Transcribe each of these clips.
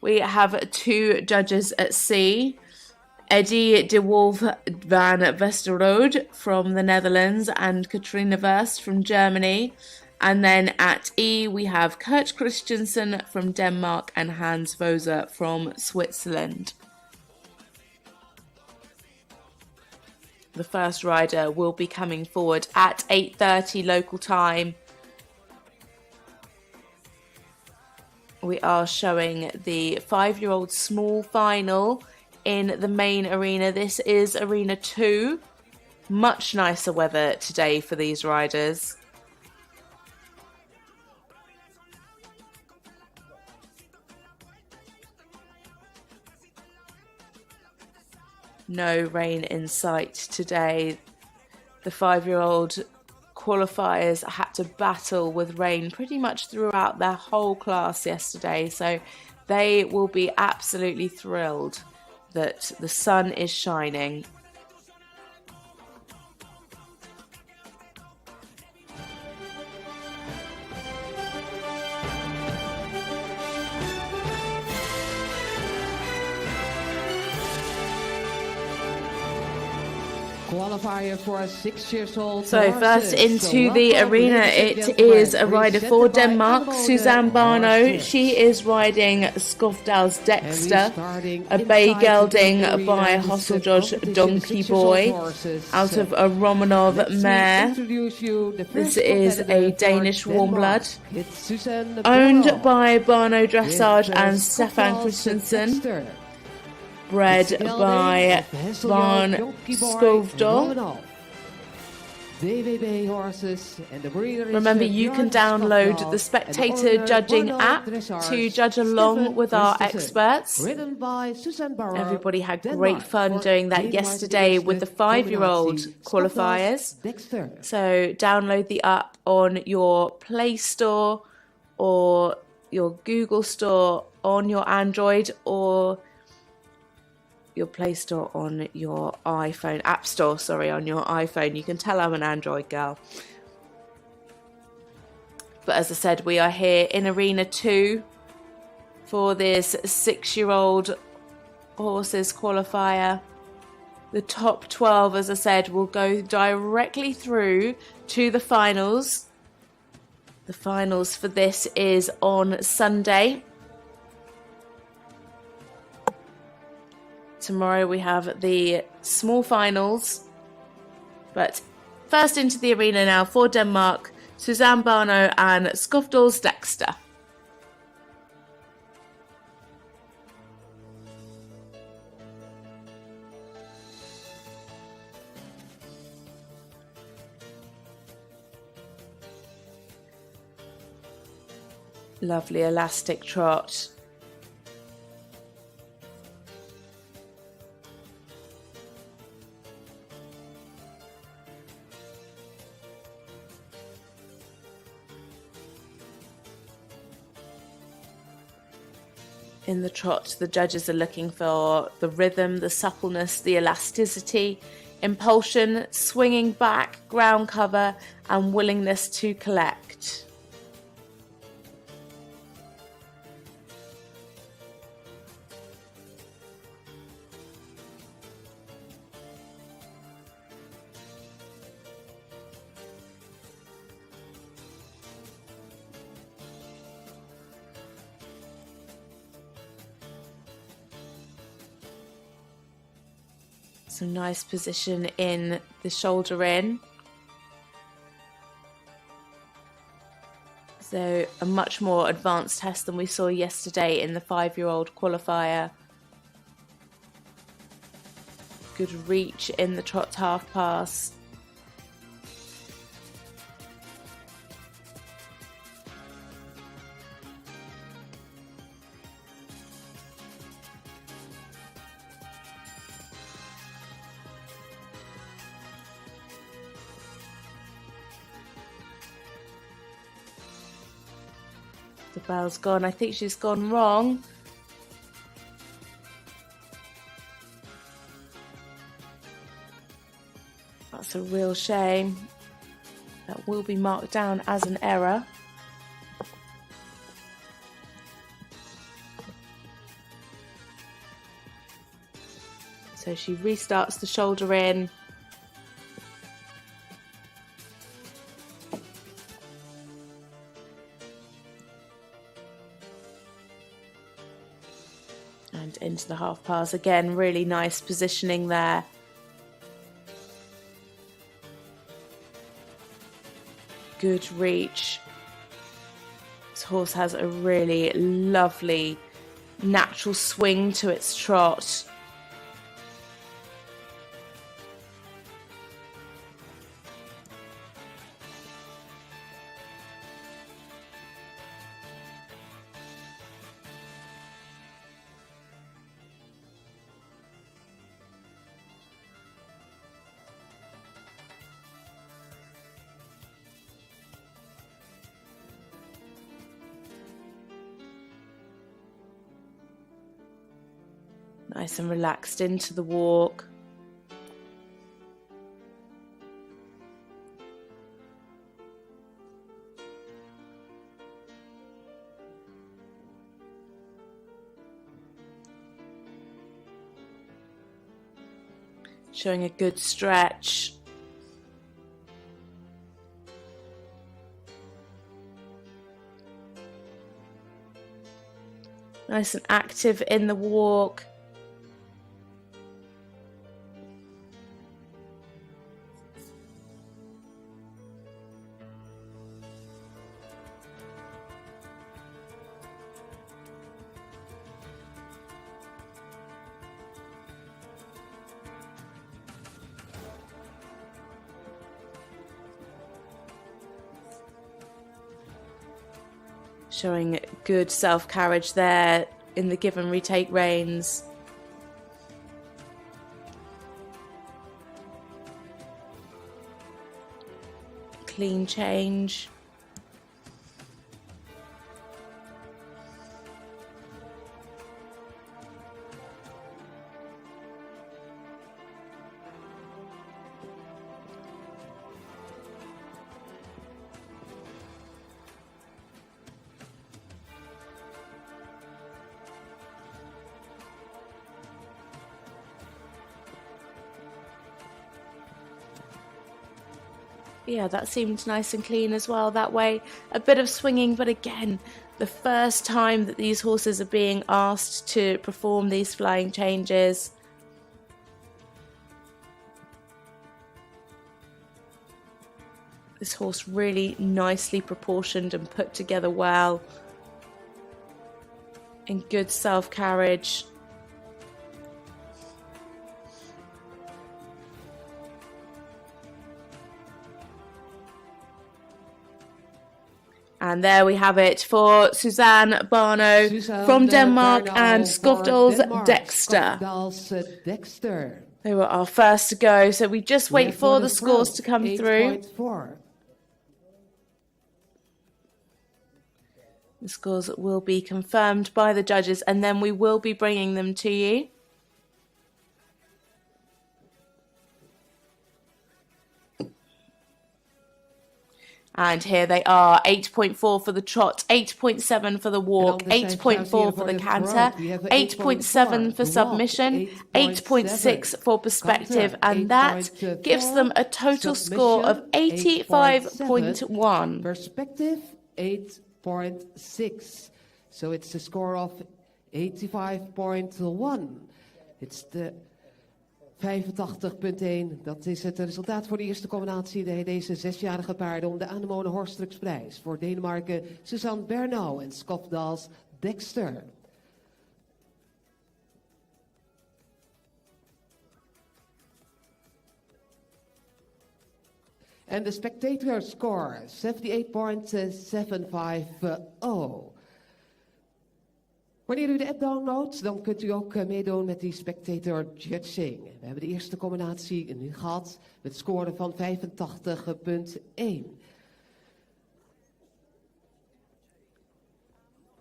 we have 2 judges at C. Eddie de Wolf van Westerrode from the Netherlands and Katrina Verst from Germany. And then at E, we have Kurt Christensen from Denmark and Hans Voser from Switzerland. The first rider will be coming forward at 8:30 local time. We are showing the 5-year-old small final in the main arena. This is Arena 2. Much nicer weather today for these riders. No rain in sight today. The 5-year-old qualifiers had to battle with rain pretty much throughout their whole class yesterday, so they will be absolutely thrilled that the sun is shining. Qualifier for a 6-year-old. So first into the arena, it is a rider for Denmark, Suzanne Barno. She is riding Skofdal's Dexter, a bay gelding by Hosseljoj Donkey Boy, out of a Romanov mare. This is a Danish warm blood, owned by Barno Dressage and Stefan Christensen. Bred by Van Skovdal. Remember, you can download the Spectator Judging app to judge along with our experts. Everybody had great fun doing that yesterday with the 5-year-old qualifiers. So download the app on your Play Store or your Google Store on your Android, or your Play Store on your iPhone, App Store, sorry, on your iPhone. You can tell I'm an Android girl. But as I said, we are here in Arena 2 for this 6-year-old horses qualifier. The top 12, as I said, will go directly through to the finals. The finals for this is on Sunday. Tomorrow we have the small finals. But first into the arena now for Denmark, Suzanne Barno and Skofdal's Dexter. Lovely elastic trot. In the trot, the judges are looking for the rhythm, the suppleness, the elasticity, impulsion, swinging back, ground cover, and willingness to collect. Some nice position in the shoulder in. So a much more advanced test than we saw yesterday in the 5-year-old qualifier. Good reach in the trot half pass. The bell's gone. I think she's gone wrong. That's a real shame. That will be marked down as an error. So she restarts the shoulder in. And into the half pass again, really nice positioning there. Good reach. This horse has a really lovely natural swing to its trot. Nice and relaxed into the walk. Showing a good stretch. Nice and active in the walk. Showing good self-carriage there in the give and retake reins. Clean change. Yeah, that seemed nice and clean as well that way. A bit of swinging, but again, the first time that these horses are being asked to perform these flying changes. This horse really nicely proportioned and put together well. In good self-carriage. And there we have it for Suzanne Barno from Denmark and Skofdals Dexter. They were our first to go, so we just wait for the scores to come through. The scores will be confirmed by the judges, and then we will be bringing them to you. And here they are, 8.4 for the trot, 8.7 for the walk, 8.4 for the canter, 8.7 for submission, 8.6 for perspective, and that gives them a total score of 85.1. Perspective, 8.6. So it's a score of 85.1. It's the 85.1. Dat is het resultaat voor de eerste combinatie bij deze 6-jarige paarden om de Anemone Horstrucksprijs. Voor Denemarken Suzanne Bernau en Skofdals Dexter. And the spectator score 78.750. Wanneer u de app downloadt, dan kunt u ook meedoen met die spectator judging. We hebben de eerste combinatie nu gehad met score van 85.1.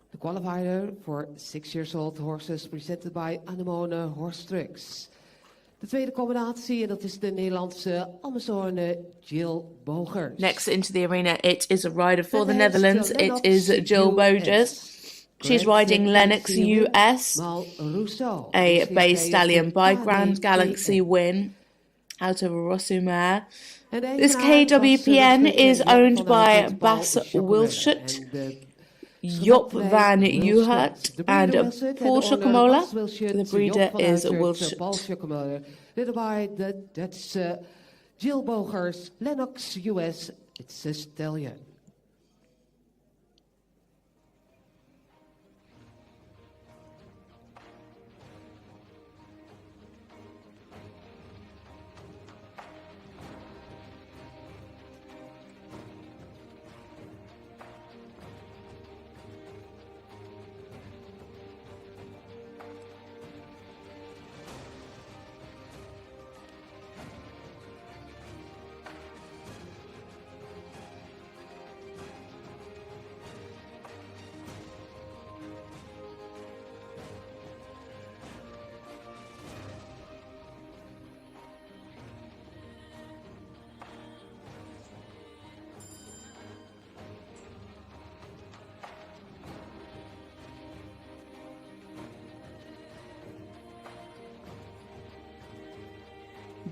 The qualifier for 6-year-old horses presented by Anemone Horstrucks. De tweede combinatie, en dat is de Nederlandse Amazone Jill Bogers. Next into the arena, it is a rider for the Netherlands. It is Jill Bogers. She's riding Lennox US, a bay stallion by Grand Galaxy win out of Rosumere. This KWPN is owned by Bas Wilschut, Job van Uhart, and Paul Schokemolen. The breeder is Wilschut. Ridden by the Dutch Jill Bogers, Lennox US. It's a stallion.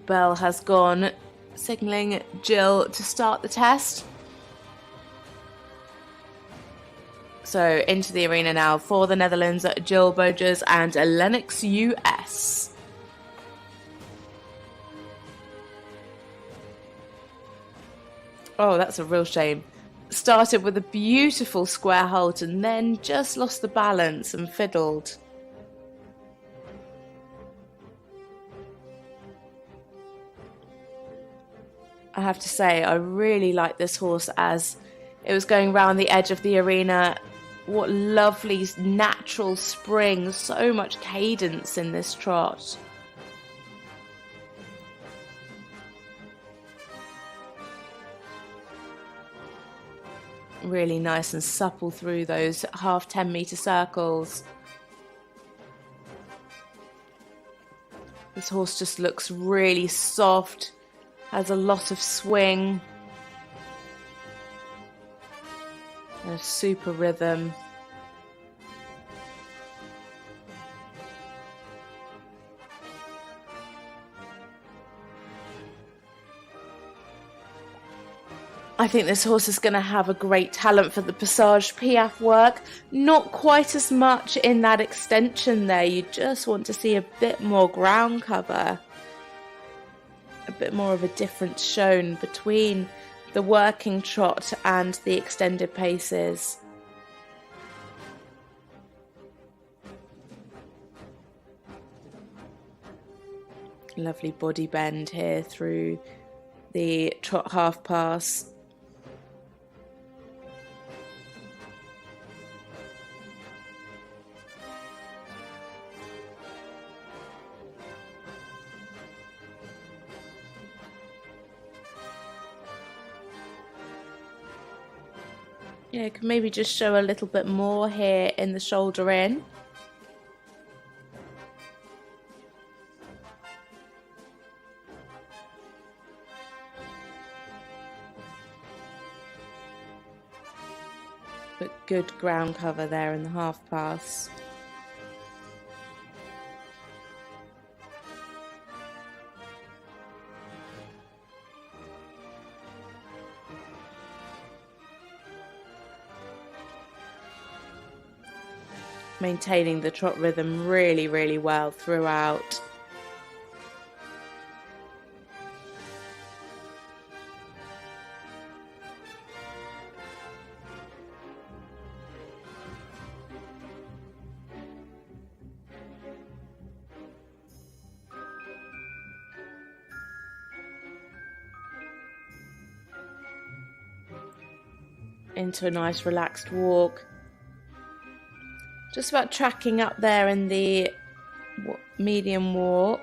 Bell has gone, signalling Jill to start the test. So into the arena now for the Netherlands, Jill Bogers and Lennox US. Oh, that's a real shame. Started with a beautiful square halt and then just lost the balance and fiddled. I have to say, I really like this horse as it was going round the edge of the arena. What lovely natural spring, so much cadence in this trot. Really nice and supple through those half 10-metre circles. This horse just looks really soft. Has a lot of swing and a super rhythm. I think this horse is going to have a great talent for the Passage Piaffe work. Not quite as much in that extension there. You just want to see a bit more ground cover. A bit more of a difference shown between the working trot and the extended paces. Lovely body bend here through the trot half pass. Yeah, can maybe just show a little bit more here in the shoulder in. But good ground cover there in the half pass. Maintaining the trot rhythm really, really well throughout. Into a nice relaxed walk. Just about tracking up there in the medium walk.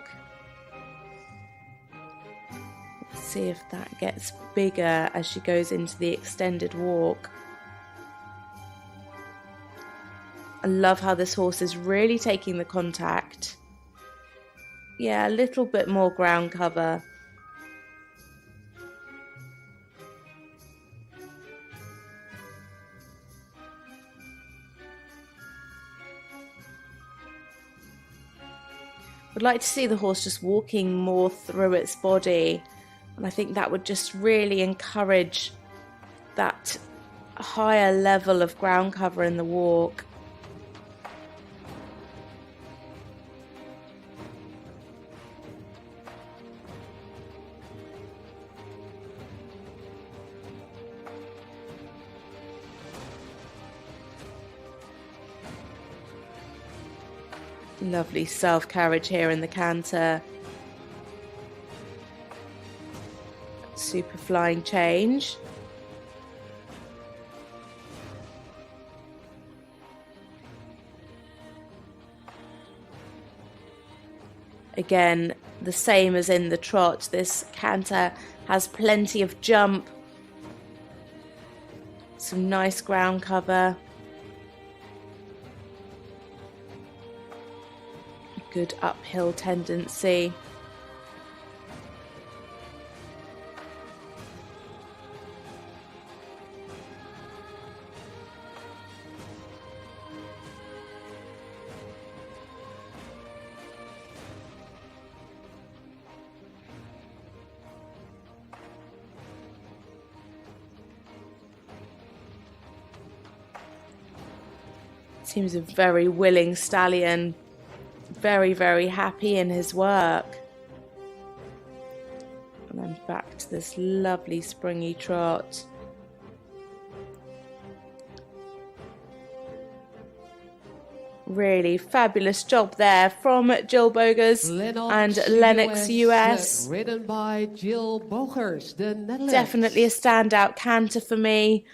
Let's see if that gets bigger as she goes into the extended walk. I love how this horse is really taking the contact. Yeah, a little bit more ground cover. I'd like to see the horse just walking more through its body, and I think that would just really encourage that higher level of ground cover in the walk. Lovely self-carriage here in the canter. Super flying change. Again, the same as in the trot, this canter has plenty of jump, some nice ground cover. Good uphill tendency. Seems a very willing stallion. Very, very happy in his work. And then back to this lovely springy trot. Really fabulous job there from Jill Bogers and Lennox US. Ridden by Jill Bogers, the Netherlands. Definitely a standout canter for me.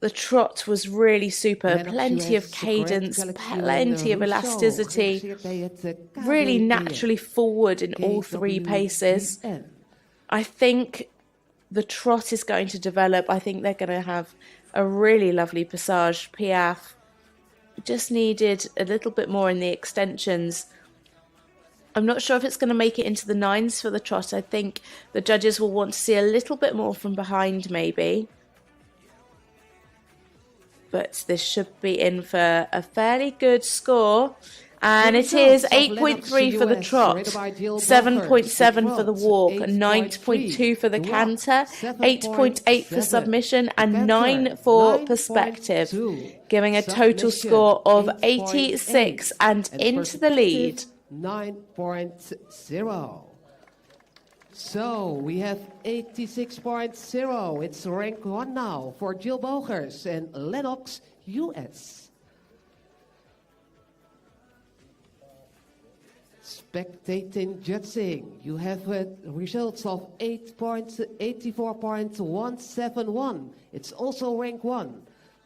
The trot was really super, plenty of cadence, plenty of elasticity, really naturally forward in all three paces. I think the trot is going to develop. I think they're going to have a really lovely passage, Piaffe. Just needed a little bit more in the extensions. I'm not sure if it's going to make it into the nines for the trot. I think the judges will want to see a little bit more from behind maybe. But this should be in for a fairly good score. And it is 8.3 for the trot, 7.7 for the walk, 9.2 for the canter, 8.8 for submission, and 9 for perspective, giving a total score of 86 and into the lead. 9.0. So we have 86.0. It's rank 1 now for Jill Bogers and Lennox US. Spectating judging, you have results of 84.171. It's also rank 1.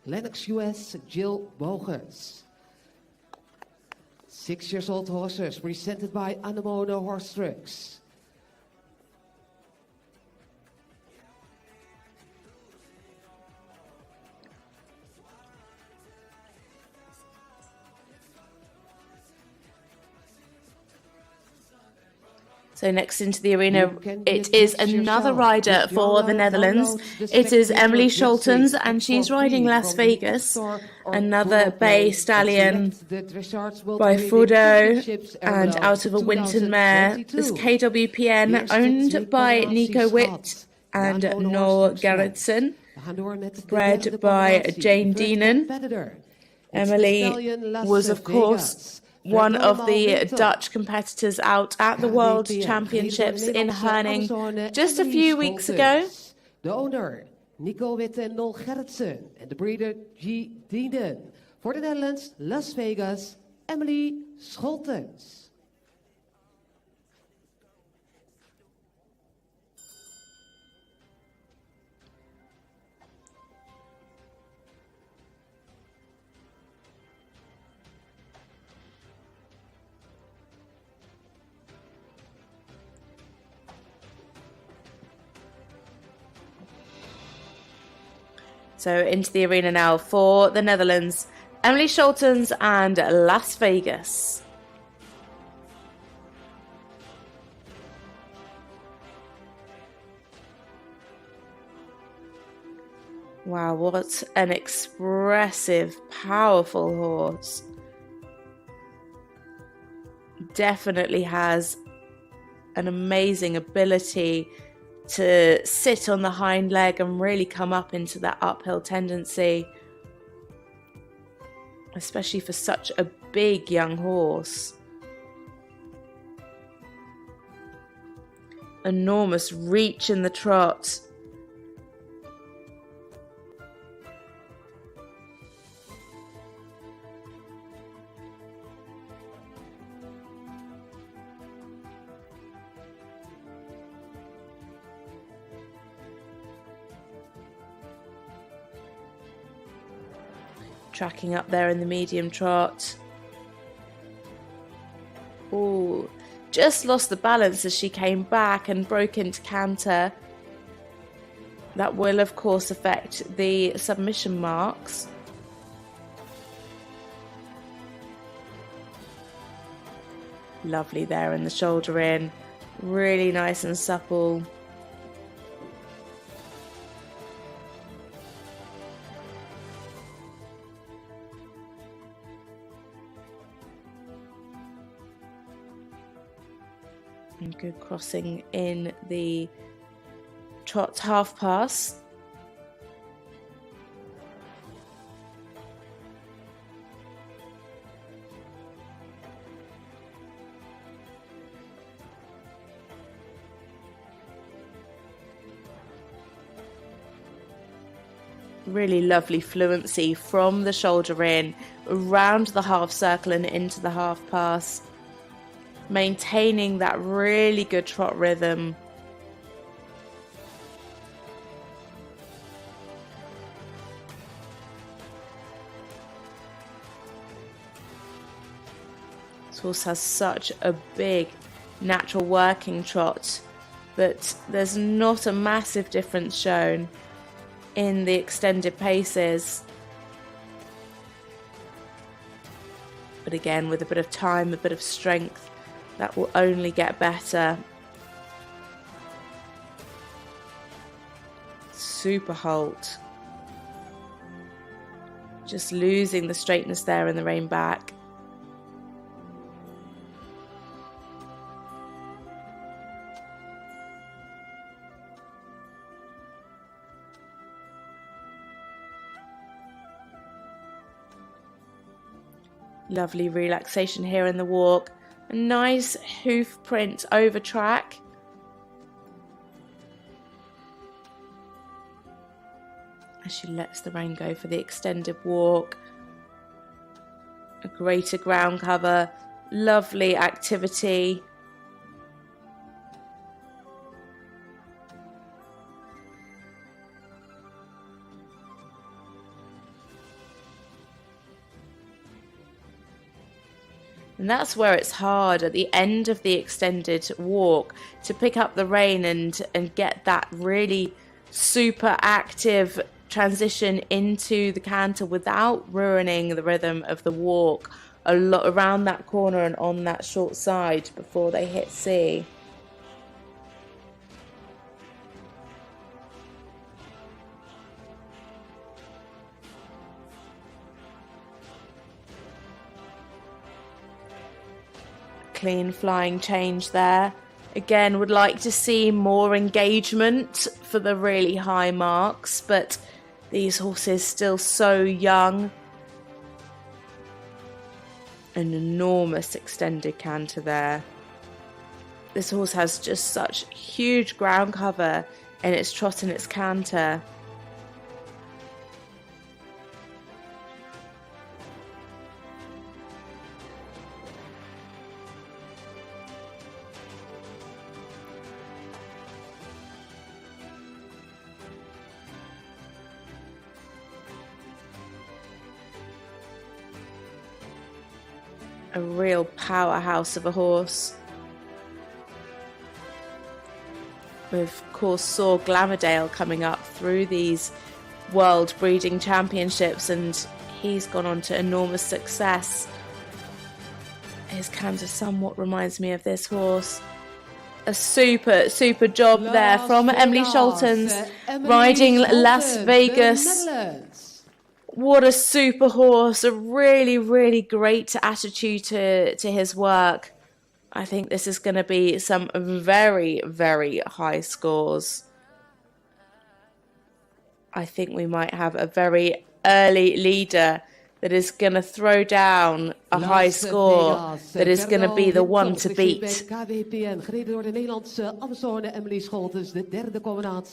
Lennox US, Jill Bogers. 6-year-old horses presented by Anemone Horse Trucks. So next into the arena, it is another rider for the Netherlands. It is Emily Scholtens, and she's riding Las Vegas, another bay stallion by Frodo and out of a Winton mare. This KWPN owned by Nico Witt and Noel Gerritsen, bred by Jane Deenan. Emily was, of course, one of the Dutch competitors out at the World Championships in Herning just a few weeks ago. The owner, Nico Witt and Noel Gerritsen, and the breeder, G. Dienen. For the Netherlands, Las Vegas, Emily Scholtens. So into the arena now for the Netherlands, Emily Scholtens and Las Vegas. Wow, what an expressive, powerful horse. definitely has an amazing ability to sit on the hind leg and really come up into that uphill tendency, especially for such a big young horse. Enormous reach in the trot. Tracking up there in the medium trot. Ooh, just lost the balance as she came back and broke into canter. That will, of course, affect the submission marks. Lovely there in the shoulder in. Really nice and supple. And good crossing in the trot half pass. Really lovely fluency from the shoulder in, around the half circle and into the half pass. Maintaining that really good trot rhythm. This horse has such a big natural working trot that there's not a massive difference shown in the extended paces. But again, with a bit of time, a bit of strength, that will only get better. Super halt. Just losing the straightness there in the rein back. Lovely relaxation here in the walk. A nice hoof print over track. As she lets the rein go for the extended walk. A greater ground cover. Lovely activity. And that's where it's hard at the end of the extended walk to pick up the rein and get that really super active transition into the canter without ruining the rhythm of the walk a lot around that corner and on that short side before they hit C. Clean flying change there. Again, would like to see more engagement for the really high marks, but these horses still so young. An enormous extended canter there. This horse has just such huge ground cover in its trot and its canter. A real powerhouse of a horse. We of course saw Glamourdale coming up through these World Breeding Championships, and he's gone on to enormous success. His canter somewhat reminds me of this horse. A super job there from Emily Scholtens, riding Las Vegas. What a super horse, a really great attitude to his work. I think this is going to be some very, very high scores. I think we might have a very early leader that is going to throw down a high score that is going to be the one to beat. So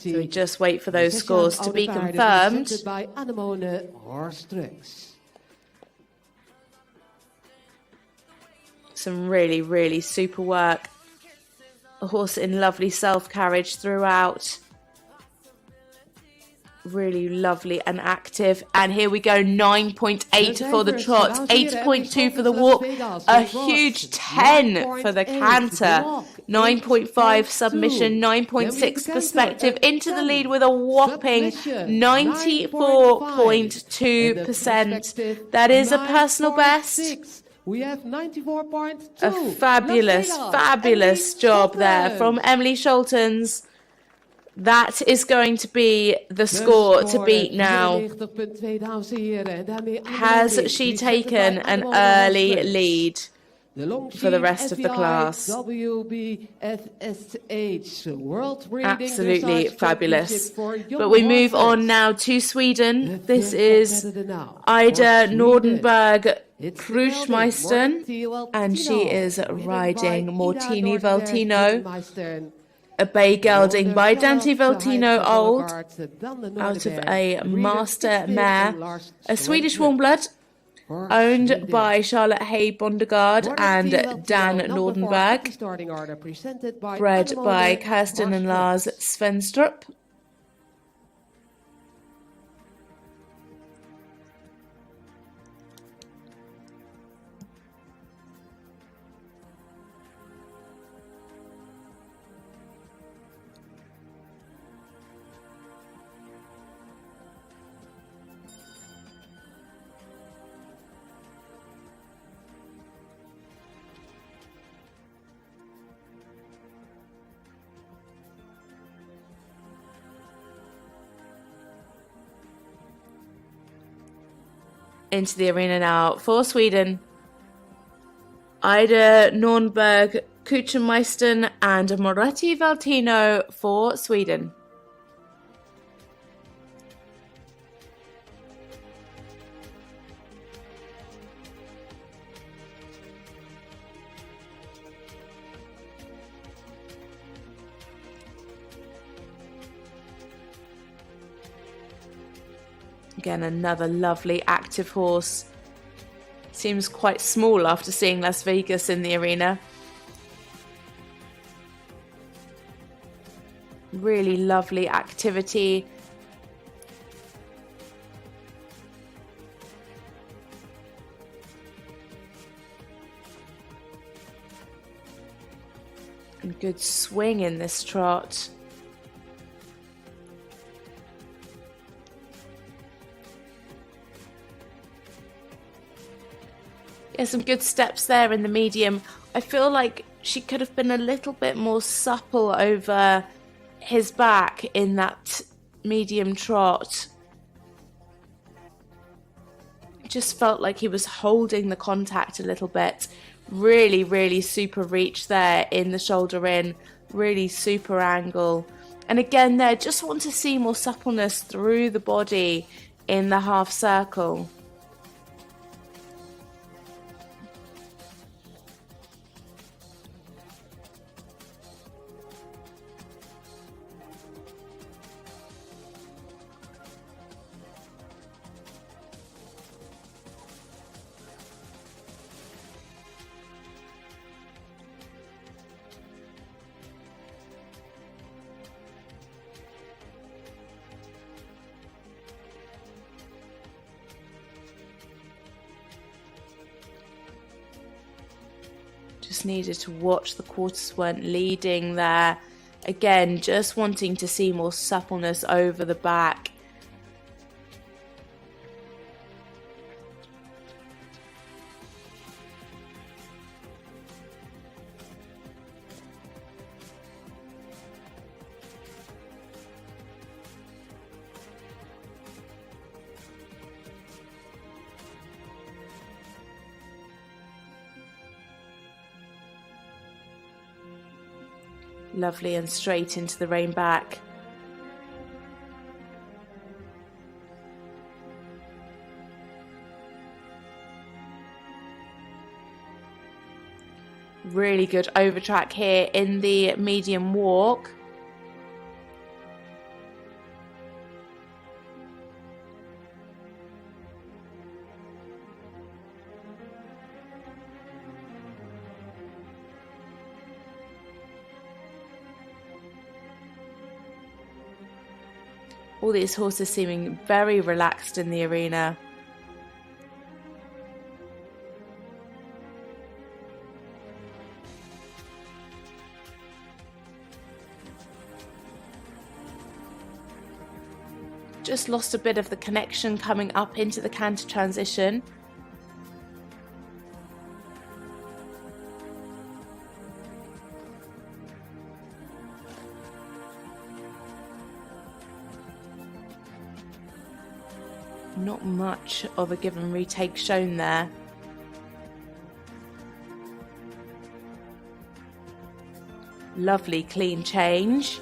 we just wait for those scores to be confirmed. Some really, really super work. A horse in lovely self-carriage throughout. Really lovely and active. And here we go, 9.8 for the trot, 8.2 for the walk, a huge 10 for the canter, 9.5 submission, 9.6 perspective, into the lead with a whopping 94.2%. That is a personal best. We have 94.2. A fabulous job there from Emily Scholtens. That is going to be the score to beat now. Has she taken an early lead for the rest of the class? Absolutely fabulous. But we move on now to Sweden. This is Ida Nordenberg Kruschmeister, and she is riding Mortini Veltino. A bay gelding by Dante Veltino Old, out of a master mare, a Swedish warmblood, owned by Charlotte Hay Bondegard and Dan Nordenberg, bred by Kirsten and Lars Svenstrup. Into the arena now for Sweden. Ida Nornberg Kuchenmeister and Moretti Valtino for Sweden. Again, another lovely active horse. Seems quite small after seeing Las Vegas in the arena. Really lovely activity. And good swing in this trot. Yeah, some good steps there in the medium. I feel like she could have been a little bit more supple over his back in that medium trot. Just felt like he was holding the contact a little bit. Really, really super reach there in the shoulder in. Really super angle. And again there, just want to see more suppleness through the body in the half circle. Just needed to watch the quarters weren't leading there. Again, just wanting to see more suppleness over the back. Lovely and straight into the rein back. Really good over track here in the medium walk. All these horses seeming very relaxed in the arena. Just lost a bit of the connection coming up into the canter transition. Not much of a give and retake shown there. Lovely clean change.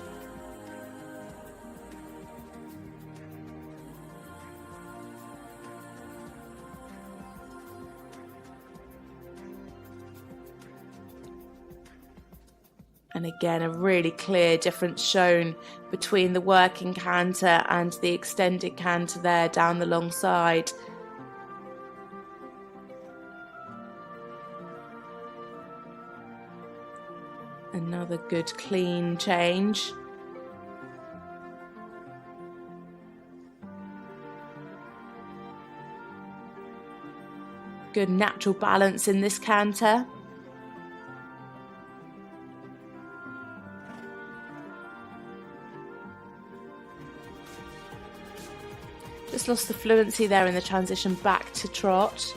And again, a really clear difference shown between the working canter and the extended canter there down the long side. Another good clean change. Good natural balance in this canter. Just lost the fluency there in the transition back to trot.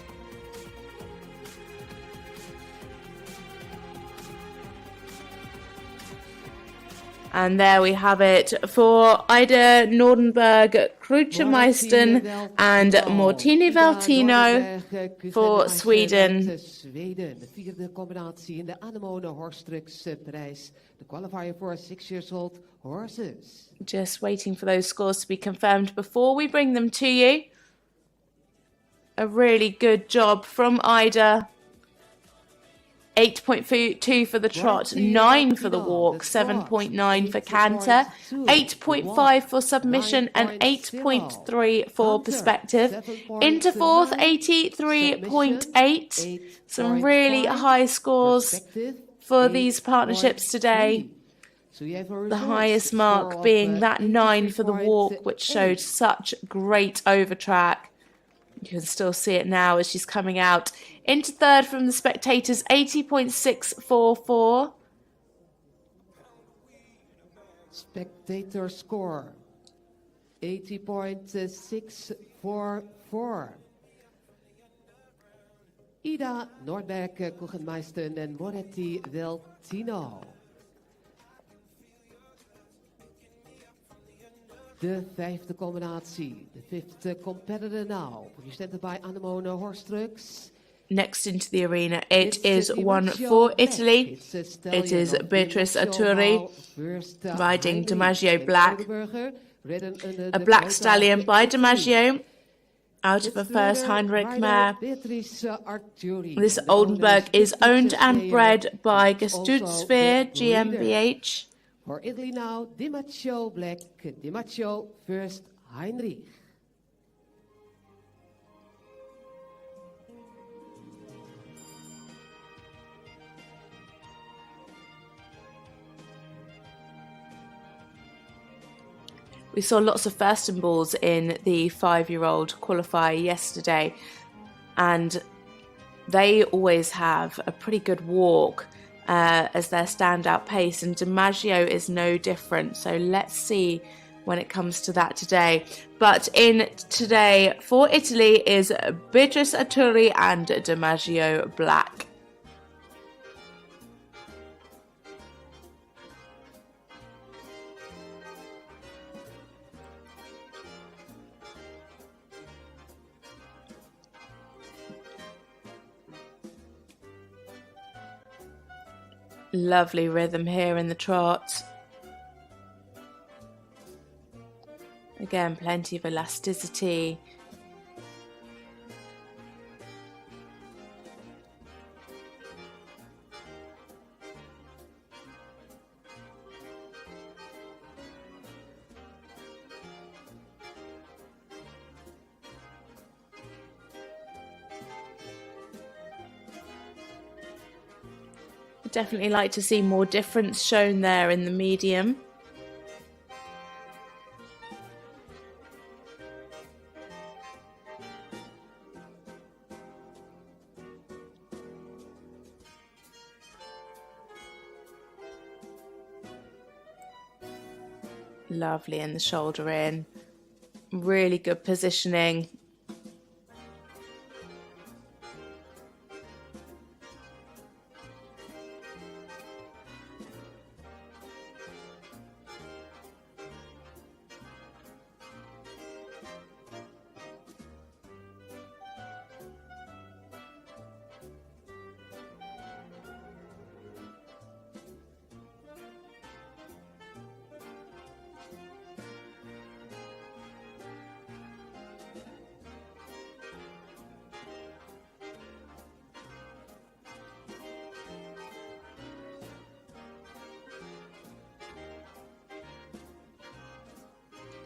And there we have it for Ida Nordenberg, Kruijtjemeisten and Mortini Valtino for Sweden. De vierde combinatie in de Anemone Horse Trucks prijs. De qualifier for 6 years old horses. Just waiting for those scores to be confirmed before we bring them to you. A really good job from Ida. 8.2 for the trot, 9 for the walk, 7.9 for canter, 8.5 for submission and 8.3 for perspective. Into fourth, 83.8. Some really high scores for these partnerships today. The highest mark being that 9 for the walk, which showed such great over track. You can still see it now as she's coming out. Into third from the spectators, 80.644. Spectator score, 80.644. Ida Nordberg, Kruijtjemeisten en Moretti Valtino. De vijfde combinatie, the fifth competitor now, presented by Anemone Horse Trucks. Next into the arena, it is one for Italy. It is Beatrice Atturi riding DiMaggio Black. A black stallion by DiMaggio out of a first Heinrich mare. This Oldenburg is owned and bred by Gestutzsphere GmbH. For Italy now, DiMaggio Black, DiMaggio first Heinrich. We saw lots of first balls in the 5-year-old qualifier yesterday, and they always have a pretty good walk as their standout pace, and DiMaggio is no different. So let's see when it comes to that today. But in today for Italy is Beatrice Atturi and DiMaggio Black. Lovely rhythm here in the trot. Again, plenty of elasticity. I'd definitely like to see more difference shown there in the medium. Lovely in the shoulder in. Really good positioning.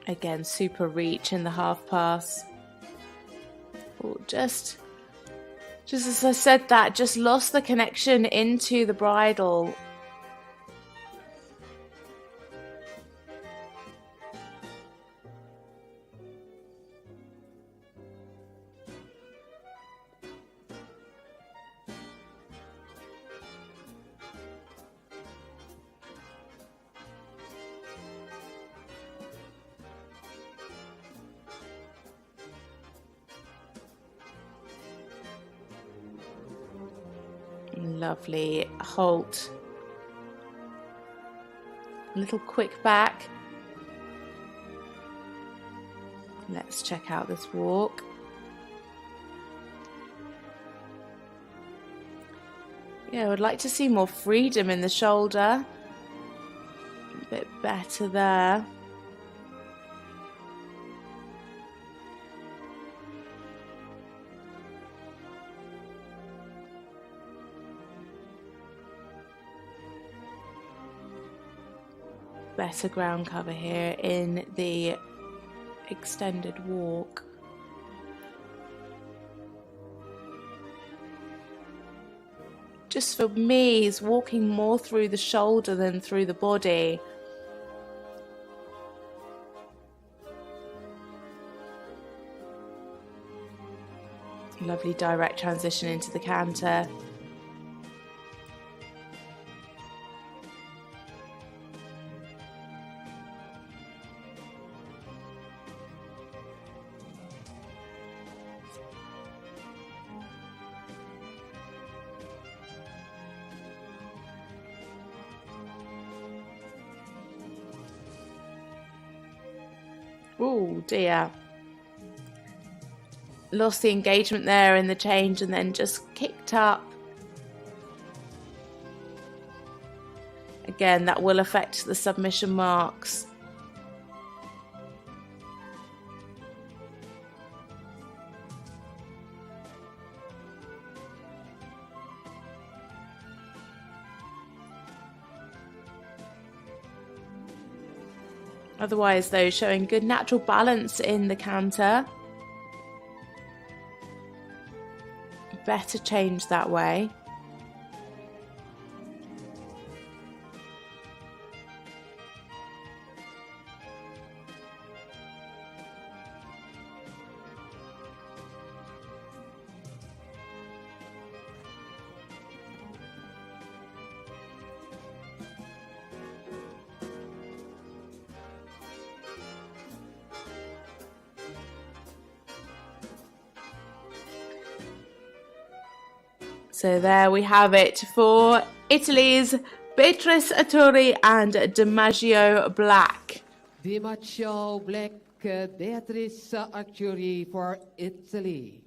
Again, super reach in the half pass. Oh, just as I said that, just lost the connection into the bridle. Lovely halt. Little quick back. Let's check out this walk. Yeah, I would like to see more freedom in the shoulder. A bit better there. Better ground cover here in the extended walk. Just for me, he's walking more through the shoulder than through the body. Lovely direct transition into the canter. Oh dear. Lost the engagement there in the change and then just kicked up. Again, that will affect the submission marks. Otherwise, though, showing good natural balance in the canter. Better change that way. So there we have it for Italy's Beatrice Atturi and DiMaggio Black. DiMaggio Black, Beatrice Atturi for Italy.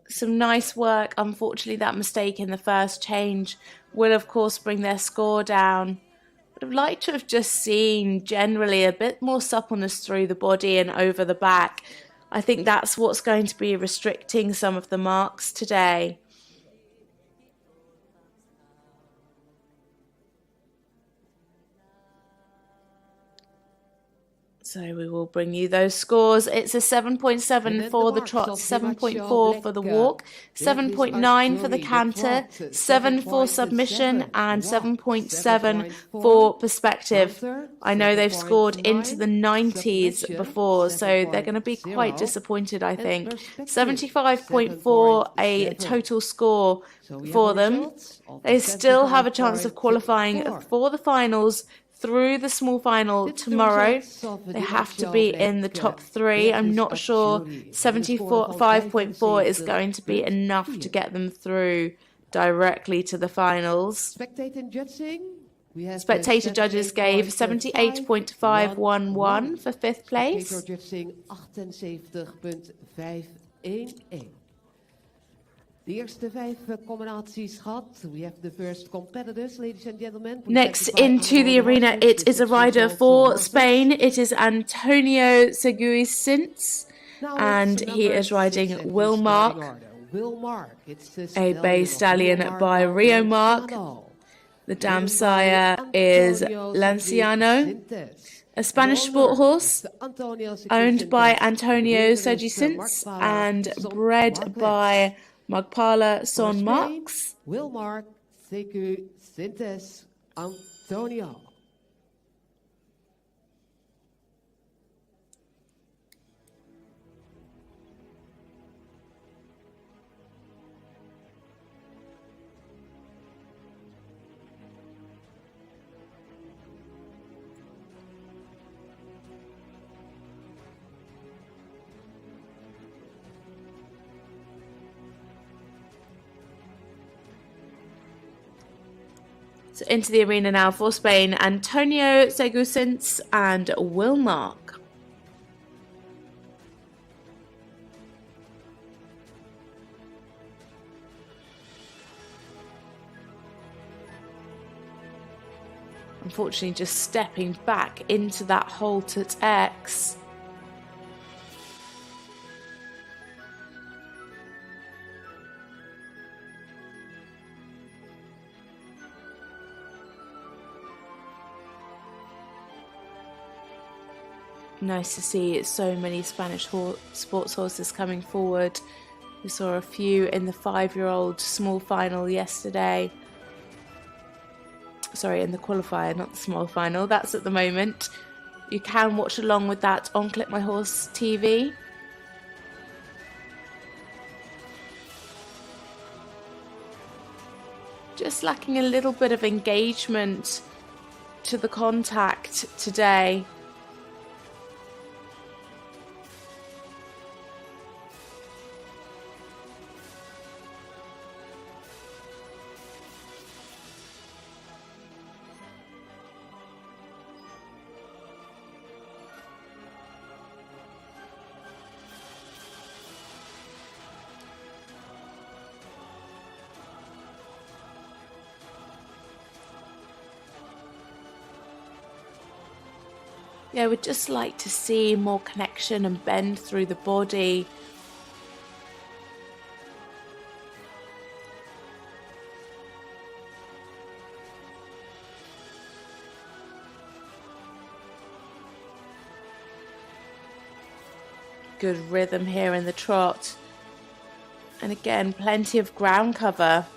some nice work. Unfortunately, that mistake in the first change will, of course, bring their score down. Would have liked to have just seen generally a bit more suppleness through the body and over the back. I think that's what's going to be restricting some of the marks today. So we will bring you those scores. It's a 7.7 for the trot, 7.4 for the walk, 7.9 for the canter, 7 for submission, and 7.7 for perspective. I know they've scored into the 90s before, so they're going to be quite disappointed, I think. 75.4 a total score for them. They still have a chance of qualifying for the finals through the small final tomorrow. They have to be in the top 3. I'm not sure 75.4 is going to be enough to get them through directly to the finals. Spectator judges gave 78.511 for 5th place. The eerste 5 combinaties gehad. We have the first competitors, ladies and gentlemen. Next into the arena, it is a rider for Spain. It is Antonio Seguisins, and he is riding Wilmark, a bay stallion by Rio Mark. The dam sire is Lanciano, a Spanish sport horse owned by Antonio Seguisins and bred by Magpala Son Marks. Wilmark, Seguisins, Antonio. So into the arena now for Spain, Antonio Seguisins and Wilmark. Unfortunately, just stepping back into that halt at X. Nice to see so many Spanish sports horses coming forward. We saw a few in the 5-year-old small final yesterday. Sorry, in the qualifier, not the small final. That's at the moment. You can watch along with that on Clip My Horse TV. Just lacking a little bit of engagement to the contact today. Yeah, we'd just like to see more connection and bend through the body. Good rhythm here in the trot. And again, plenty of ground cover.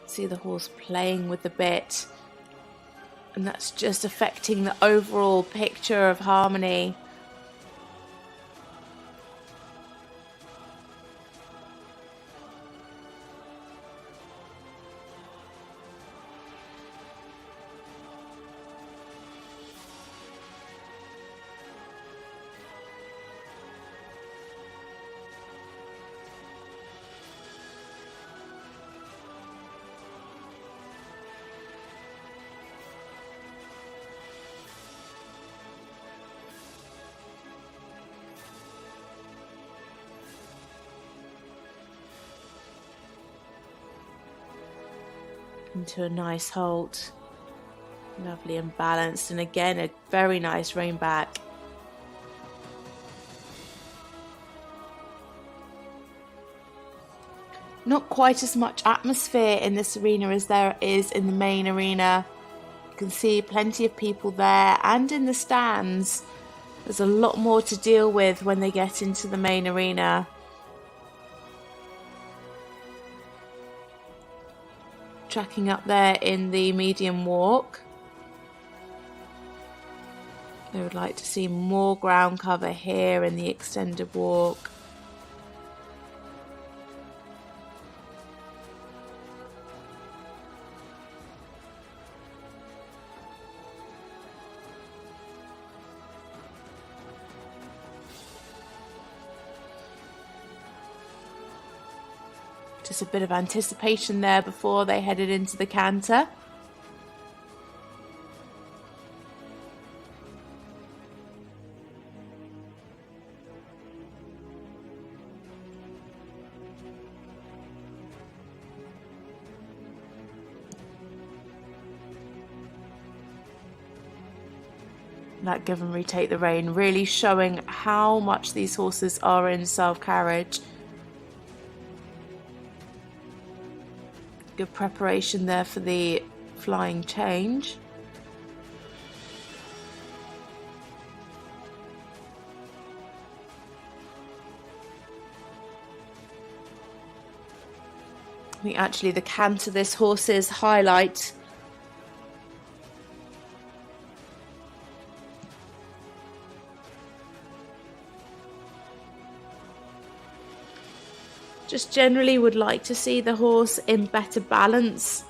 See the horse playing with the bit, and that's just affecting the overall picture of harmony. into a nice halt. Lovely and balanced, and again a very nice rein back. Not quite as much atmosphere in this arena as there is in the main arena. You can see plenty of people there, and in the stands there's a lot more to deal with when they get into the main arena. Tracking up there in the medium walk. They would like to see more ground cover here in the extended walk. Just a bit of anticipation there before they headed into the canter. That give and retake the rein, really showing how much these horses are in self-carriage. Good preparation there for the flying change. I think actually the canter this horse's highlight. Just generally would like to see the horse in better balance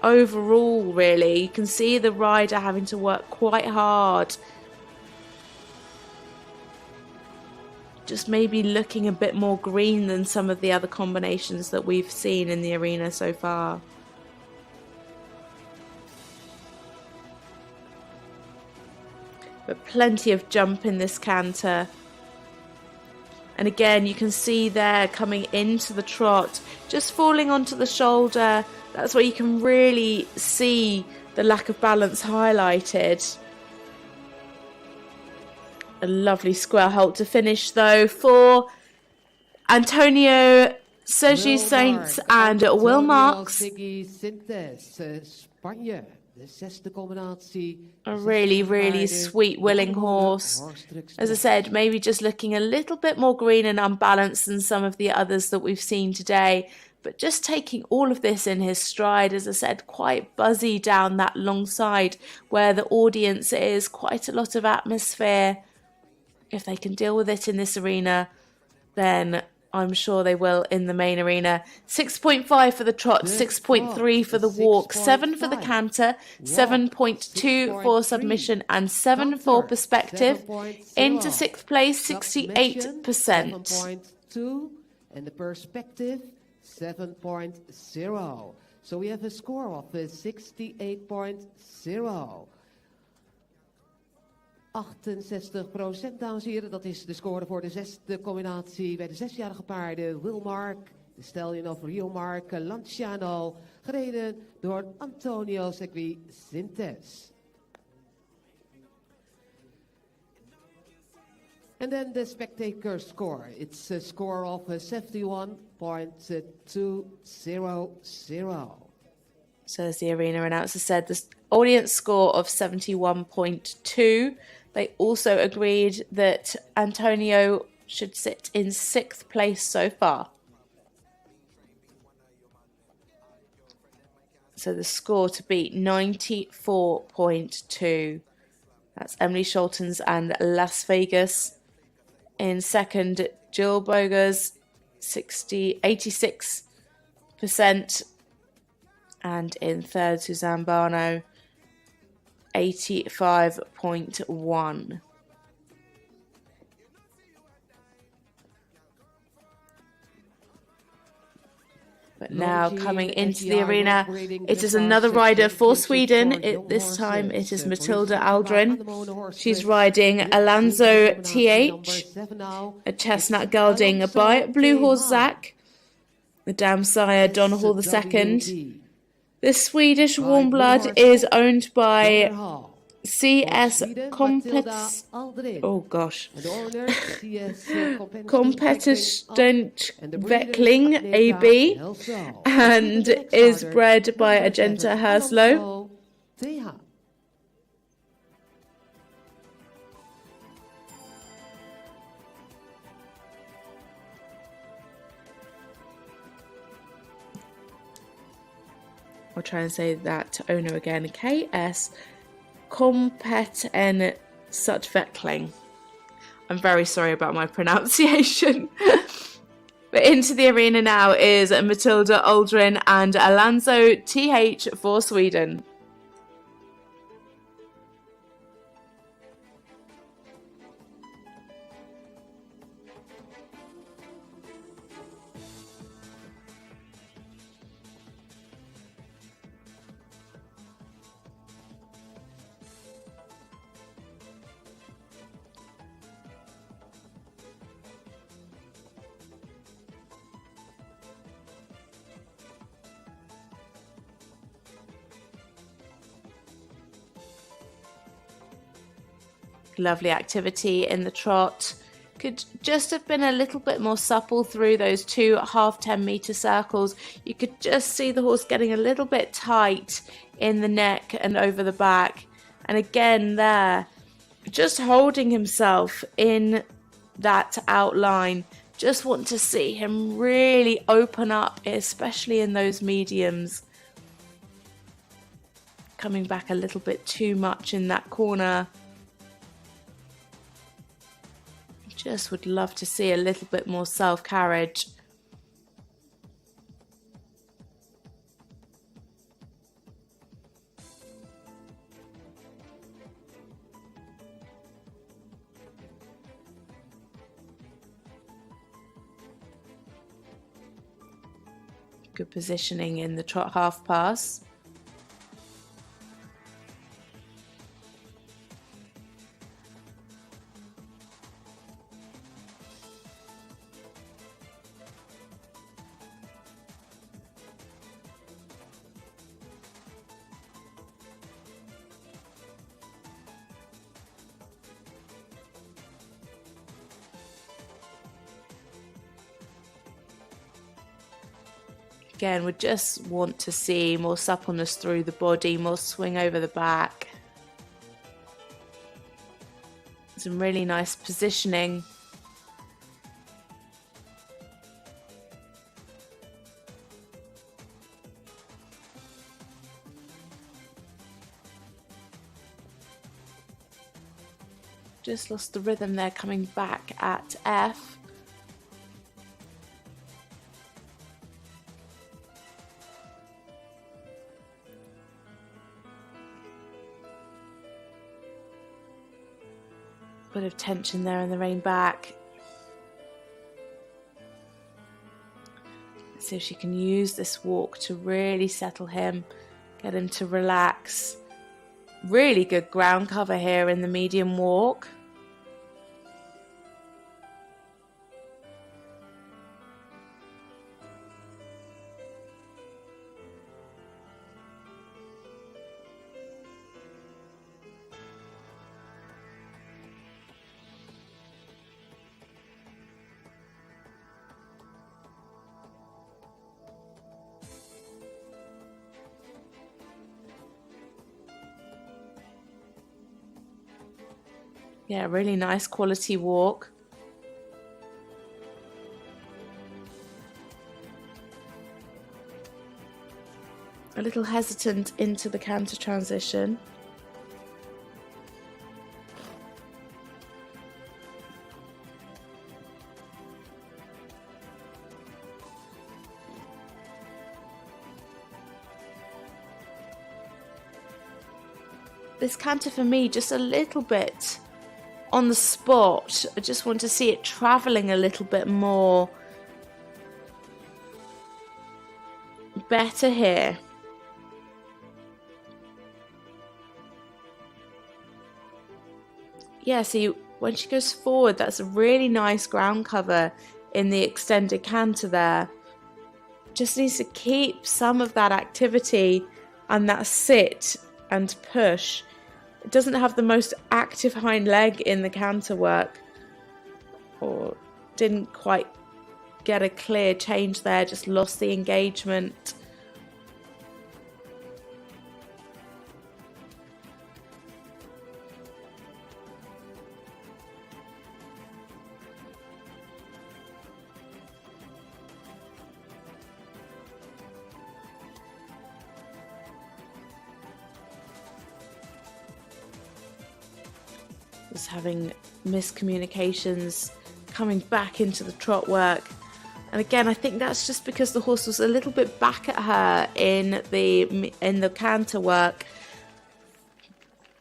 overall, really. You can see the rider having to work quite hard. Just maybe looking a bit more green than some of the other combinations that we've seen in the arena so far. But plenty of jump in this canter. And again, you can see there coming into the trot, just falling onto the shoulder. That's where you can really see the lack of balance highlighted. A lovely square halt to finish though for Antonio Sergi Saints and Will Marks. A really sweet willing horse. As I said, maybe just looking a little bit more green and unbalanced than some of the others that we've seen today, but just taking all of this in his stride. As I said, quite buzzy down that long side where the audience is, quite a lot of atmosphere. If they can deal with it in this arena, then I'm sure they will in the main arena. 6.5 for the trot, 6.3 for the walk, 7 for the canter, 7.2 for submission, and 7 for perspective. Into 6th place, 68%. And the perspective, 7.0. So we have a score of 68.0. 68%, dames en heren, dat is de score voor de zesde combinatie bij de 6-jarige paarden Will Mark, de Stallion of Rio Mark, Lanciano, gereden door Antonio Segui Sintes. And then the spectator score, it's a score of 71.200. So as the arena announcer said, the audience score of 71.2. They also agreed that Antonio should sit in 6th place so far. So the score to beat, 94.2. That's Emily Scholtens and Las Vegas. In 2nd, Jill Bogers, 86%. And in 3rd, Suzanne Barno, 85.1. But now coming into the arena, it is another rider for Sweden. This time it is Matilda Aldrin. She's riding Alonso TH, a chestnut gelding by Blue Horse Zach, the dam sire Don Hall II. The Swedish Warm Blood is owned by CS Competensutveckling AB and is bred by Agenta Herslo. I'll try and say that owner again. KS Competensutveckling. I'm very sorry about my pronunciation. But into the arena now is Matilda Aldrin and Alonso TH for Sweden. Lovely activity in the trot. Could just have been a little bit more supple through those 2 half 10-meter circles. You could just see the horse getting a little bit tight in the neck and over the back. And again there, just holding himself in that outline. Just want to see him really open up, especially in those mediums. Coming back a little bit too much in that corner. Just would love to see a little bit more self-carriage. Good positioning in the trot half pass. Again, we just want to see more suppleness through the body, more swing over the back. Some really nice positioning. Just lost the rhythm there coming back at F. Bit of tension there in the rein back. Let's see if she can use this walk to really settle him, get him to relax. Really good ground cover here in the medium walk. Yeah, really nice quality walk. A little hesitant into the canter transition. This canter for me just a little bit on the spot. I just want to see it travelling a little bit more better here. Yeah, so when she goes forward, that's a really nice ground cover in the extended canter there. Just needs to keep some of that activity and that sit and push. It doesn't have the most active hind leg in the canter work, or didn't quite get a clear change there, just lost the engagement. Was having miscommunications coming back into the trot work, and again I think that's just because the horse was a little bit back at her in the canter work,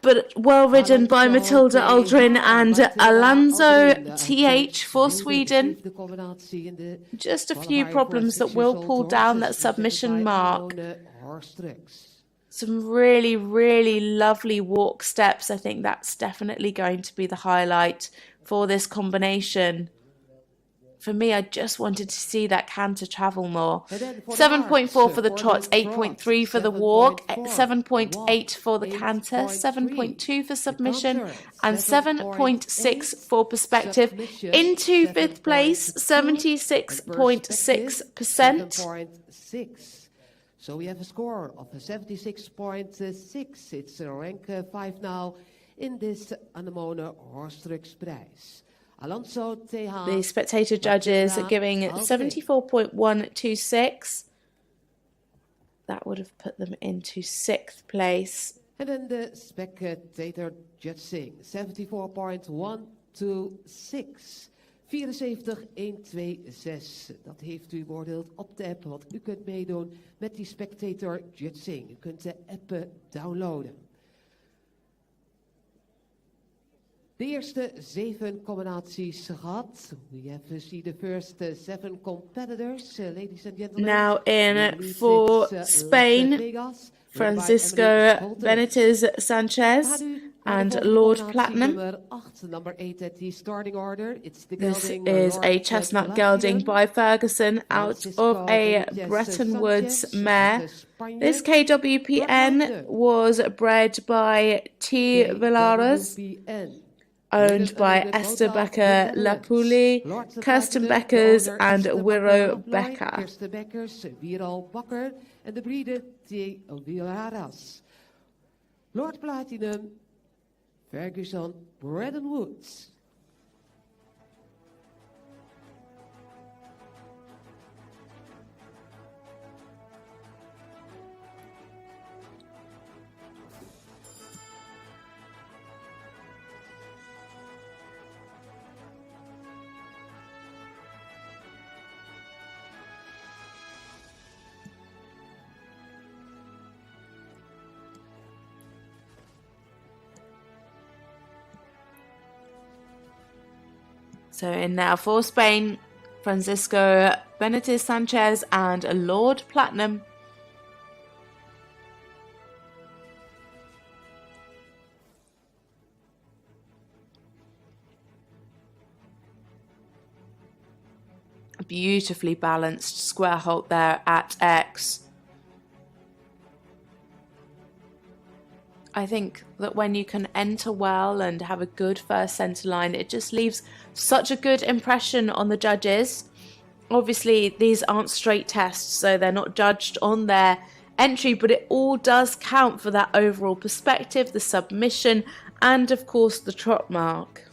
but well ridden by Matilda Aldrin and Alonso TH for Sweden. Just a few problems that will pull down that submission mark. Some really, really lovely walk steps. I think that's definitely going to be the highlight for this combination. For me, I just wanted to see that canter travel more. 7.4 for the trot, 8.3 for the walk, 7.8 for the canter, 7.2 for submission, and 7.6 for perspective. Into fifth place, 76.6%. So we have a score of 76.6. It's rank 5 now in this Anemone Horstrucksprijs. Alonso TH. The spectator judges are giving 74.126. That would have put them into sixth place. And then the spectator judging 74.126. 74-126. Dat heeft u beoordeeld op de app, want u kunt meedoen met die spectator judging. U kunt de app downloaden. De eerste 7 combinaties gehad. We have seen the first 7 competitors, ladies and gentlemen. Now in for Spain, Francisco Benitez Sanchez and Lord Platinum. This is a chestnut gelding by Ferguson out of a Bretton Woods mare. This KWPN was bred by T. Villares, owned by Esther Becker Lapoulie, Kirsten Beckers and Wiro Becker. En de breeder T. Villares. Lord Platinum, Ferguson, Bretton Woods. So in now for Spain, Francisco Benitez Sanchez and Lord Platinum. A beautifully balanced square halt there at X. I think that when you can enter well and have a good first centre line, it just leaves such a good impression on the judges. Obviously, these aren't straight tests, so they're not judged on their entry, but it all does count for that overall perspective, the submission, and of course the trot mark.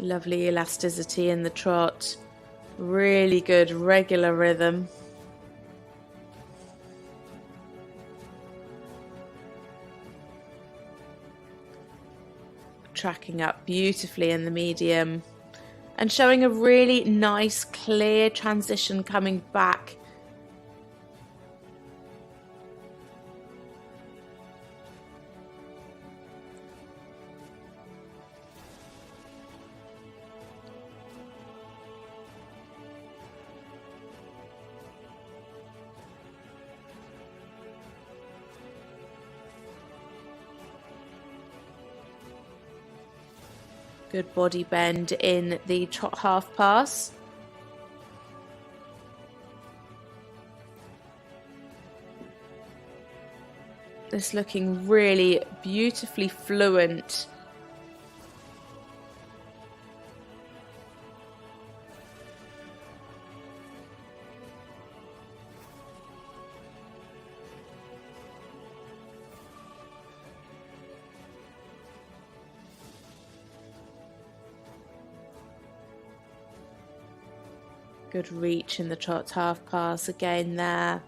Lovely elasticity in the trot. Really good regular rhythm. Tracking up beautifully in the medium. And showing a really nice, clear transition coming back. Good body bend in the trot half pass. This looking really beautifully fluent. Good reach in the trot half pass again there.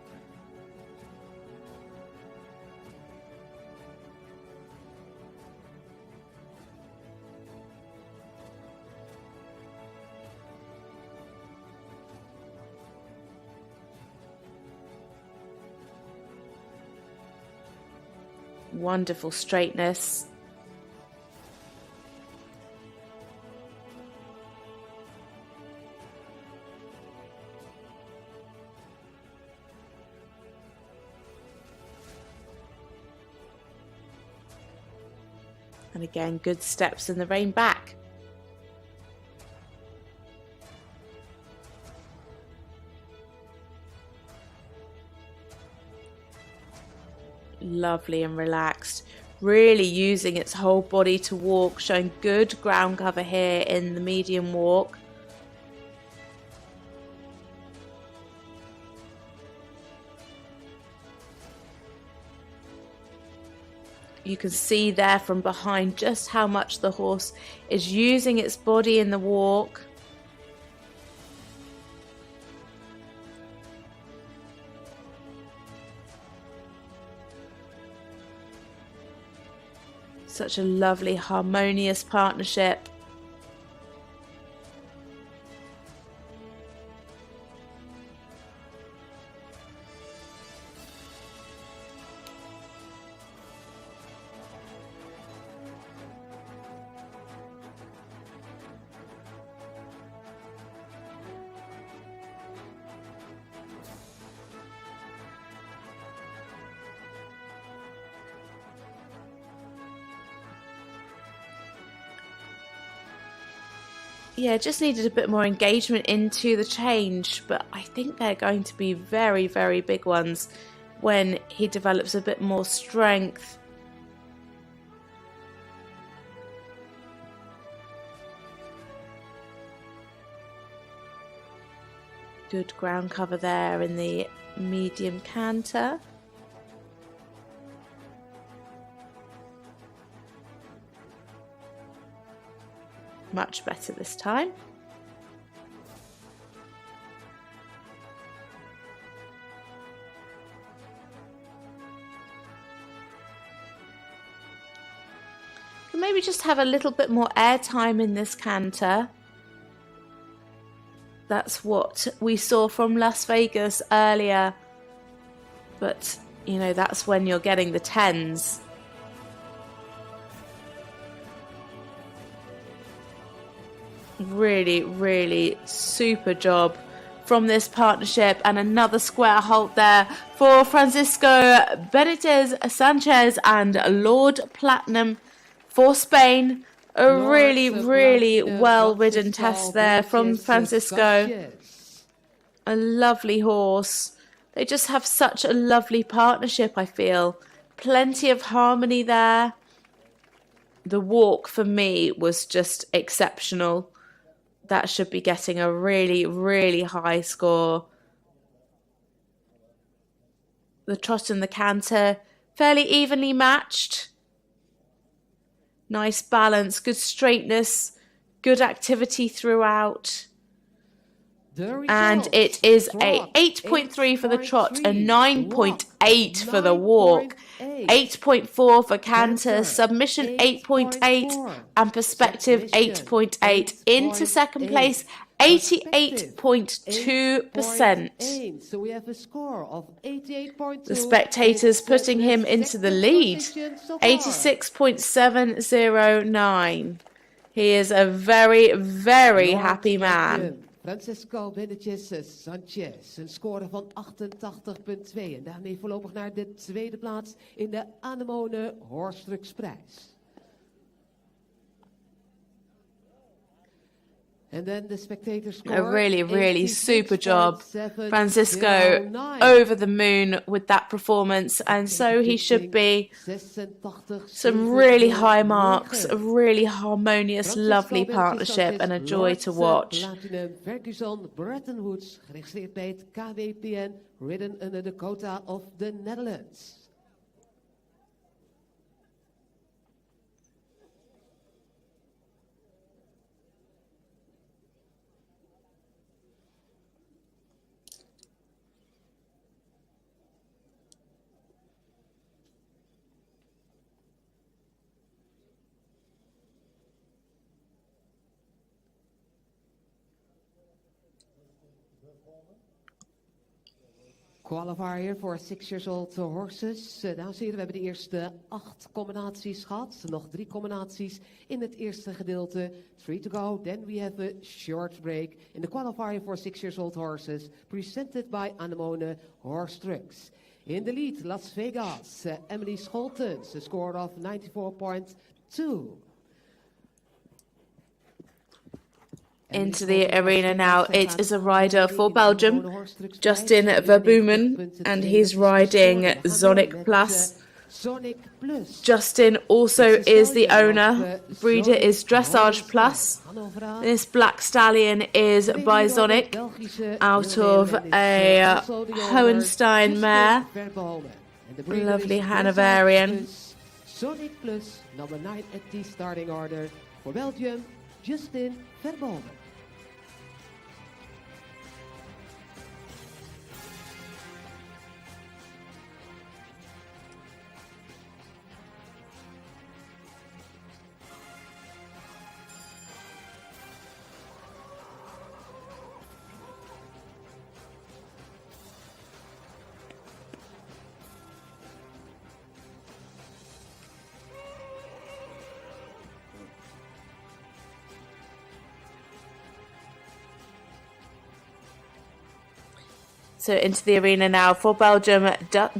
Wonderful straightness. And again, good steps in the rein back. Lovely and relaxed. Really using its whole body to walk, showing good ground cover here in the medium walk. You can see there from behind just how much the horse is using its body in the walk. Such a lovely, harmonious partnership. Yeah, just needed a bit more engagement into the change, but I think they're going to be very, very big ones when he develops a bit more strength. Good ground cover there in the medium canter. Much better this time. Can maybe just have a little bit more air time in this canter. That's what we saw from Las Vegas earlier. But, you know, that's when you're getting the 10s. Really, really super job from this partnership, and another square halt there for Francisco Benitez Sanchez and Lord Platinum for Spain. A really, really well-ridden test there from Francisco. A lovely horse. They just have such a lovely partnership, I feel. Plenty of harmony there. The walk for me was just exceptional. That should be getting a really, really high score. The trot and the canter, fairly evenly matched. Nice balance, good straightness, good activity throughout. And it is a 8.3 for the trot, a 9.8 for the walk, 8.4 for canter, submission 8.8, and perspective 8.8. Into second place, 88.2%. So we have a score of 88.2. The spectators putting him into the lead, 86.709. He is a very, very happy man. Francisco Benitez Sanchez, een score van 88.2 en daarmee voorlopig naar de tweede plaats in de Anemone Horstrucksprijs. And then the spectator score, A really super job. 86.709. Francisco over the moon with that performance, and so he should be. 86, Some really high 709. marks, a really harmonious, lovely Francisco partnership, and a joy to watch. Platinum Ferguson Bretton Woods, geregistreerd bij het KWPN, ridden under the quota of the Netherlands. Qualifier voor 6-year-old horses. Dames en heren, we hebben de eerste 8 combinaties gehad. Nog 3 combinaties in het eerste gedeelte. 3 to go, then we have a short break in the qualifier for 6-year-old horses. Presented by Anemone Horse Trucks. In the lead, Las Vegas, Emily Scholtens, a score of 94.2. Into the arena now. It is a rider for Belgium, Justin Verboemen, and he's riding Zonic Plus. Justin also is the owner. Breeder is Dressage Plus. This black stallion is by Zonic out of a Hohenstein mare. Lovely Hanoverian. Zonic Plus, number 9 at the starting order for Belgium, Justin Verboemen. So into the arena now for Belgium,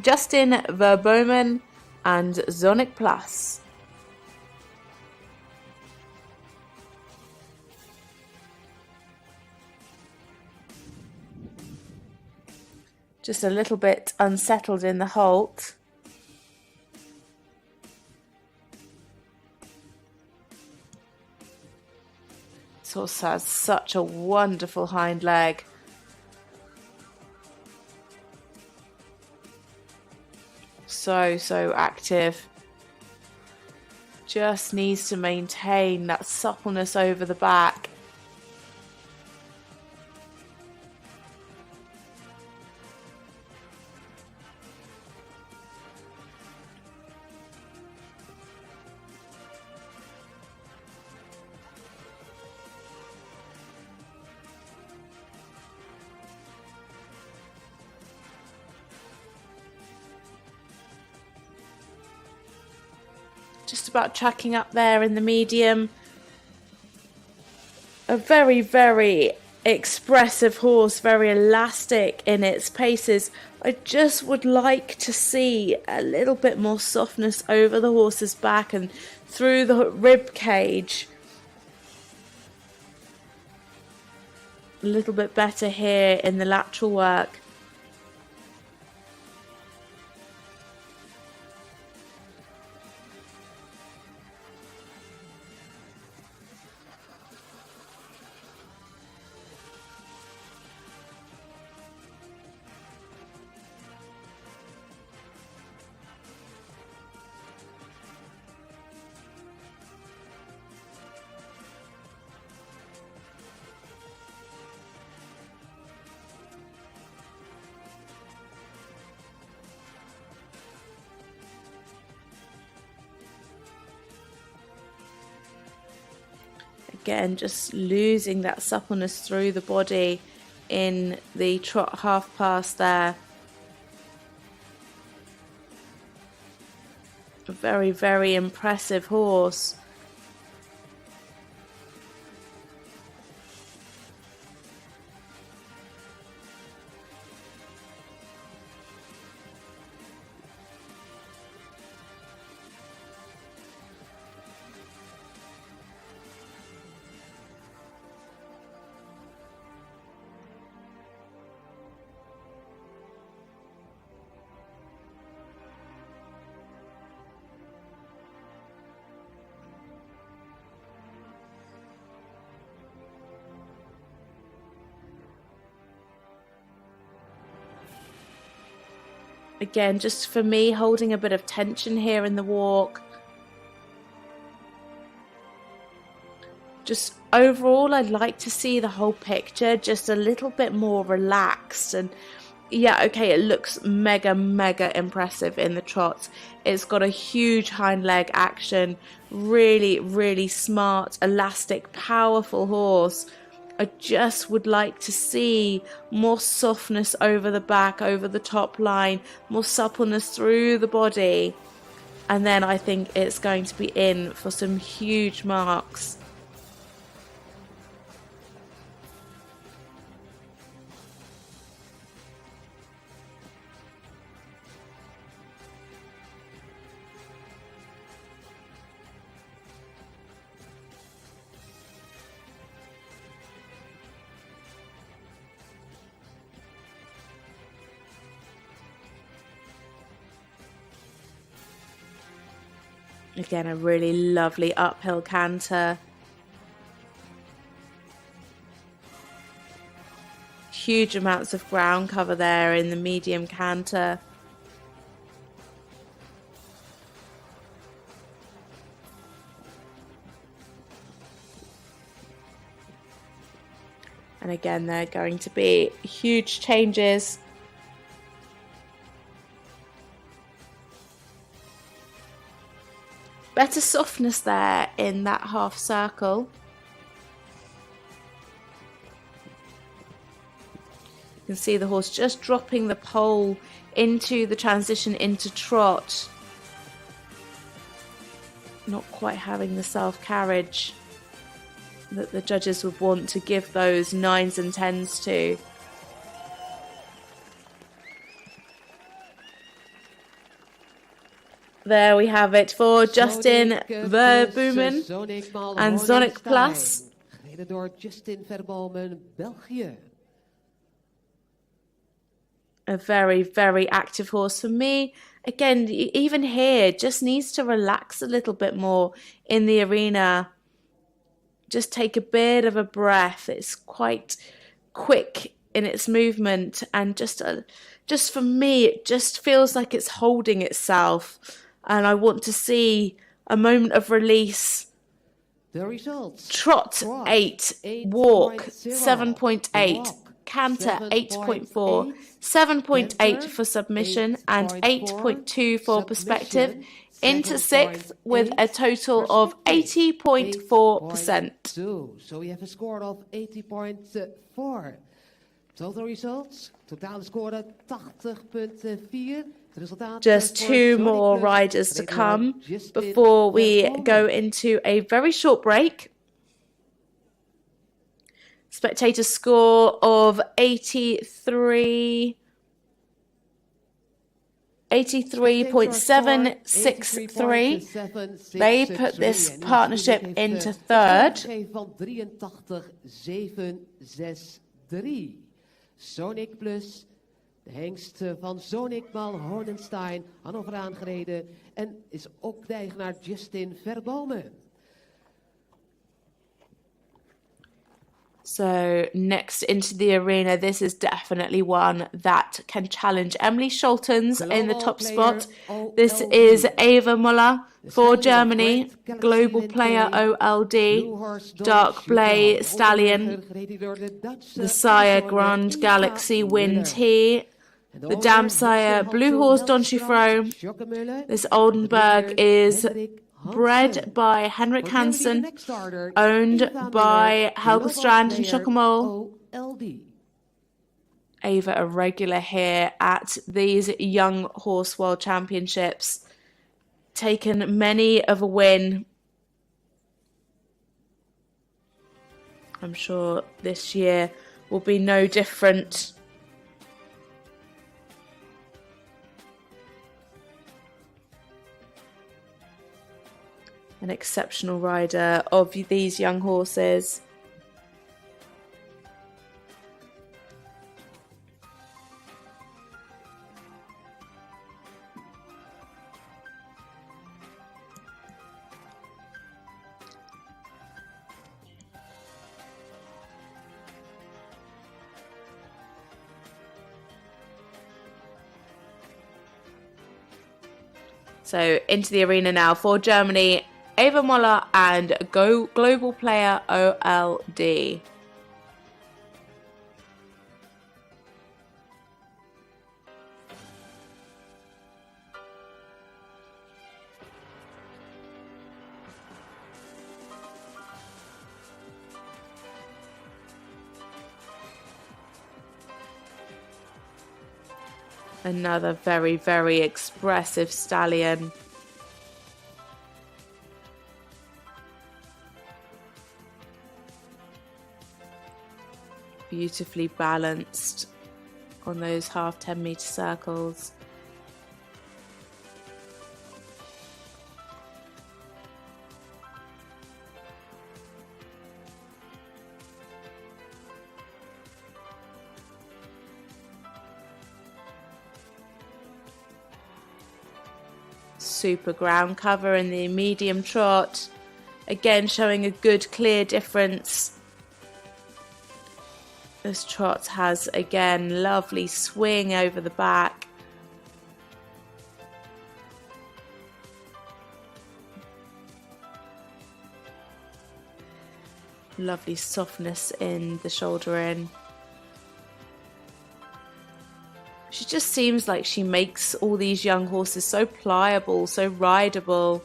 Justin Verboemen and Zonic Plus. Just a little bit unsettled in the halt. This horse has such a wonderful hind leg. So active. Just needs to maintain that suppleness over the back. Just about tracking up there in the medium. A very expressive horse, very elastic in its paces. I just would like to see a little bit more softness over the horse's back and through the rib cage. A little bit better here in the lateral work. Again, just losing that suppleness through the body in the trot half pass there. A very impressive horse. Again, just for me, holding a bit of tension here in the walk. Just overall, I'd like to see the whole picture just a little bit more relaxed. And yeah, okay, it looks mega impressive in the trot. It's got a huge hind leg action, really smart, elastic, powerful horse. I just would like to see more softness over the back, over the top line, more suppleness through the body. And then I think it's going to be in for some huge marks. Again, a really lovely uphill canter. Huge amounts of ground cover there in the medium canter. And again, there are going to be huge changes. Better softness there in that half circle. You can see the horse just dropping the pole into the transition into trot. Not quite having the self-carriage that the judges would want to give those 9s and 10s to. There we have it for Justin Verboemen and Sonic Plus. Gereden door Justin Verboemen, België. A very active horse for me. Again, even here, just needs to relax a little bit more in the arena. Just take a bit of a breath. It's quite quick in its movement, and just for me, it just feels like it's holding itself. And I want to see a moment of release. The results. Trot 8, walk 7.8, canter 8.4, 7.8 for submission, and 8.2 for perspective. Into 6th with a total of 80.4%. So we have a score of 80.4. Total results. Totale score 80.4. Just 2 more riders to come before we go into a very short break. Spectator score of 83.763. They put this partnership into 3rd. Sonic Plus. De hengst van Sonic Mal Hornenstein, Hannover aangereden. En is ook de eigenaar Justin Verboemen. So next into the arena, this is definitely one that can challenge Emily Scholtens in the top spot. This is Ava Muller for Germany, global player OLD, Dark Blay Stallion, the Sire Grand Galaxy Win T, the Dam Sire Blue Horse Don Chiffreau. This Oldenburg is bred by Henrik Hansen, owned by Helge Strand and Chocomole. Ava, a regular here at these Young Horse World Championships. Taken many of a win. I'm sure this year will be no different. An exceptional rider of these young horses. So into the arena now for Germany, Ava Moller and global player OLD. Another very, very expressive stallion. Beautifully balanced on those half 10-meter circles. Super ground cover in the medium trot. Again, showing a good clear difference. This trot has, again, lovely swing over the back. Lovely softness in the shoulder in. She just seems like she makes all these young horses so pliable, so rideable.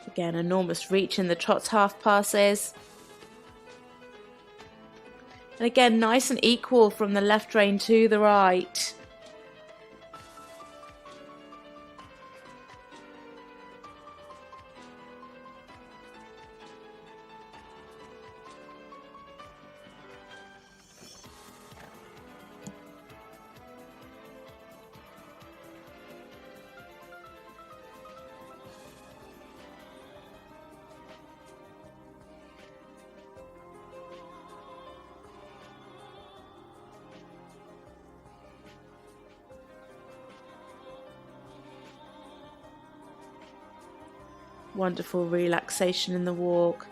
Again, enormous reach in the trot's half passes. And again, nice and equal from the left rein to the right. Wonderful relaxation in the walk.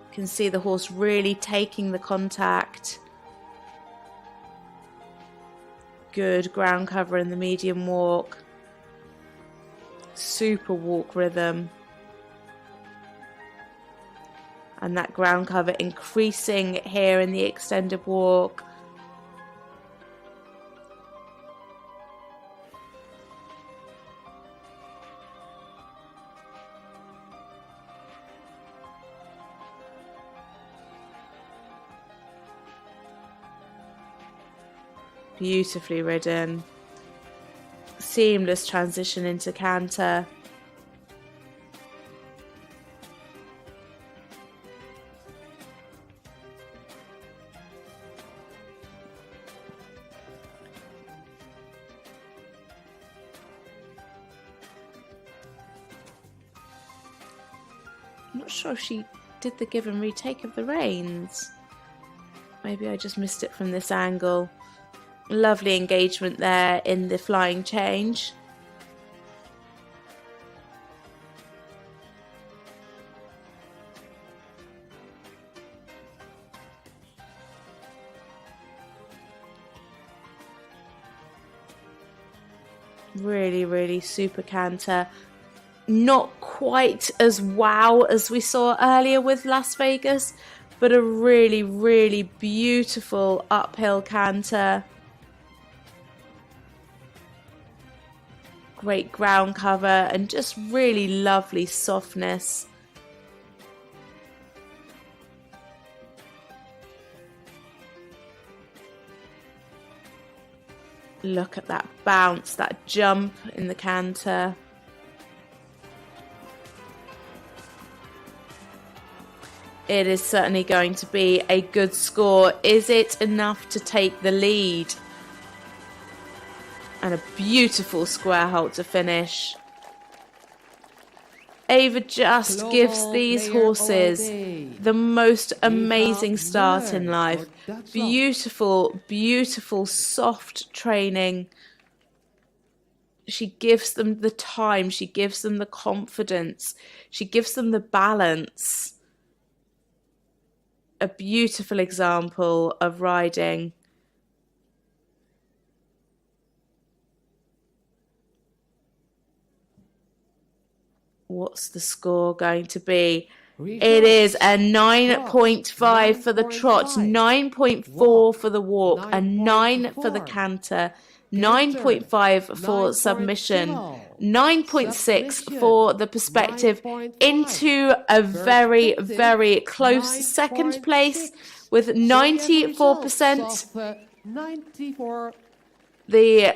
You can see the horse really taking the contact. Good ground cover in the medium walk. Super walk rhythm. And that ground cover increasing here in the extended walk. Beautifully ridden. Seamless transition into canter. I'm not sure if she did the give and retake of the reins. Maybe I just missed it from this angle. Lovely engagement there in the flying change. Really, really super canter. Not quite as wow as we saw earlier with Las Vegas, but a really, really beautiful uphill canter. Great ground cover and just really lovely softness. Look at that bounce, that jump in the canter. It is certainly going to be a good score. Is it enough to take the lead? And a beautiful square halter finish. Ava just gives these horses the most amazing start in life. Beautiful, beautiful, soft training. She gives them the time. She gives them the confidence. She gives them the balance. A beautiful example of riding. What's the score going to be? It is a 9.5 for the trot, 9.4 for the walk, a 9 for the canter, 9.5 for submission, 9.6 for the perspective, into a very, very close second place with 94%. The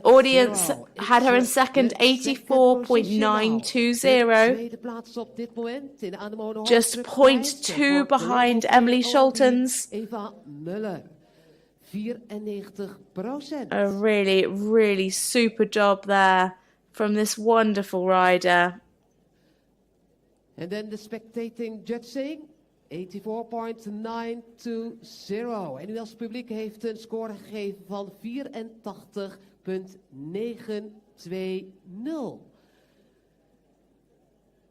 audience had her in second, 84.920. Just 0.2 behind Emily Scholtens. A really, really super job there from this wonderful rider. And then the spectating judging. 84.920. En u als publiek heeft een score gegeven van 84.920.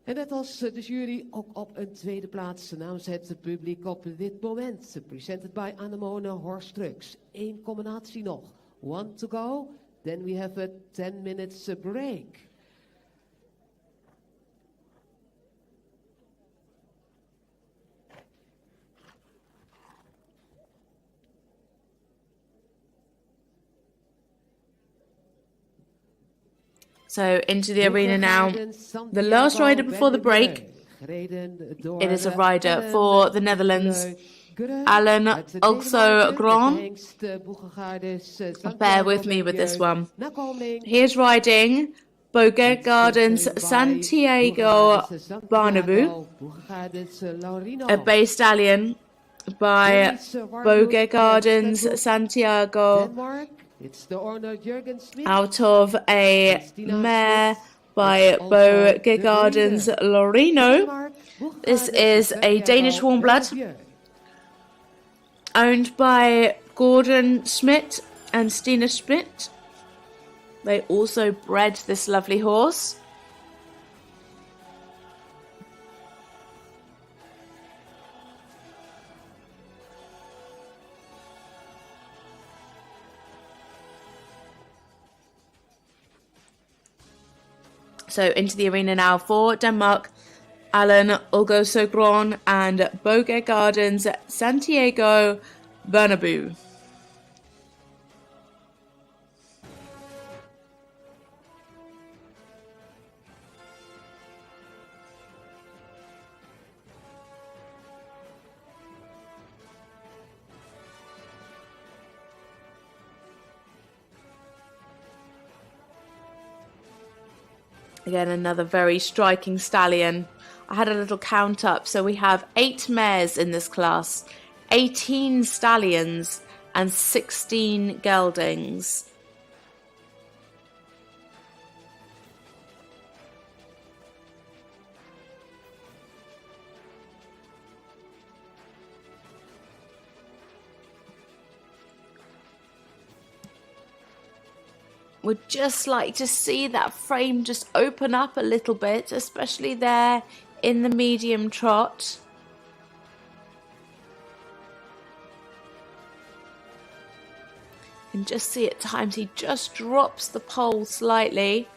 En net als de jury ook op een tweede plaats namens het publiek op dit moment. Presented by Anemone Horse Trucks. 1 combinatie nog. 1 to go. Then we have a 10 minutes break. So into the arena now. The last rider before the break. It is a rider for the Netherlands. Alan also Grand. Bear with me with this one. He is riding Boget Gardens Santiago Bernabeu, a bay stallion by Boget Gardens Santiago, out of a mare by Boget Gardens Lorino. This is a Danish warm blood, owned by Gordon Schmidt and Stina Schmidt. They also bred this lovely horse. So into the arena now for Denmark, Alan Ulgosogron and Boget Gardens Santiago Bernabeu. Again, another very striking stallion. I had a little count up, so we have 8 mares in this class, 18 stallions and 16 geldings. Would just like to see that frame just open up a little bit, especially there in the medium trot. You can just see at times he just drops the pole slightly.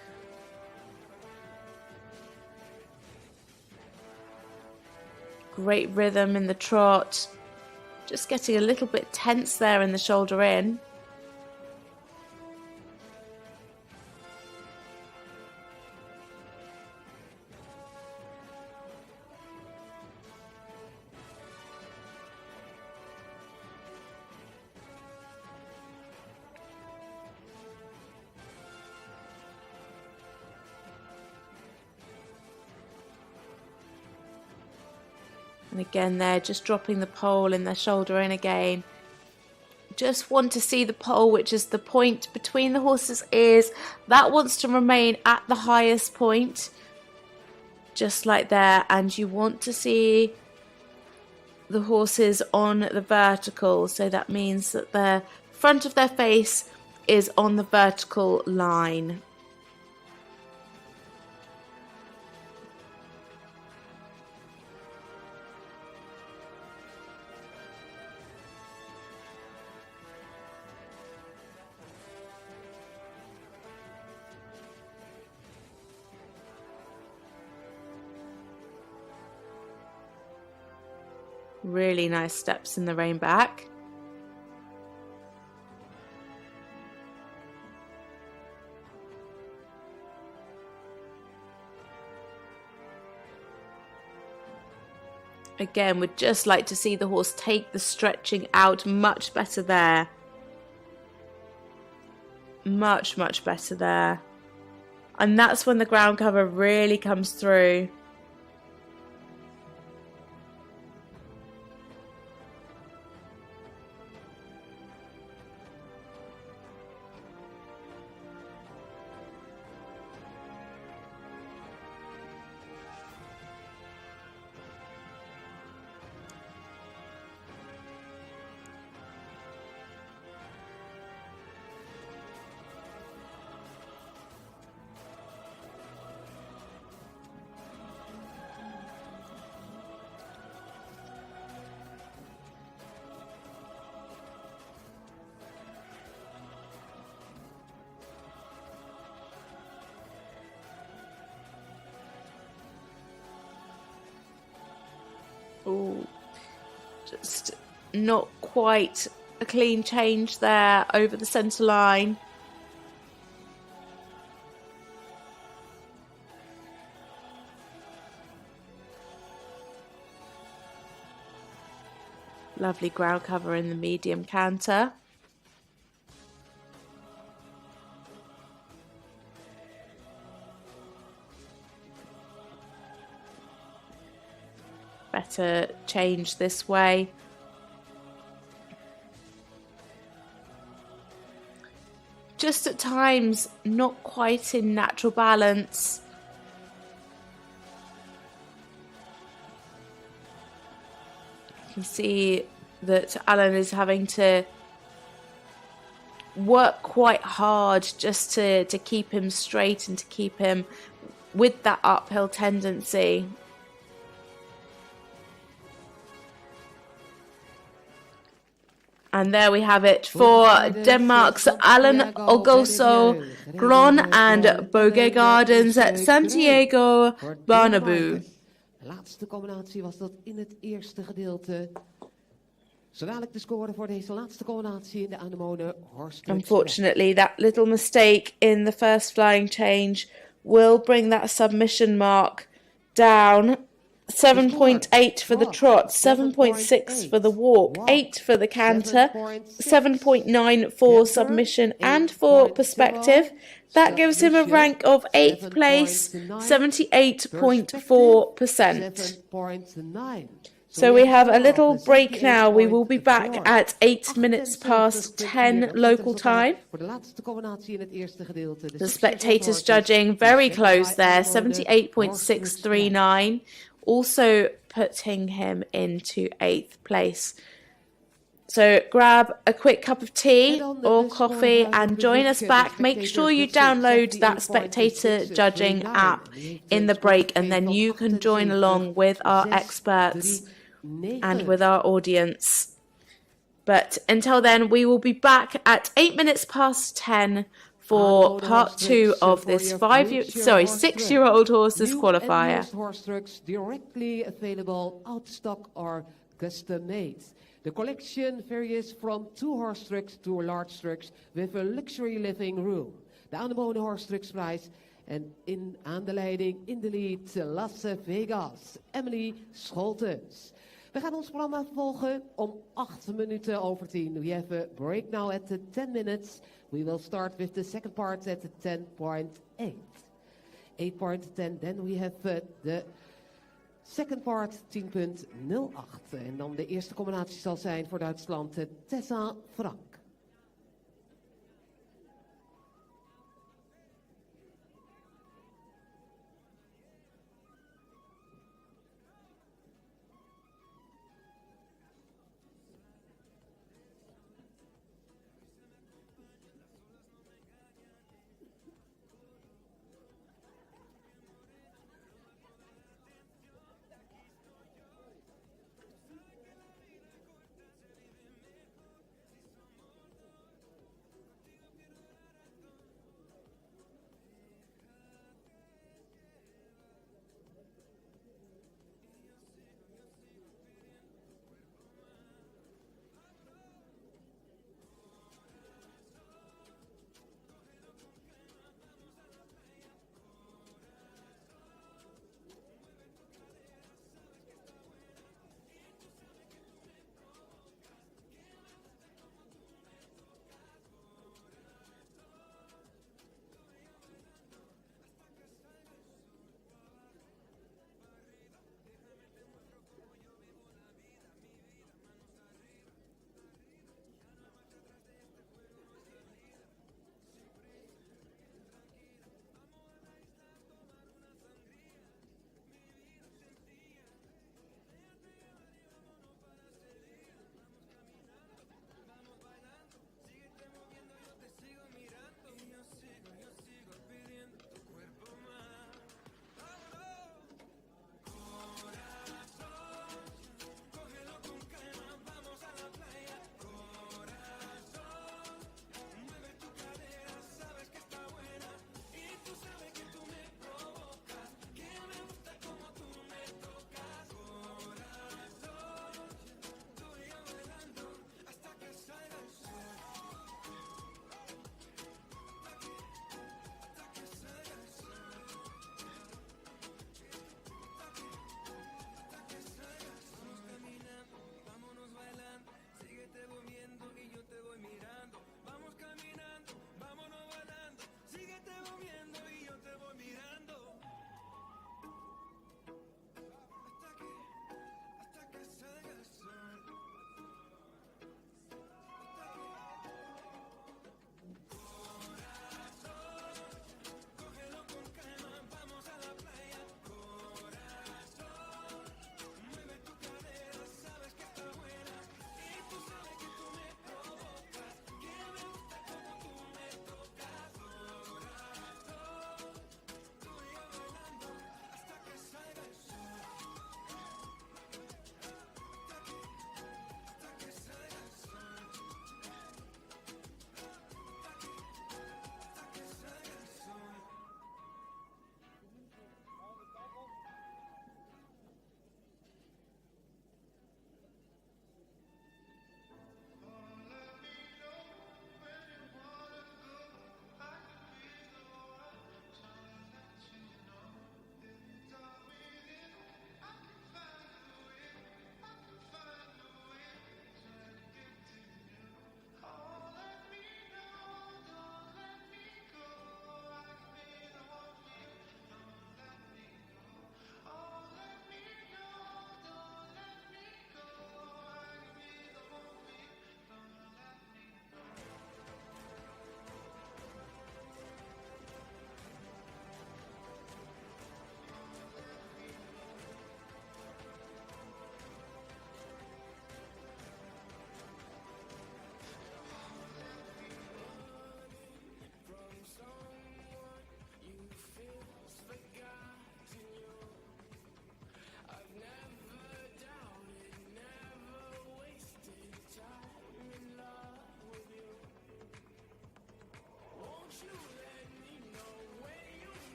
Great rhythm in the trot. Just getting a little bit tense there in the shoulder in. And again, they're just dropping the pole in their shoulder in again. just want to see the pole, which is the point between the horse's ears. That wants to remain at the highest point, just like there. And you want to see the horses on the vertical. So that means that the front of their face is on the vertical line. Really nice steps in the rein back. Again, we'd just like to see the horse take the stretching out. Much better there. Much, much better there. And that's when the ground cover really comes through. Ooh, just not quite a clean change there over the centre line. Lovely ground cover in the medium canter. Better change this way. Just at times not quite in natural balance. You can see that Alan is having to work quite hard just to keep him straight and to keep him with that uphill tendency. And there we have it for Denmark's Alan Olgoso, Glon and Boge Gardens at Santiago Bernabeu. De laatste combinatie was dat in het eerste gedeelte. Zo dadelijk de score voor deze laatste combinatie in de anemone horse. Unfortunately, that little mistake in the first flying change will bring that submission mark down. 7.8 for the trot, 7.6 for the walk, 8 for the canter, 7.9 for submission and for perspective. That gives him a rank of 8th place, 78.4%. So we have a little break now. We will be back at 8 minutes past 10 local time. The spectators judging very close there, 78.639. Also putting him into 8th place. So grab a quick cup of tea or coffee and join us back. Make sure you download that spectator judging app in the break, and then you can join along with our experts and with our audience. But until then, we will be back at 8 minutes past 10 for part 2 of this 6-year-old horses qualifier. Horse trucks directly available out stock or custom made. The collection varies from 2 horse trucks to large trucks with a luxury living room. De anemone horse trucks prijs en aan de leiding in de lead Las Vegas, Emily Scholtens. We gaan ons programma volgen om 8 minuten over 10. We have a break now at the 10 minutes. We will start with the second part at the 10.8. 8.10. Then we have the Second part 10.08. En dan de eerste combinatie zal zijn voor Duitsland Tessa Frank.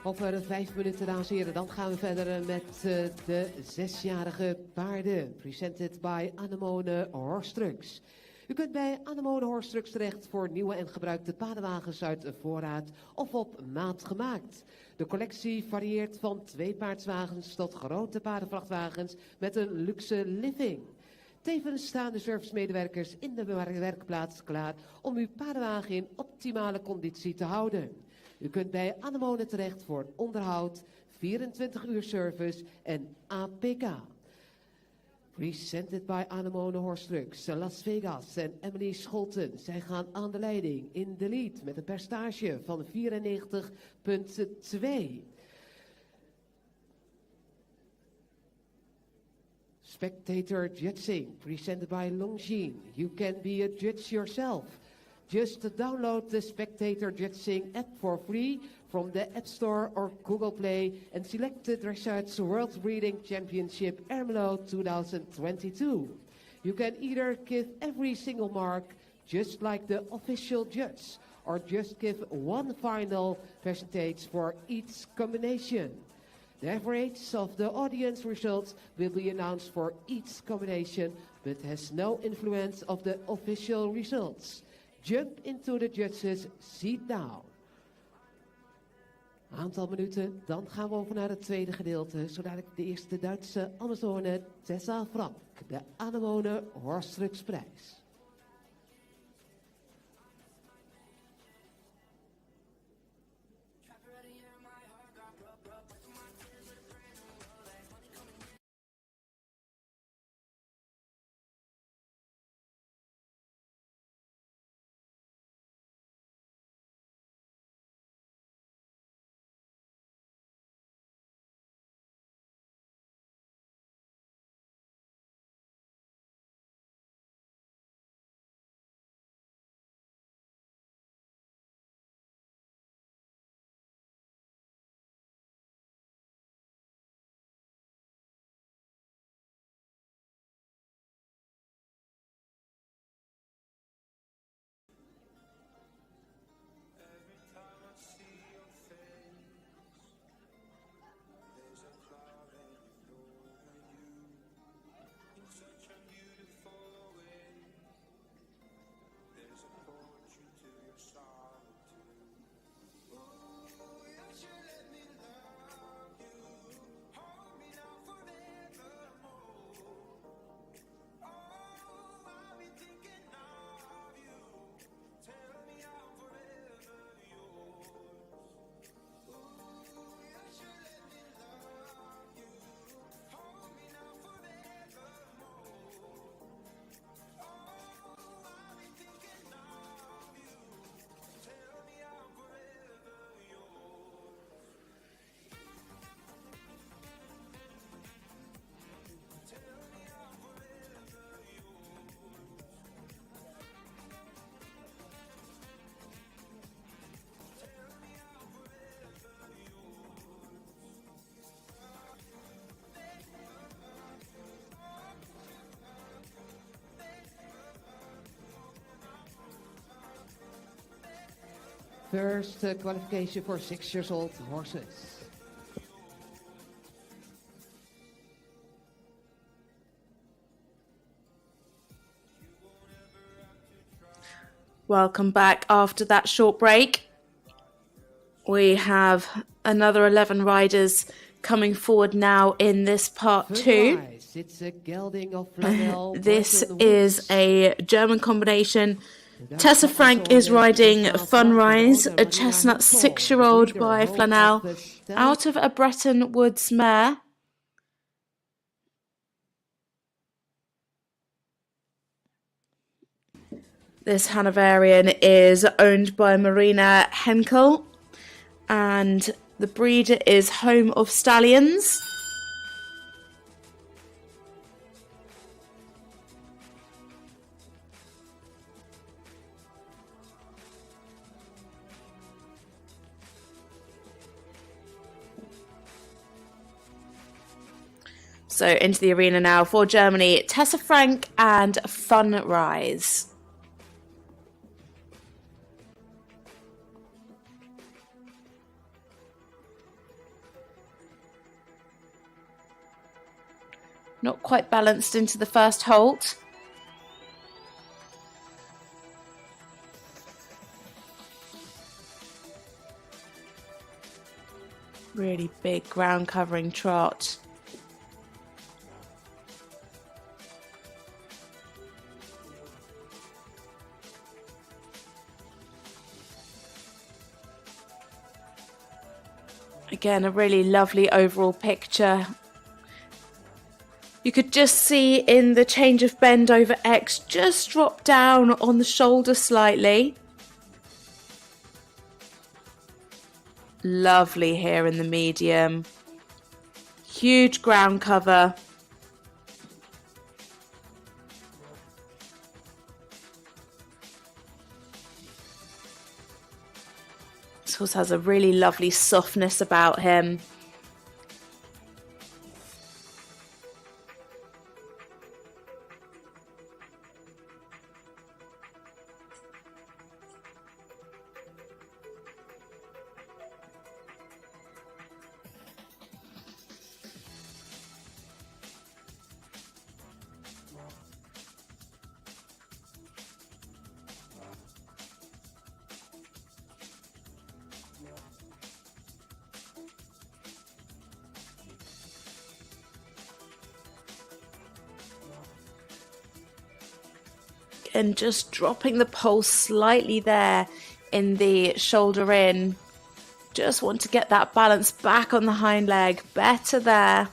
Over 5 minuten, dames en heren, dan gaan we verder met de 6-jarige paarden. Presented by Anemone Horse. U kunt bij Anemone Horse terecht voor nieuwe en gebruikte paardenwagens uit voorraad of op maat gemaakt. De collectie varieert van 2-paardswagens tot grote paardenvrachtwagens met een luxe living. Tevens staan de servicemedewerkers in de werkplaats klaar om uw paardenwagen in optimale conditie te houden. U kunt bij Anemone terecht voor onderhoud, 24 uur service en APK. Presented by Anemone Horse Trucks, Las Vegas en Emily Scholten. Zij gaan aan de leiding in de lead met een percentage van 94,2. Spectator Judging, presented by Longines. You can be a judge yourself. Just download the Spectator Judging app for free from the App Store or Google Play and select the Dressage World Breeding Championship Ermelo 2022. You can either give every single mark just like the official judge or just give one final percentage for each combination. The average of the audience results will be announced for each combination but has no influence of the official results. Jump into the judges' seat now. Aantal minuten, dan gaan we over naar het tweede gedeelte. Zodat ik de eerste Duitse Amazone Tessa Frank, de Anemone Horse Trucks prijs. First qualification for 6-year-old horses. Welcome back after that short break. We have another 11 riders coming forward now in this part 2. This is a German combination. Tessa Frank is riding Funrise, a chestnut 6-year-old by Flanell, out of a Bretton Woods mare. This Hanoverian is owned by Marina Henkel, and the breeder is Home of Stallions. So into the arena now for Germany, Tessa Frank and Funrise. Not quite balanced into the first halt. Really big ground covering trot. Again, a really lovely overall picture. You could just see in the change of bend over X, just drop down on the shoulder slightly. Lovely here in the medium. Huge ground cover. This horse has a really lovely softness about him. And just dropping the pulse slightly there in the shoulder in. Just want to get that balance back on the hind leg. Better there.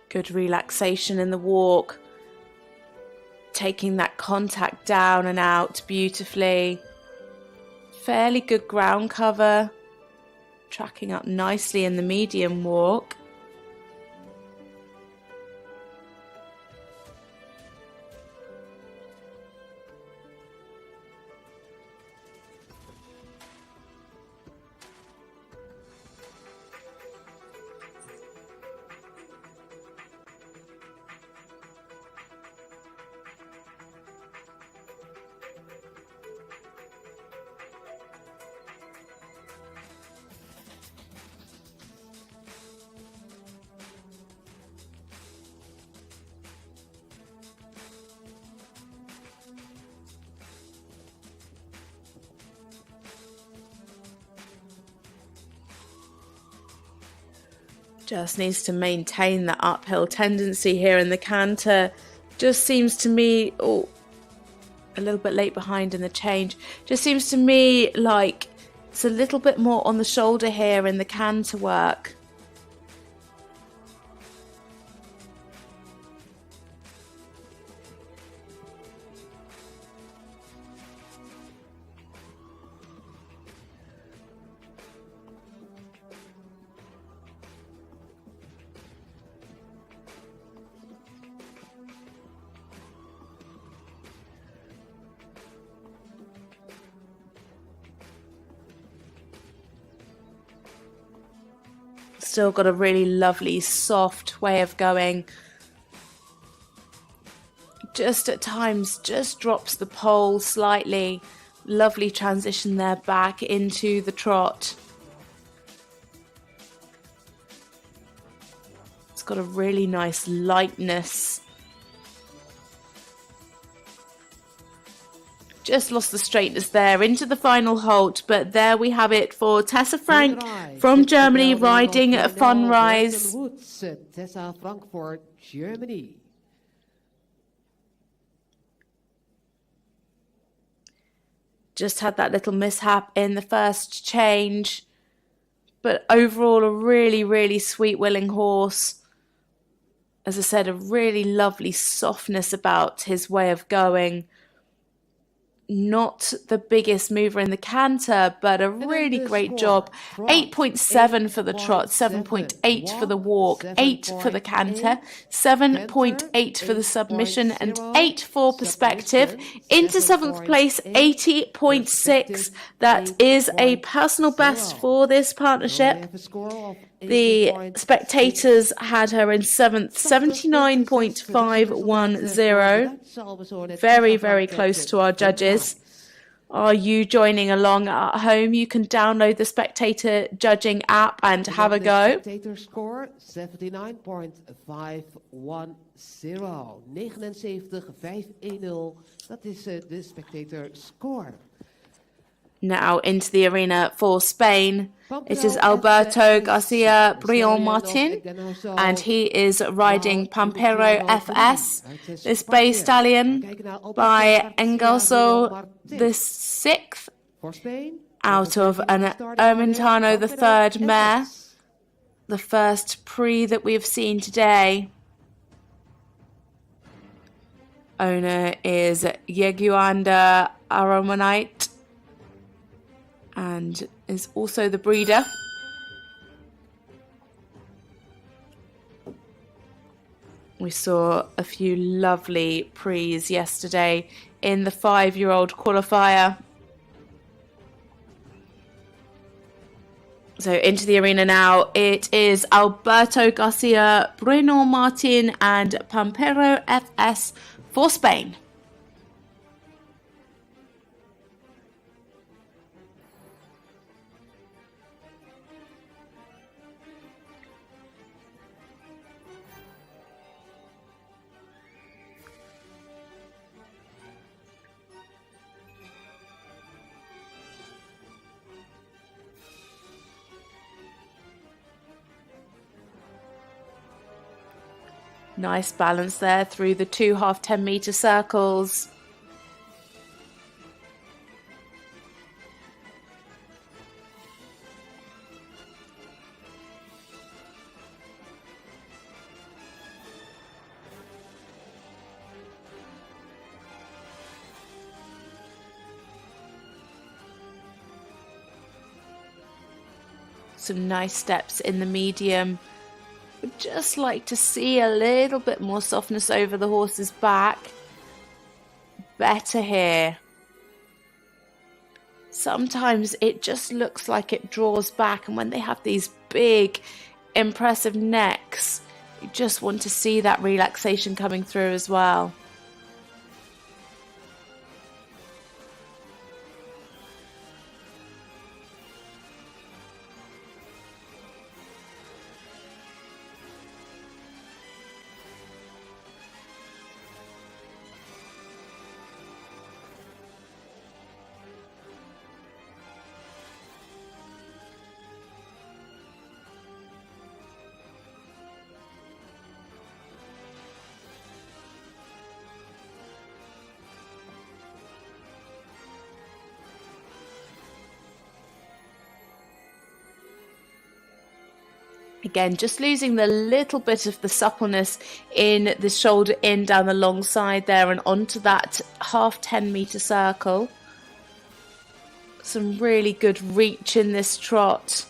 Good relaxation in the walk. Taking that contact down and out beautifully. Fairly good ground cover. Tracking up nicely in the medium walk. Just needs to maintain that uphill tendency here in the canter. Just seems to me, a little bit late behind in the change. Just seems to me like it's a little bit more on the shoulder here in the canter work. Still got a really lovely soft way of going. Just at times just drops the pole slightly. Lovely transition there back into the trot. It's got a really nice lightness. Just lost the straightness there into the final halt, but there we have it for Tessa Frank from Germany riding a Fun Rise. Tessa Frank for Germany. Just had that little mishap in the first change, But overall, a really, really sweet, willing horse. As I said, a really lovely softness about his way of going. Not the biggest mover in the canter, but a really great job. 8.7 for the trot, 7.8 for the walk, 8 for the canter, 7.8 for the submission, and 8 for perspective. Into 7th place, 80.6. That is a personal best for this partnership. The spectators had her in 7th, 79.510. Very, very close to our judges. Are you joining along at home? You can download the Spectator Judging app and have a go. Spectator score 79.510. 79.510. Dat is de Spectator score. Now into the arena for Spain. It is Alberto Garcia Brion Martin, and he is riding Pampero FS, this bay stallion by Engelso the 6th, out of an Ermintano the 3rd mare, the first prix that we have seen today. Owner is Yeguanda Aromanite, and is also the breeder. We saw a few lovely prix yesterday in the 5-year-old qualifier. So into the arena now, it is Alberto Garcia, Bruno Martin and Pampero FS for Spain. Nice balance there through the 2 half 10-meter circles. Some nice steps in the medium. Would just like to see a little bit more softness over the horse's back. Better here. Sometimes it just looks like it draws back, and when they have these big, impressive necks, you just want to see that relaxation coming through as well. Again, just losing the little bit of the suppleness in the shoulder in down the long side there and onto that half 10-meter circle. Some really good reach in this trot.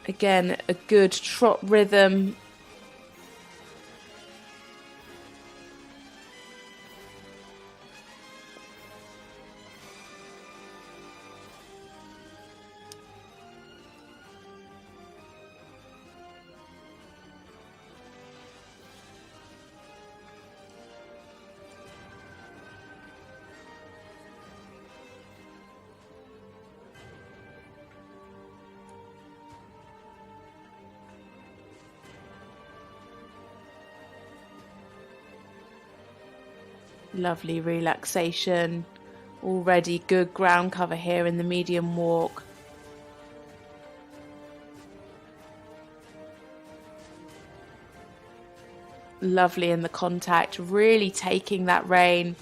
Again, a good trot rhythm. Lovely relaxation. Already good ground cover here in the medium walk. Lovely in the contact, really taking that rein.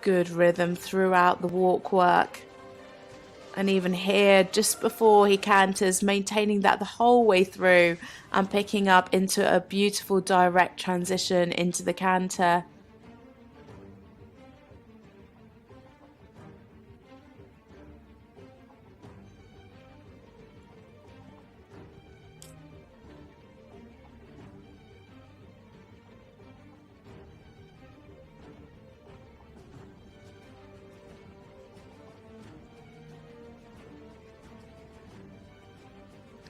Good rhythm throughout the walk work. And even here, just before he canters, maintaining that the whole way through and picking up into a beautiful direct transition into the canter.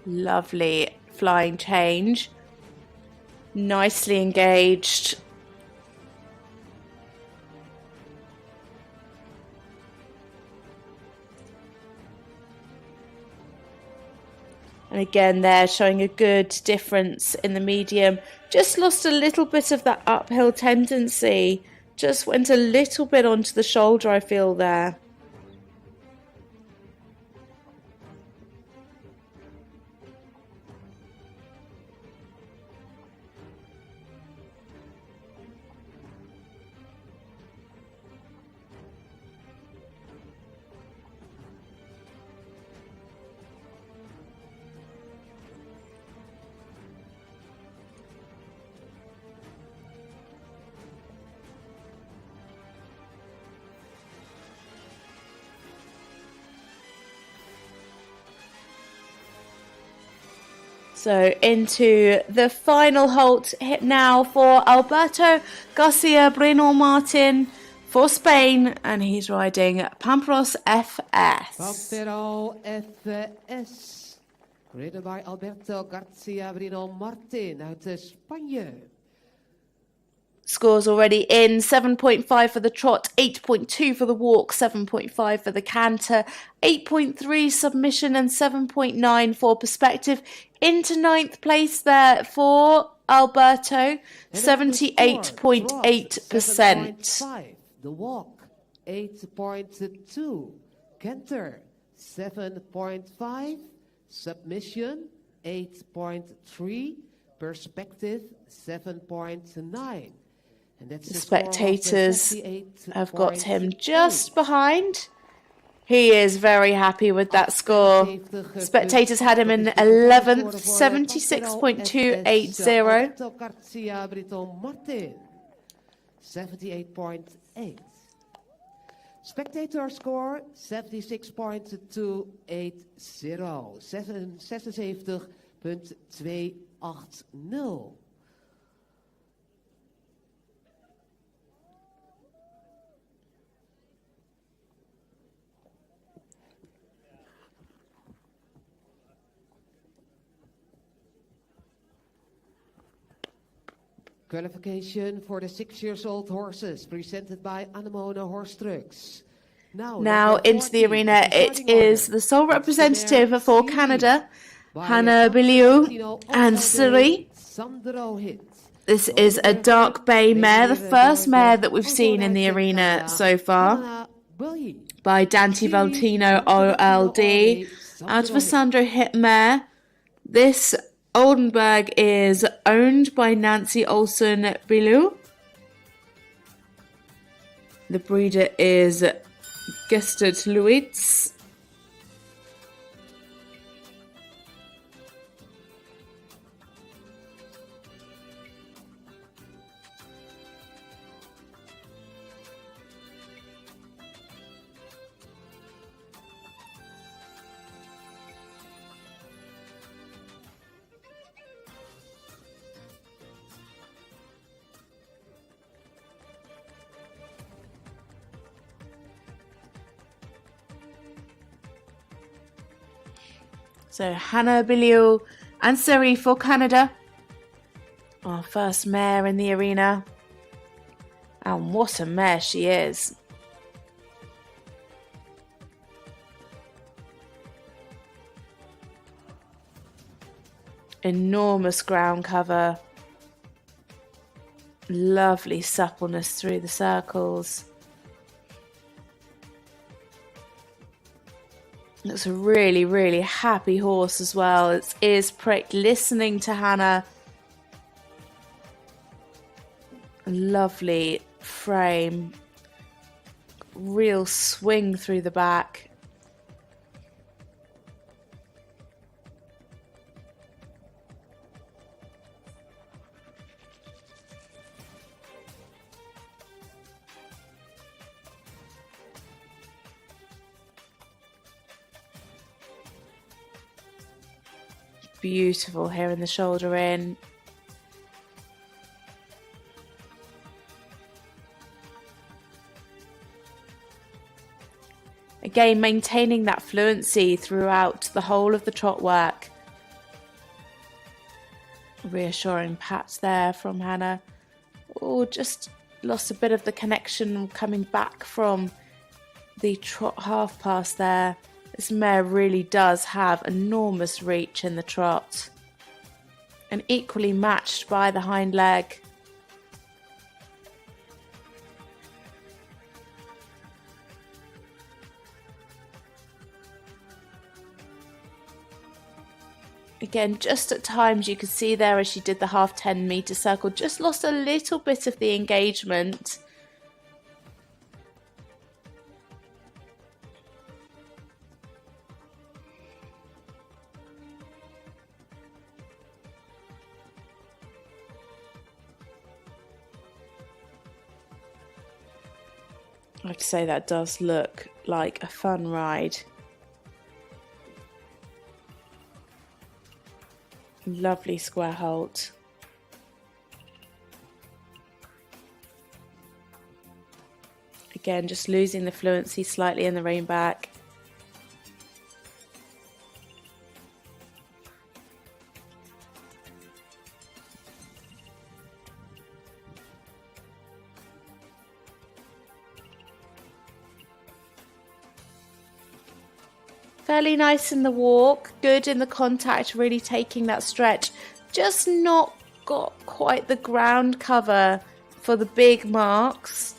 Lovely flying change. Nicely engaged. And again there, showing a good difference in the medium. Just lost a little bit of that uphill tendency. Just went a little bit onto the shoulder, I feel there. So into the final halt hit now for Alberto Garcia Breno Martin for Spain, and he's riding Pampero FS. Pampero FS, ridden by Alberto Garcia Breno Martin uit Spanje. Scores already in, 7.5 for the trot, 8.2 for the walk, 7.5 for the canter, 8.3 submission and 7.9 for perspective. Into ninth place there for Alberto, 78.8%. The walk, 8.2. Canter, 7.5. Submission, 8.3. Perspective, 7.9. The spectators have got him just behind. He is very happy with that score. Spectators had him in 11th, 76.280. 78.8. Spectator score 76.280. 76.280. Qualification for the 6-year-old horses, presented by Anemone Horse Trucks. Now into the arena, it is the sole representative for Canada, Hannah Biliou and Siri. This is a dark bay mare, the first mare that we've seen in the arena so far, by Dante Valentino OLD, out of a Sandro Hit mare. This Oldenburg is owned by Nancy Olsen Biliou. The breeder is Gestert Luitz. So Hannah Biliou and Siri for Canada. Our first mare in the arena. And what a mare she is. Enormous ground cover. Lovely suppleness through the circles. It's a really, really happy horse as well. Its ears pricked, listening to Hannah. A lovely frame. real swing through the back. Beautiful here in the shoulder in. Again, maintaining that fluency throughout the whole of the trot work. Reassuring pat there from Hannah. Oh, just lost a bit of the connection coming back from the trot half pass there. This mare really does have enormous reach in the trot. And equally matched by the hind leg. Again, just at times you could see there as she did the half 10-metre circle, just lost a little bit of the engagement. I have to say that does look like a fun ride. Lovely square halt. Again, just losing the fluency slightly in the rein back. Fairly nice in the walk, good in the contact, really taking that stretch. Just not got quite the ground cover for the big marks.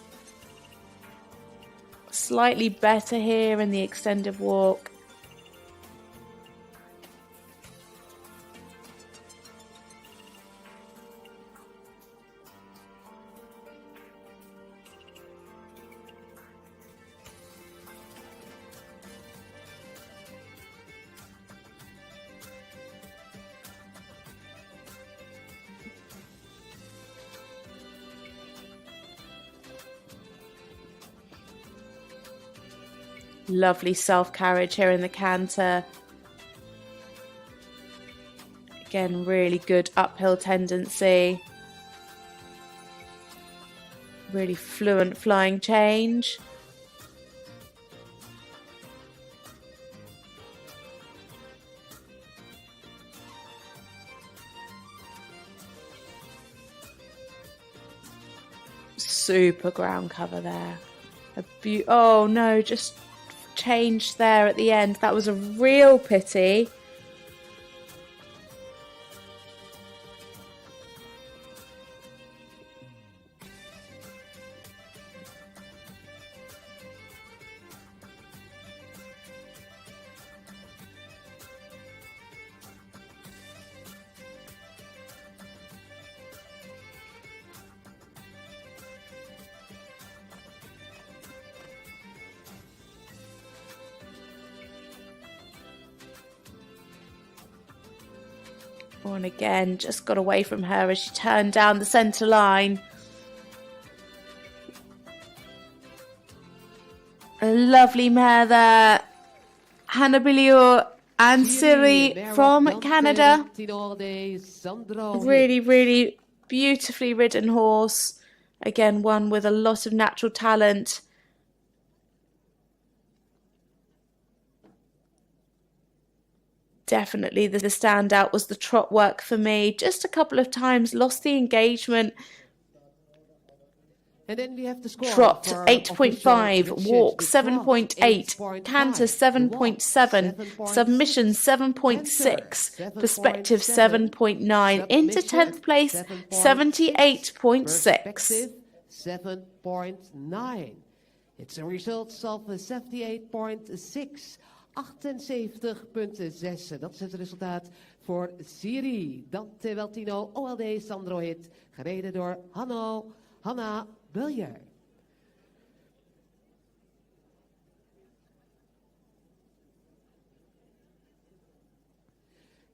Slightly better here in the extended walk. Lovely self-carriage here in the canter. Again, really good uphill tendency. Really fluent flying change. Super ground cover there. Oh no, just changed there at the end. That was a real pity. And again, just got away from her as she turned down the centre line. A lovely mare there. Hannah Billiot and Siri from Canada. Really, really beautifully ridden horse. Again, one with a lot of natural talent. Definitely the standout was the trot work for me. Just a couple of times lost the engagement. And then we have the score. Trot 8.5, walk 7.8, canter 7.7, submission 7.6, perspective 7.9, into 10th place 78.6. 7.9. It's a result of 78.6. 78.6. Dat is het resultaat voor Siri. Dante Veltino, OLD Sandro Hit. Gereden door Hanna Billier.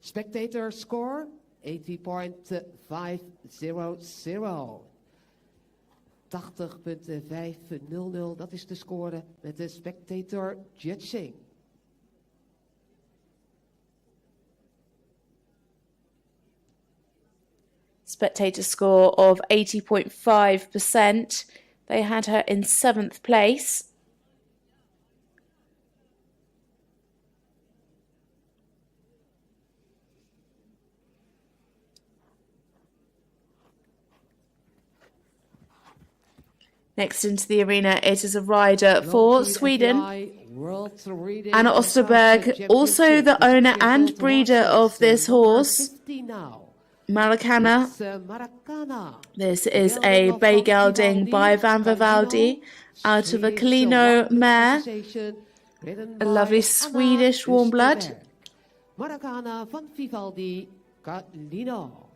Spectator score 80.500. 80.500, dat is de score met de spectator judging. Spectator score of 80.5%. They had her in 7th place. Next into the arena, it is a rider for Sweden, Anna Osterberg, also the owner and breeder of this horse, Maracana. This is a bay gelding by Van Vivaldi out of a Colino mare, a lovely Swedish warm blood. Maracana van Vivaldi, Colino.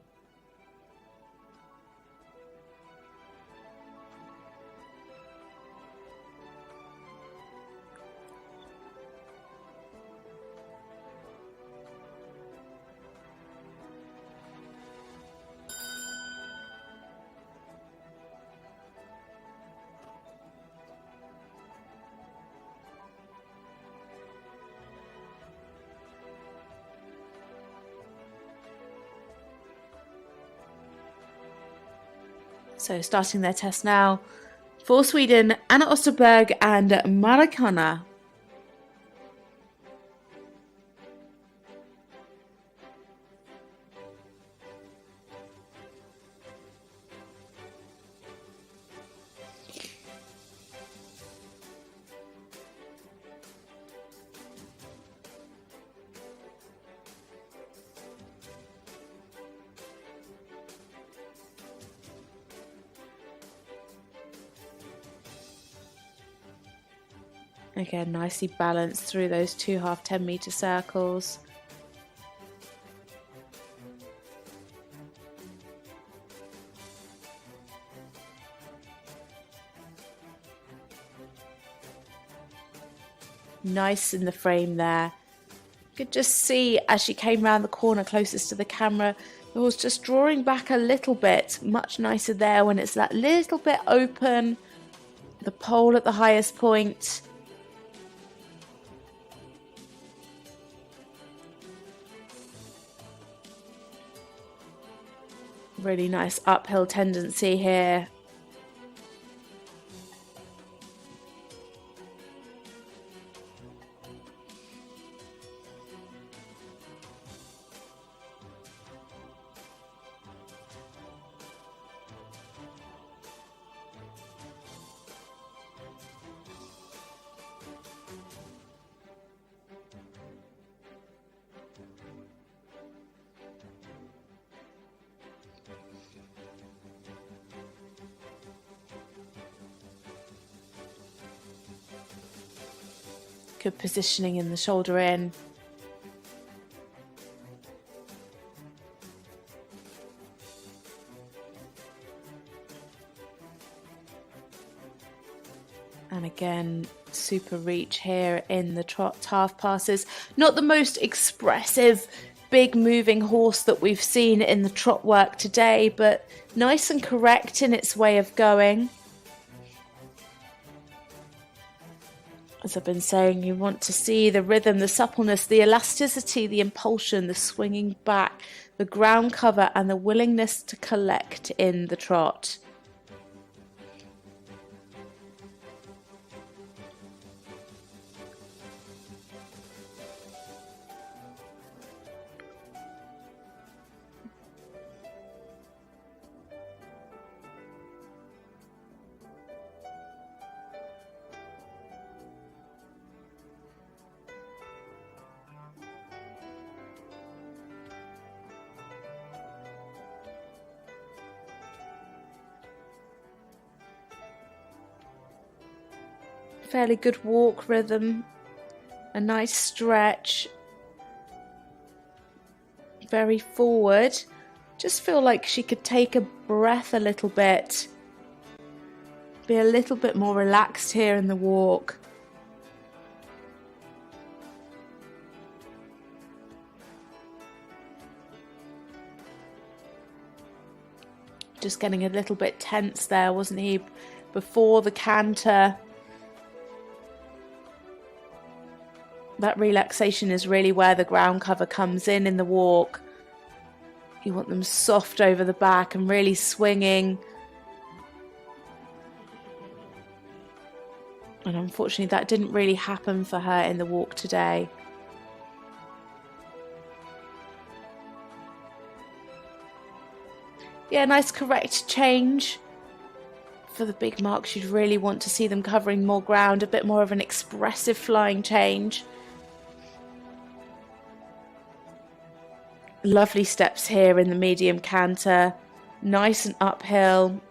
So starting their test now for Sweden, Anna Osterberg and Maracana. Again, nicely balanced through those 2 half 10-metre circles. Nice in the frame there. You could just see as she came round the corner closest to the camera, it was just drawing back a little bit. Much nicer there when it's that little bit open. The pole at the highest point. Really nice uphill tendency here. Good positioning in the shoulder in. And again, super reach here in the trot half passes. Not the most expressive, big moving horse that we've seen in the trot work today, but nice and correct in its way of going. As I've been saying, you want to see the rhythm, the suppleness, the elasticity, the impulsion, the swinging back, the ground cover, and the willingness to collect in the trot. Fairly good walk rhythm, a nice stretch, very forward. Just feel like she could take a breath a little bit, be a little bit more relaxed here in the walk. just getting a little bit tense there, wasn't he, before the canter. That relaxation is really where the ground cover comes in the walk. You want them soft over the back and really swinging. And unfortunately, that didn't really happen for her in the walk today. Yeah, nice correct change. For the big marks, you'd really want to see them covering more ground, a bit more of an expressive flying change. Lovely steps here in the medium canter, nice and uphill.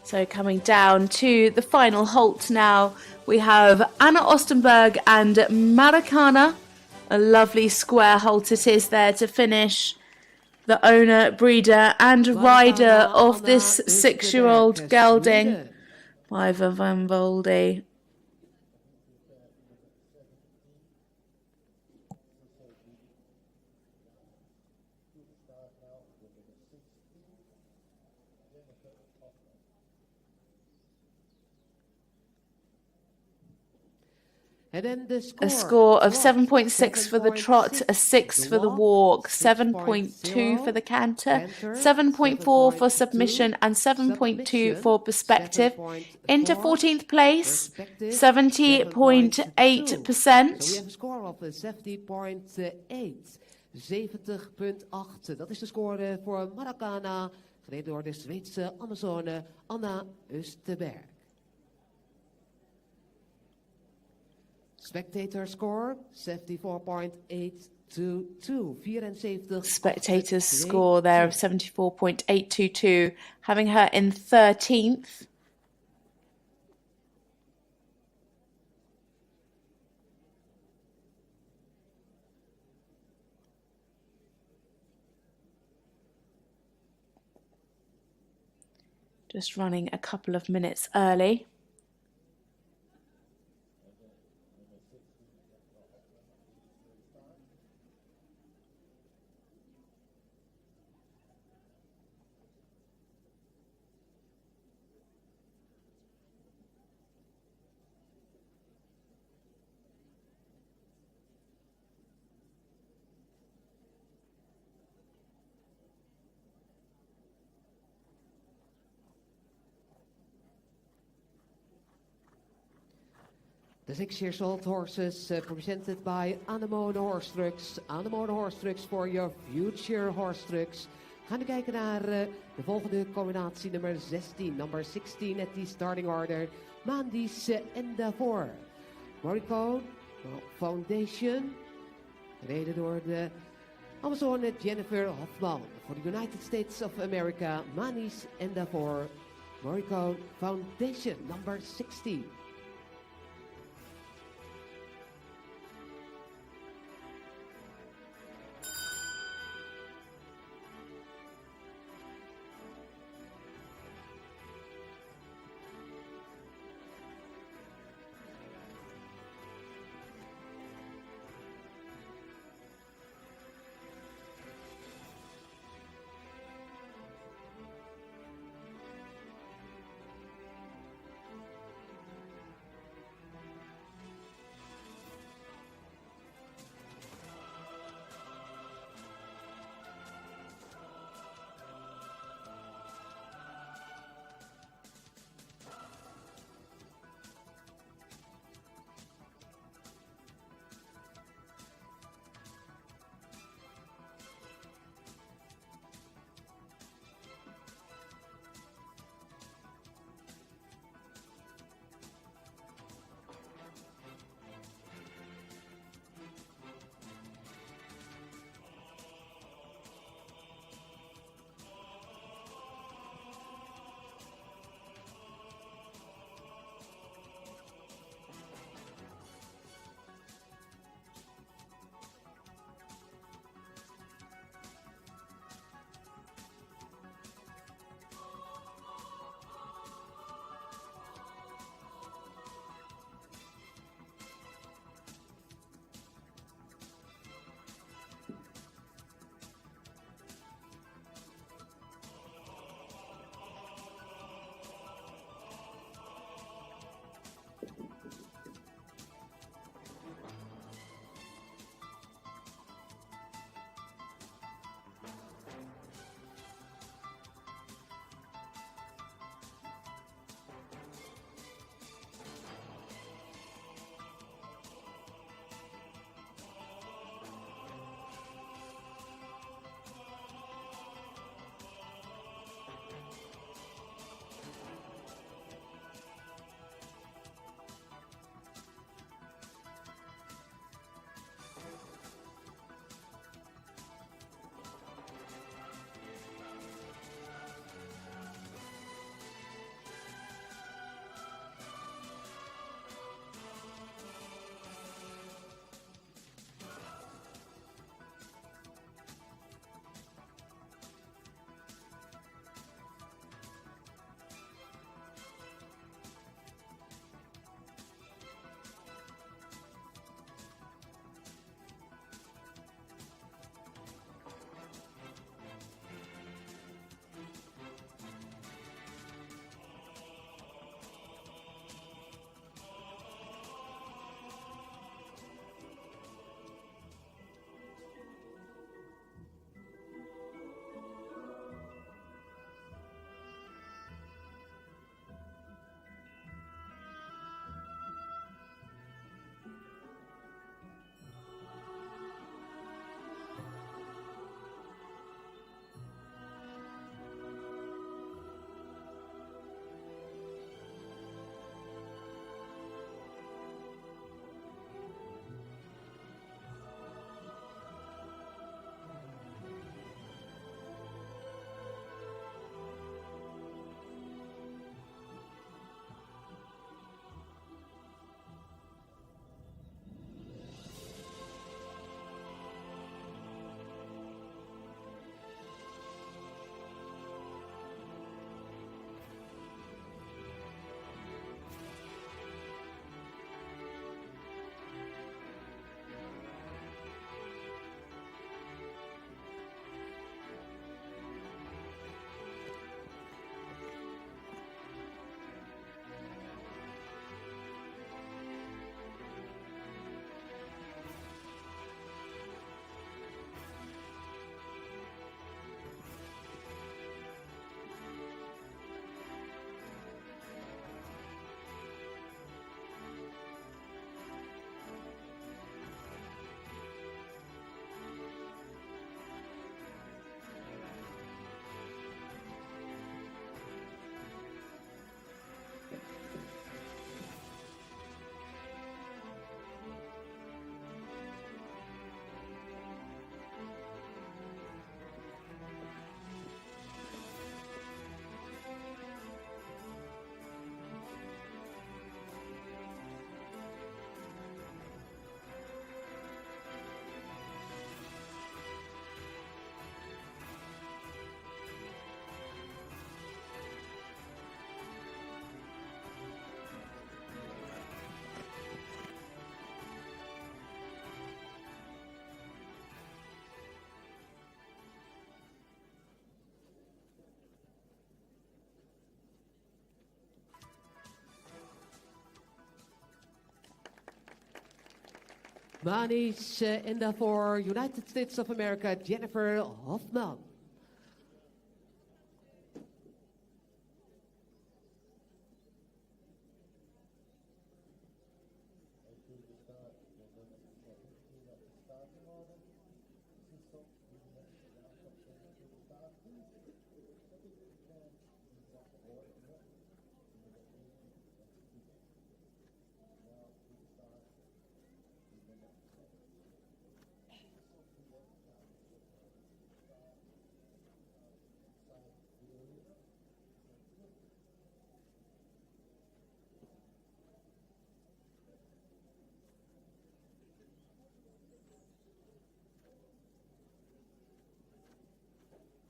So coming down to the final halt now, we have Anna Ostenberg and Maracana. A lovely square halt it is there to finish. The owner, breeder and rider of this 6-year-old gelding by Van Volde. A score of 7.6 for the trot, a 6 for the walk, 7.2 for the canter, 7.4 for submission and 7.2 for perspective. Into 14th place, 70.8%. We have a score of 70.8. 70.8. Dat is de score voor Maracana, gereden door de Zweedse Amazone Anna Österberg. Spectator score 74.822. Spectators score there of 74.822, having her in 13th. Just running a couple of minutes early. The 6-year-old horses presented by Anemone Horse Trucks. Anemone Horse Trucks for your future horse trucks. Gaan we kijken naar de volgende combinatie nummer 16. Number 16 at the starting order. Mandis en daarvoor. Morricone Foundation. Gereden door de Amazone Jennifer Hofman. Voor de United States of America. Mandis en daarvoor. Morricone Foundation, number 16. Manish, and for United States of America, Jennifer Hoffman.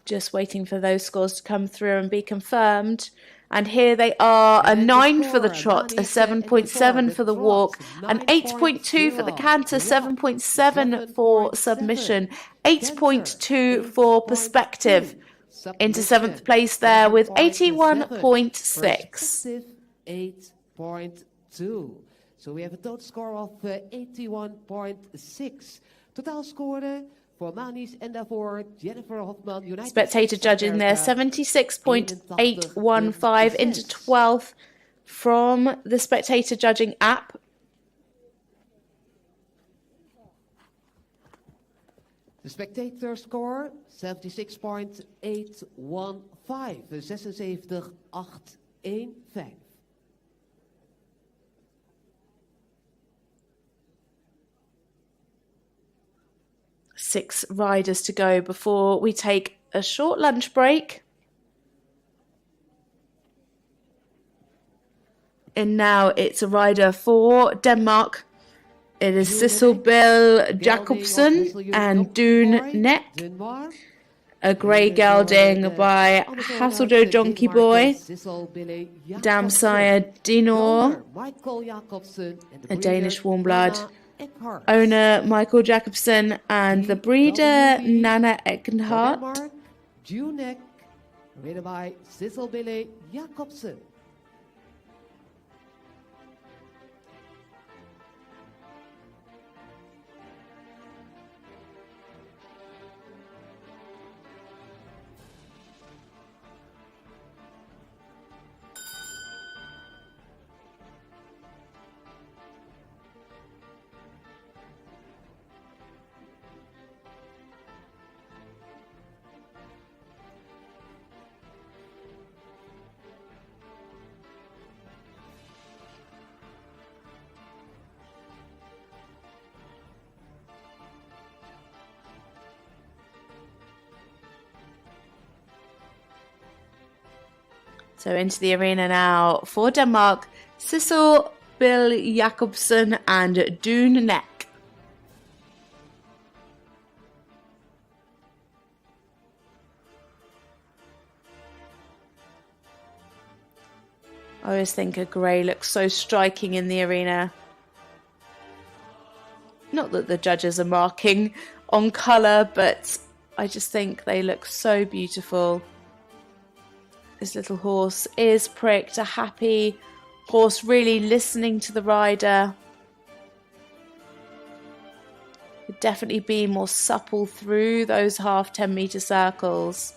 Just waiting for those scores to come through and be confirmed. And here they are, a 9 for the trot, a 7.7 for the walk, an 8.2 for the canter, 7.7 for submission, 8.2 for perspective. Into 7th place there with 81.6. 8.6. 2. So we have a total score of 81.6. Totaal score voor Manis en daarvoor Jennifer Hofman. United Spectator judging there 76.815 into 12th from the spectator judging app. The spectator score 76.815. 76.815. 6 riders to go before we take a short lunch break. And now it's a rider for Denmark. It is Sissel Bill Jacobsen and Dune Neck. A grey gelding by Hasseldo Donkey Boy. Damsire Dinor. A Danish warm blood. Owner Michael Jacobsen and the breeder Nana Eckenhart. Dune Neck, ridden by Sissel Bill Jacobsen. So into the arena now for Denmark, Sissel Bill Jacobsen and Dune Neck. I always think a grey looks so striking in the arena. Not that the judges are marking on colour, but I just think they look so beautiful. This little horse is pricked, a happy horse, really listening to the rider. Would definitely be more supple through those half 10-metre circles.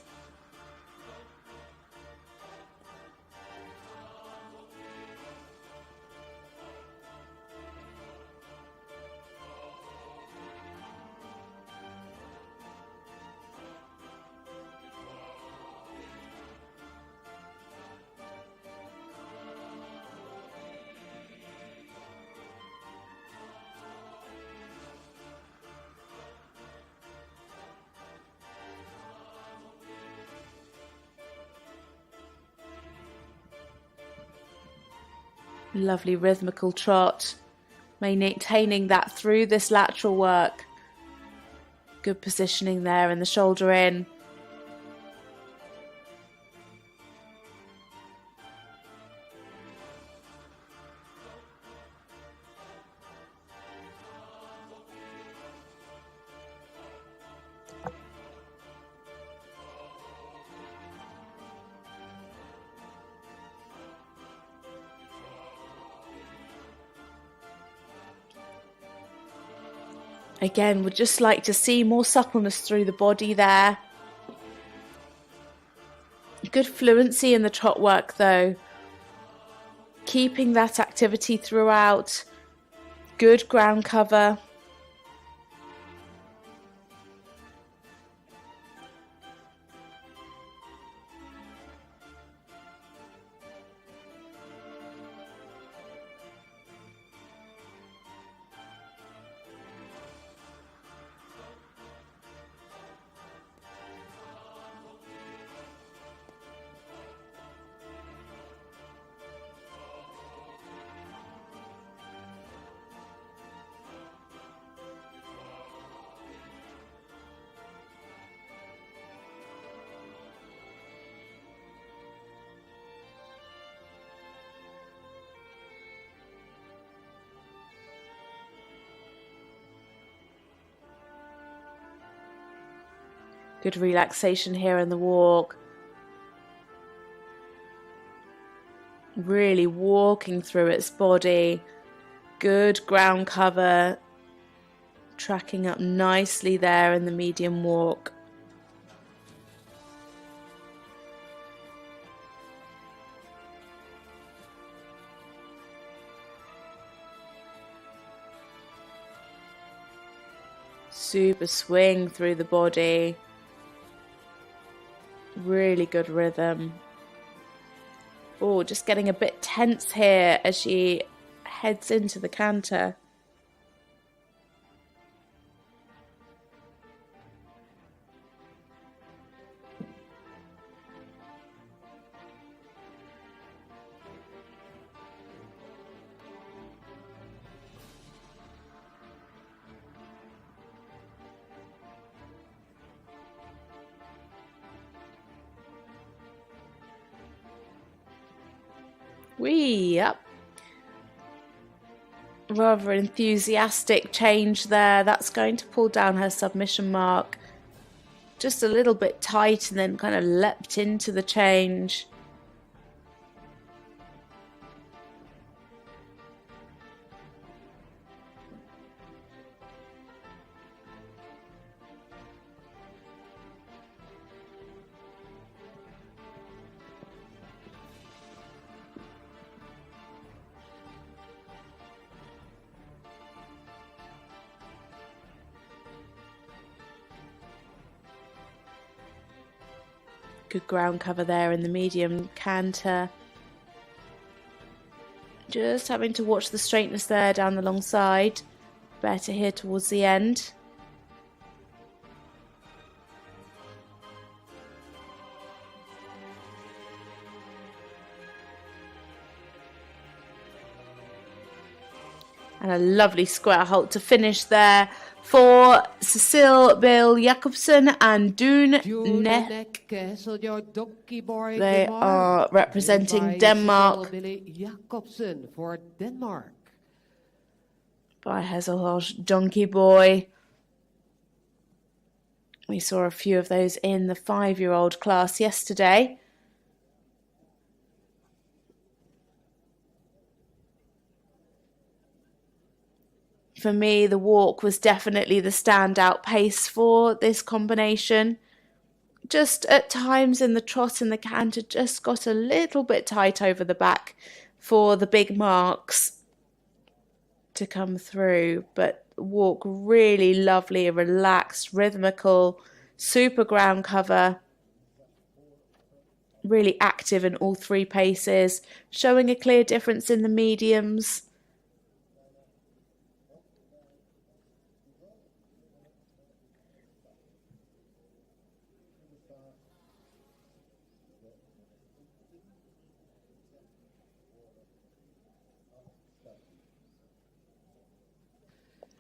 Lovely rhythmical trot, maintaining that through this lateral work. Good positioning there and the shoulder in. Again, would just like to see more suppleness through the body there. Good fluency in the trot work though. Keeping that activity throughout. Good ground cover. Good relaxation here in the walk. Really walking through its body. Good ground cover. Tracking up nicely there in the medium walk. Super swing through the body. Really good rhythm. Oh, just getting a bit tense here as she heads into the canter. Wee up. Rather enthusiastic change there. That's going to pull down her submission mark. Just a little bit tight and then kind of leapt into the change. Good ground cover there in the medium canter. Just having to watch the straightness there down the long side. Better here towards the end. And a lovely square halt to finish there for Cecile Bill Jacobsen and Dune Neck. They are representing Denmark by Hesselhosh Donkey Boy. We saw a few of those in the 5-year-old class yesterday. For me, the walk was definitely the standout pace for this combination. Just at times in the trot and the canter just got a little bit tight over the back for the big marks to come through. But walk really lovely, relaxed, rhythmical, super ground cover. Really active in all three paces, showing a clear difference in the mediums.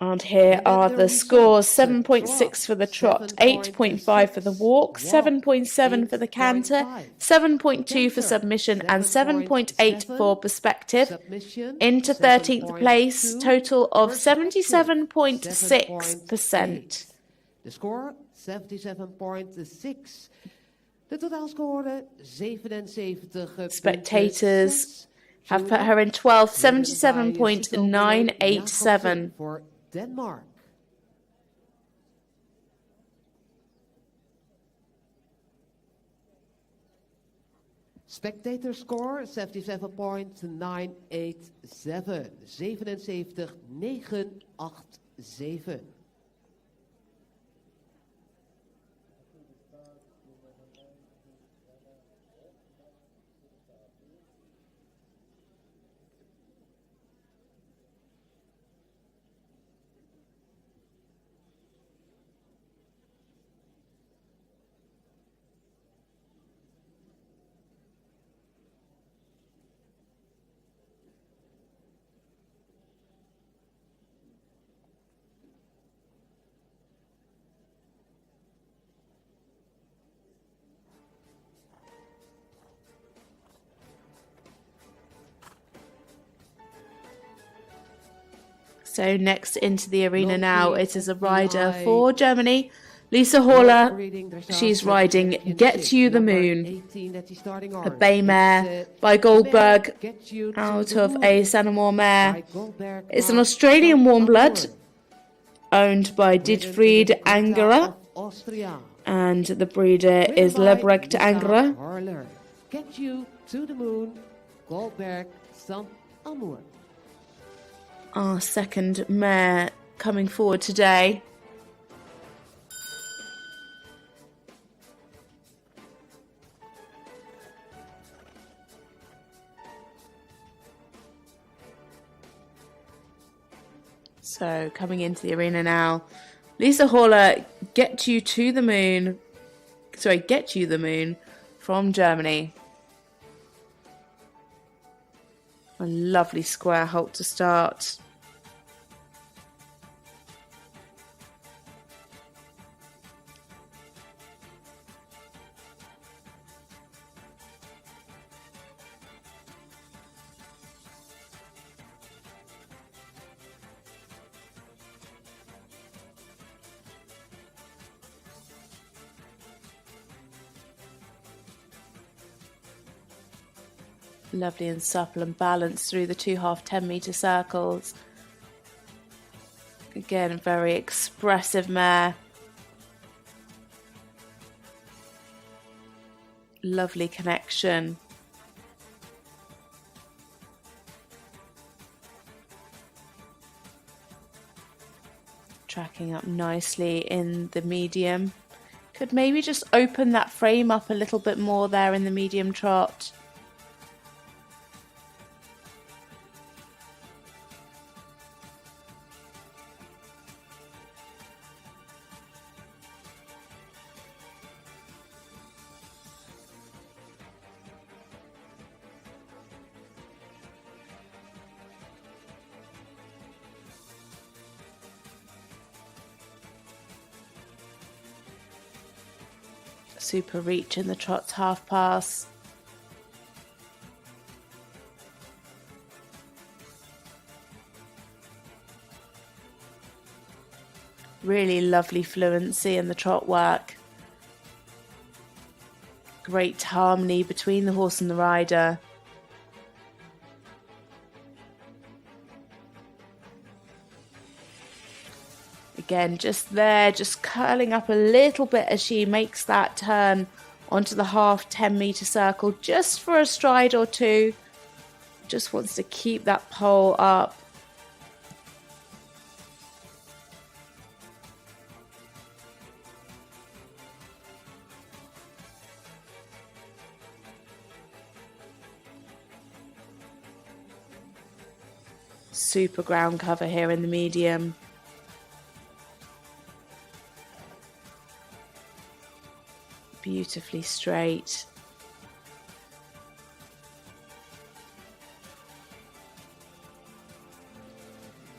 And here are the scores. 7.6 for the trot, 8.5 for the walk, 7.7 for the canter, 7.2 for submission, and 7.8 for perspective. Into 13th place, total of 77.6%. The score 77.6. De totaalscore 77. Spectators have put her in 12th, 77.987. For Denmark. Spectator score 77.987. 77.987. So next into the arena now, it is a rider for Germany, Lisa Horler, she's riding Get You the Moon, a bay mare by Goldberg out of a Sanamore mare. It's an Australian warm blood owned by Didfried Angerer, and the breeder is Lebrecht Angerer. Get You to the Moon, Goldberg, St. Amour. Our second mare coming forward today. So coming into the arena now, Lisa Horler, Get You the Moon from Germany. A lovely square halt to start. Lovely and supple and balanced through the 2 half 10-metre circles. Again, very expressive mare. Lovely connection. Tracking up nicely in the medium. Could maybe just open that frame up a little bit more there in the medium trot. Super reach in the trot's half pass. Really lovely fluency in the trot work. Great harmony between the horse and the rider. Again, just there, just curling up a little bit as she makes that turn onto the half 10-metre circle, just for a stride or two. Just wants to keep that pole up. Super ground cover here in the medium. Beautifully straight.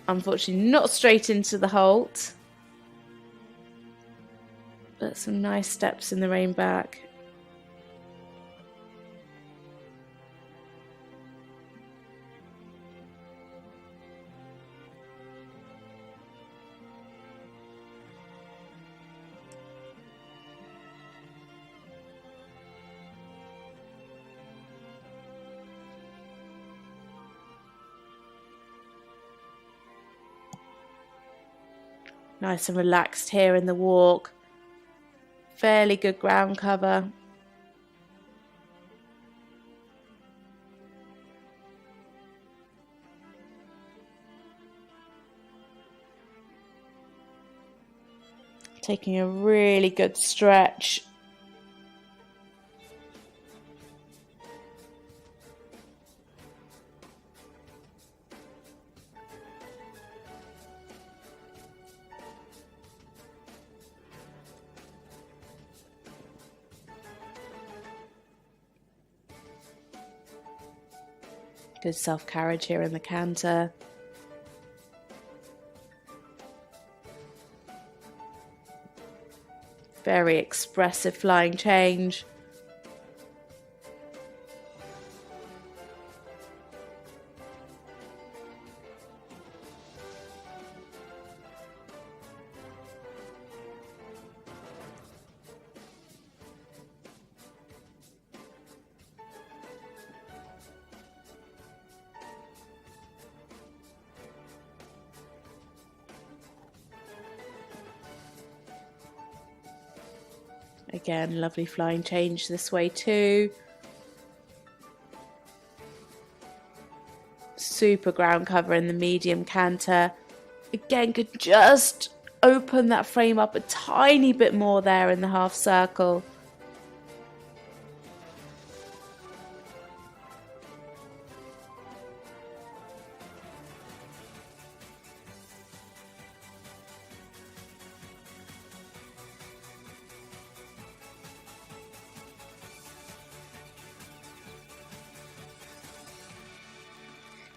Unfortunately, not straight into the halt, but some nice steps in the rein back. Nice and relaxed here in the walk. Fairly good ground cover. Taking a really good stretch. Good self-carriage here in the canter. Very expressive flying change. Again, lovely flying change this way too. Super ground cover in the medium canter. Again, could just open that frame up a tiny bit more there in the half circle.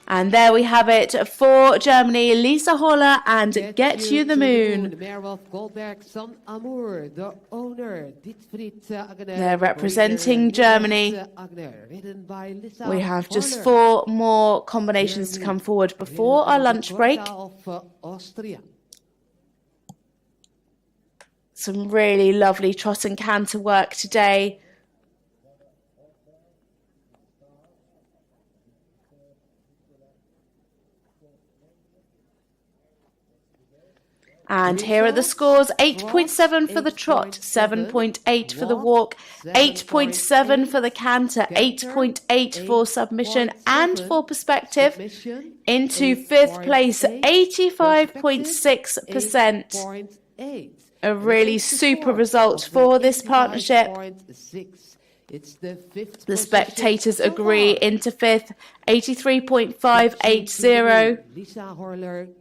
And there we have it for Germany, Lisa Holler and Get You the Moon. They're representing Germany. We have just 4 more combinations to come forward before our lunch break. Some really lovely trot and canter work today. And here are the scores: 8.7 for the trot, 7.8 for the walk, 8.7 for the canter, 8.8 for submission and for perspective. Into 5th place, 85.6%. A really super result for this partnership. The spectators agree. Into 5th, 83.580.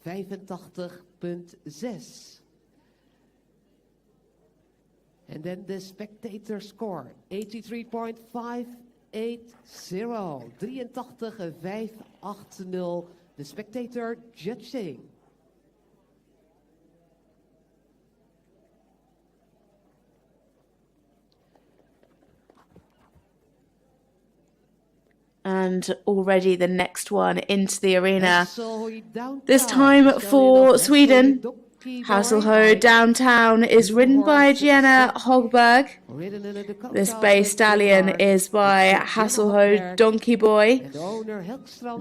85.6. And then the spectator score, 83.580. 83.580. The spectator judging. And already the next one into the arena. This time for Sweden. Hasselho Downtown is ridden by Jenna Hogberg. This bay stallion is by Hasselho Donkey Boy.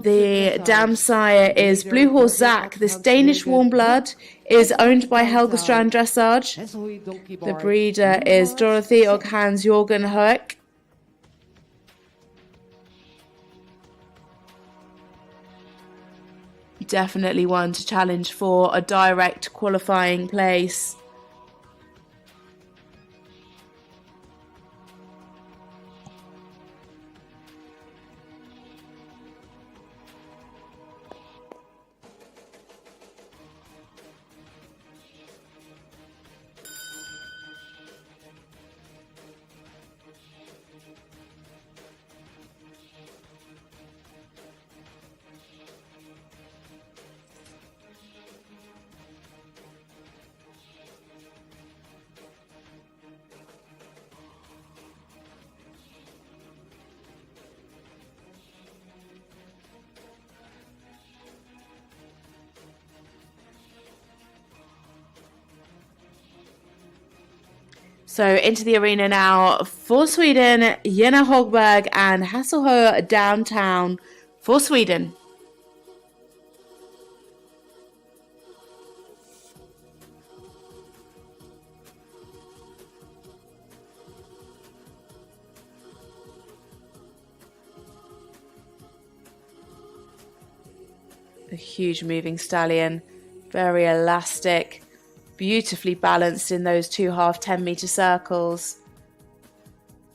The dam sire is Blue Horse Zach. This Danish warm blood is owned by Helgestrand Dressage. The breeder is Dorothy og Hans Jorgen Hoek. Definitely one to challenge for a direct qualifying place. So into the arena now for Sweden, Jenna Hogberg and Hasselho Downtown for Sweden. A huge moving stallion, very elastic. Beautifully balanced in those 2 half 10-meter circles,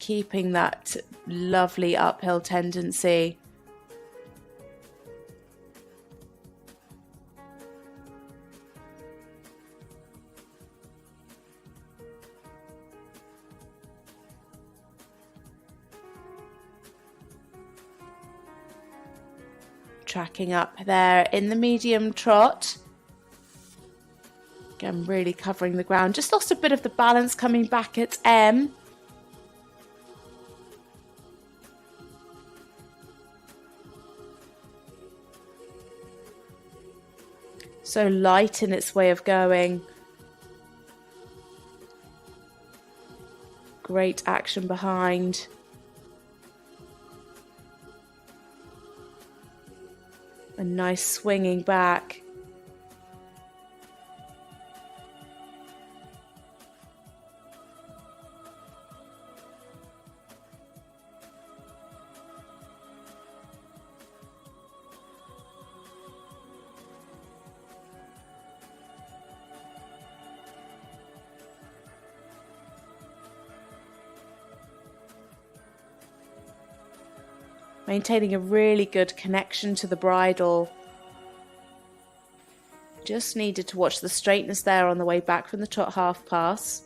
keeping that lovely uphill tendency. Tracking up there in the medium trot. Again, really covering the ground. Just lost a bit of the balance coming back at M. So light in its way of going. Great action behind. A nice swinging back. Maintaining a really good connection to the bridle. Just needed to watch the straightness there on the way back from the trot half pass.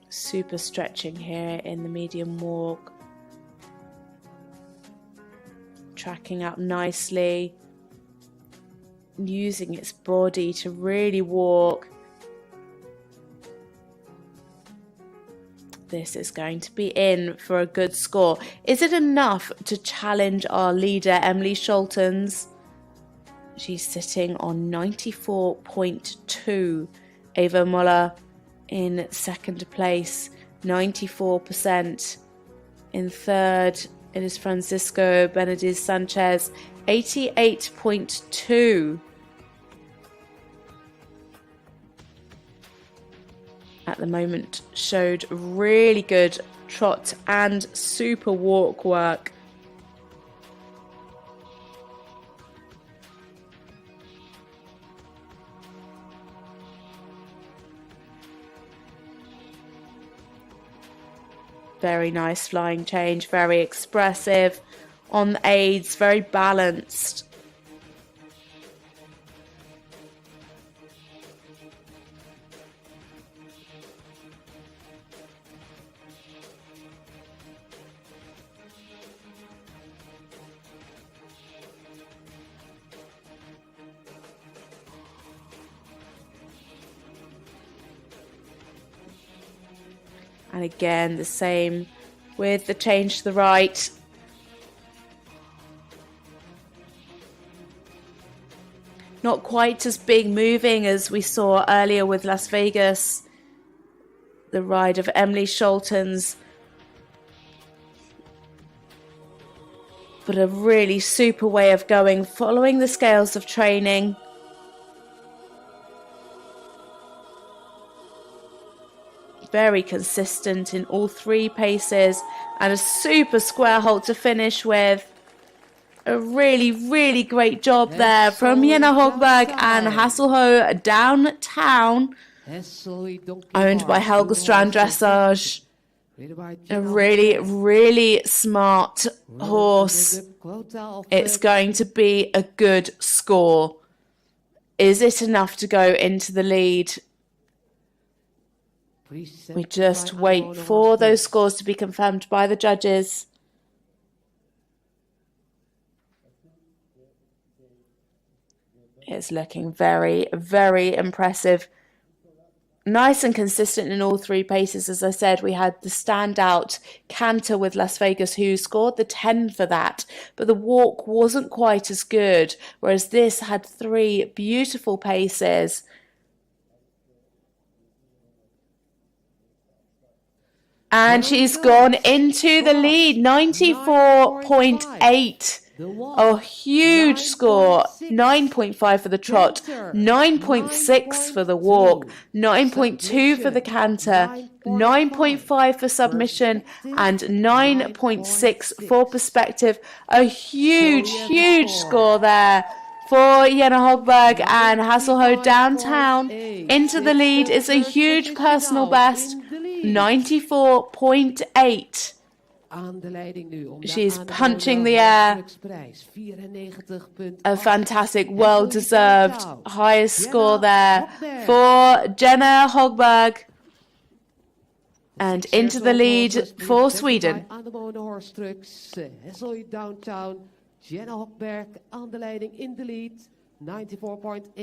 Super stretching here in the medium walk. Tracking up nicely. Using its body to really walk. This is going to be in for a good score. Is it enough to challenge our leader, Emily Scholtens? She's sitting on 94.2. Eva Muller in second place, 94%. In third, it is Francisco Benediz Sanchez, 88.2. At the moment, showed really good trot and super walk work. Very nice flying change, very expressive on the aids, very balanced. And again, the same with the change to the right. Not quite as big moving as we saw earlier with Las Vegas. The ride of Emily Scholtens. But a really super way of going, following the scales of training. Very consistent in all three paces, and a super square halt to finish with. A really, really great job there from Jenna Hogberg and Hasselho Downtown, owned by Helge Strand Dressage. A really, really smart horse. It's going to be a good score. Is it enough to go into the lead? We just wait for those scores to be confirmed by the judges. It's looking very, very impressive. Nice and consistent in all three paces. As I said, we had the standout canter with Las Vegas, who scored the 10 for that, but the walk wasn't quite as good, whereas this had three beautiful paces. And she's gone into the lead, 94.8. A huge score, 9.5 for the trot, 9.6 for the walk, 9.2 for the canter, 9.5 for submission, and 9.6 for perspective. A huge, huge score there for Jenna Hogberg and Hasselho Downtown. Into the lead is a huge personal best, 94.8. She's punching the air. A fantastic, well-deserved highest score there for Jenna Hogberg. And into the lead for Sweden.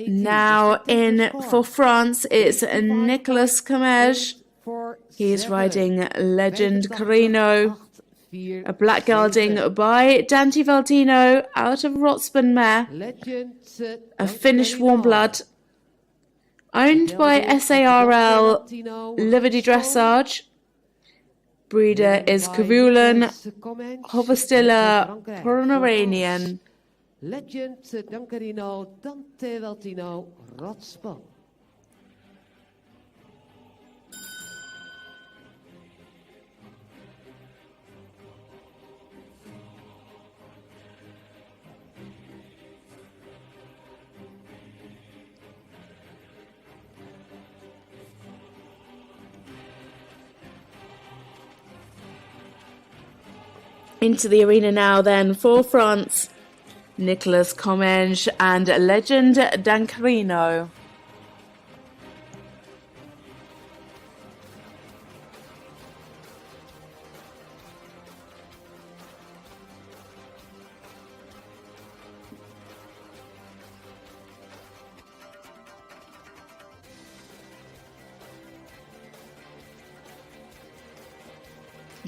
Now in for France, it's Nicolas Comege. He's riding Legend Carino. A black gelding by Dante Valtino out of Rotsburn Mare. A Finnish warm blood. Owned by SARL Liberty Dressage. Breeder is Kavulan Hovestilla Pomeranian. Legend Dancarino Dante Valtino Rotspan. Into the arena now then for France, Nicolas Comenge and Legend Dancarino.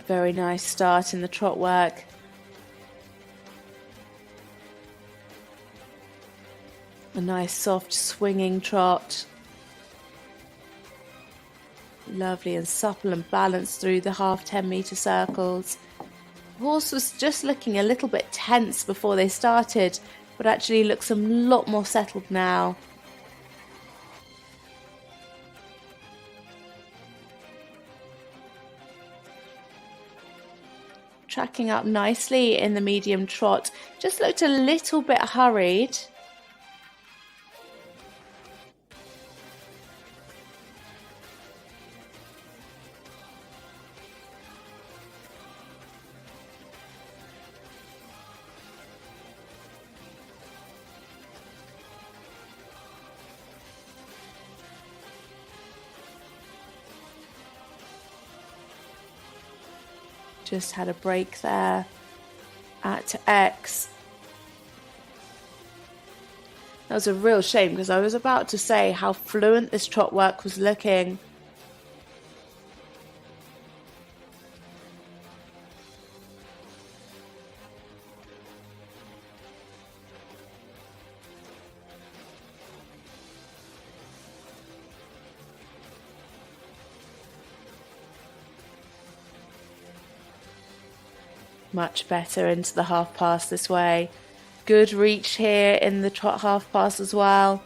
Very nice start in the trot work. A nice soft swinging trot. Lovely and supple and balanced through the half 10-metre circles. The horse was just looking a little bit tense before they started, but actually looks a lot more settled now. Tracking up nicely in the medium trot. Just looked a little bit hurried. Just had a break there at X. That was a real shame because I was about to say how fluent this trot work was looking. Much better into the half pass this way. Good reach here in the trot half pass as well.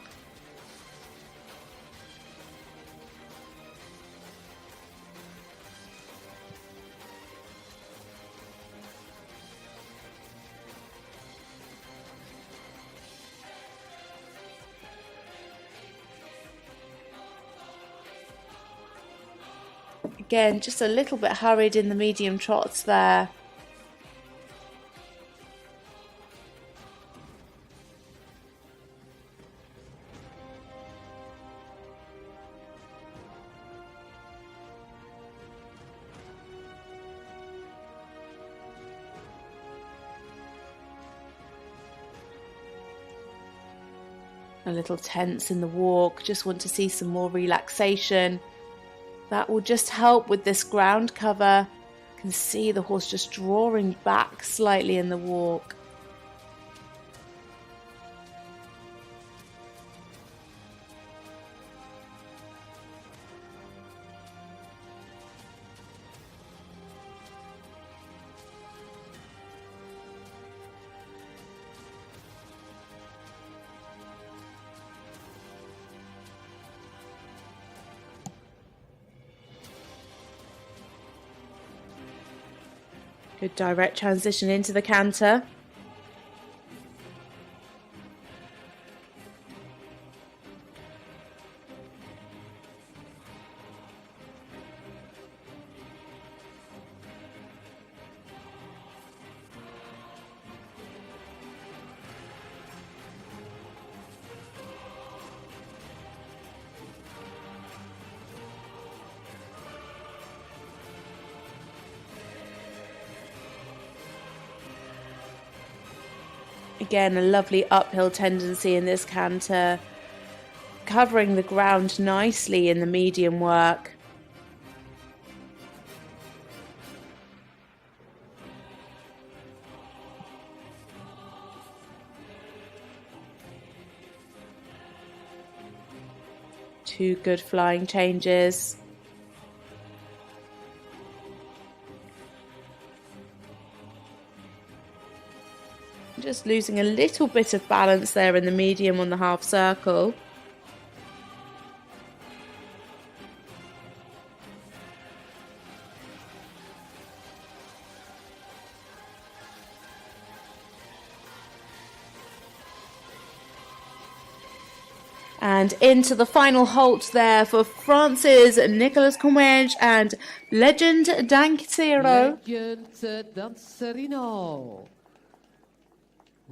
Again, just a little bit hurried in the medium trots there. A little tense in the walk, just want to see some more relaxation. That will just help with this ground cover. You can see the horse just drawing back slightly in the walk. Good direct transition into the canter. Again, a lovely uphill tendency in this canter, covering the ground nicely in the medium work. 2 good flying changes. Just losing a little bit of balance there in the medium on the half circle. And into the final halt there for France's Nicolas Comenge and Legend Dancerino.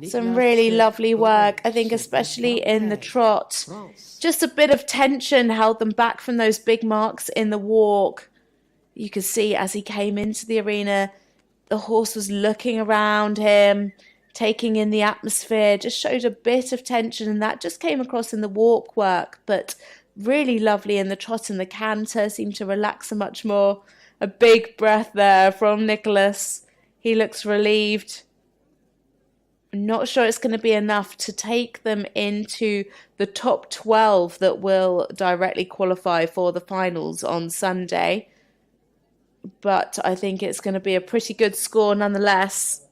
Some really lovely work, I think, especially in the trot. Just a bit of tension held them back from those big marks in the walk. You could see as he came into the arena, the horse was looking around him, taking in the atmosphere, just showed a bit of tension, and that just came across in the walk work, but really lovely in the trot and the canter, seemed to relax him much more. A big breath there from Nicolas. He looks relieved. I'm not sure it's going to be enough to take them into the top 12 that will directly qualify for the finals on Sunday, but I think it's going to be a pretty good score nonetheless.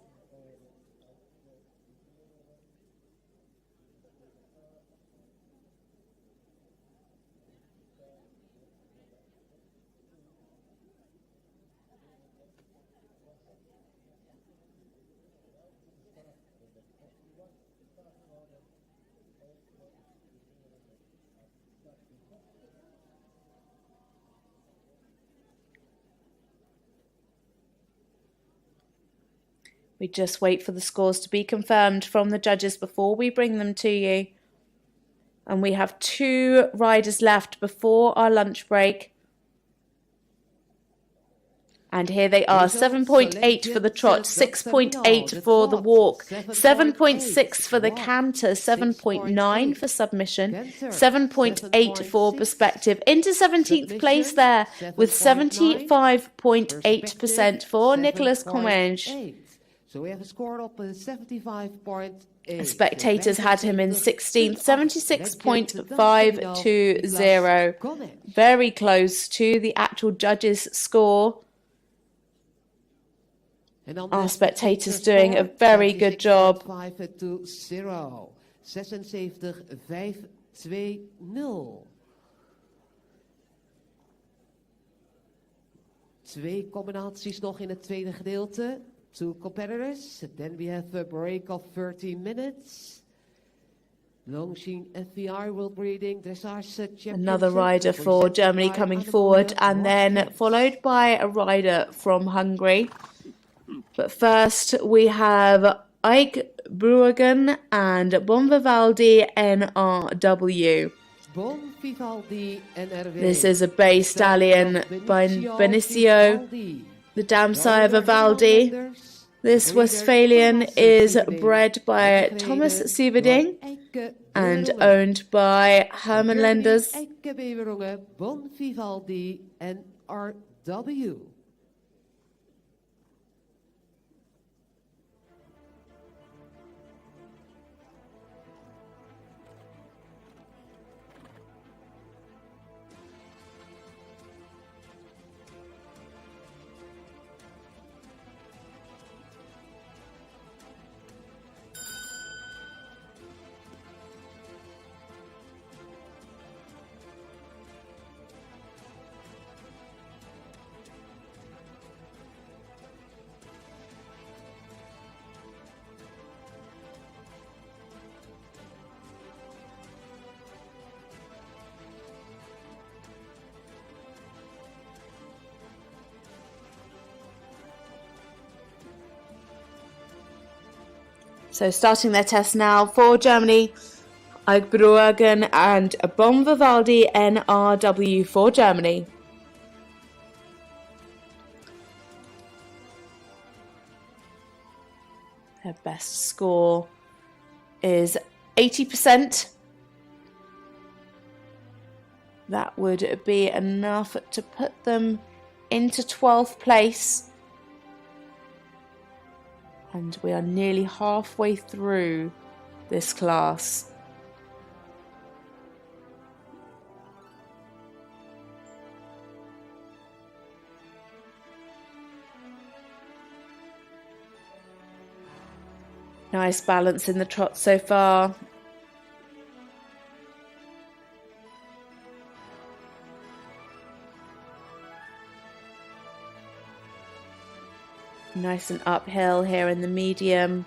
We just wait for the scores to be confirmed from the judges before we bring them to you. And we have 2 riders left before our lunch break. And here they are, 7.8 for the trot, 6.8 for the walk, 7.6 for the canter, 7.9 for submission, 7.8 for perspective. Into 17th place there with 75.8% for Nicolas Comenge. So we have a score up 75.8. Spectators had him in 16th, 76.520. Very close to the actual judges' score. Our spectators doing a very good job. 76-5-0. 2 combinaties nog in het tweede gedeelte. 2 competitors. Then we have a break of 30 minutes. Longines FEI World Breeding Dressage Championship. Another rider for Germany coming forward, and then followed by a rider from Hungary. But first we have Ike Bruagen and Bonvivaldi NRW. This is a bay stallion by Benicio, the dam sire of Vivaldi. This Westphalian is bred by Thomas Sieverding and owned by Herman Lenders. Bonvivaldi NRW. So starting their test now for Germany, Eichbruagen and Bonvivaldi NRW for Germany. Their best score is 80%. That would be enough to put them into 12th place. And we are nearly halfway through this class. Nice balance in the trot so far. Nice and uphill here in the medium.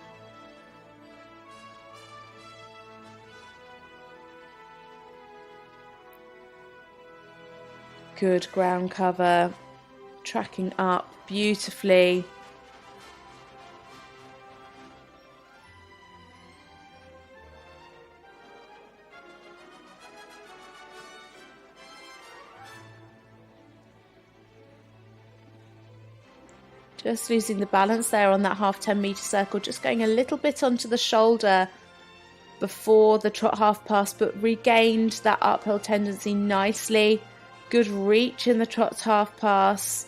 Good ground cover, tracking up beautifully. Just losing the balance there on that half 10-metre circle, just going a little bit onto the shoulder before the trot half pass, but regained that uphill tendency nicely. Good reach in the trot half pass.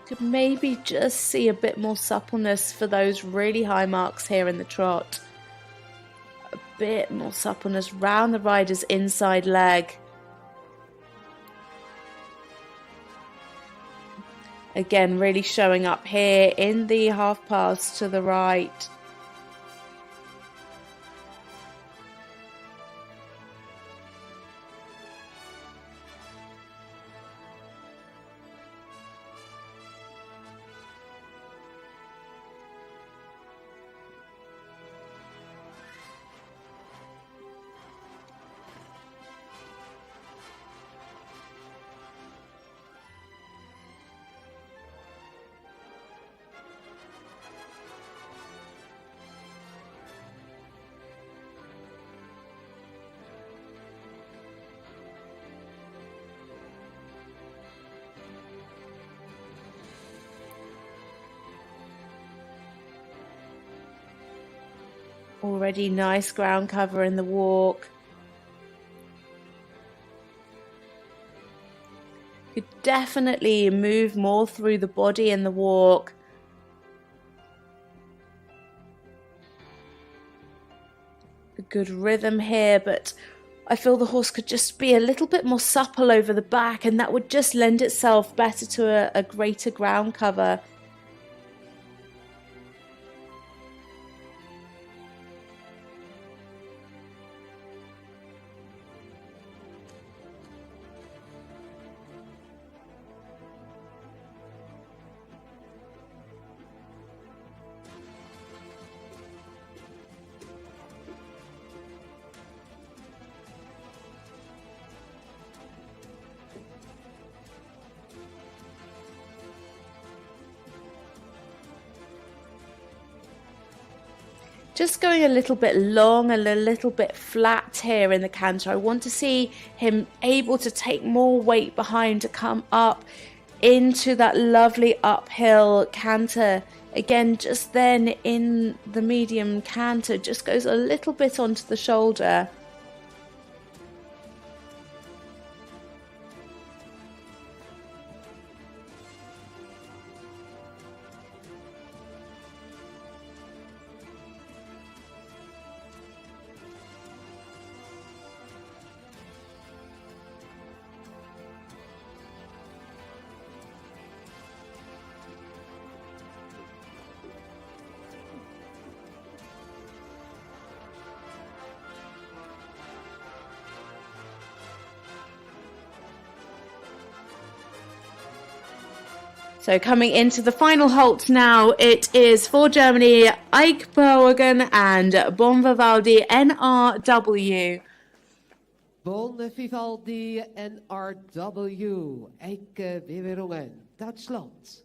Could maybe just see a bit more suppleness for those really high marks here in the trot. A bit more suppleness round the rider's inside leg. Again, really showing up here in the half pass to the right. Already nice ground cover in the walk. Could definitely move more through the body in the walk. A good rhythm here, but I feel the horse could just be a little bit more supple over the back, and that would just lend itself better to a greater ground cover. Just going a little bit long and a little bit flat here in the canter. I want to see him able to take more weight behind to come up into that lovely uphill canter. Again, just then in the medium canter, just goes a little bit onto the shoulder. So coming into the final halt now, it is for Germany, Eichbergen and Bonvivaldi NRW. Bonvivaldi NRW, Eichbergen, Duitsland.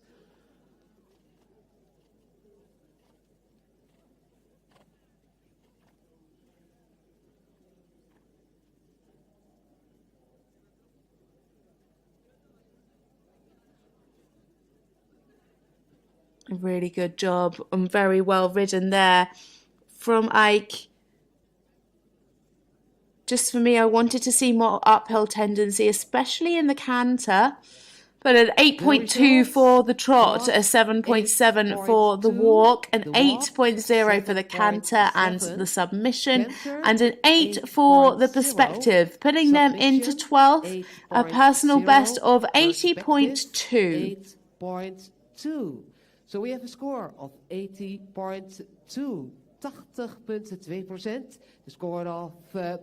Really good job and very well ridden there from Eich. Just for me, I wanted to see more uphill tendency, especially in the canter. But an 8.2 for the trot, a 7.7 for the walk, an 8.0 for the canter and the submission, and an 8 for the perspective, putting them into 12th, a personal best of 80.2. So we have a score of 80.2, 80.2%. The score of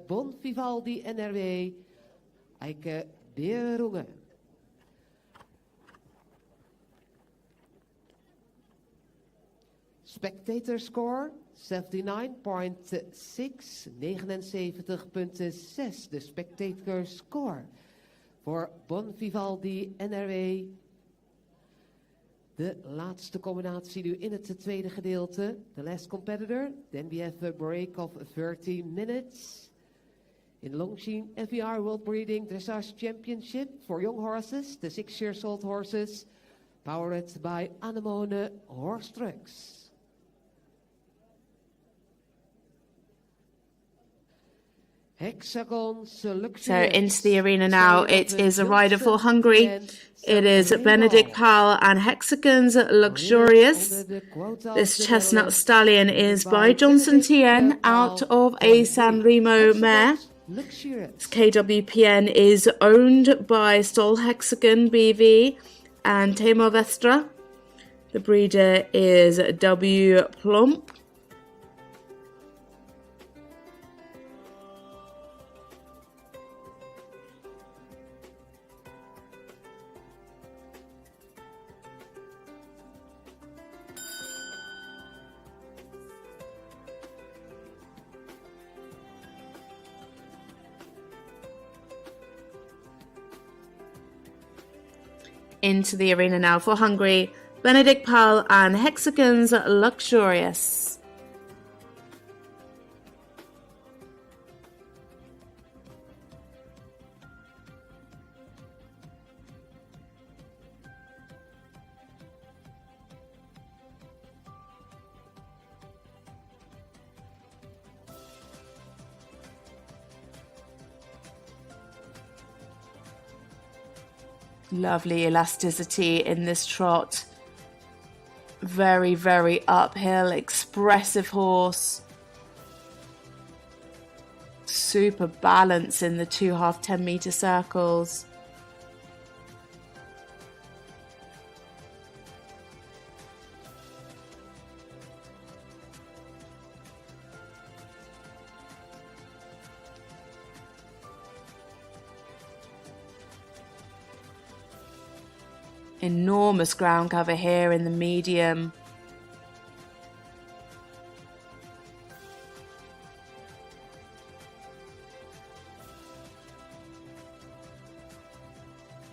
Bon Vivaldi NRW, Eike Berongen. Spectator score 79.6, 79.6. De spectator score voor Bon Vivaldi NRW. De laatste combinatie nu in het tweede gedeelte. The last competitor. Then we have a break of 30 minutes. In Longines FEI World Breeding Dressage Championship for young horses. The 6-year-old horses. Powered by Anemone Horse Trucks. Hexagon Luxurious. So into the arena now, it is a rider for Hungary. It is Benedict Pal and Hexagon's Luxurious. This chestnut stallion is by Johnson TN out of a San Remo mare. This KWPN is owned by Stoll Hexagon BV and Tamar Vestra. The breeder is W. Plump. Into the arena now for Hungary, Benedict Pal and Hexagon's Luxurious. Lovely elasticity in this trot. Very, very uphill, expressive horse. Super balance in the 2 half 10-meter circles. Enormous ground cover here in the medium.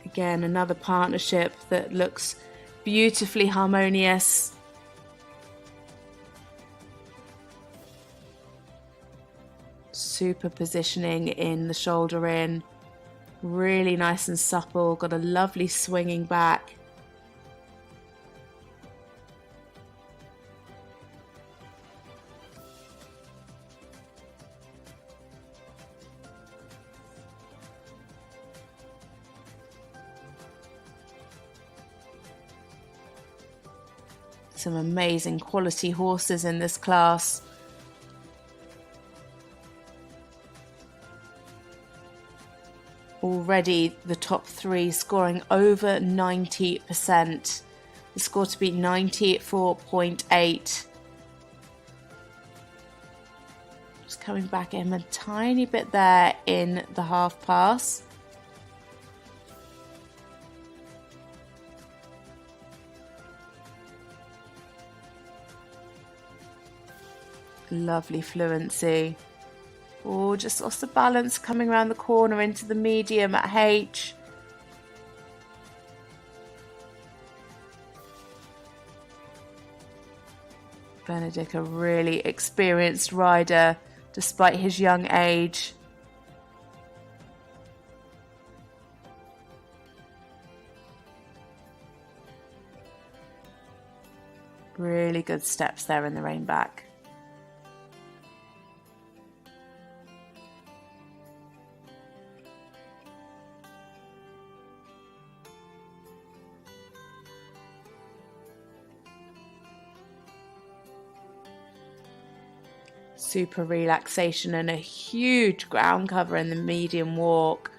Again, another partnership that looks beautifully harmonious. Super positioning in the shoulder in. Really nice and supple, got a lovely swinging back. Some amazing quality horses in this class. Already the top 3 scoring over 90%. The score to be 94.8. Just coming back in a tiny bit there in the half pass. Lovely fluency. Oh, just lost the balance coming around the corner into the medium at H. Benedict, a really experienced rider despite his young age. Really good steps there in the rein back. Super relaxation and a huge ground cover in the medium walk.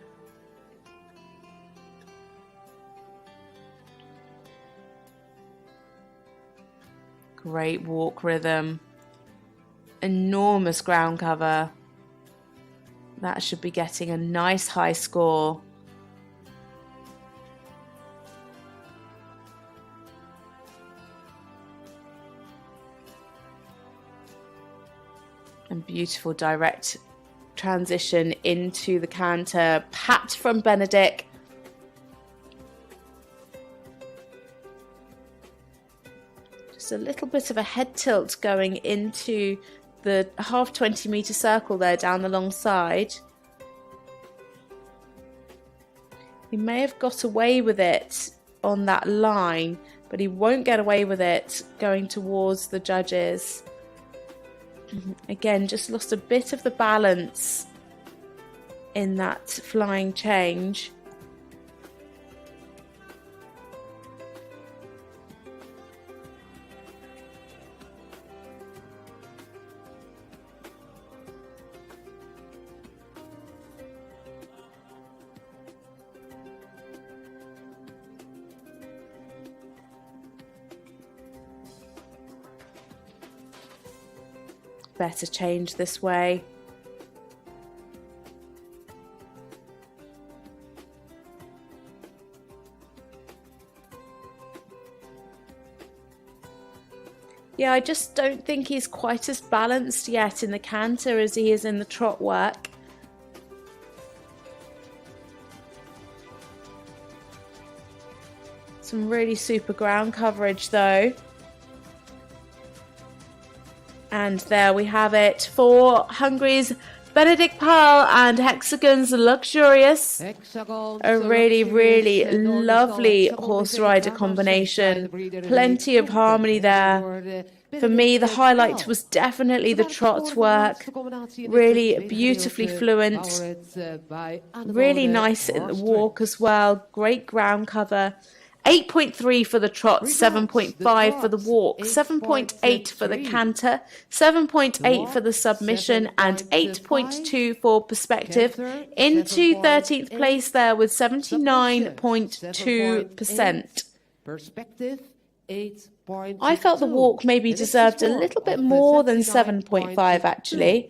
Great walk rhythm. Enormous ground cover. That should be getting a nice high score. And beautiful direct transition into the canter. Pat from Benedict. Just a little bit of a head tilt going into the half 20-meter circle there down the long side. He may have got away with it on that line, but he won't get away with it going towards the judges. Again, just lost a bit of the balance in that flying change. Better change this way. Yeah, I just don't think he's quite as balanced yet in the canter as he is in the trot work. Some really super ground coverage though. And there we have it for Hungary's Benedict Pearl and Hexagon's Luxurious. A really, really lovely horse rider combination. Plenty of harmony there. For me, the highlight was definitely the trot work. Really beautifully fluent. Really nice in the walk as well. Great ground cover. 8.3 for the trot, 7.5 for the walk, 7.8 for the canter, 7.8 for the submission, and 8.2 for perspective. Into 13th place there with 79.2%. Perspective, 8.2. I felt the walk maybe deserved a little bit more than 7.5 actually.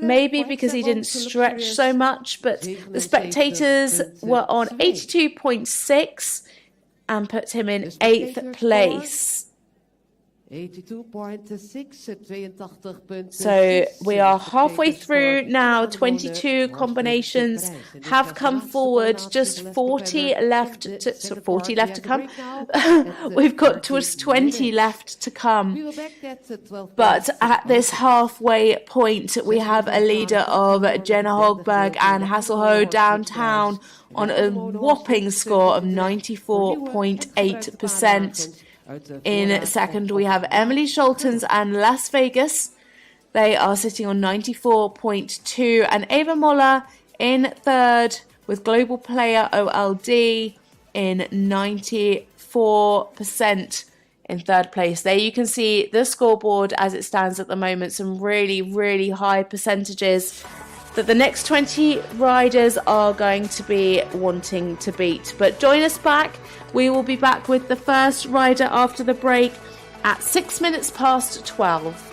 Maybe because he didn't stretch so much, but the spectators were on 82.6. and put him in 8th place. 82.6, So we are halfway through now. 22 combinations have come forward. Just 40 left to come. We've got just 20 left to come. But at this halfway point, we have a leader of Jenna Hogberg and Hasselho Downtown on a whopping score of 94.8%. In second, we have Emily Scholtens and Las Vegas. They are sitting on 94.2. And Ava Moller in third with Global Player OLD in 94% in third place. There you can see the scoreboard as it stands at the moment. Some really, really high percentages that the next 20 riders are going to be wanting to beat. But join us back. We will be back with the first rider after the break at 6 minutes past 12.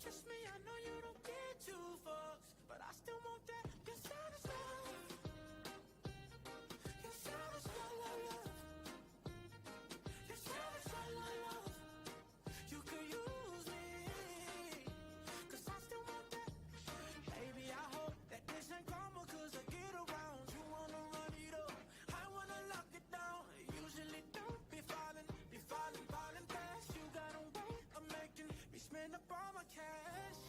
Trust me, I know you don't get two fucks, but I still want that. Your savage love. Your savage love. Your savage love. You could use me, 'cause I still want that. Baby, I hope that this ain't karma, 'cause I get around. You wanna run it up, I wanna lock it down. Usually don't be falling fast. You got a way of making me spend up all my cash.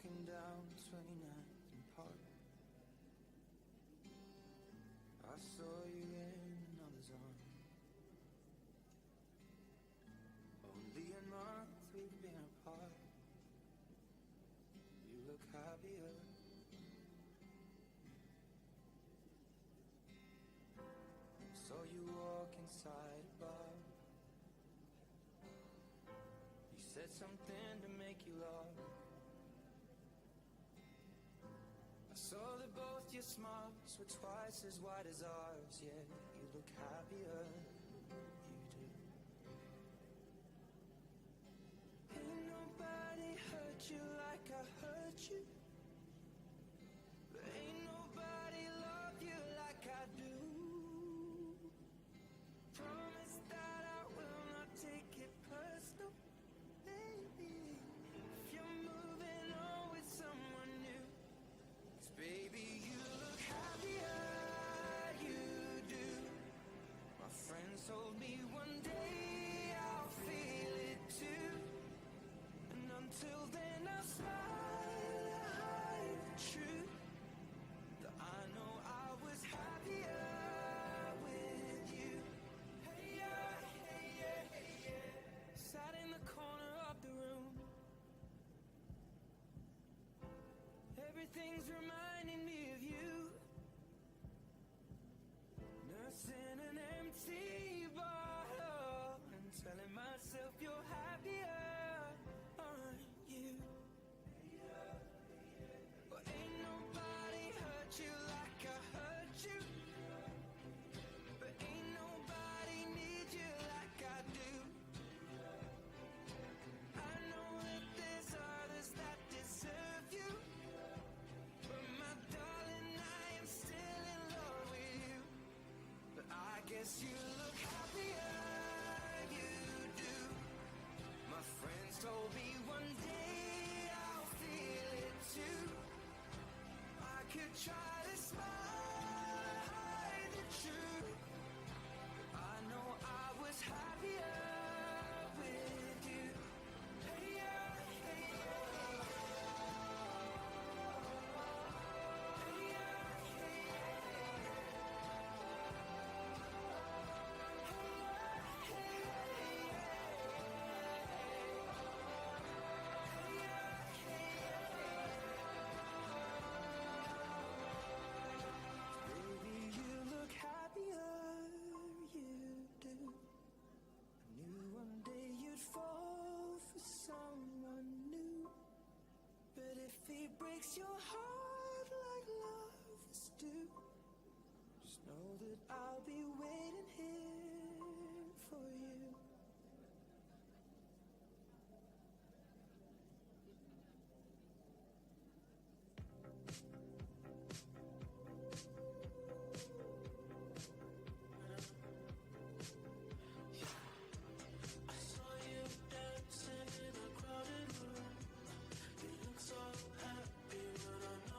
walking down 29th and Park. I saw you in another's arm. Only a month we've been apart. You look happier. Saw you walk inside a bar. You said something to make you laugh. I saw that both your smiles were twice as wide as ours. Yeah, you look happier. You do. Ain't nobody hurt you like I hurt you. But ain't nobody love you like I do. Promise that I will not take it personal, baby. If you're moving on with someone new, 'cause baby, you look happier, you do. My friends told me one day I'll feel it too. And until then I'll smile and hide the truth, that I know I was happier with you. Hey yeah, hey yeah, hey yeah. Sat in the corner of the room. Everything's reminding me of you. Nursing an empty bottle and telling myself you're happier, aren't you? Well, ain't nobody hurt you like I hurt you. But ain't nobody need you like I do. I know that there's others that deserve you. But my darling, I am still in love with you. But I guess you look happier, you do. My friends told me one day I'll feel it too. I could try to smile, hide the truth. I know I was happier with you. Hey yeah, hey yeah. Hey yeah, hey yeah. Hey yeah, hey yeah. Baby, you look happier, you do. I knew one day you'd fall for someone new. But if he breaks your heart like lovers do, just know that I'll be waiting here for you. I saw you dancing in a crowded room. You look so happy, but I know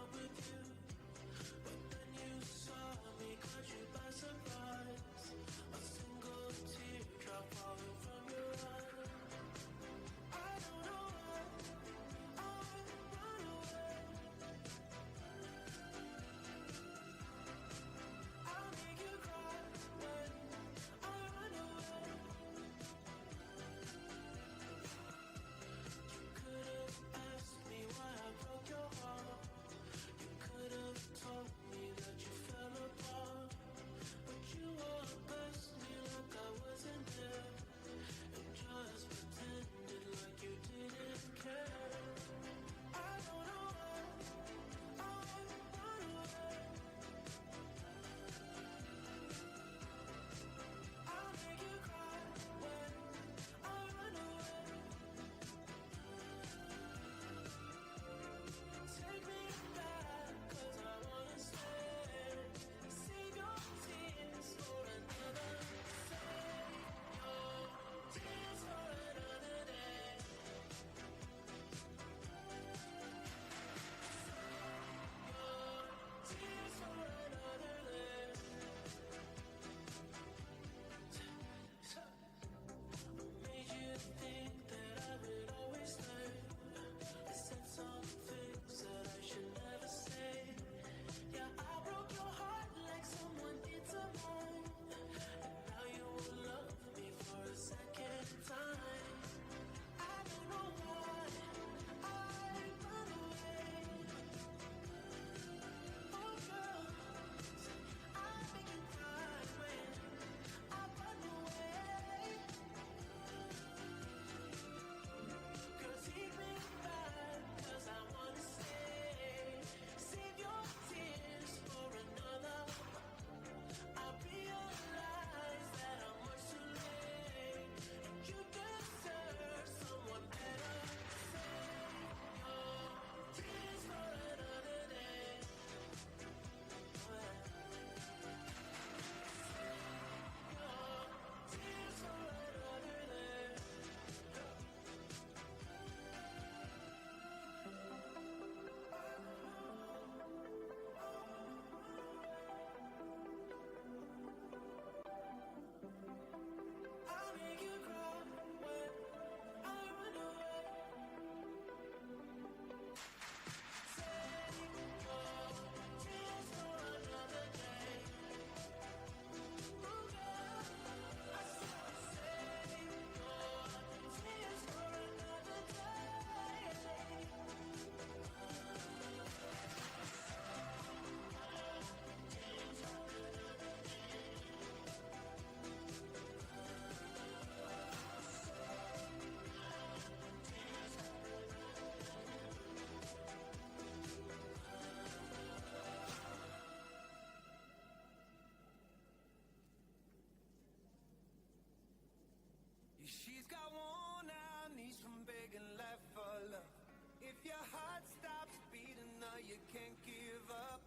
your heart stops beating, no, you can't give up.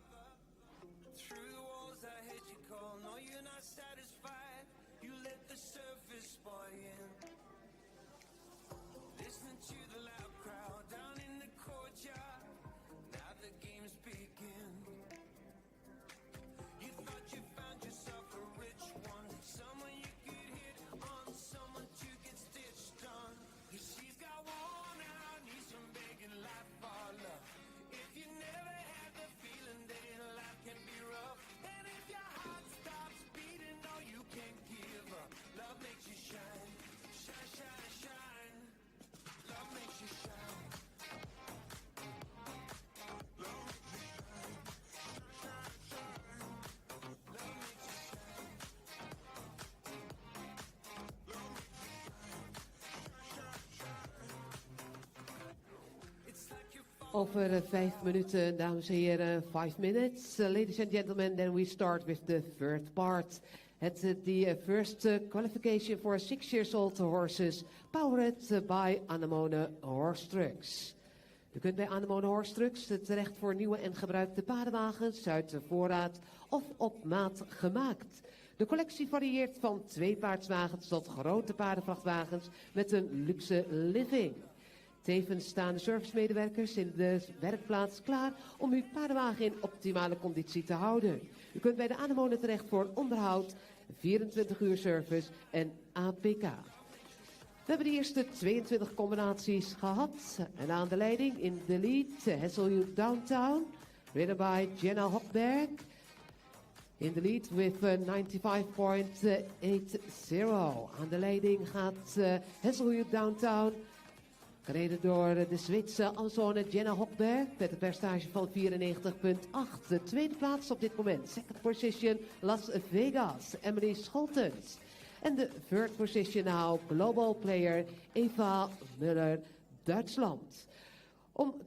Through the walls I heard you call, no, you're not satisfied. You let the surface spoil you. Listening to the loud crowd down in the courtyard. Now the games begin. You thought you found yourself a rich one, someone you could hit on, someone to get stitched on. Cause she's got worn out, needs some begging life for love. If you never had the feeling that in life can be rough, and if your heart stops beating, no, you can't give up. Love makes you shine, shine, shine, shine. Love makes you shine. Love makes you shine, shine, shine. Love makes you shine. Love makes you shine, shine, shine. It's like you're Over 5 minuten, dames en heren, 5 minutes. Ladies and gentlemen, then we start with the third part. It's the first qualification for 6-year-old horses, powered by Anemone Horse Trucks. U kunt bij Anemone Horse Trucks terecht voor nieuwe en gebruikte paardenwagens uit de voorraad of op maat gemaakt. De collectie varieert van 2-paardswagens tot grote paardenvrachtwagens met een luxe living. Tevens staan de servicemedewerkers in de werkplaats klaar om uw paardenwagen in optimale conditie te houden. U kunt bij de Anemone terecht voor onderhoud, 24 uur service en APK. We hebben de eerste 22 combinaties gehad. En aan de leiding in de lead, Hasselhoek Downtown, ridden by Jenna Hochberg. In de lead with 95.80. Aan de leiding gaat Hasselhoek Downtown, gereden door de Zweedse Amazone Jenna Hochberg met een percentage van 94.8. De tweede plaats op dit moment, second position, Las Vegas, Emily Scholtens. En de third position now, global player Eva Muller, Duitsland. Om 12.06,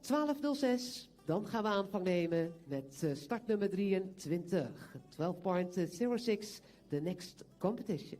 dan gaan we aanvang nemen met startnummer 23. 12.06, the next competition.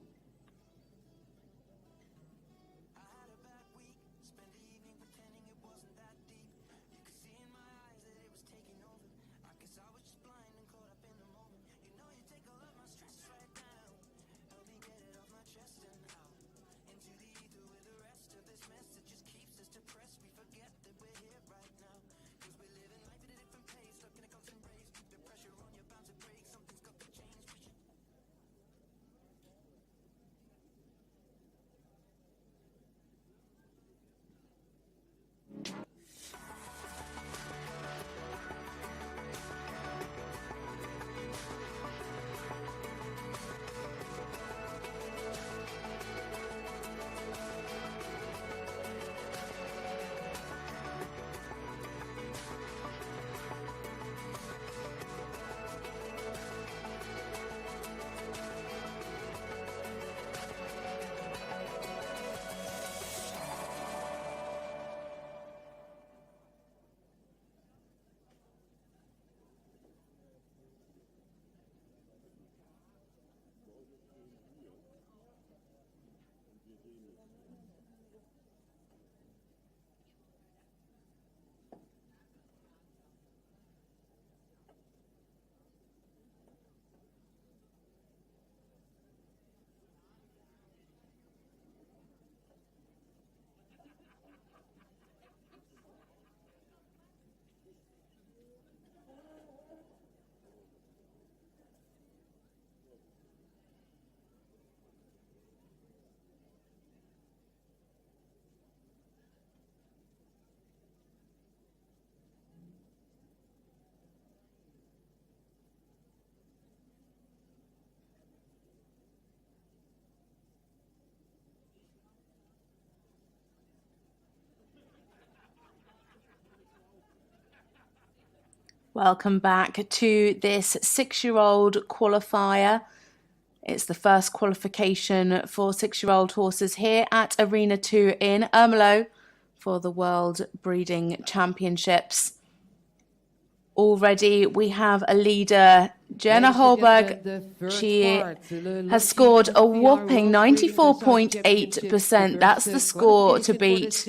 Welcome back to this 6-year-old qualifier. It's the first qualification for 6-year-old horses here at Arena 2 in Ermelo for the World Breeding Championships. Already we have a leader Jenna Holberg, she has scored a whopping 94.8%. That's the score to beat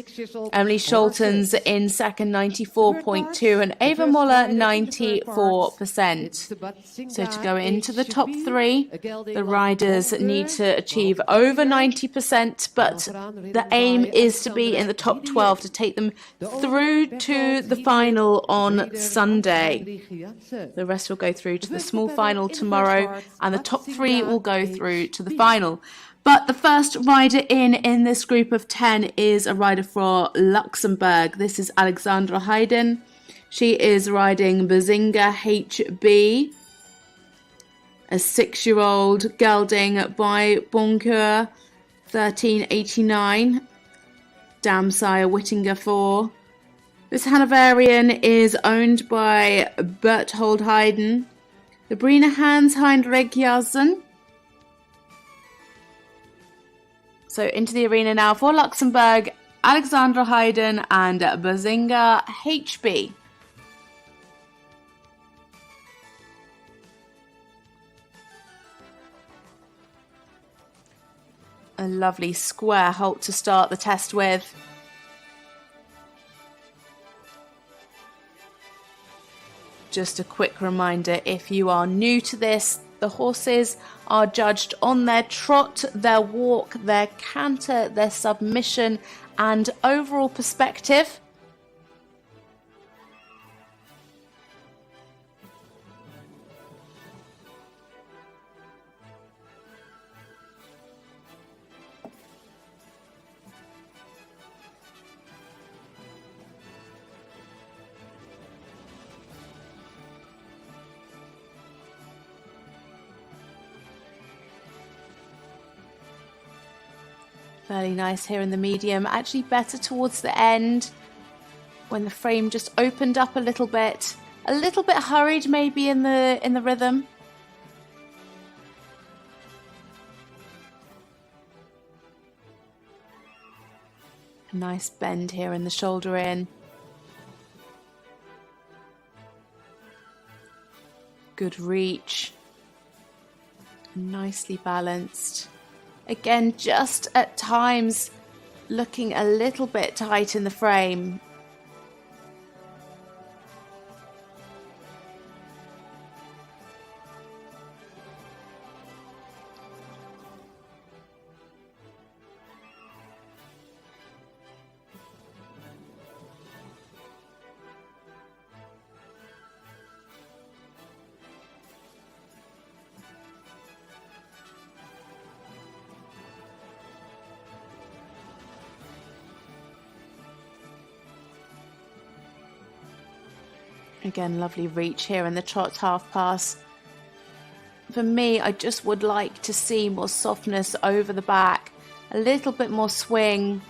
Emily Scholtens in second, 94.2, and Ava Muller, 94%. So to go into the top three, the riders need to achieve over 90%, but the aim is to be in the top 12 to take them through to the final on Sunday. The rest will go through to the small final tomorrow, and the top three will go through to the final. But the first rider in this group of 10 is a rider for Luxembourg. This is Alexandra Hayden. She is riding Bazinga HB, a 6-year-old gelding by Boncoeur, 1389, Damsire Whittinger 4. This Hanoverian is owned by Berthold Hayden, the Brina Hans Heinrich Jassen. So into the arena now for Luxembourg, Alexandra Hayden and Bazinga HB. A lovely square halt to start the test with. Just a quick reminder, if you are new to this, the horses are judged on their trot, their walk, their canter, their submission, and overall perspective. Fairly nice here in the medium, actually better towards the end when the frame just opened up a little bit hurried maybe in the rhythm. A nice bend here in the shoulder in. Good reach. Nicely balanced. Again, just at times looking a little bit tight in the frame. Again, lovely reach here in the trot half pass. For me, I just would like to see more softness over the back, a little bit more swing.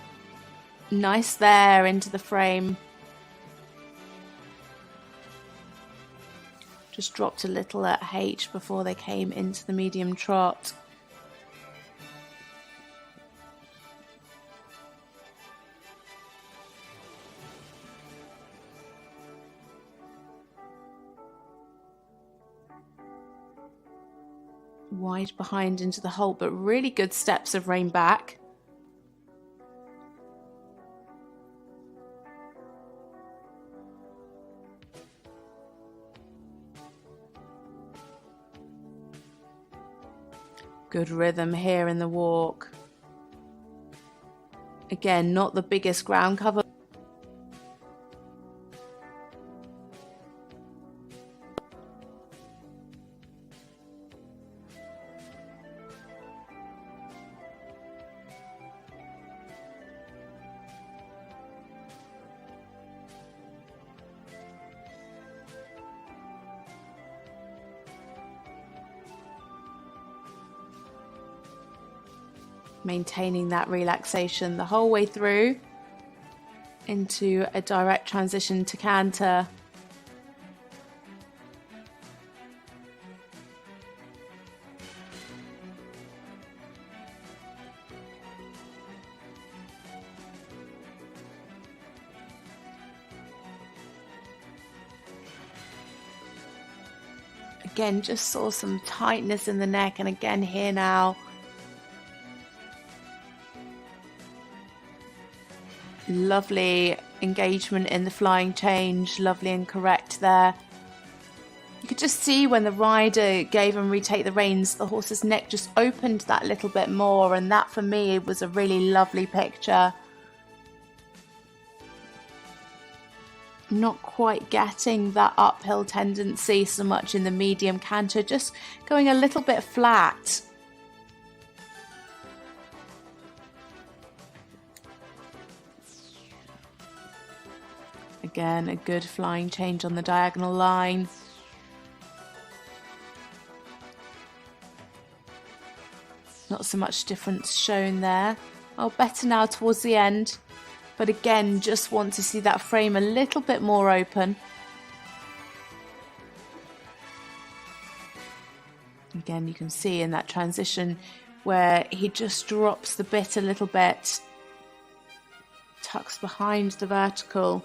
Nice there into the frame. Just dropped a little at H before they came into the medium trot. Wide behind into the halt, but really good steps of rein back. Good rhythm here in the walk. Again, not the biggest ground cover. Maintaining that relaxation the whole way through into a direct transition to canter. Again, just saw some tightness in the neck, and again here now. Lovely engagement in the flying change, lovely and correct there. You could just see when the rider gave him retake the reins, the horse's neck just opened that little bit more, and that for me was a really lovely picture. Not quite getting that uphill tendency so much in the medium canter, just going a little bit flat. Again, a good flying change on the diagonal line. Not so much difference shown there. Oh, better now towards the end. But again, just want to see that frame a little bit more open. Again, you can see in that transition where he just drops the bit a little bit. Tucks behind the vertical.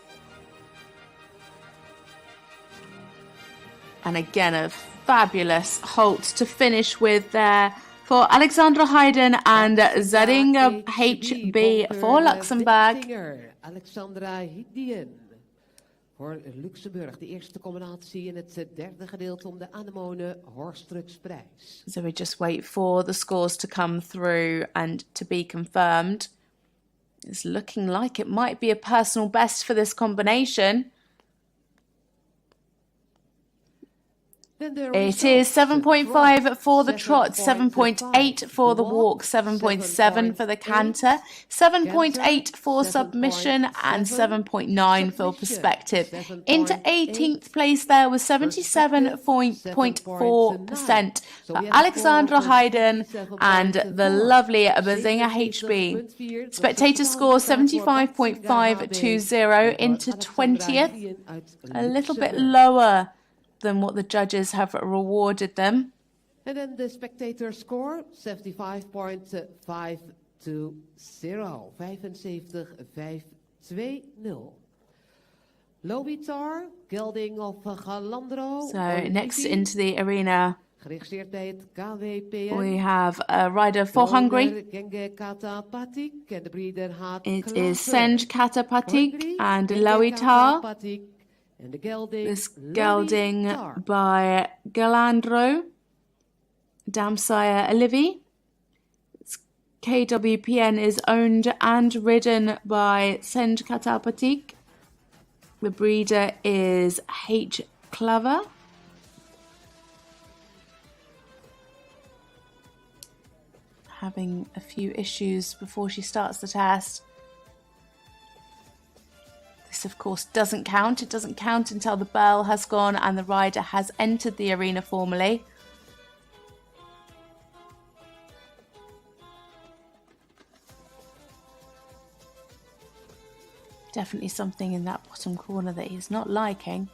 And again, a fabulous halt to finish with there for Alexandra Heiden and Zadinga HB for Luxembourg. Alexandra Heiden voor Luxemburg. De eerste combinatie in het derde gedeelte om de Anemone Horstrucksprijs. So we just wait for the scores to come through and to be confirmed. It's looking like it might be a personal best for this combination. It is 7.5 for the trot, 7.8 for the walk, 7.7 for the canter, 7.8 for submission, and 7.9 for perspective. Into 18th place there was 77.4% for Alexandra Heiden and the lovely Bazinga HB. Spectator score 75.520 into 20th, a little bit lower than what the judges have rewarded them. And then the spectator score 75.520. 75-520. Lobitar, gelding of Galandro. So next into the arena, Geregistreerd bij het KWPN. we have a rider for Hungary. It is Senj Katapatik and Lowitar. This gelding by Galandro, Damsire Olivier. KWPN is owned and ridden by Senj Katapatik. The breeder is H. Clover. Having a few issues before she starts the test. This, of course, doesn't count. It doesn't count until the bell has gone and the rider has entered the arena formally. Definitely something in that bottom corner that he's not liking.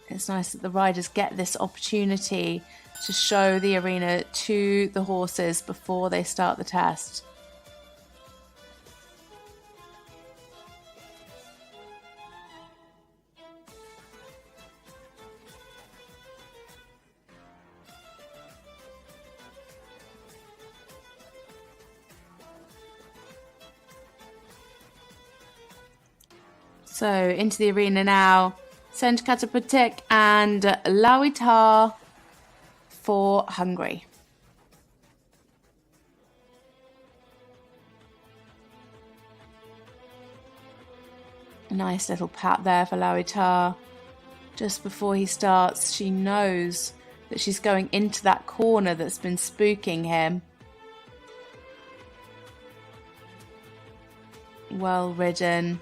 It's nice that the riders get this opportunity to show the arena to the horses before they start the test. So into the arena now, Senj Katapatik and Lowitar for Hungary. A nice little pat there for Lowitar. Just before he starts, she knows that she's going into that corner that's been spooking him. Well ridden.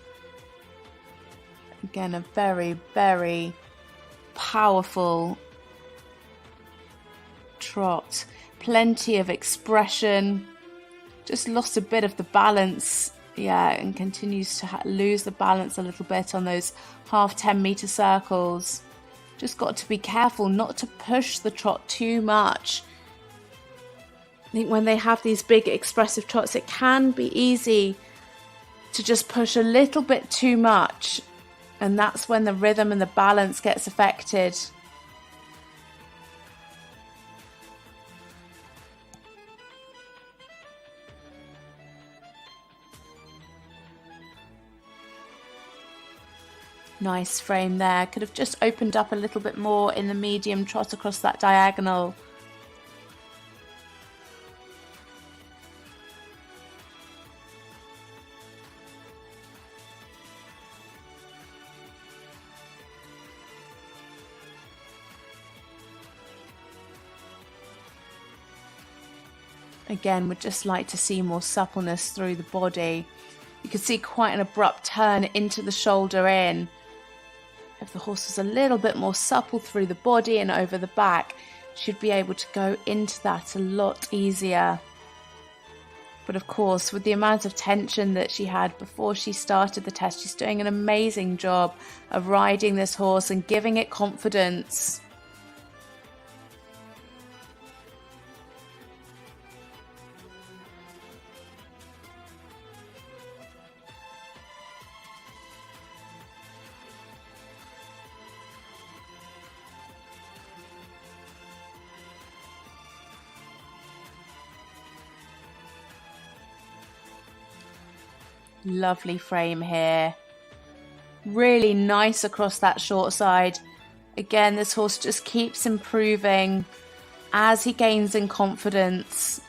Again, a very, very powerful trot. Plenty of expression. Just lost a bit of the balance. Yeah, and continues to lose the balance a little bit on those half 10-meter circles. Just got to be careful not to push the trot too much. I think when they have these big expressive trots, it can be easy to just push a little bit too much. And that's when the rhythm and the balance gets affected. Nice frame there. Could have just opened up a little bit more in the medium trot across that diagonal. Again, would just like to see more suppleness through the body. You can see quite an abrupt turn into the shoulder in. If the horse was a little bit more supple through the body and over the back, she'd be able to go into that a lot easier. But of course, with the amount of tension that she had before she started the test, she's doing an amazing job of riding this horse and giving it confidence. Lovely frame here. Really nice across that short side. Again, this horse just keeps improving as he gains in confidence.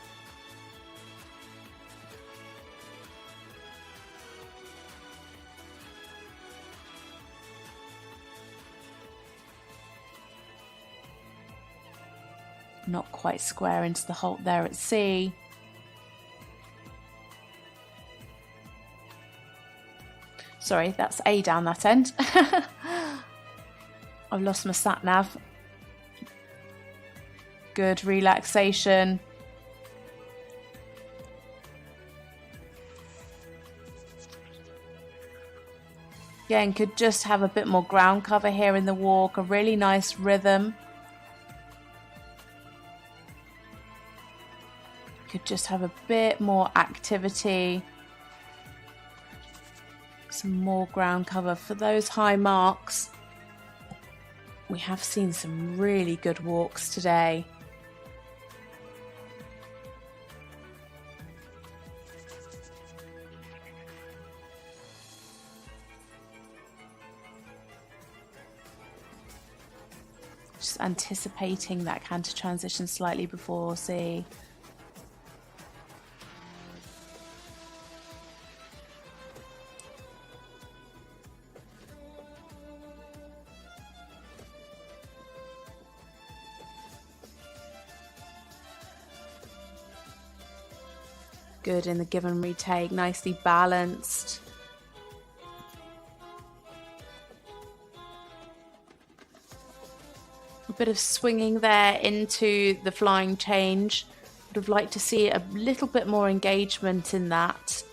Not quite square into the halt there at sea. Sorry, that's A down that end. I've lost my sat nav. Good relaxation. Again, could just have a bit more ground cover here in the walk. A really nice rhythm. Could just have a bit more activity. Some more ground cover for those high marks. We have seen some really good walks today. Just anticipating that canter transition slightly before C. Good in the give and retake, nicely balanced. A bit of swinging there into the flying change. Would have liked to see a little bit more engagement in that.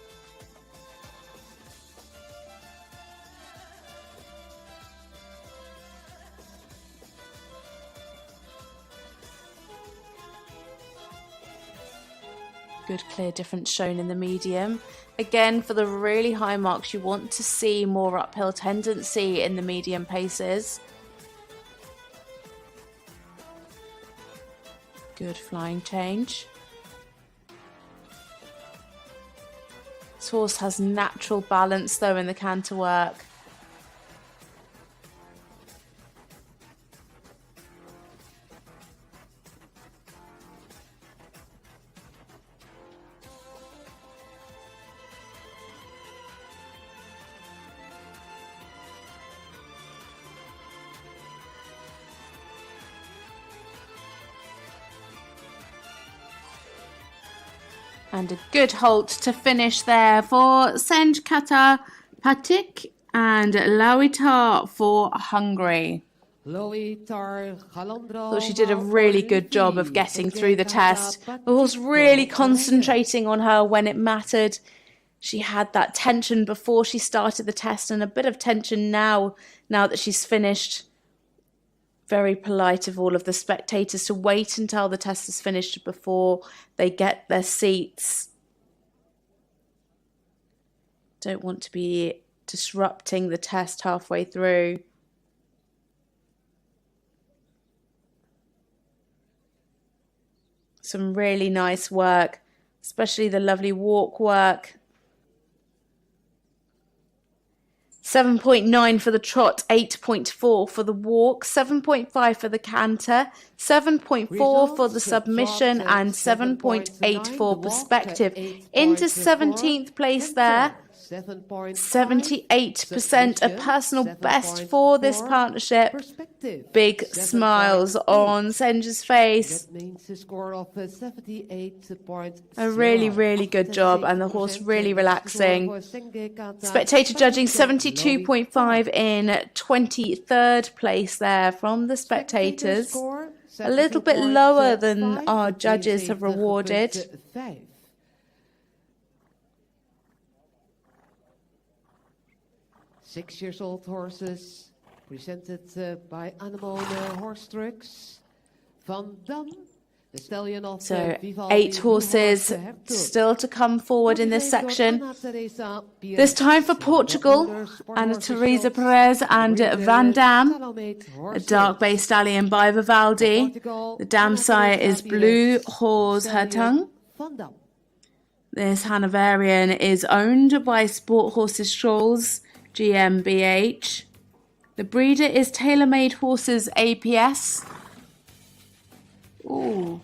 Good clear difference shown in the medium. Again, for the really high marks, you want to see more uphill tendency in the medium paces. Good flying change. This horse has natural balance though in the canter work. And a good halt to finish there for Senjkata Patik and Lauitar for Hungary. Thought she did a really good job of getting through the test. The horse really concentrating on her when it mattered. She had that tension before she started the test and a bit of tension now that she's finished. Very polite of all of the spectators to wait until the test is finished before they get their seats. Don't want to be disrupting the test halfway through. Some really nice work, especially the lovely walk work. 7.9 for the trot, 8.4 for the walk, 7.5 for the canter, 7.4 for the submission, and 7.8 for perspective. Into 17th place there. 78%, a personal best for this partnership. Big smiles on Senja's face. That means a score of 78.0. A really, really good job, and the horse really relaxing. Spectator judging 72.5 in 23rd place there from the spectators. A little bit lower than our judges have rewarded. 6-year-old horses presented by Anemone Horse Trucks. Van Dam, the stallion of So Vivaldi, 8 horses still to come forward in this section. This time for Portugal, Ana Teresa Perez and Van Dam. A dark bay stallion by Vivaldi. The dam sire is Blue Horse Hertung. This Hanoverian is owned by Sport Horses Strolls GmbH. The breeder is TaylorMade Horses APS. Ooh,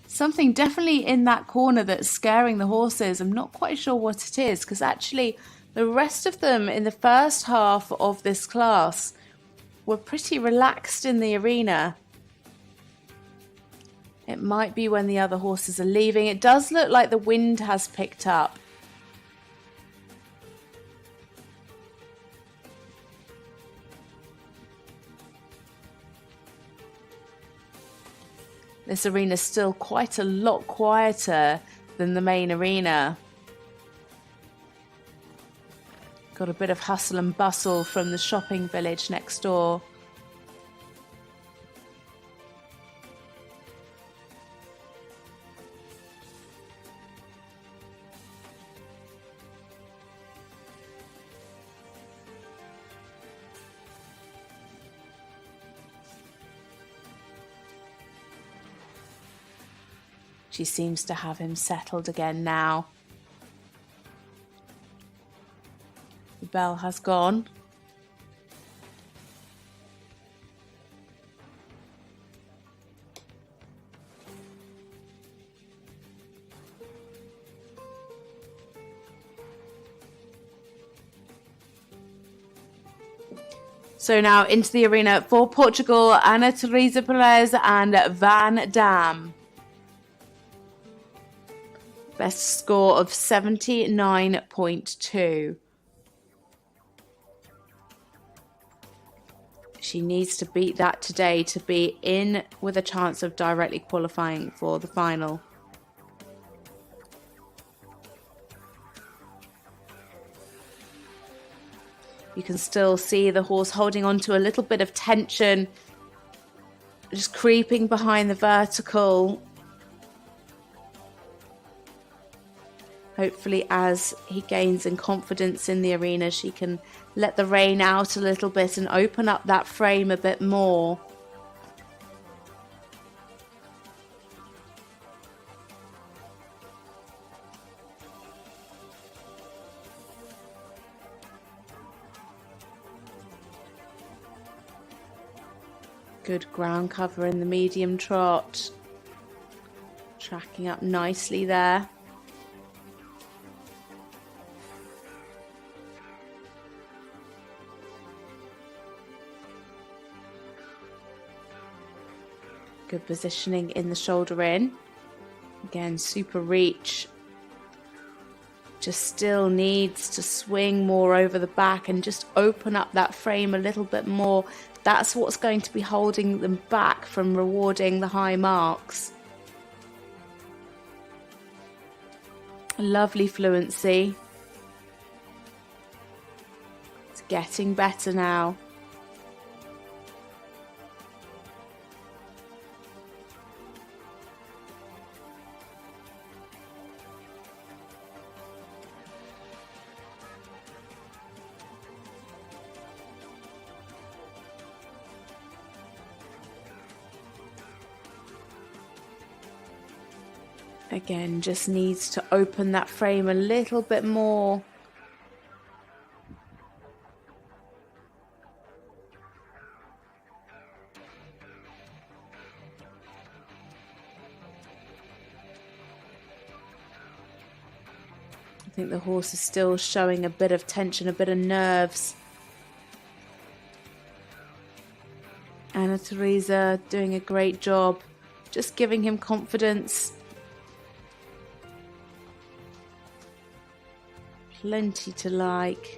something definitely in that corner that's scaring the horses. I'm not quite sure what it is, because actually the rest of them in the first half of this class were pretty relaxed in the arena. It might be when the other horses are leaving. It does look like the wind has picked up. This arena is still quite a lot quieter than the main arena. Got a bit of hustle and bustle from the shopping village next door. She seems to have him settled again now. The bell has gone. So now into the arena for Portugal, Ana Teresa Perez and Van Dam. Best score of 79.2. She needs to beat that today to be in with a chance of directly qualifying for the final. You can still see the horse holding on to a little bit of tension, just creeping behind the vertical. Hopefully, as he gains in confidence in the arena, she can let the rein out a little bit and open up that frame a bit more. Good ground cover in the medium trot. Tracking up nicely there. Good positioning in the shoulder in. Again, super reach. Just still needs to swing more over the back and just open up that frame a little bit more. That's what's going to be holding them back from rewarding the high marks. Lovely fluency. It's getting better now. Again, just needs to open that frame a little bit more. I think the horse is still showing a bit of tension, a bit of nerves. Anna Teresa doing a great job, just giving him confidence. Plenty to like.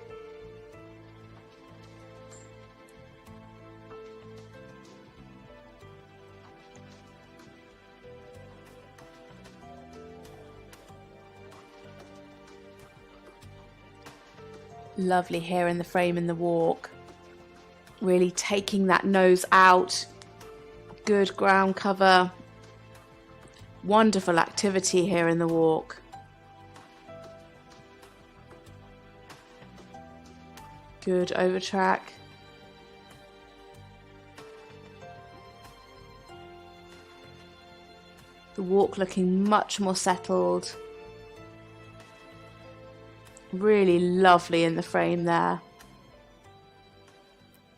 Lovely here in the frame in the walk. Really taking that nose out. Good ground cover. Wonderful activity here in the walk. Good over track. The walk looking much more settled. Really lovely in the frame there.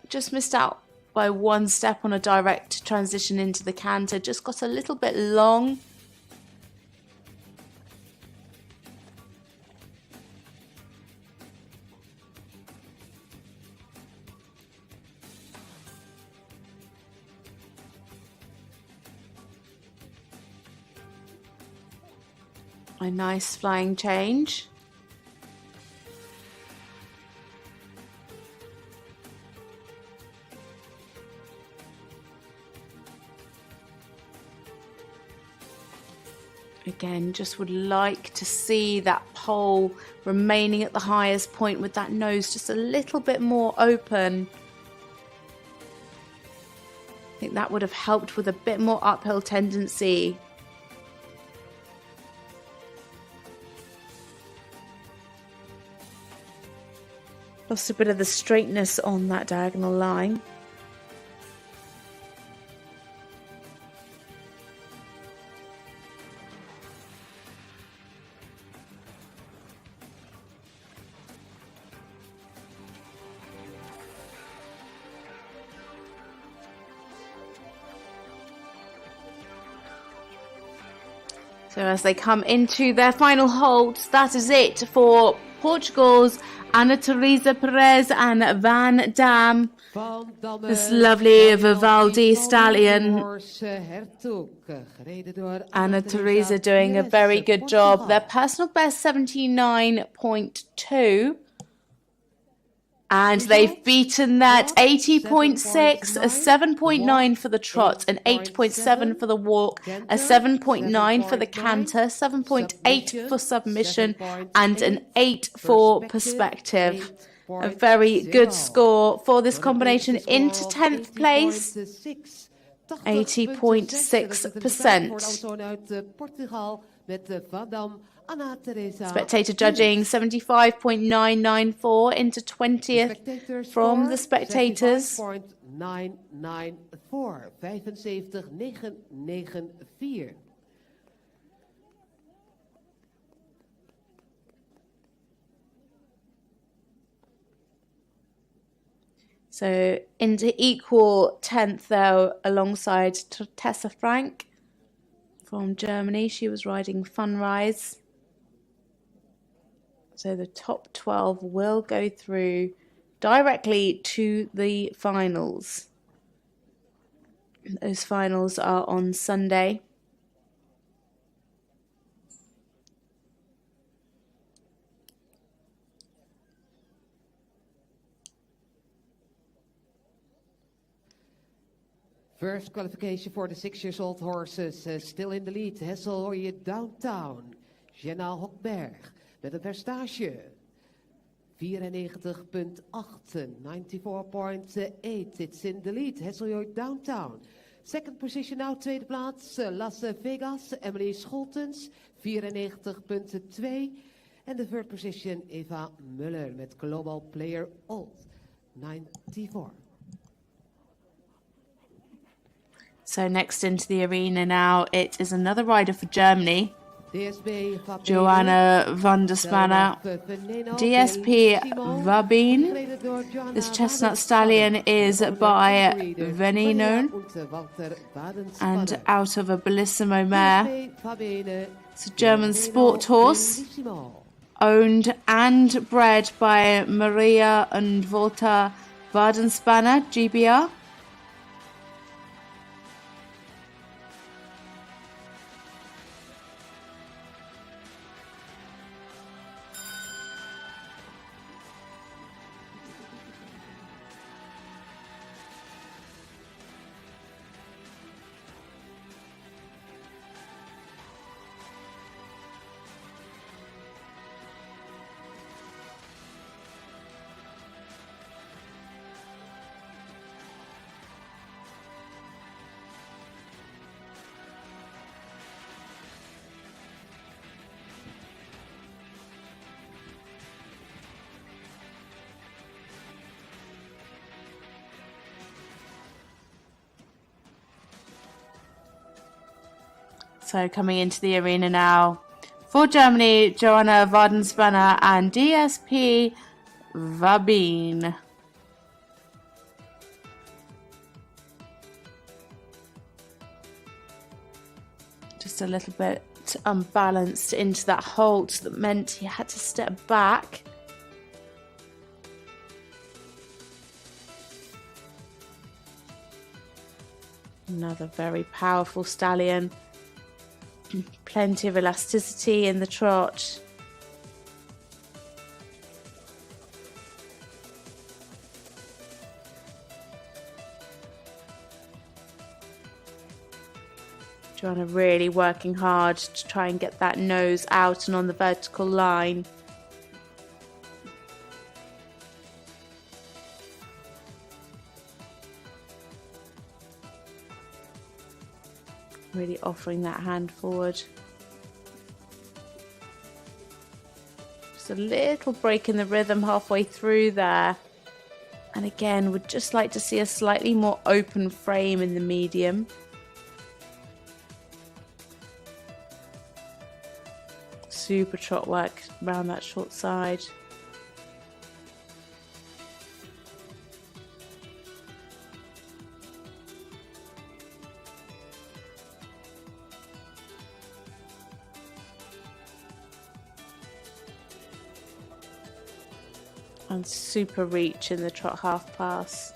Just missed out by one step on a direct transition into the canter. Just got a little bit long. A nice flying change. Again, just would like to see that pole remaining at the highest point with that nose just a little bit more open. I think that would have helped with a bit more uphill tendency. Lost a bit of the straightness on that diagonal line. So as they come into their final holds, that is it for Portugal's Anna Teresa Perez and Van Dam. This lovely Vivaldi stallion. Anna Teresa doing a very good job. Their personal best 79.2. And they've beaten that 80.6, a 7.9 for the trot, an 8.7 for the walk, a 7.9 for the canter, 7.8 for submission, and an 8 for perspective. A very good score for this combination into 10th place, 80.6%. Spectator judging 75.994 into 20th from the spectators. 994, 75,994. So into equal 10th though, alongside Tessa Frank from Germany. She was riding Funrise. So the top 12 will go through directly to the finals. Those finals are on Sunday. First qualification for the 6-year-old horses. Still in the lead. Hessel hoor je Downtown. Jenna Hokberg. Met een percentage 94.8, 94.8. It's in the lead. Hesseljoy Downtown. Second position now, tweede plaats. Las Vegas, Emily Scholtens, 94.2. En de third position, Eva Muller met Global Player Old, 94. So next into the arena now, it is another rider for Germany. Joanna van der Spanner, DSP Vabine. This chestnut stallion is by Veneno and out of a Bellissimo mare. It's a German sport horse, owned and bred by Maria and Volta Wadenspanner GBR. So coming into the arena now for Germany, Joanna Wadenspanner and DSP Vabin. Just a little bit unbalanced into that halt that meant he had to step back. Another very powerful stallion. Plenty of elasticity in the trot. Joanna really working hard to try and get that nose out and on the vertical line. Really offering that hand forward. Just a little break in the rhythm halfway through there. And again, would just like to see a slightly more open frame in the medium. Super trot work around that short side. And super reach in the trot half pass.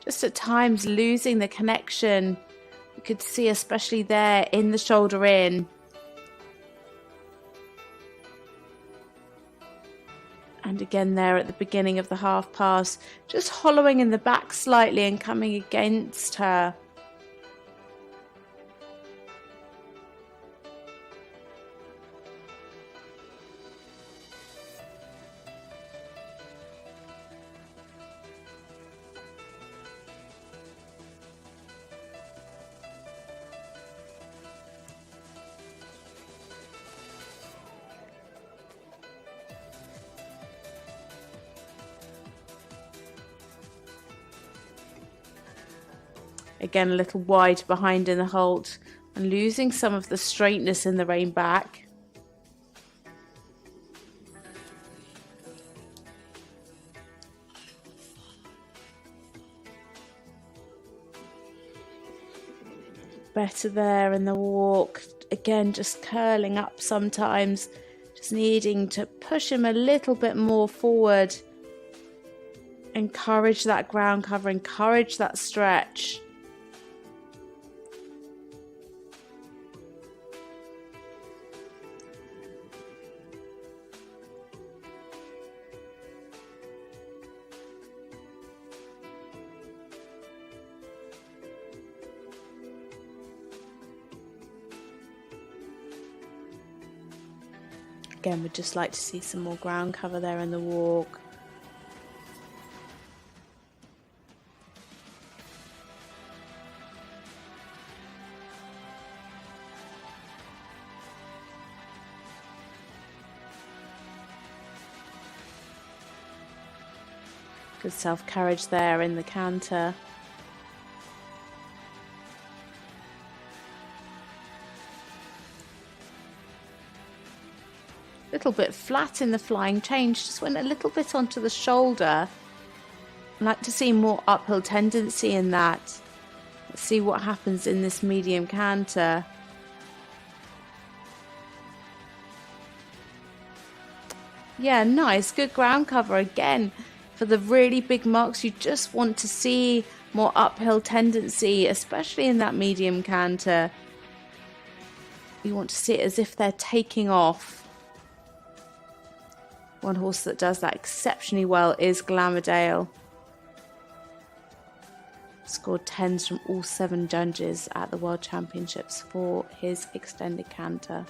Just at times losing the connection. You could see especially there in the shoulder in. And again there at the beginning of the half pass, just hollowing in the back slightly and coming against her. Again, a little wide behind in the halt and losing some of the straightness in the rein back. Better there in the walk. Again, just curling up sometimes. Just needing to push him a little bit more forward. Encourage that ground cover, encourage that stretch. Again, we'd just like to see some more ground cover there in the walk. Good self-carriage there in the canter. little bit flat in the flying change, just went a little bit onto the shoulder. I'd like to see more uphill tendency in that. Let's see what happens in this medium canter. Yeah, nice, good ground cover again. For the really big marks, you just want to see more uphill tendency, especially in that medium canter. You want to see it as if they're taking off. One horse that does that exceptionally well is Glamourdale. Scored 10s from all 7 judges at the World Championships for his extended canter.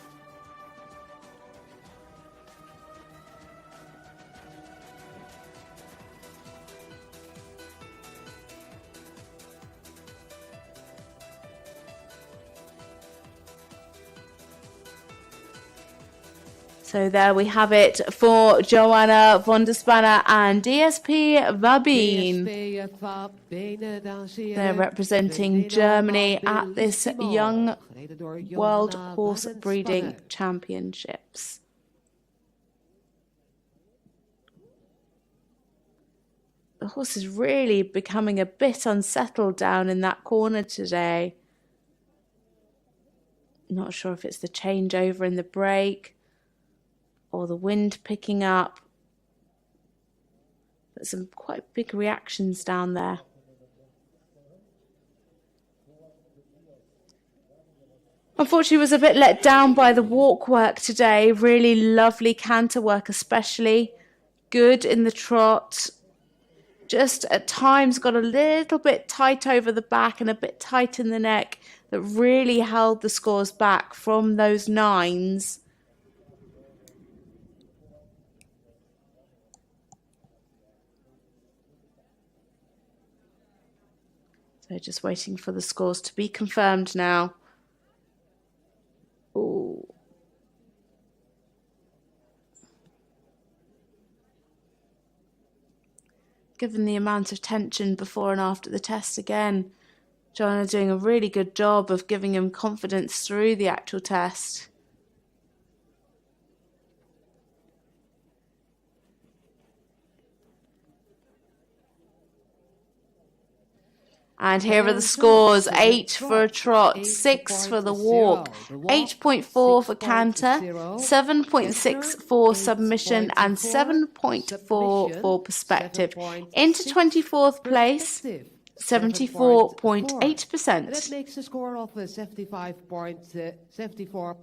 So there we have it for Joanna van der Spanne and DSP Wabin. They're representing Germany at this Young World Horse Breeding Championships. The horse is really becoming a bit unsettled down in that corner today. Not sure if it's the changeover in the break or the wind picking up. But some quite big reactions down there. Unfortunately, was a bit let down by the walk work today. Really lovely canter work, especially. Good in the trot. Just at times got a little bit tight over the back and a bit tight in the neck. That really held the scores back from those 9s. So just waiting for the scores to be confirmed now. Ooh. Given the amount of tension before and after the test again, Joanna doing a really good job of giving him confidence through the actual test. And here are the scores. 8 for a trot, 6 for the walk, 8.4 for canter, 7.6 for submission, and 7.4 for perspective. Into 24th place, 74.8%. That makes a score of 74.8. 74.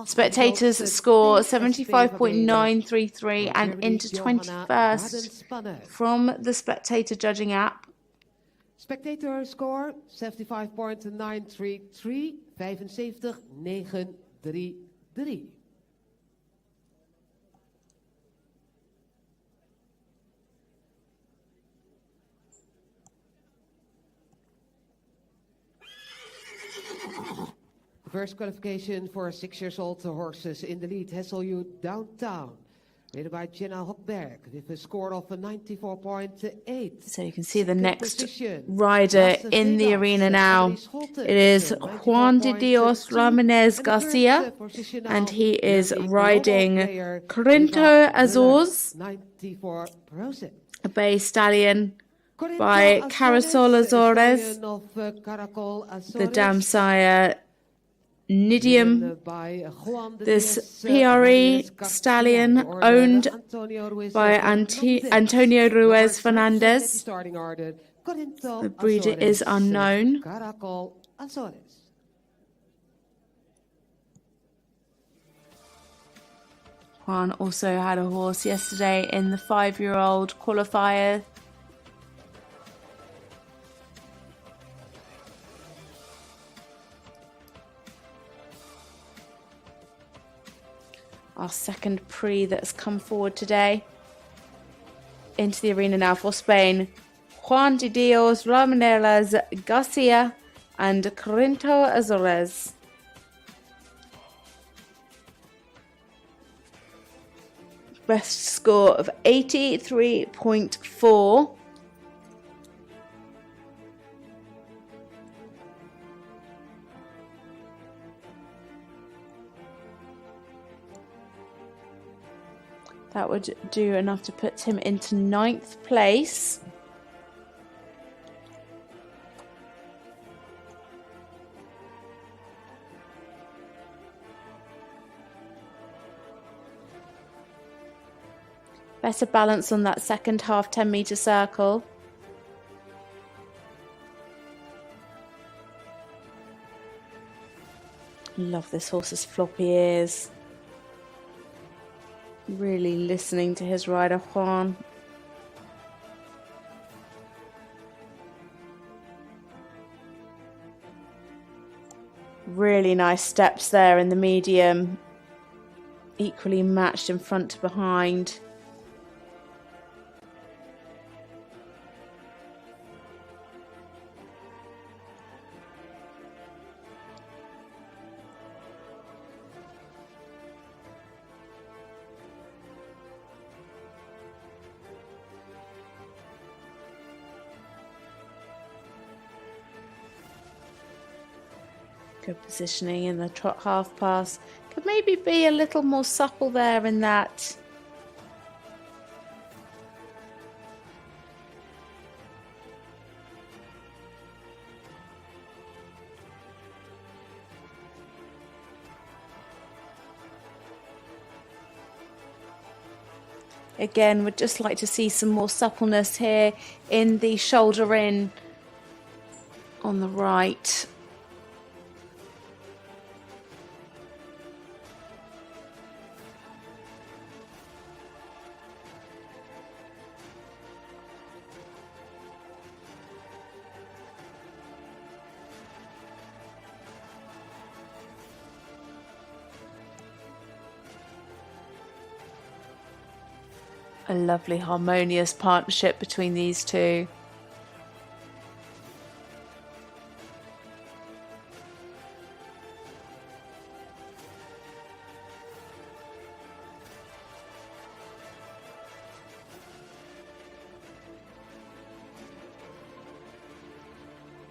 Spectators score 75.933 and into 21st from the spectator judging app. Spectator score 75.933, 75.933. First qualification for 6-year-old horses in the lead. Hesselju Downtown, ridden by Jenna Hockberg with a score of 94.8. So you can see the next rider in the arena now. It is Juan de Dios Ramirez Garcia, and he is riding Corinto Azores, a bay stallion by Carisol Azores, the dam sire Nidium. This PRE stallion owned by Antonio Ruiz Fernandez. The breeder is unknown. Juan also had a horse yesterday in the 5-year-old qualifier. Our second prix that's come forward today. Into the arena now for Spain. Juan de Dios Ramirez Garcia and Corinto Azores. Best score of 83.4. That would do enough to put him into 9th place. Better balance on that second half 10-meter circle. Love this horse's floppy ears. Really listening to his rider Juan. Really nice steps there in the medium. Equally matched in front to behind. Good positioning in the trot half pass. Could maybe be a little more supple there in that. Again, would just like to see some more suppleness here in the shoulder in on the right. A lovely harmonious partnership between these two.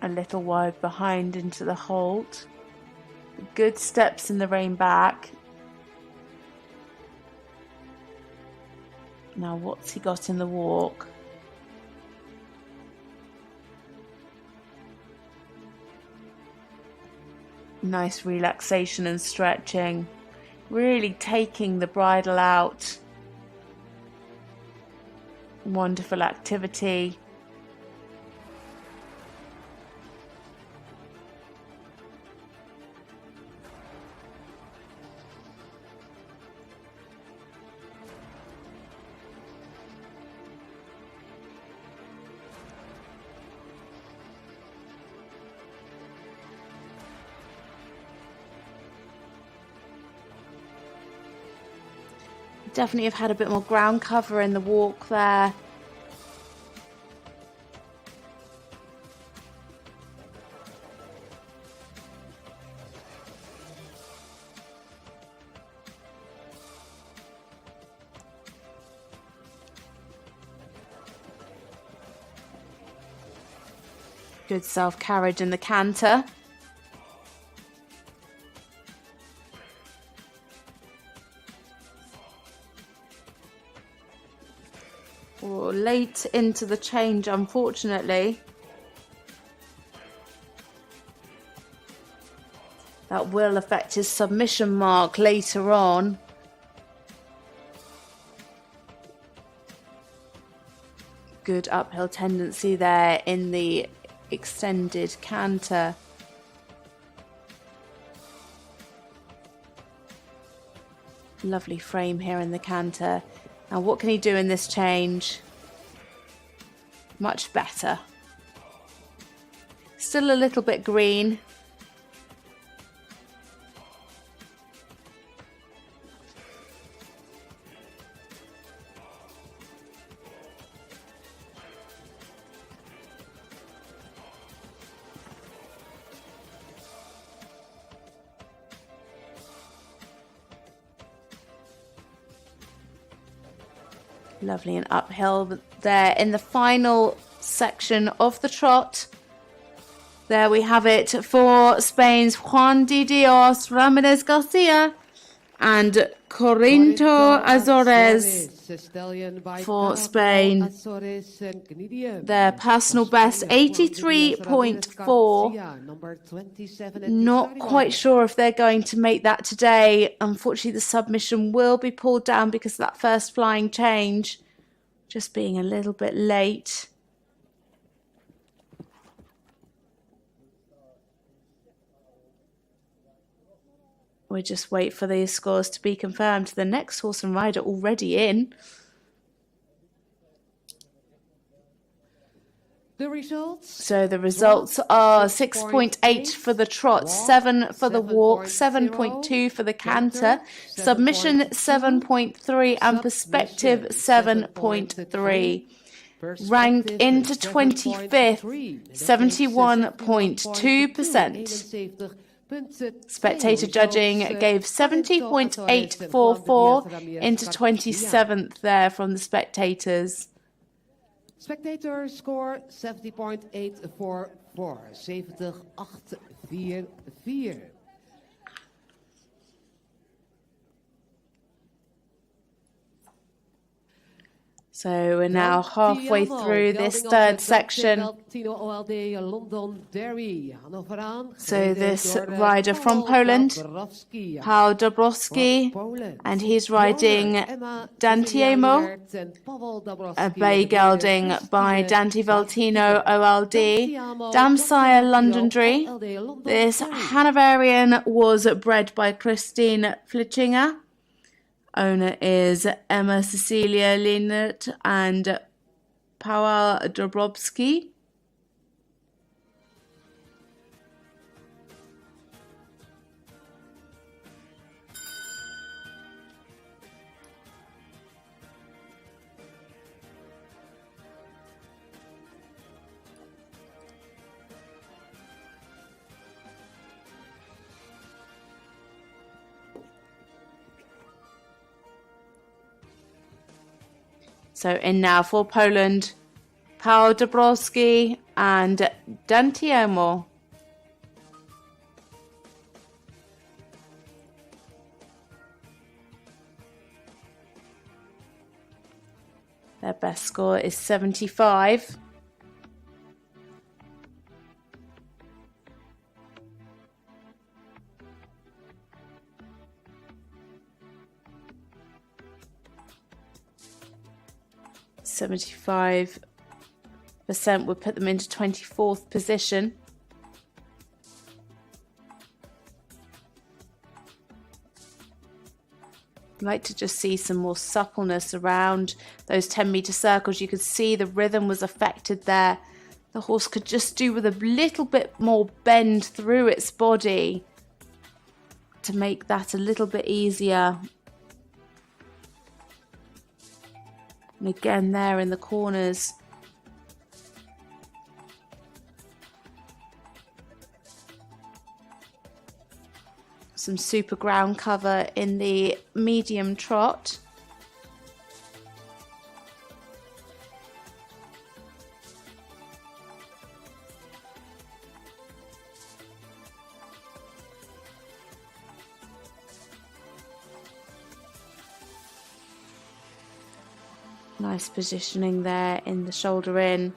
A little wide behind into the halt. Good steps in the rein back. Now what's he got in the walk? Nice relaxation and stretching. Really taking the bridle out. Wonderful activity. Definitely have had a bit more ground cover in the walk there. Good self-carriage in the canter. Late into the change, unfortunately. That will affect his submission mark later on. Good uphill tendency there in the extended canter. Lovely frame here in the canter. Now what can he do in this change? Much better. Still a little bit green. Lovely and uphill there in the final section of the trot. There we have it for Spain's Juan de Dios Ramirez Garcia. and Corinto Azores stallion by for Carlo Spain. Azores and Canadian. Their personal best, 83.4. Number 27. Not quite sure if they're going to make that today. Unfortunately, the submission will be pulled down because of that first flying change. Just being a little bit late. We just wait for these scores to be confirmed. The next horse and rider already in. The results. So the results are 6.8 for the trot, 7 for the walk, 7.2 for the canter, submission 7.3 and perspective 7.3. Rank into 25th, 71.2%. Spectator judging gave 70.844 into 27th there from the spectators. Spectator score 70.844. 70.844. So we're now halfway through this third section. So this rider from Poland, Paweł Dabrowski, and he's riding Dantiemo, a bay gelding by Dante Valtino OLD, Damsire Londonderry. This Hanoverian was bred by Christine Flitchinger. Owner is Emma Cecilia Lienert and Paweł Dabrowski. So in now for Poland, Paweł Dabrowski and Dantiemo. Their best score is 75. %, would put them into 24th position. I'd like to just see some more suppleness around those 10-meter circles. You could see the rhythm was affected there. The horse could just do with a little bit more bend through its body to make that a little bit easier. And again there in the corners. Some super ground cover in the medium trot. Nice positioning there in the shoulder in.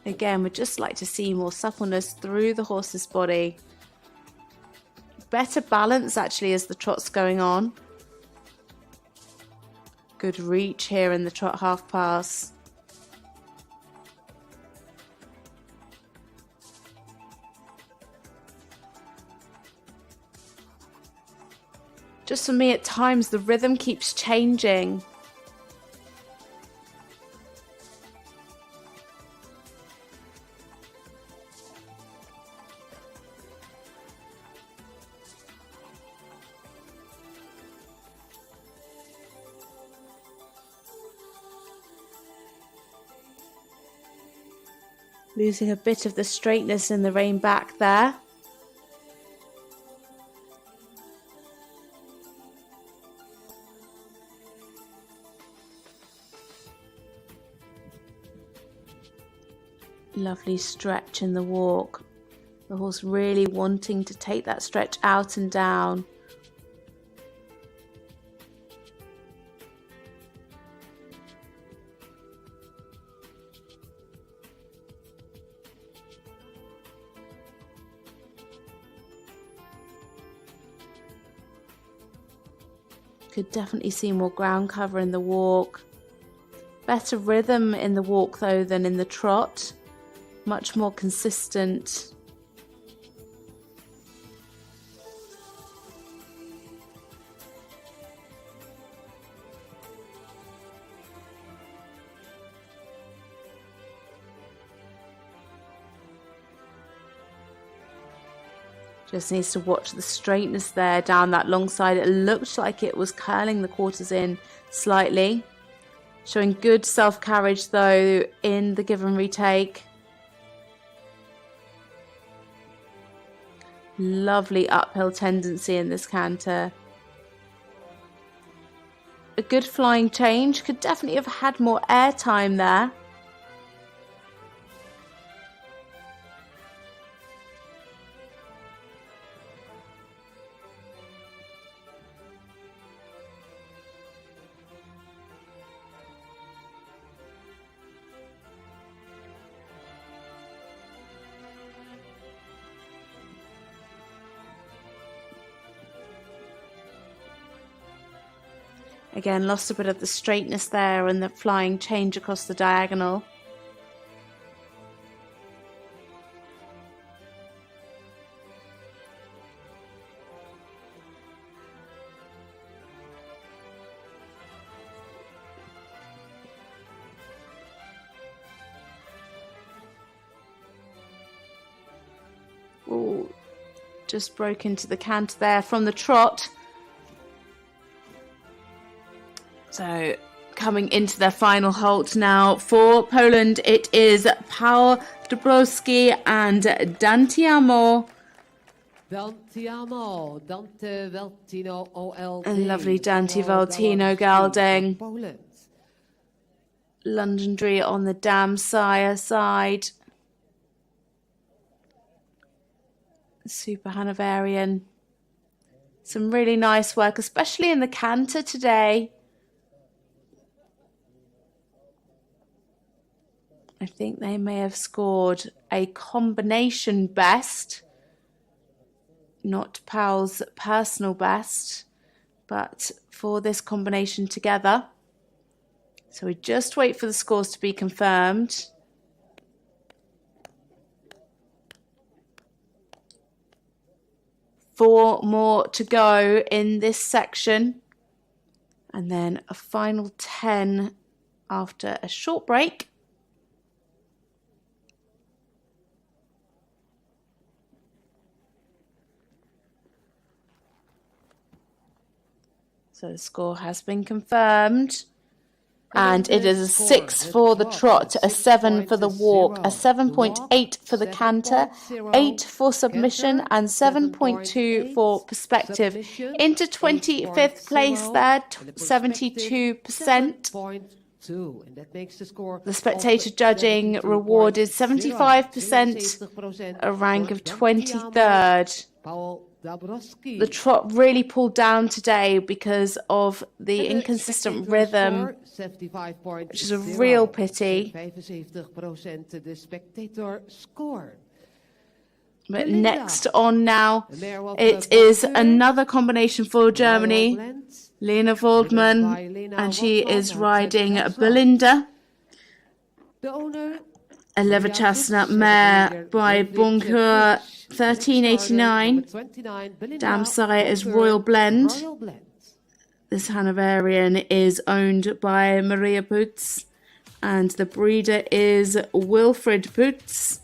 Again, we'd just like to see more suppleness through the horse's body. Better balance actually as the trot's going on. Good reach here in the trot half pass. Just for me at times the rhythm keeps changing. Losing a bit of the straightness in the rein back there. Lovely stretch in the walk. The horse really wanting to take that stretch out and down. Could definitely see more ground cover in the walk. Better rhythm in the walk though than in the trot. Much more consistent. Just needs to watch the straightness there down that long side. It looked like it was curling the quarters in slightly. Showing good self-carriage though in the give and retake. Lovely uphill tendency in this canter. A good flying change. Could definitely have had more air time there. Again, lost a bit of the straightness there and the flying change across the diagonal. Ooh, just broke into the canter there from the trot. So coming into their final halt now for Poland, it is Paul Dabrowski and Dantiamo. Dantiamo, Dante Valtino OLD. And lovely Dante Valtino gelding. Poland. Londonderry on the dam sire side. Super Hanoverian. Some really nice work, especially in the canter today. I think they may have scored a combination best, not Powell's personal best, but for this combination together. So we just wait for the scores to be confirmed. Four more to go in this section, and then a final 10 after a short break. So the score has been confirmed. And it is a 6 for the trot, a 7 for the walk, a 7.8 for the canter, 8 for submission, and 7.2 for perspective. Into 25th place there, 72%. The spectator judging reward is 75%, a rank of 23rd. The trot really pulled down today because of the inconsistent rhythm, which is a real pity. But next on now, it is another combination for Germany, Lena Waldman, and she is riding Belinda. A leather chestnut mare by Boncoeur, 1389. Dam sire is Royal Blend. This Hanoverian is owned by Maria Putz, and the breeder is Wilfred Putz.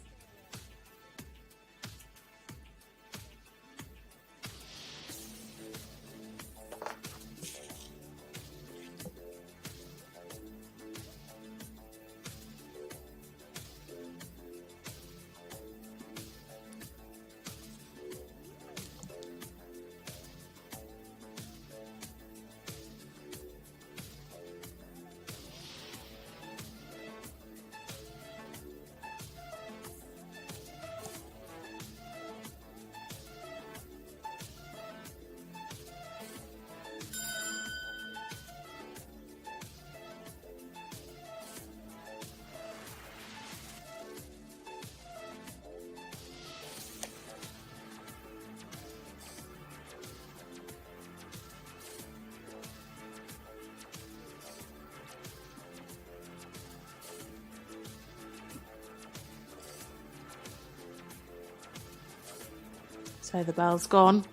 So the bell's gone.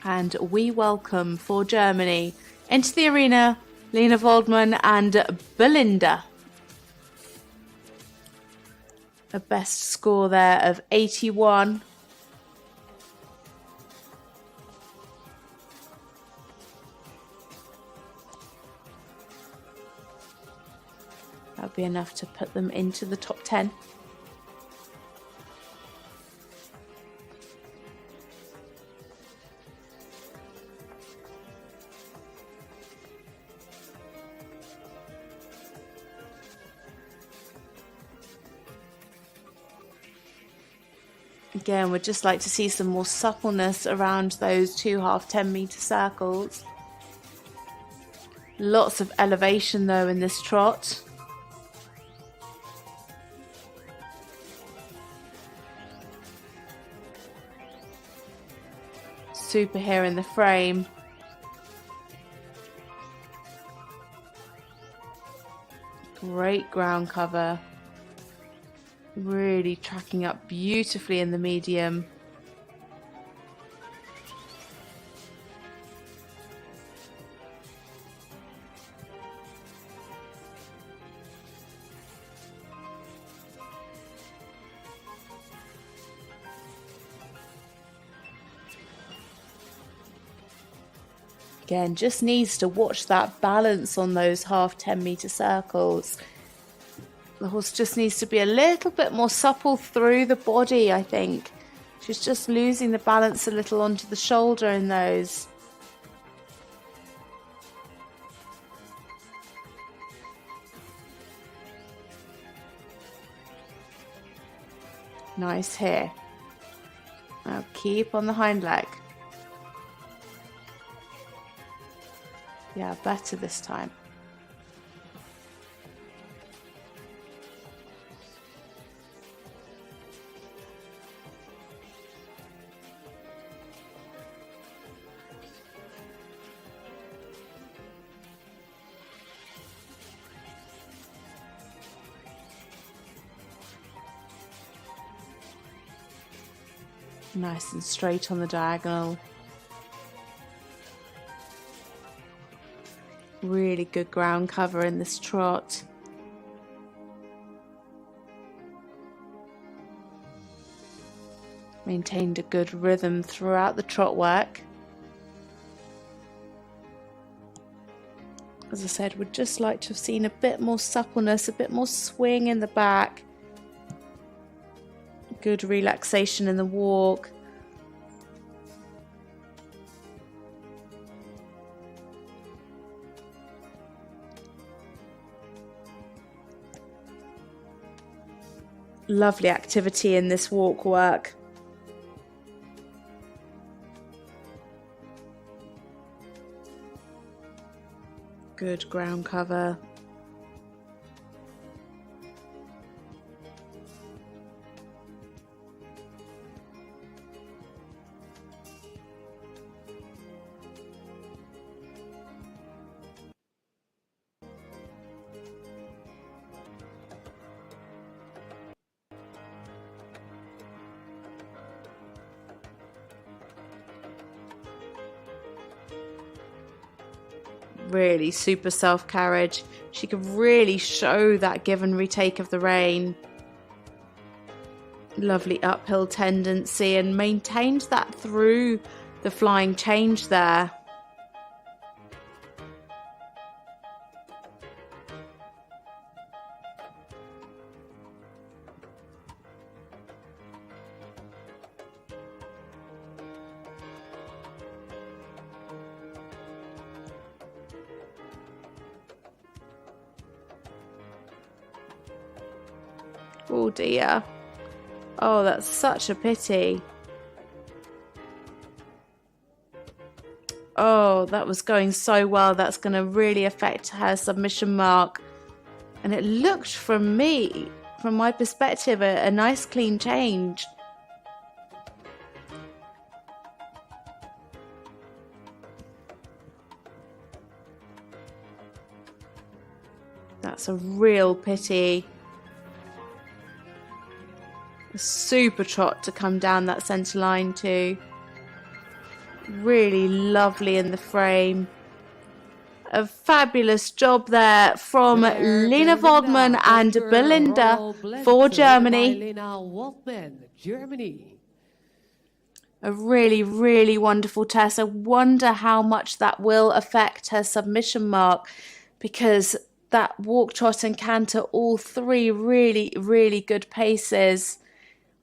And we welcome for Germany into the arena Lena Waldman and Belinda. A best score there of 81. That'll be enough to put them into the top 10. Again, we'd just like to see some more suppleness around those two half 10-meter circles. Lots of elevation though in this trot. Super here in the frame. Great ground cover. Really tracking up beautifully in the medium. Again, just needs to watch that balance on those half 10-meter circles. The horse just needs to be a little bit more supple through the body, I think. She's just losing the balance a little onto the shoulder in those. Nice here. Now keep on the hind leg. Yeah, better this time. Nice and straight on the diagonal. Really good ground cover in this trot. Maintained a good rhythm throughout the trot work. As I said, would just like to have seen a bit more suppleness, a bit more swing in the back. Good relaxation in the walk. Lovely activity in this walk work. Good ground cover. Really super self-carriage. She could really show that give and retake of the rein. Lovely uphill tendency and maintained that through the flying change there. Oh dear. Oh, that's such a pity. Oh, that was going so well. That's going to really affect her submission mark. And it looked from my perspective, a nice clean change. That's a real pity. A super trot to come down that centre line too. Really lovely in the frame. A fabulous job there from Lena Waldman and Belinda for Germany. A really, really wonderful test. I wonder how much that will affect her submission mark, because that walk, trot and canter, all three really, really good paces.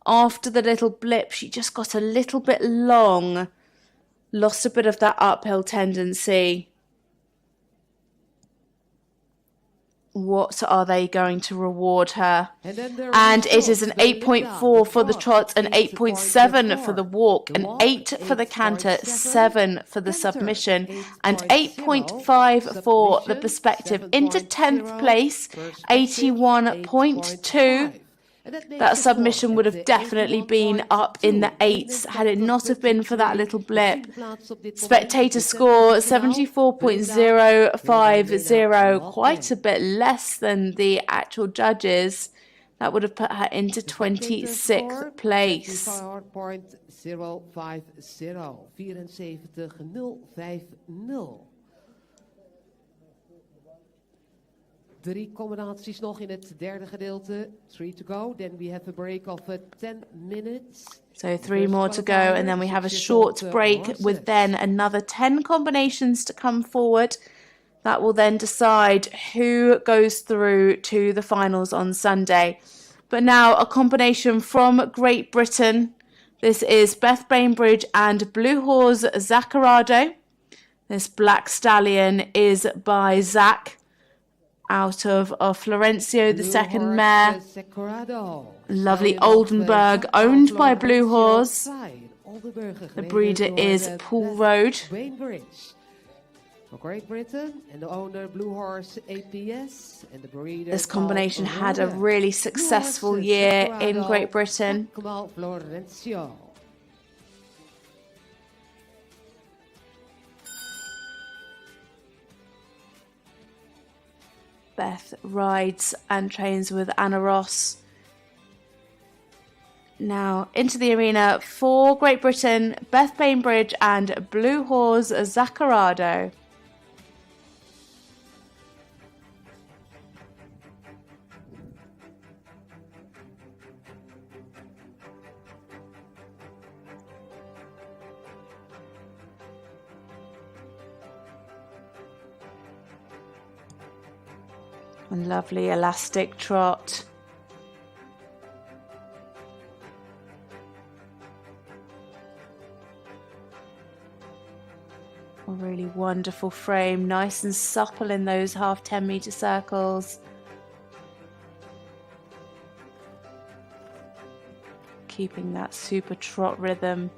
After the little blip, she just got a little bit long, lost a bit of that uphill tendency. What are they going to reward her? And it is an 8.4 for the trot, an 8.7 for the walk, an 8 for the canter, 7 for the submission, and 8.5 for the perspective. Into 10th place, 81.2. That submission would have definitely been up in the 8s had it not have been for that little blip. Spectator score 74.050, quite a bit less than the actual judges. That would have put her into 26th place. 74.050. 3 combinaties nog in het derde gedeelte. 3 to go. Then we have a break of 10 minutes. So 3 more to go, and then we have a short break with then another 10 combinations to come forward. That will then decide who goes through to the finals on Sunday. But now a combination from Great Britain. This is Beth Bainbridge and Blue Horse Zaccarado. This Black Stallion is by Zach, out of Florencio, the second mare. Lovely Oldenburg, owned by Blue Horse. The breeder is Pool Road. For Great Britain, and the owner Blue Horse APS, and the breeder. This combination had a really successful year in Great Britain. Florencio. Beth rides and trains with Anna Ross. Now into the arena for Great Britain, Beth Bainbridge and Blue Horse Zaccarado. A lovely elastic trot. A really wonderful frame, nice and supple in those half 10-meter circles. Keeping that super trot rhythm.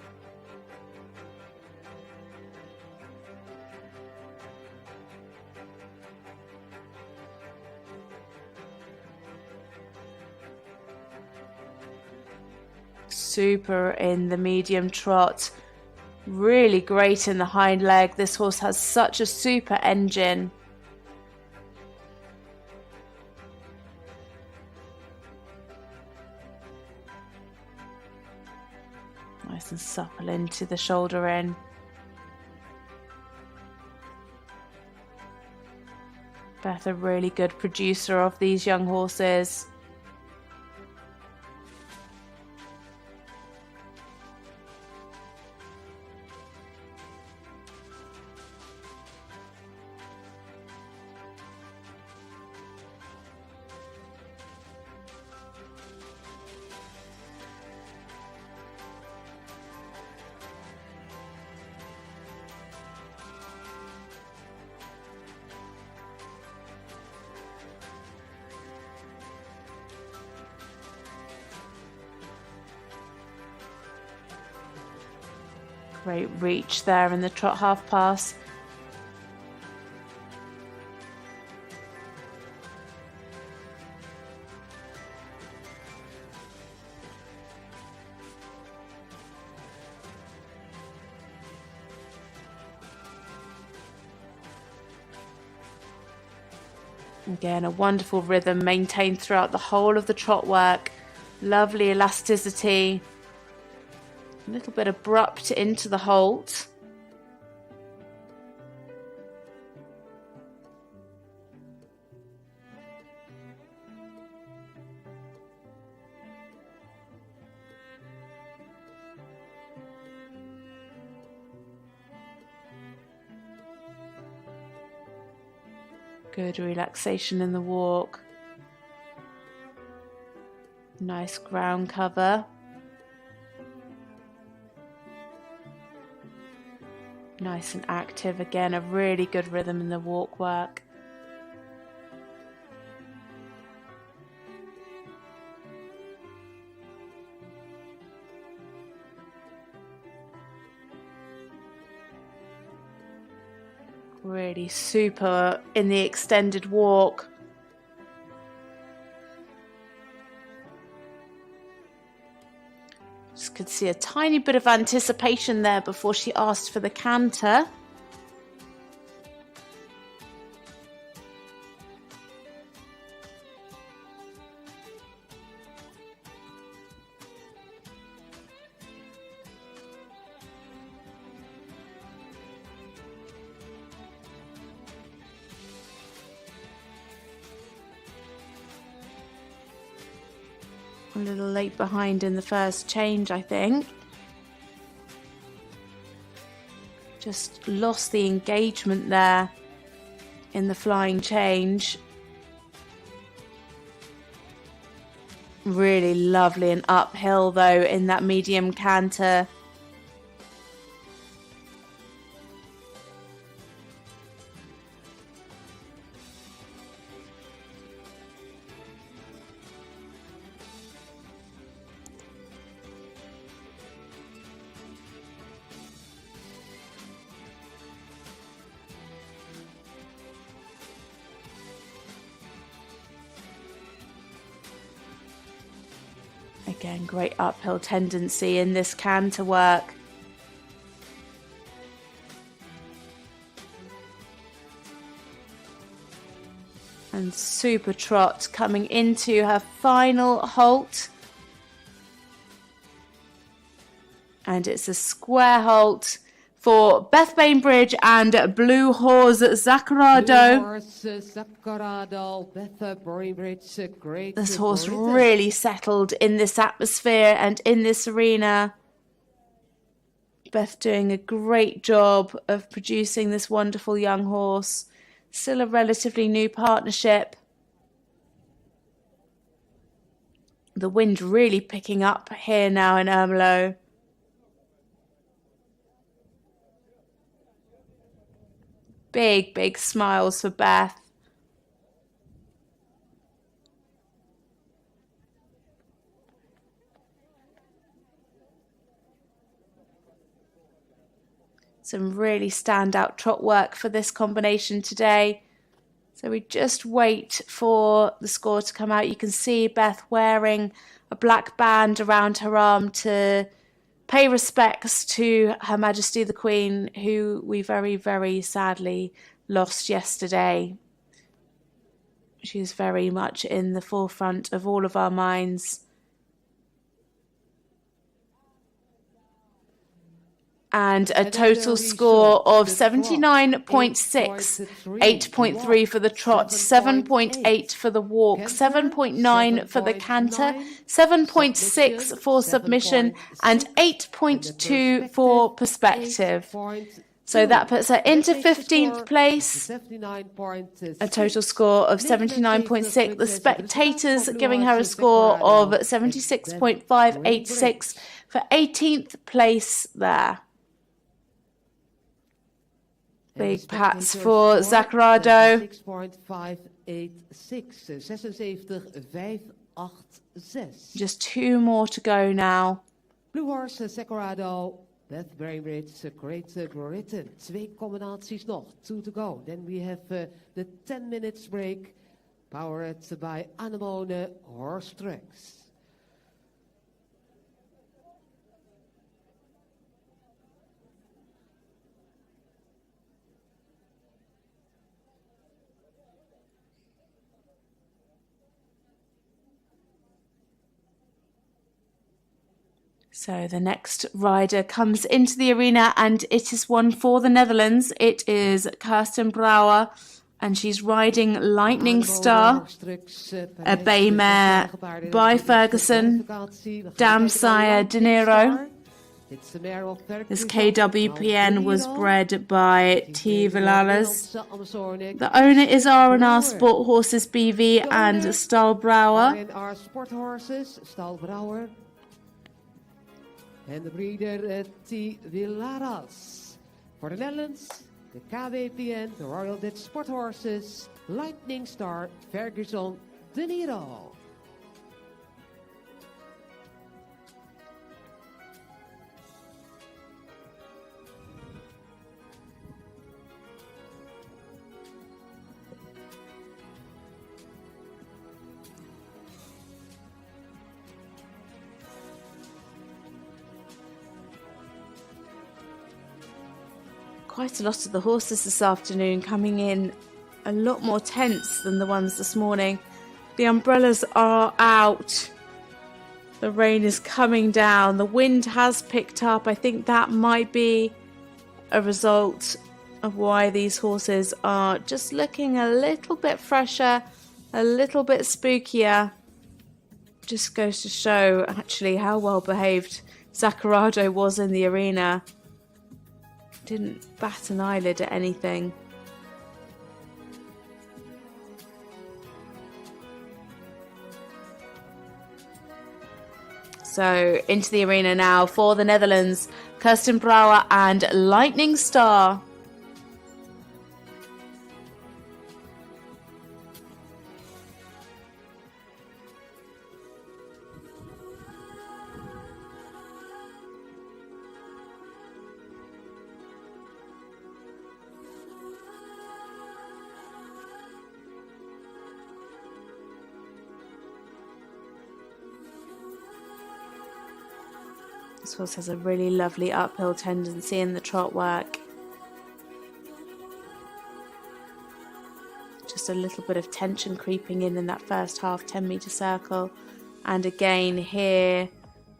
Super in the medium trot, really great in the hind leg. This horse has such a super engine. Nice and supple into the shoulder in. Beth, a really good producer of these young horses. Great reach there in the trot half pass. Again, a wonderful rhythm maintained throughout the whole of the trot work. Lovely elasticity. A little bit abrupt into the halt. Good relaxation in the walk. Nice ground cover. Nice and active. Again, a really good rhythm in the walk work. Really super in the extended walk. Just could see a tiny bit of anticipation there before she asked for the canter. A little late behind in the first change, I think. Just lost the engagement there in the flying change. Really lovely and uphill though in that medium canter. Again, great uphill tendency in this canter work. And super trot coming into her final halt. And it's a square halt for Beth Bainbridge and Blue Horse Zaccarado. This horse really settled in this atmosphere and in this arena. Beth doing a great job of producing this wonderful young horse. Still a relatively new partnership. The wind really picking up here now in Ermelo. Big, big smiles for Beth. Some really standout trot work for this combination today. So we just wait for the score to come out. You can see Beth wearing a black band around her arm to pay respects to Her Majesty the Queen, who we very, very sadly lost yesterday. She is very much in the forefront of all of our minds. And a total score of 79.6, 8.3 for the trot, 7.8 for the walk, 7.9 for the canter, 7.6 for submission, and 8.2 for perspective. So that puts her into 15th place, a total score of 79.6. The spectators giving her a score of 76.586 for 18th place there. Big pats for Zaccarado. 6.586, Just two more to go now. Blue Horse Zaccarado, Beth Bainbridge, Great Britain. Twee combinaties nog, 2 to go. Then we have the 10 minutes break, powered by Anemone Horse Tracks. So the next rider comes into the arena, and it is one for the Netherlands. It is Kirsten Brouwer, and she's riding Lightning Star, a bay mare by Ferguson, Damsire De Niro. This KWPN was bred by T. Villalas. The owner is R&R Sport Horses BV and Stahlbrouwer. R&R Sport Horses, Stahlbrouwer. En de breeder T. Villaras. Voor de Netherlands, de KWPN, de Royal Dutch Sport Horses, Lightning Star, Ferguson De Niro. Quite a lot of the horses this afternoon coming in a lot more tense than the ones this morning. The umbrellas are out. The rain is coming down. The wind has picked up. I think that might be a result of why these horses are just looking a little bit fresher, a little bit spookier. Just goes to show actually how well behaved Zaccarado was in the arena. Didn't bat an eyelid at anything. So into the arena now for the Netherlands, Kirsten Brouwer and Lightning Star. This horse has a really lovely uphill tendency in the trot work. Just a little bit of tension creeping in that first half 10-metre circle. And again here,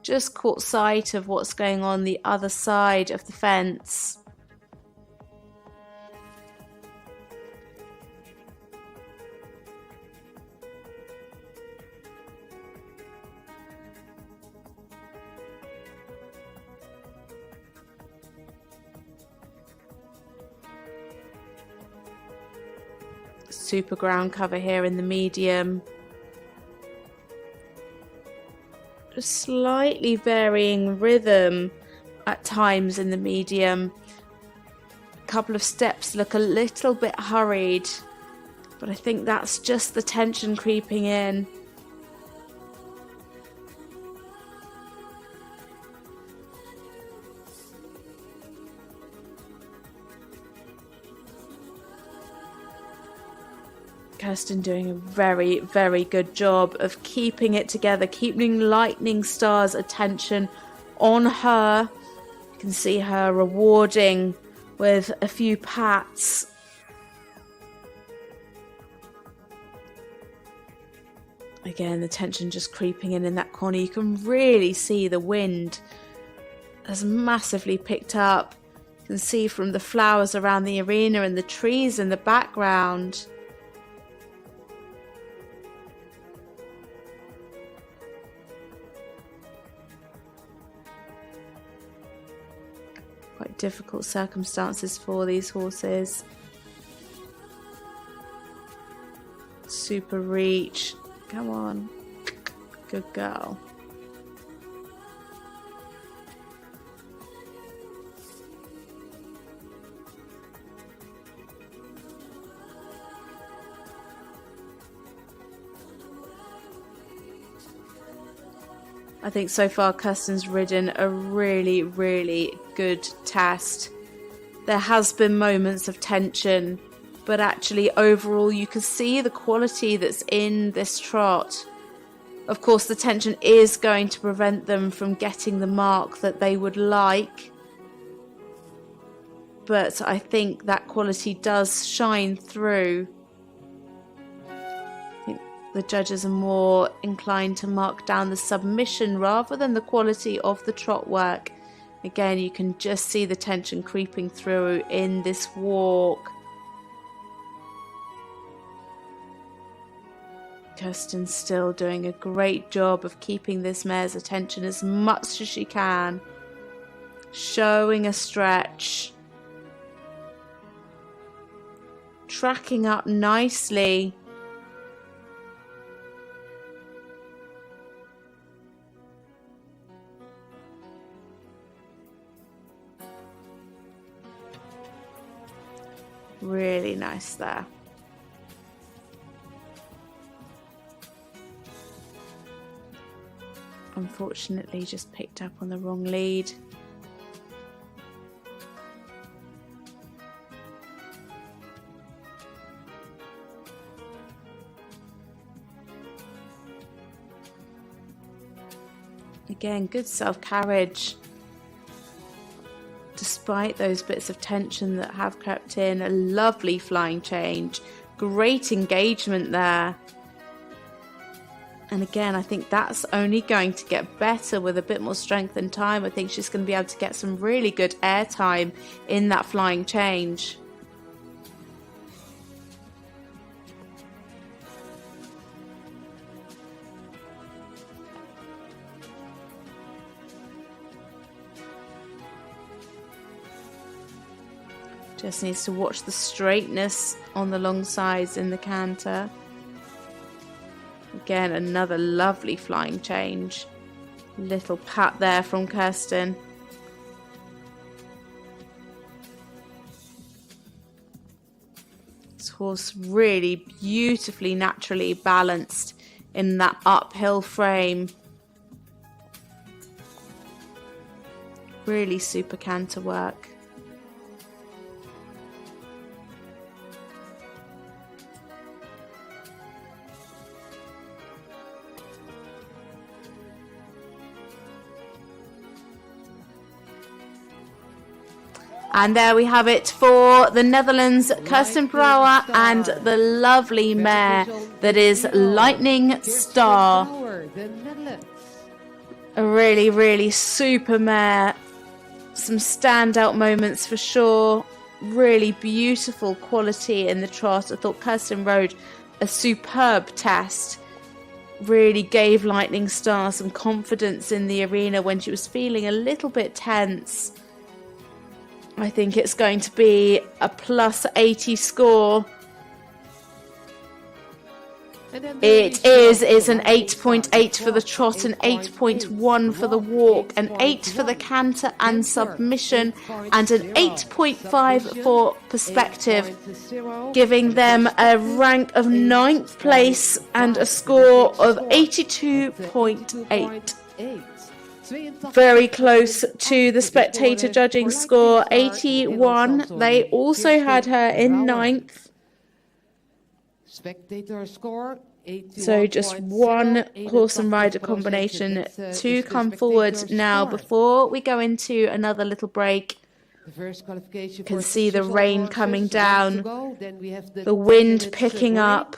just caught sight of what's going on the other side of the fence. Super ground cover here in the medium. Just slightly varying rhythm at times in the medium. A couple of steps look a little bit hurried, but I think that's just the tension creeping in. Kirsten doing a very, very good job of keeping it together, keeping Lightning Star's attention on her. You can see her rewarding with a few pats. Again, the tension just creeping in that corner. You can really see the wind has massively picked up. You can see from the flowers around the arena and the trees in the background. Quite difficult circumstances for these horses. Super reach. Come on. Good girl. I think so far Kirsten's ridden a really, really good test. There has been moments of tension, but actually overall you can see the quality that's in this trot. Of course, the tension is going to prevent them from getting the mark that they would like, but I think that quality does shine through. I think The judges are more inclined to mark down the submission rather than the quality of the trot work. Again, you can just see the tension creeping through in this walk. Kirsten's still doing a great job of keeping this mare's attention as much as she can. Showing a stretch. Tracking up nicely. Really nice there. Unfortunately, just picked up on the wrong lead. Again, good self-carriage. Despite those bits of tension that have crept in, a lovely flying change. Great engagement there. And again, I think that's only going to get better with a bit more strength and time. I think she's going to be able to get some really good air time in that flying change. Just needs to watch the straightness on the long sides in the canter. Again, another lovely flying change. Little pat there from Kirsten. This horse really beautifully, naturally balanced in that uphill frame. Really super canter work. And there we have it for the Netherlands, Kirsten Brouwer and the lovely mare that is Lightning Star. A really, really super mare. Some standout moments for sure. Really beautiful quality in the trot. I thought Kirsten rode a superb test. Really gave Lightning Star some confidence in the arena when she was feeling a little bit tense. I think it's going to be a plus 80 score. It is an 8.8 for the trot, an 8.1 for the walk, an 8 for the canter and submission, and an 8.5 for perspective, giving them a rank of 9th place and a score of 82.8. Very close to the spectator judging score, 81. They also had her in 9th. Spectator score, 81. So just one horse and rider combination to come forward now before we go into another little break. You can see the rain coming down, the wind picking up.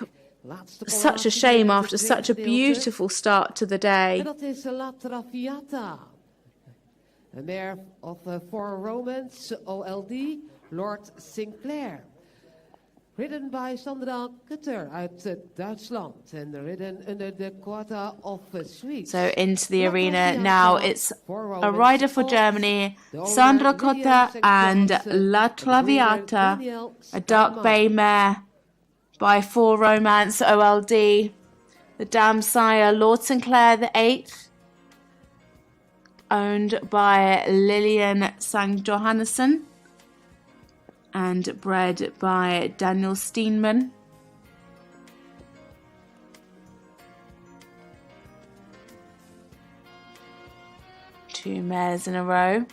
Such a shame after such a beautiful start to the day. En dat is La Traviata. A mare of 4 Romans, OLD, Lord Sinclair. Ridden by Sandra Kutter uit Duitsland and ridden under the quota of Sweden. So into the arena now, it's a rider for Germany, Sandra Kutter and La Traviata, a dark bay mare by 4 Romance OLD. The dam sire, Lord Sinclair the 8th, owned by Lillian St. Johannesson and bred by Daniel Steenman. Two mares in a row.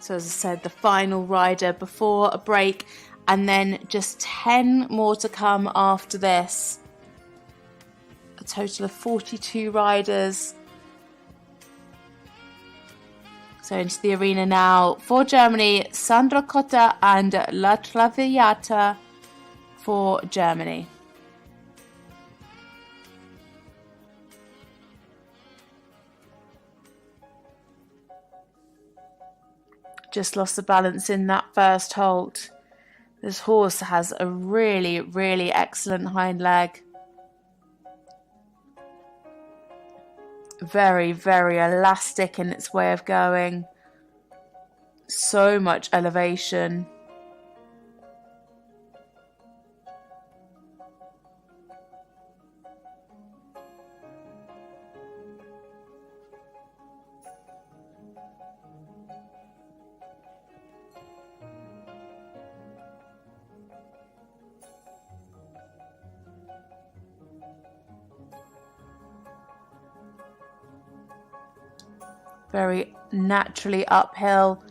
So as I said, the final rider before a break, and then just 10 more to come after this. A total of 42 riders. So into the arena now for Germany, Sandra Cotta and La Traviata for Germany. Just lost the balance in that first halt. This horse has a really, really excellent hind leg. Very, very elastic in its way of going. So much elevation. Very naturally uphill.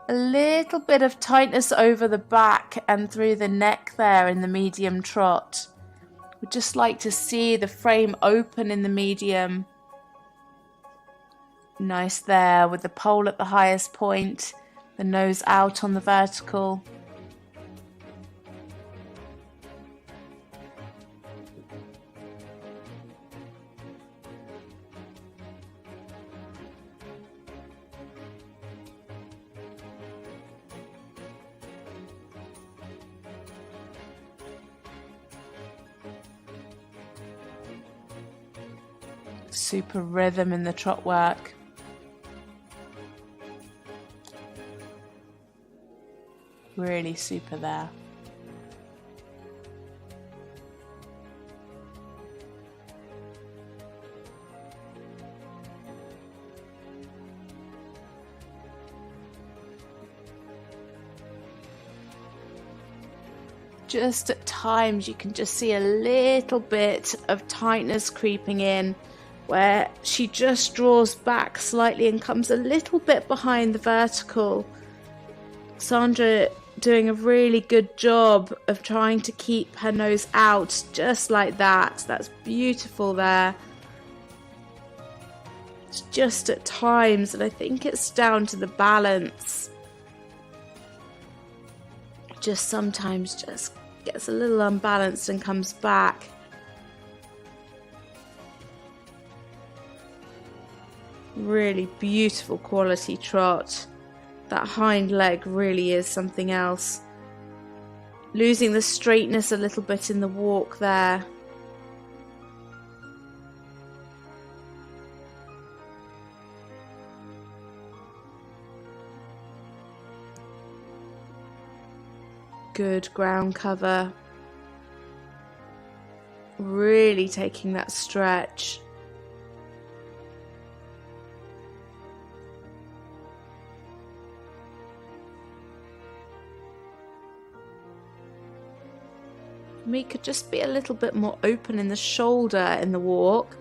A little bit of tightness over the back and through the neck there in the medium trot. Would just like to see the frame open in the medium. Nice there with the pole at the highest point, the nose out on the vertical. Super rhythm in the trot work. Really super there. Just at times you can just see a little bit of tightness creeping in, where she just draws back slightly and comes a little bit behind the vertical. Sandra doing a really good job of trying to keep her nose out just like that. That's beautiful there. It's just at times, and I think it's down to the balance. Just sometimes just gets a little unbalanced and comes back. Really beautiful quality trot. That hind leg really is something else. Losing the straightness a little bit in the walk there. Good ground cover. Really taking that stretch. We could just be a little bit more open in the shoulder in the walk.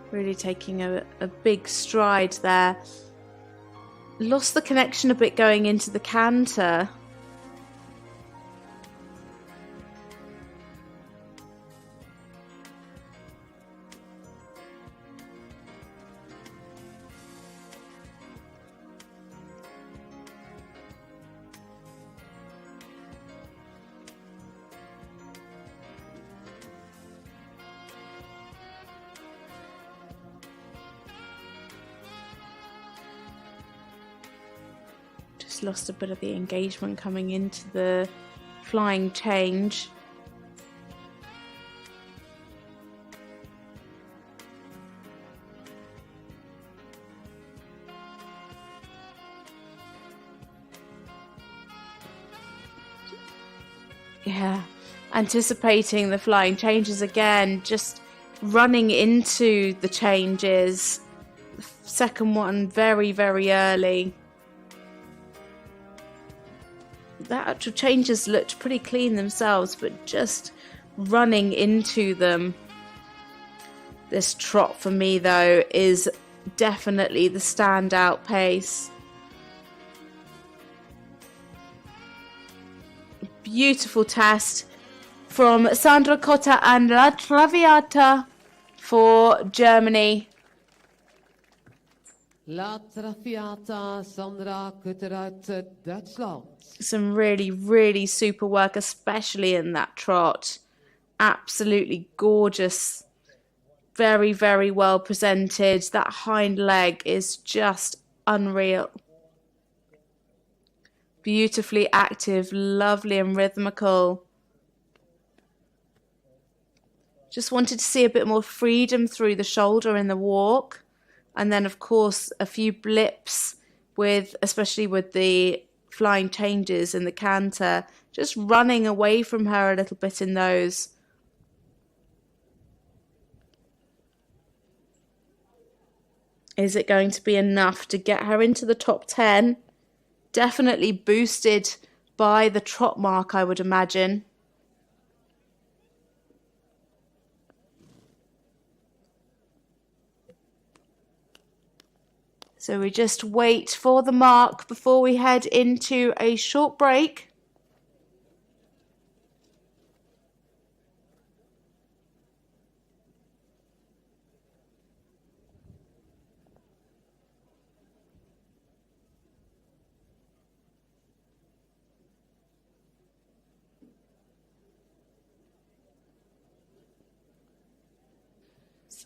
Really taking a big stride there. Lost the connection a bit going into the canter. Lost a bit of the engagement coming into the flying change. Yeah, anticipating the flying changes again, just running into the changes. Second one very, very early. The actual changes looked pretty clean themselves, but just running into them. This trot for me, though, is definitely the standout pace. Beautiful test from Sandra Cotta and La Traviata for Germany. La Traviata, Sandra Kutter uit Duitsland. Some really, really super work, especially in that trot. Absolutely gorgeous. Very, very well presented. That hind leg is just unreal. Beautifully active, lovely and rhythmical. Just wanted to see a bit more freedom through the shoulder in the walk. And then, of course, a few blips especially with the flying changes in the canter, just running away from her a little bit in those. Is it going to be enough to get her into the top 10? Definitely boosted by the trot mark, I would imagine. So we just wait for the mark before we head into a short break.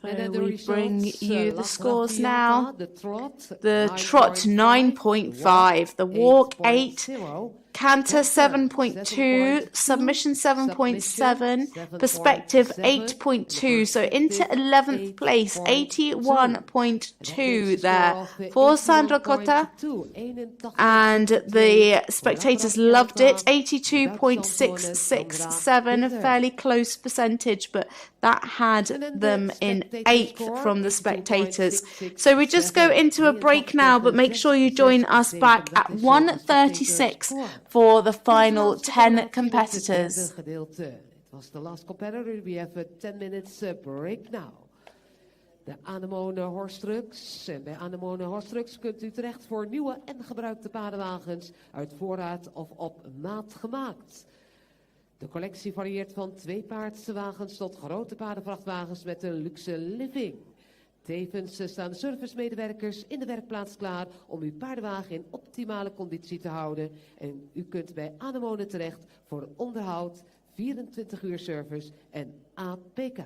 So we bring you the scores now. The trot 9.5, the walk 8, canter 7.2, submission 7.7, perspective 8.2. So into 11th place, 81.2 there for Sandra Cotta. And the spectators loved it, 82.667, a fairly close percentage, but that had them in 8th from the spectators. So we just go into a break now, but make sure you join us back at 1:36 for the final 10 competitors. It was the last competitor. We have a 10 minutes break now. De Anemone Horstrucks. En bij Anemone Horstrucks kunt u terecht voor nieuwe en gebruikte paardenwagens uit voorraad of op maat gemaakt. De collectie varieert van tweepaardse wagens tot grote paardenvrachtwagens met een luxe living. Tevens staan de servicemedewerkers in de werkplaats klaar om uw paardenwagen in optimale conditie te houden. En u kunt bij Anemone terecht voor onderhoud, 24 uur service en APK.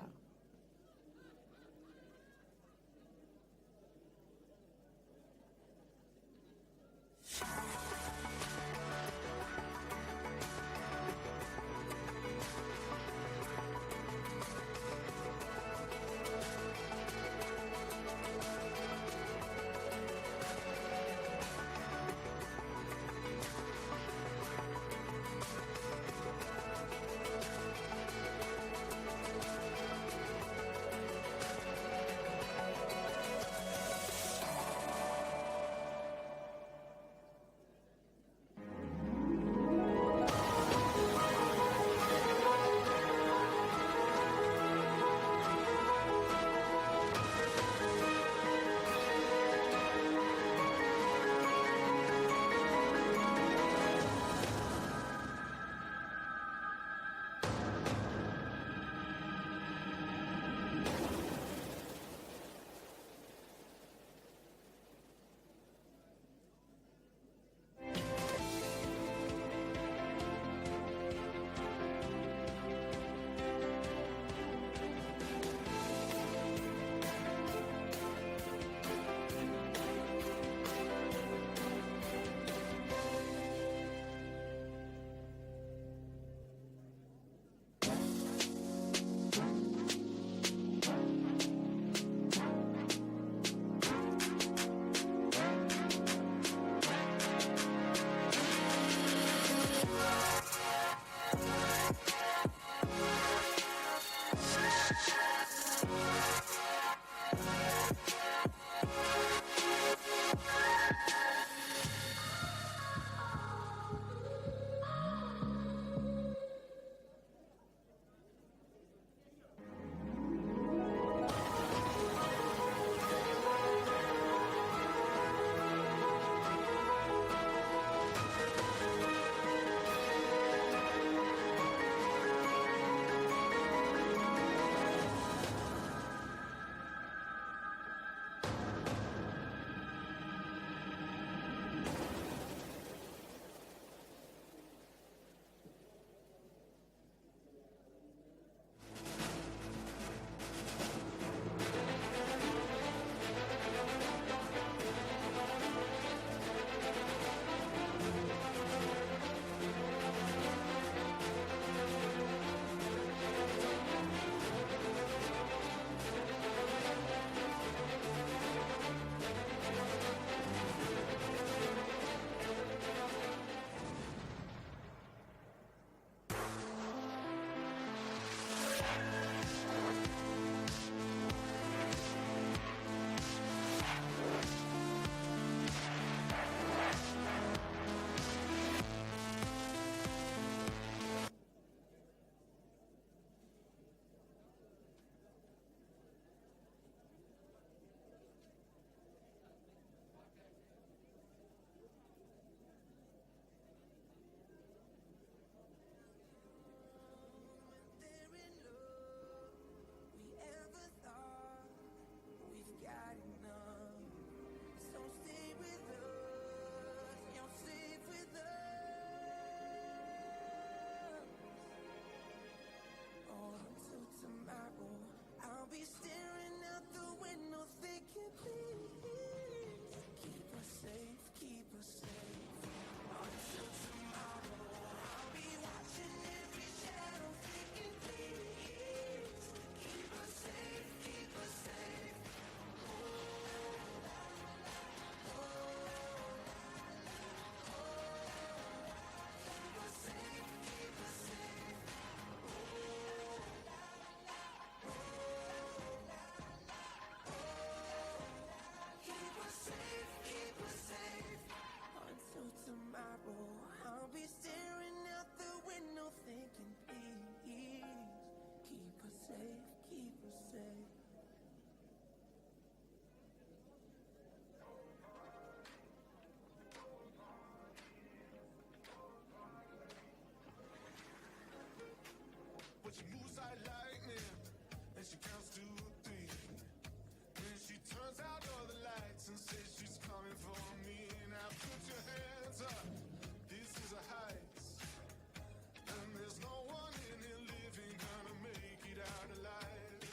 out all the lights and say she's coming for me. Now put your hands up, this is a heist. And there's no one in here living gonna make it out alive.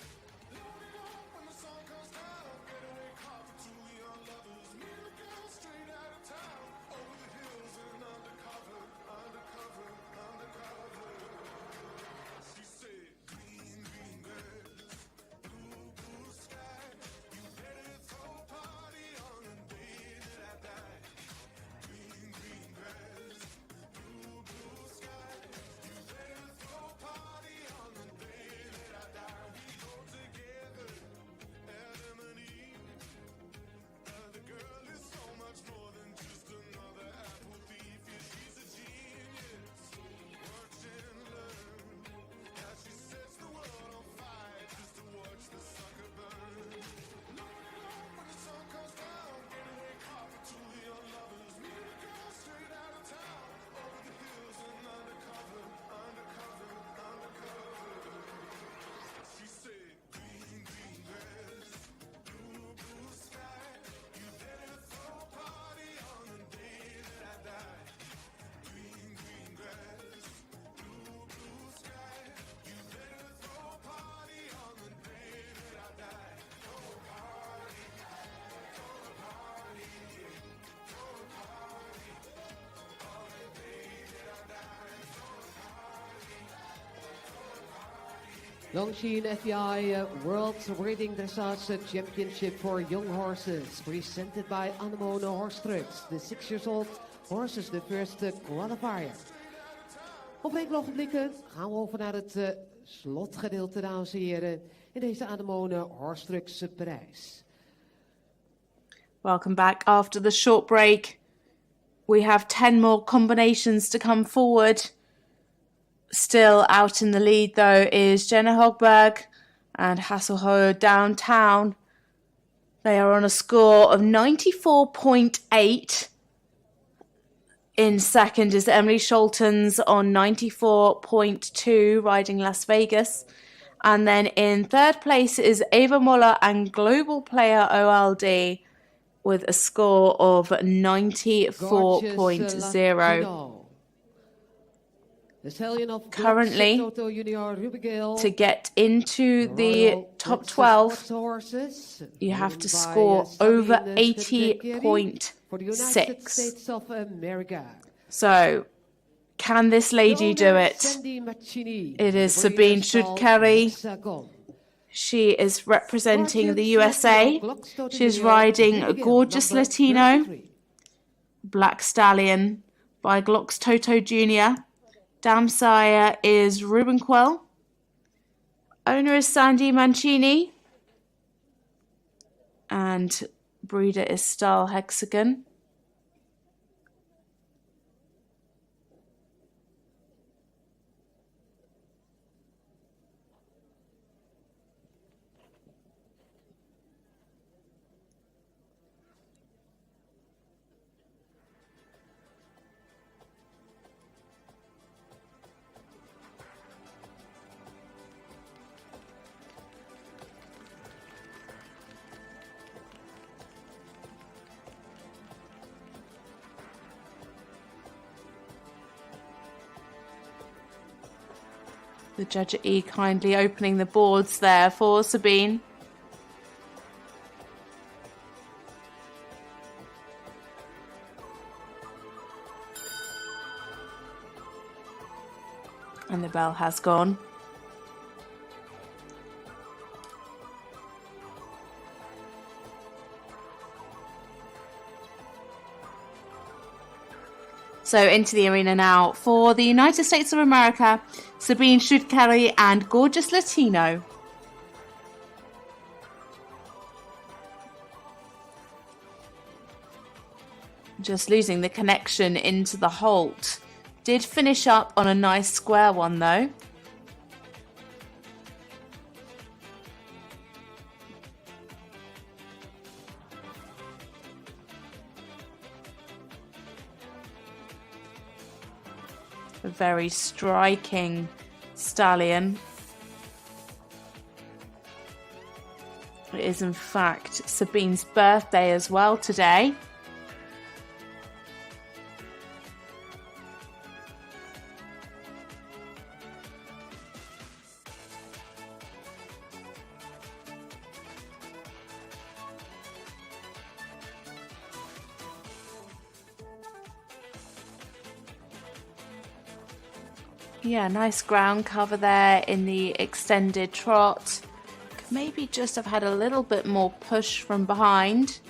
Load it up when the sun comes down, getaway coffee to young lovers. Meet a girl straight out of town, over the hills and undercover, undercover, undercover. She said, green, green girls, blue, blue sky. You better throw a party on the day that I die. Green, green girls, blue, blue sky. You better throw a party on the day that I die. We go together, Adam and Eve. The girl is so much more than just another apple thief. Yeah, she's a genius. Watch and learn. Now she sets the world on fire just to watch the sucker burn. Load it up when the sun comes down. Getaway coffee to the young lovers. Meet a girl straight out of town, over the hills and undercover, undercover, undercover. She said, green, green girls, blue, blue sky. You better throw a party on the day that I die. Green, green girls, blue, blue sky. You better throw a party on the day that I die. Throw a party, throw a party, throw a party on the day that I die. Throw a party, throw a party. Longines FEI World Breeding Dressage Championship for Young Horses, presented by Anemone Horse Trucks. The 6-year-old horses, the first qualifier. Op enkele ogenblikken gaan we over naar het slotgedeelte, dames en heren, in deze Anemone Horse Trucks prijs. Welcome back after the short break. We have 10 more combinations to come forward. Still out in the lead, though, is Jenna Hogberg and Hasselho Downtown. They are on a score of 94.8. In second is Emily Scholtens on 94.2, riding Las Vegas. And then in third place is Ava Moller and Global Player OLD with a score of 94.0. Currently, to get into the top 12, you have to score over 80.6. So, can this lady do it? It is Sabine Schutkerry. She is representing the USA. She's riding a Gorgeous Latino, Black Stallion by Glocks Toto Jr. Dam sire is Ruben Quell. Owner is Sandy Mancini. And breeder is Style Hexagon. The judge at E kindly opening the boards there for Sabine. And the bell has gone. So into the arena now for the United States of America, Sabine Schutkerry and Gorgeous Latino. Just losing the connection into the halt. Did finish up on a nice square one though. A very striking stallion. It is in fact Sabine's birthday as well today. Yeah, nice ground cover there in the extended trot. Could maybe just have had a little bit more push from behind.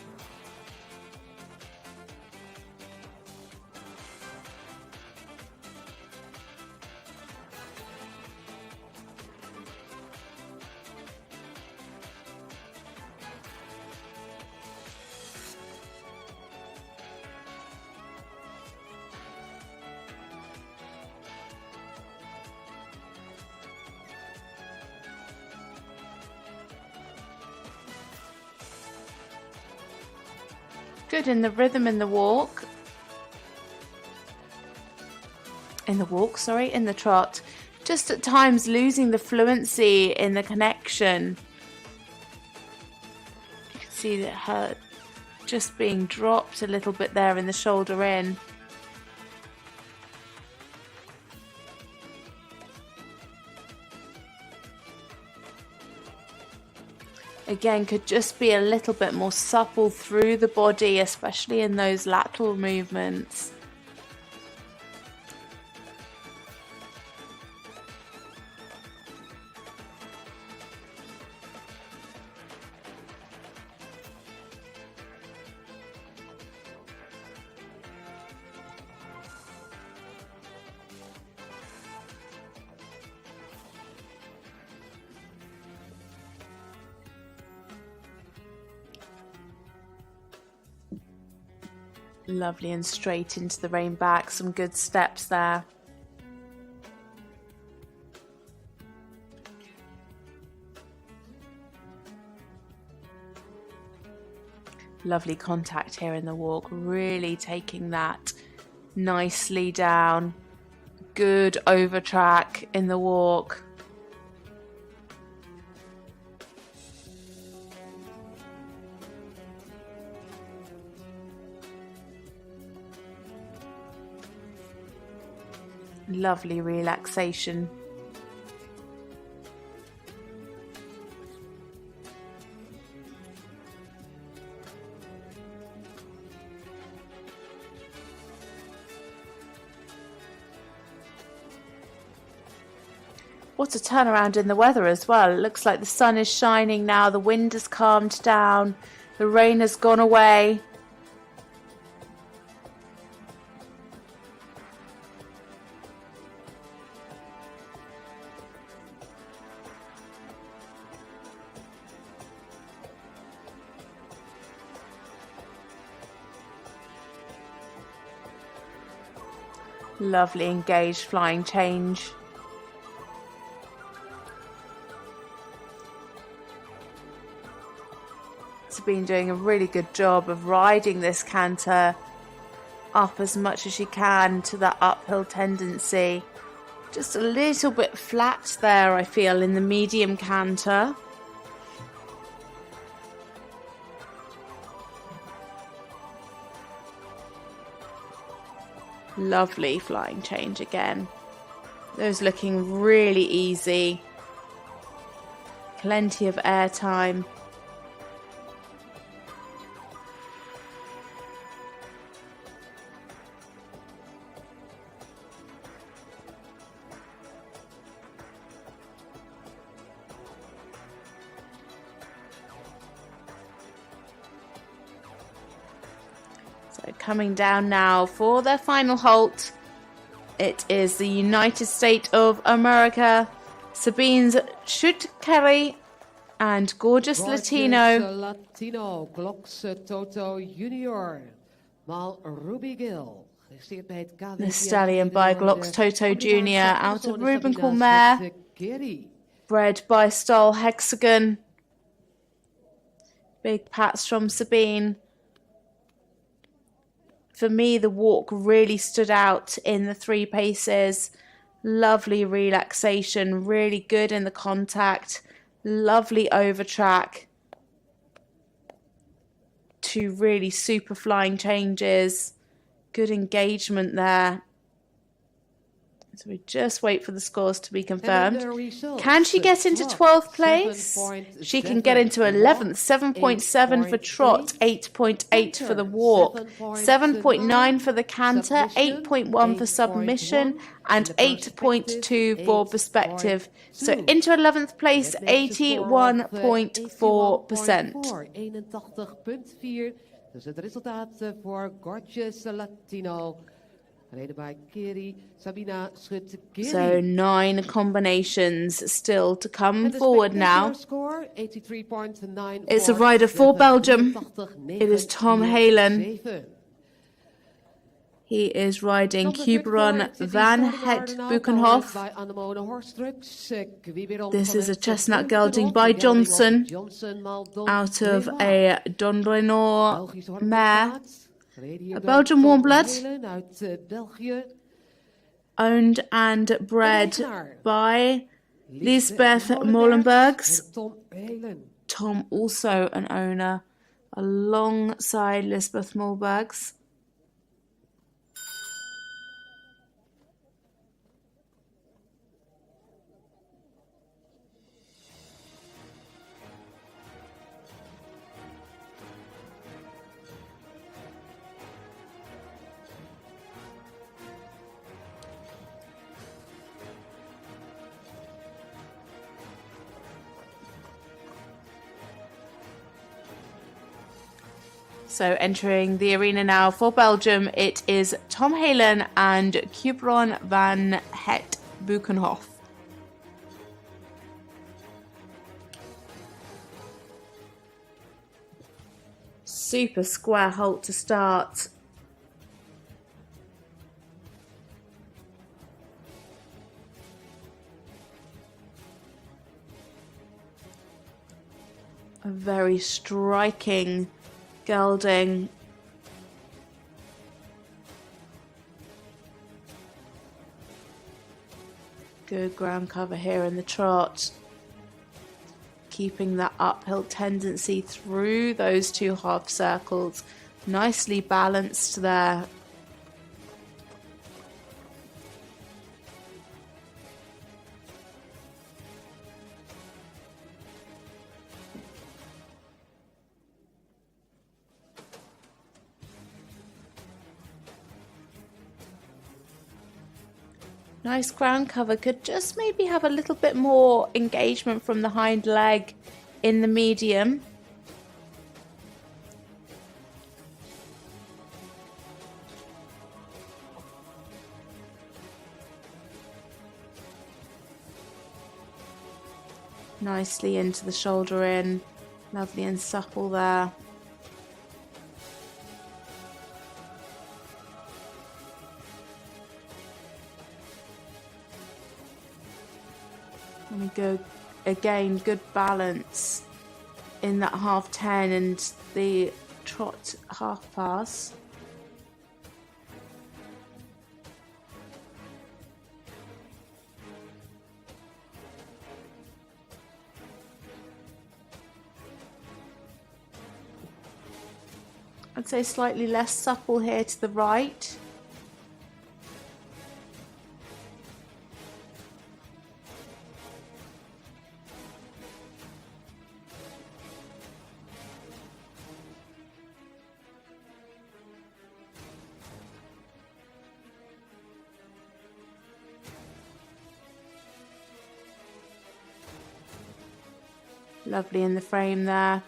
Good in the rhythm in the walk. In the trot. Just at times losing the fluency in the connection. You can see that her just being dropped a little bit there in the shoulder in. Again, could just be a little bit more supple through the body, especially in those lateral movements. Lovely and straight into the rein back, some good steps there. Lovely contact here in the walk, really taking that nicely down. Good over track in the walk. Lovely relaxation. What a turnaround in the weather as well. It looks like the sun is shining now, the wind has calmed down, the rain has gone away. Lovely engaged flying change. Sabine doing a really good job of riding this canter up as much as she can to that uphill tendency. Just a little bit flat there, I feel, in the medium canter. Lovely flying change again. Those looking really easy. Plenty of air time. So coming down now for their final halt. It is the United States of America. Sabine's Shoot Kelly and Gorgeous Latino. Latino, Glocks Toto Junior. Mal Ruby Gill. The stallion by Glocks Toto Jr. out of Rubicon Mare. Bred by Style Hexagon. Big pats from Sabine. For me, the walk really stood out in the 3 paces. Lovely relaxation, really good in the contact. Lovely over track. two really super flying changes. Good engagement there. So we just wait for the scores to be confirmed. Can she get into 12th place? She can get into 11th. 7.7 for trot, 8.8 for the walk, 7.9 for the canter, 8.1 for submission, and 8.2 for perspective. So into 11th place, 81.4%. 81.4. Dus het resultaat voor Gorgeous Latino. Gereden bij Kiri, Sabina Schut-Kiri. So 9 combinations still to come forward now. Score, 83.9. It's a rider for Belgium. It is Tom Halen. He is riding Quiberon van het Bukenhof. This is a chestnut gelding by Johnson out of a Don Renault mare. A Belgian warm blood, owned and bred by Lisbeth Molenbergs. Tom also an owner alongside Lisbeth Molenbergs. So entering the arena now for Belgium, it is Tom Halen and Quiberon van het Bukenhof. Super square halt to start. A very striking gelding. Good ground cover here in the trot. Keeping that uphill tendency through those two half circles. Nicely balanced there. Nice ground cover, could just maybe have a little bit more engagement from the hind leg in the medium. Nicely into the shoulder in, lovely and supple there. And we go again, good balance in that half 10 and the trot half pass. I'd say slightly less supple here to the right. Lovely in the frame there.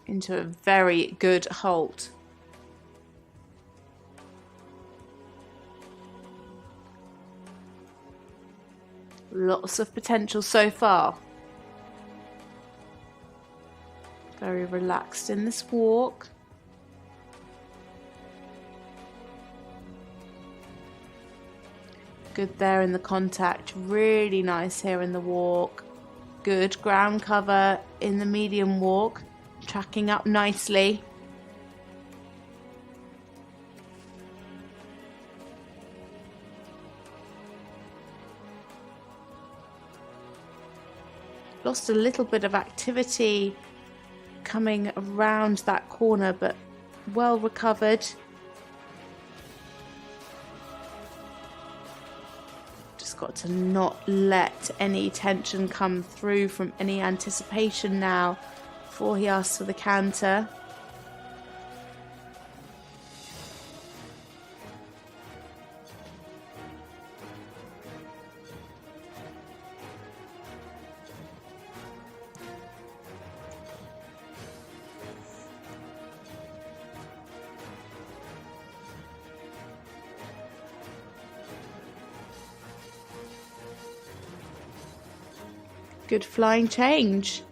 Into a very good halt. Lots of potential so far. Very relaxed in this walk. Good there in the contact. Really nice here in the walk. Good ground cover in the medium walk, tracking up nicely. Lost a little bit of activity coming around that corner, but well recovered. Just got to not let any tension come through from any anticipation now before he asks for the canter. Good flying change.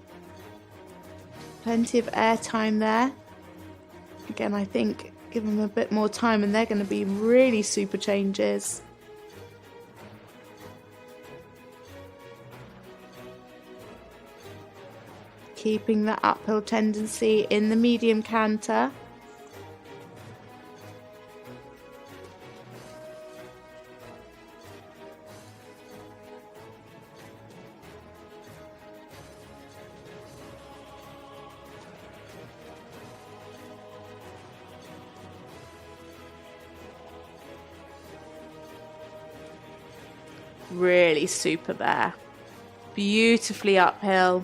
Plenty of air time there. Again, I think give them a bit more time and they're going to be really super changes. Keeping that uphill tendency in the medium canter. Really super there. Beautifully uphill.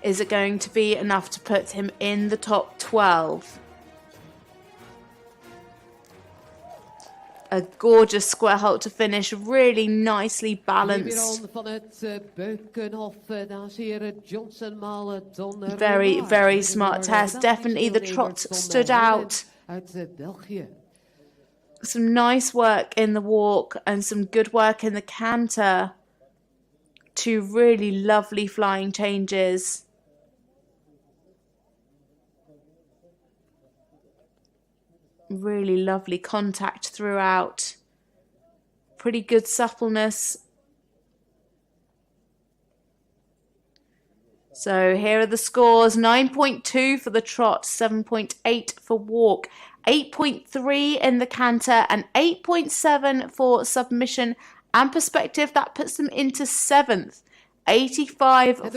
Is it going to be enough to put him in the top 12? A gorgeous square halt to finish, really nicely balanced. Very, very smart test. Definitely the trot stood out. Some nice work in the walk and some good work in the canter. Two really lovely flying changes. Really lovely contact throughout. Pretty good suppleness. So here are the scores. 9.2 for the trot, 7.8 for walk, 8.3 in the canter, and 8.7 for submission and perspective. That puts them into 7th. 85.4%.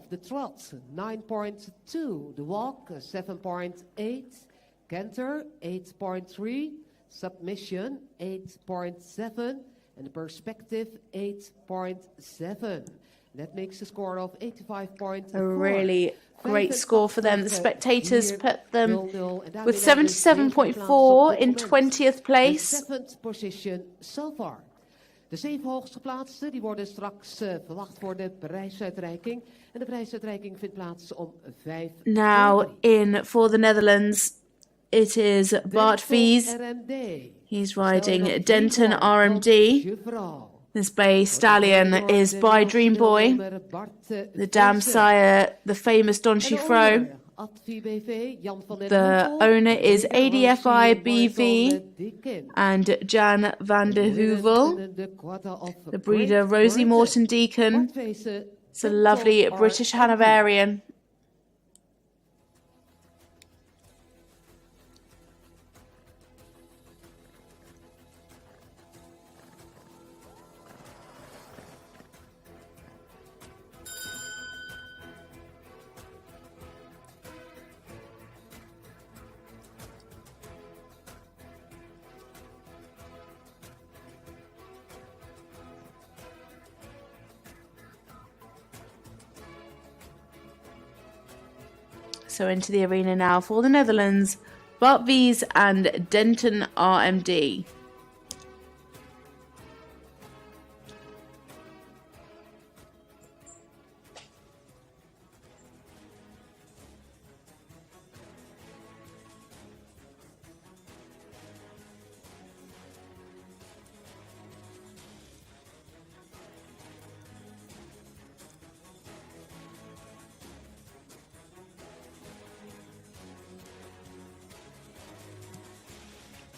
The trot 9.2, the walk 7.8, canter 8.3, submission 8.7, and the perspective 8.7. That makes a score of 85.4. A really great score for them. The spectators put them with 77.4 in 20th place. 7th position so far. De 7 hoogst geplaatsten die worden straks verwacht voor de prijsuitreiking. En de prijsuitreiking vindt plaats om 5 uur. Now in for the Netherlands, it is Bart Vries. He's riding Denton RMD. This bay stallion is by Dream Boy. The dam sire, the famous Don Chiffreau. The owner is ADFI BV and Jan van der Heuvel. The breeder Rosie Morton Deacon. It's a lovely British Hanoverian. So into the arena now for the Netherlands, Bart Vries and Denton RMD.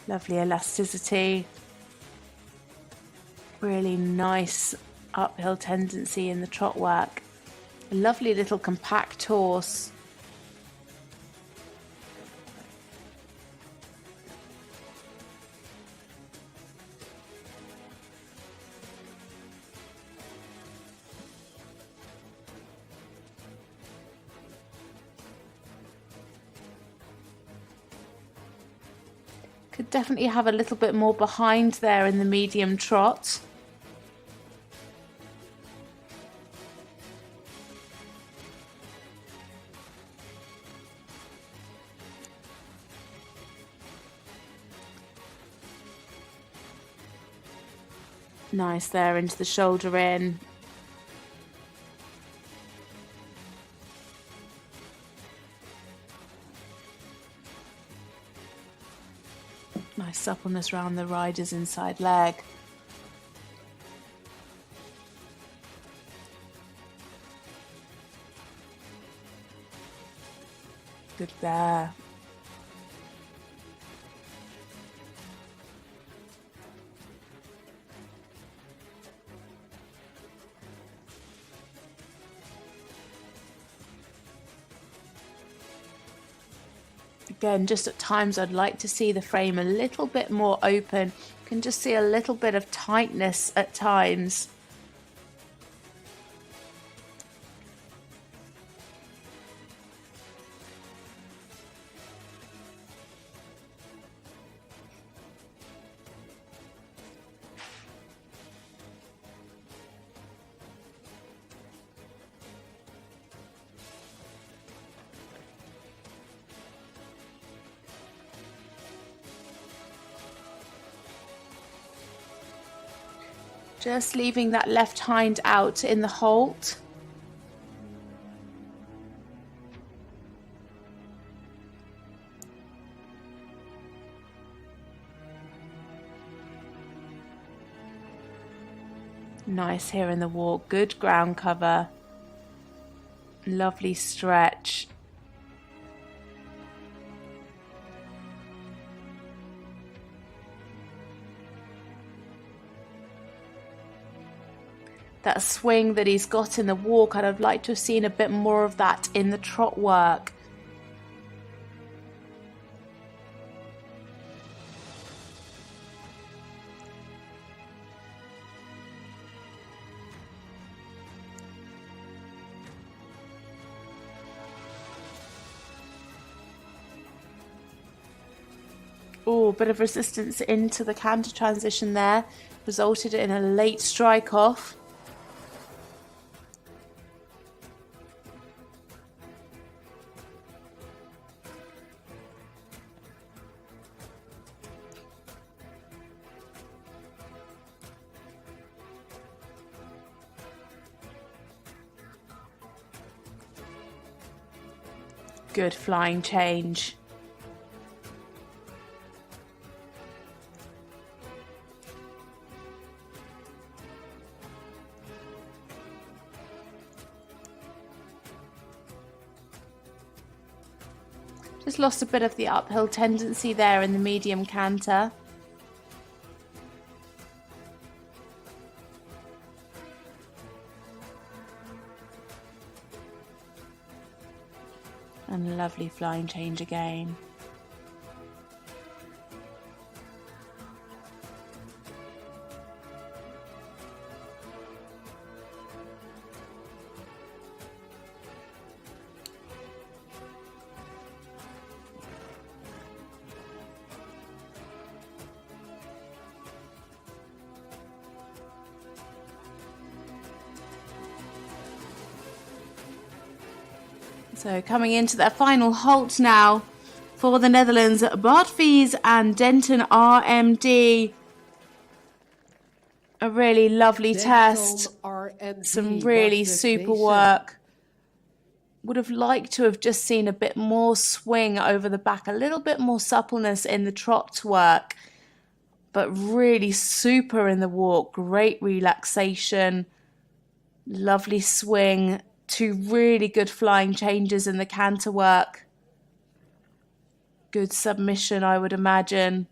Lovely elasticity. Really nice uphill tendency in the trot work. A lovely little compact horse. Could definitely have a little bit more behind there in the medium trot. Nice there into the shoulder in. Nice suppleness around the rider's inside leg. Good there. Again, just at times I'd like to see the frame a little bit more open. You can just see a little bit of tightness at times. Just leaving that left hind out in the halt. Nice here in the walk, good ground cover. Lovely stretch. That swing that he's got in the walk, I'd have liked to have seen a bit more of that in the trot work. Oh, a bit of resistance into the canter transition there, resulted in a late strike off. Good flying change. Just lost a bit of the uphill tendency there in the medium canter. And lovely flying change again. So coming into that final halt now for the Netherlands, Bart Vries and Denton RMD. A really lovely test. Some really super work. Would have liked to have just seen a bit more swing over the back, a little bit more suppleness in the trot work, but really super in the walk. Great relaxation, lovely swing. Two really good flying changes in the canter work. Good submission, I would imagine.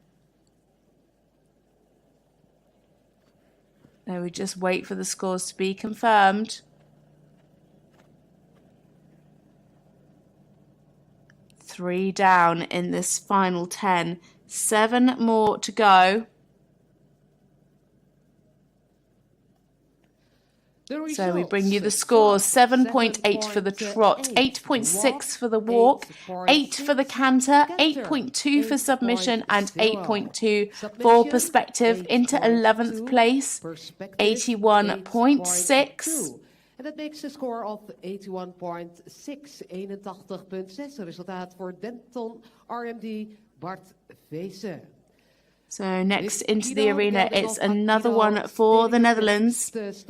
Now we just wait for the scores to be confirmed. 3 down in this final 10. 7 more to go. So we bring you the scores. 7.8 for the trot, 8.6 for the walk, 8 for the canter, 8.2 for submission, and 8.2 for perspective. Into 11th place, 81.6. En dat makes a score of 81.6, 81.6. Resultaat voor Denton RMD Bart Veesen. So next into the arena, it's another one for the Netherlands. This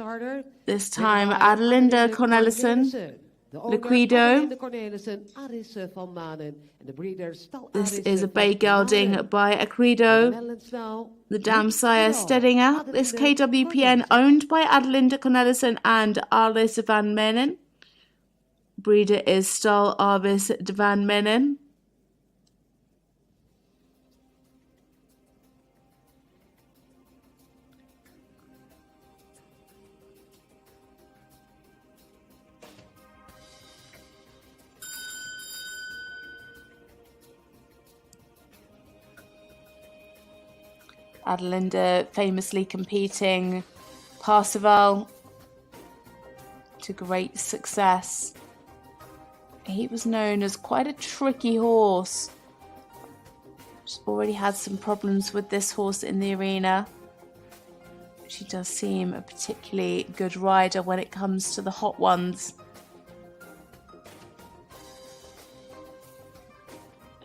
time, Adelinde Cornelissen, Liquido. This is a bay gelding by Equido. The dam sire Steddinger. This KWPN owned by Adelinde Cornelissen and Alice van Menen. Breeder is Stal Arbis van Menen. Adelinde famously competing Parseval to great success. He was known as quite a tricky horse. She's already had some problems with this horse in the arena. She does seem a particularly good rider when it comes to the hot ones.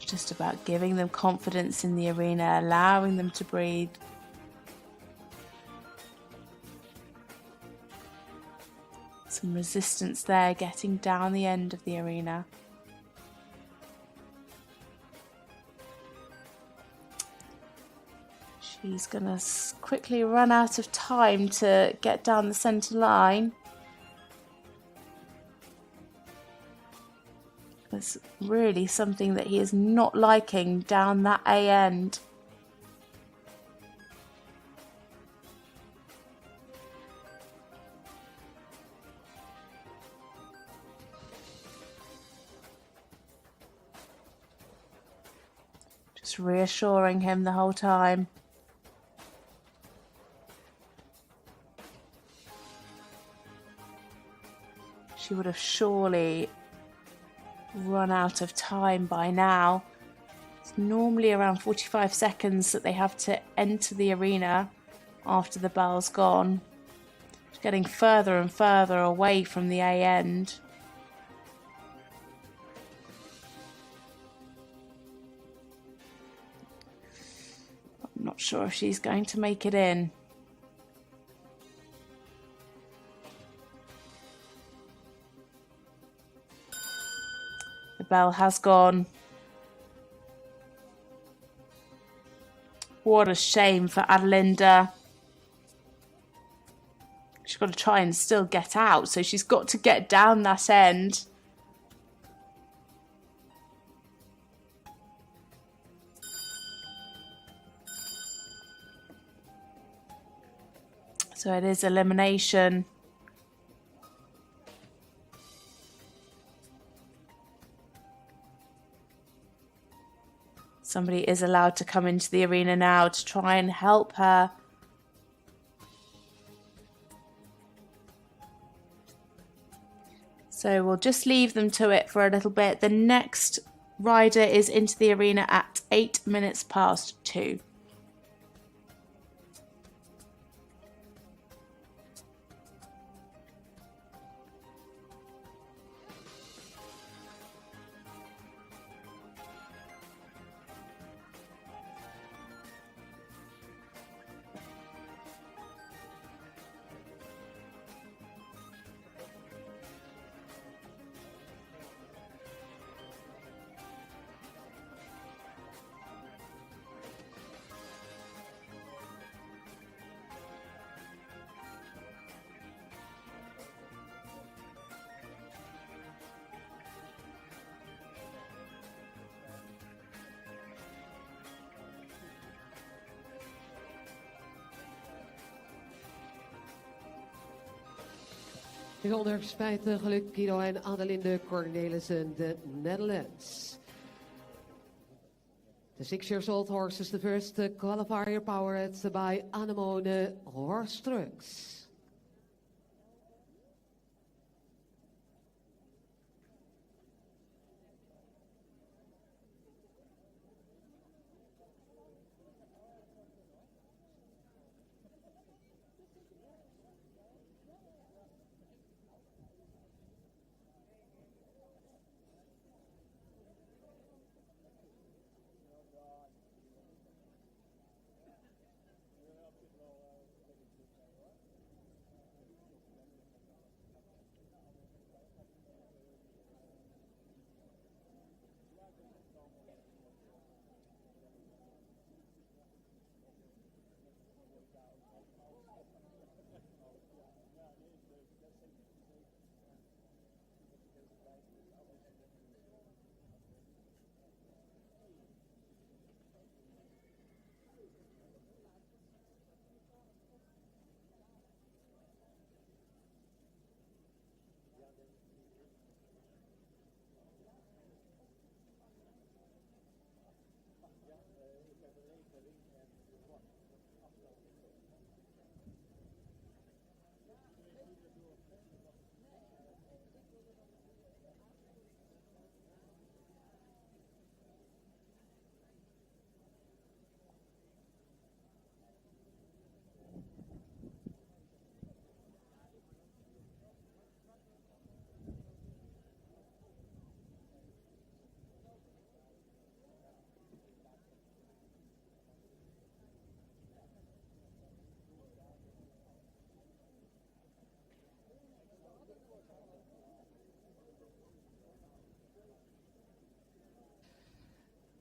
Just about giving them confidence in the arena, allowing them to breathe. Some resistance there, getting down the end of the arena. She's going to quickly run out of time to get down the centre line. It's really something that he is not liking down that A end. Just reassuring him the whole time. She would have surely run out of time by now. It's normally around 45 seconds that they have to enter the arena after the bell's gone. It's getting further and further away from the A end. I'm not sure if she's going to make it in. The bell has gone. What a shame for Adelinde. She's got to try and still get out, so she's got to get down that end. So it is elimination. Somebody is allowed to come into the arena now to try and help her. So we'll just leave them to it for a little bit. The next rider is into the arena at 8 minutes past 2. 450 geluk Guido en Adelinde Cornelissen, the Netherlands. The 6-year-old horse is the first qualifier powered by Anemone Horse Trucks.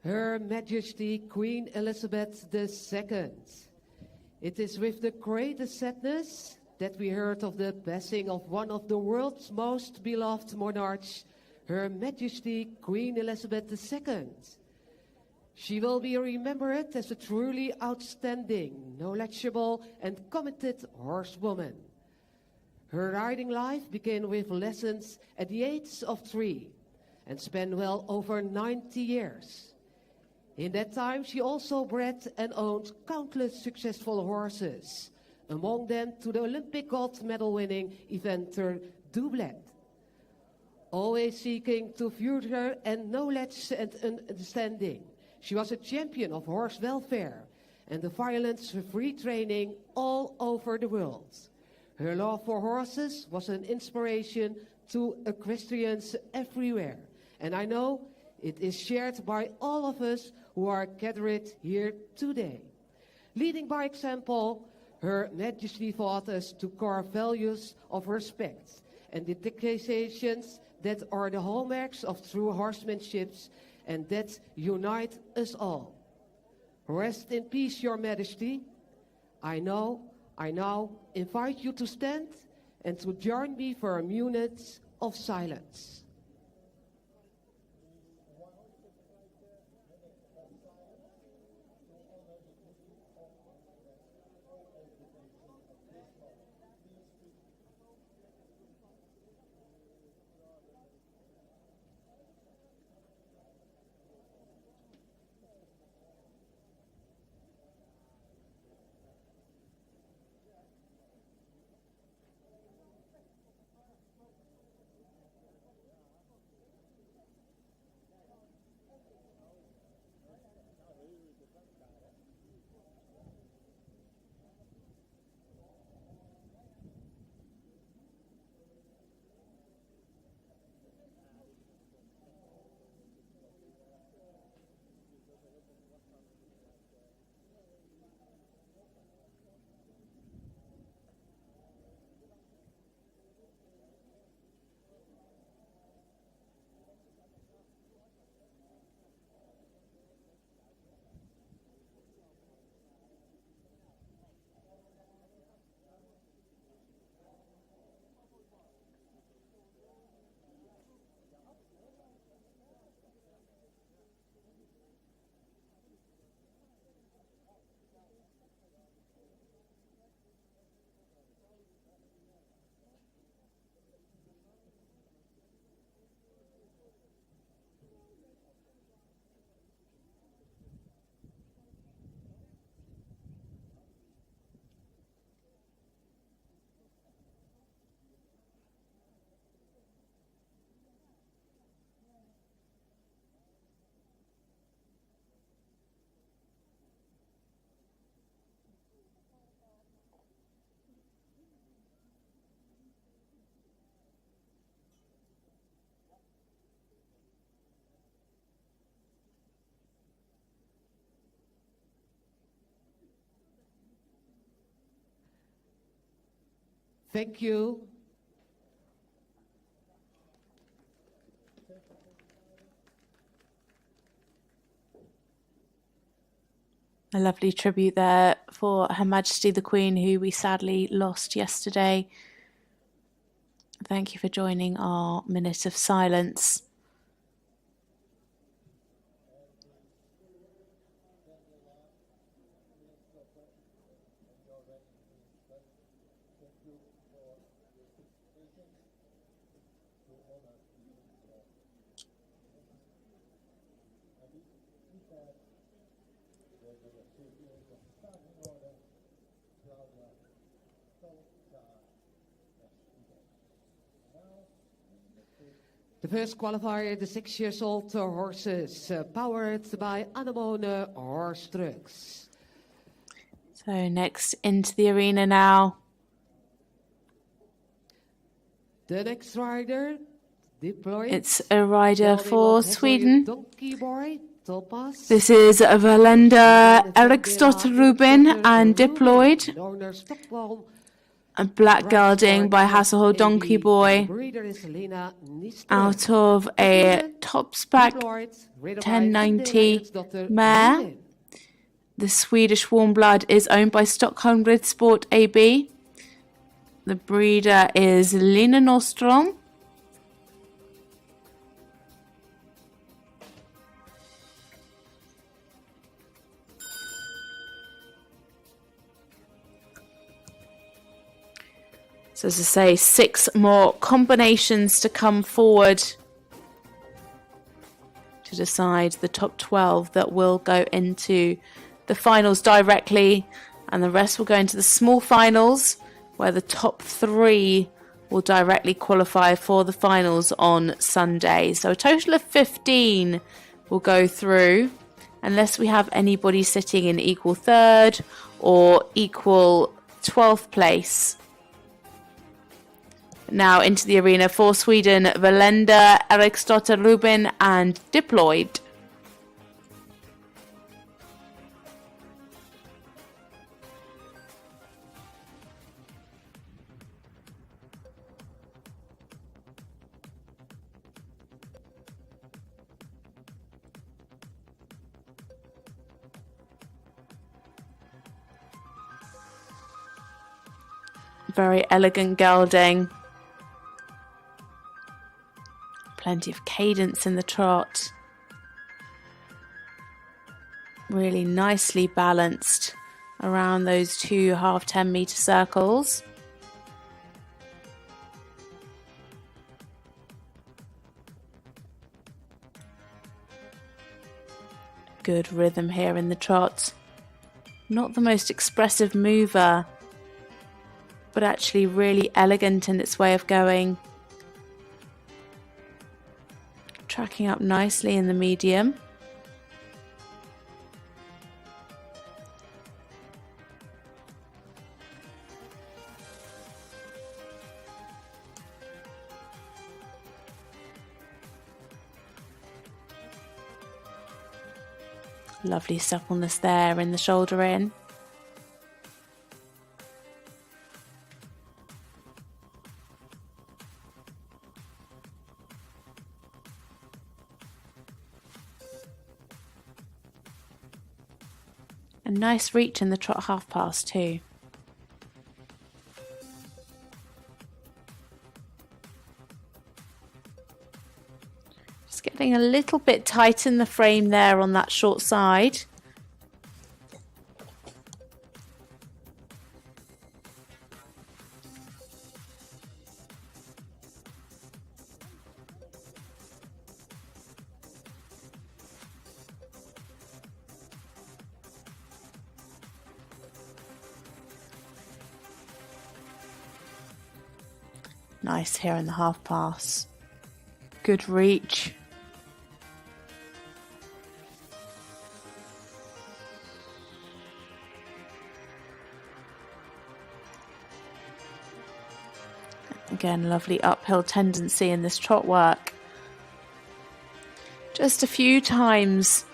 Her Majesty Queen Elizabeth II. It is with the greatest sadness that we heard of the passing of one of the world's most beloved monarchs, Her Majesty Queen Elizabeth II. She will be remembered as a truly outstanding, knowledgeable and committed horsewoman. Her riding life began with lessons at the age of 3 and spanned well over 90 years. In that time, she also bred and owned countless successful horses, among them to the Olympic gold medal-winning eventer Doublet. Always seeking to future and knowledge and understanding, she was a champion of horse welfare and the violence-free training all over the world. Her love for horses was an inspiration to equestrians everywhere, and I know it is shared by all of us who are gathered here today. Leading by example, Her Majesty taught us to core values of respect and dedications that are the hallmarks of true horsemanship and that unite us all. Rest in peace, Your Majesty. I now invite you to stand and to join me for a minute of silence. Thank you. A lovely tribute there for Her Majesty the Queen, who we sadly lost yesterday. Thank you for joining our minute of silence. The first qualifier, the 6-year-old horses, powered by Anemone Horse Trucks. So next into the arena now. The next rider, deployed. It's a rider for Sweden. Donkey Boy, Topaz. This is Valenda Eriksdotter Rubin and diploid. A black gelding by Hasselholt Donkey Boy out of a top spec 1090 mare. The Swedish warm blood is owned by Stockholm Ridsport AB. The breeder is Lina Norström. So as I say, 6 more combinations to come forward to decide the top 12 that will go into the finals directly, and the rest will go into the small finals, where the top 3 will directly qualify for the finals on Sunday. So a total of 15 will go through, unless we have anybody sitting in equal 3rd or equal 12th place. Now into the arena for Sweden, Valenda Eriksdotter Rubin and diploid. Very elegant gelding. Plenty of cadence in the trot. Really nicely balanced around those 2 half 10-meter circles. Good rhythm here in the trot. Not the most expressive mover, but actually really elegant in its way of going. Tracking up nicely in the medium. Lovely suppleness there in the shoulder in. A nice reach in the trot half pass too. Just getting a little bit tight in the frame there on that short side. Nice here in the half pass. Good reach. Again, lovely uphill tendency in this trot work. Just a few times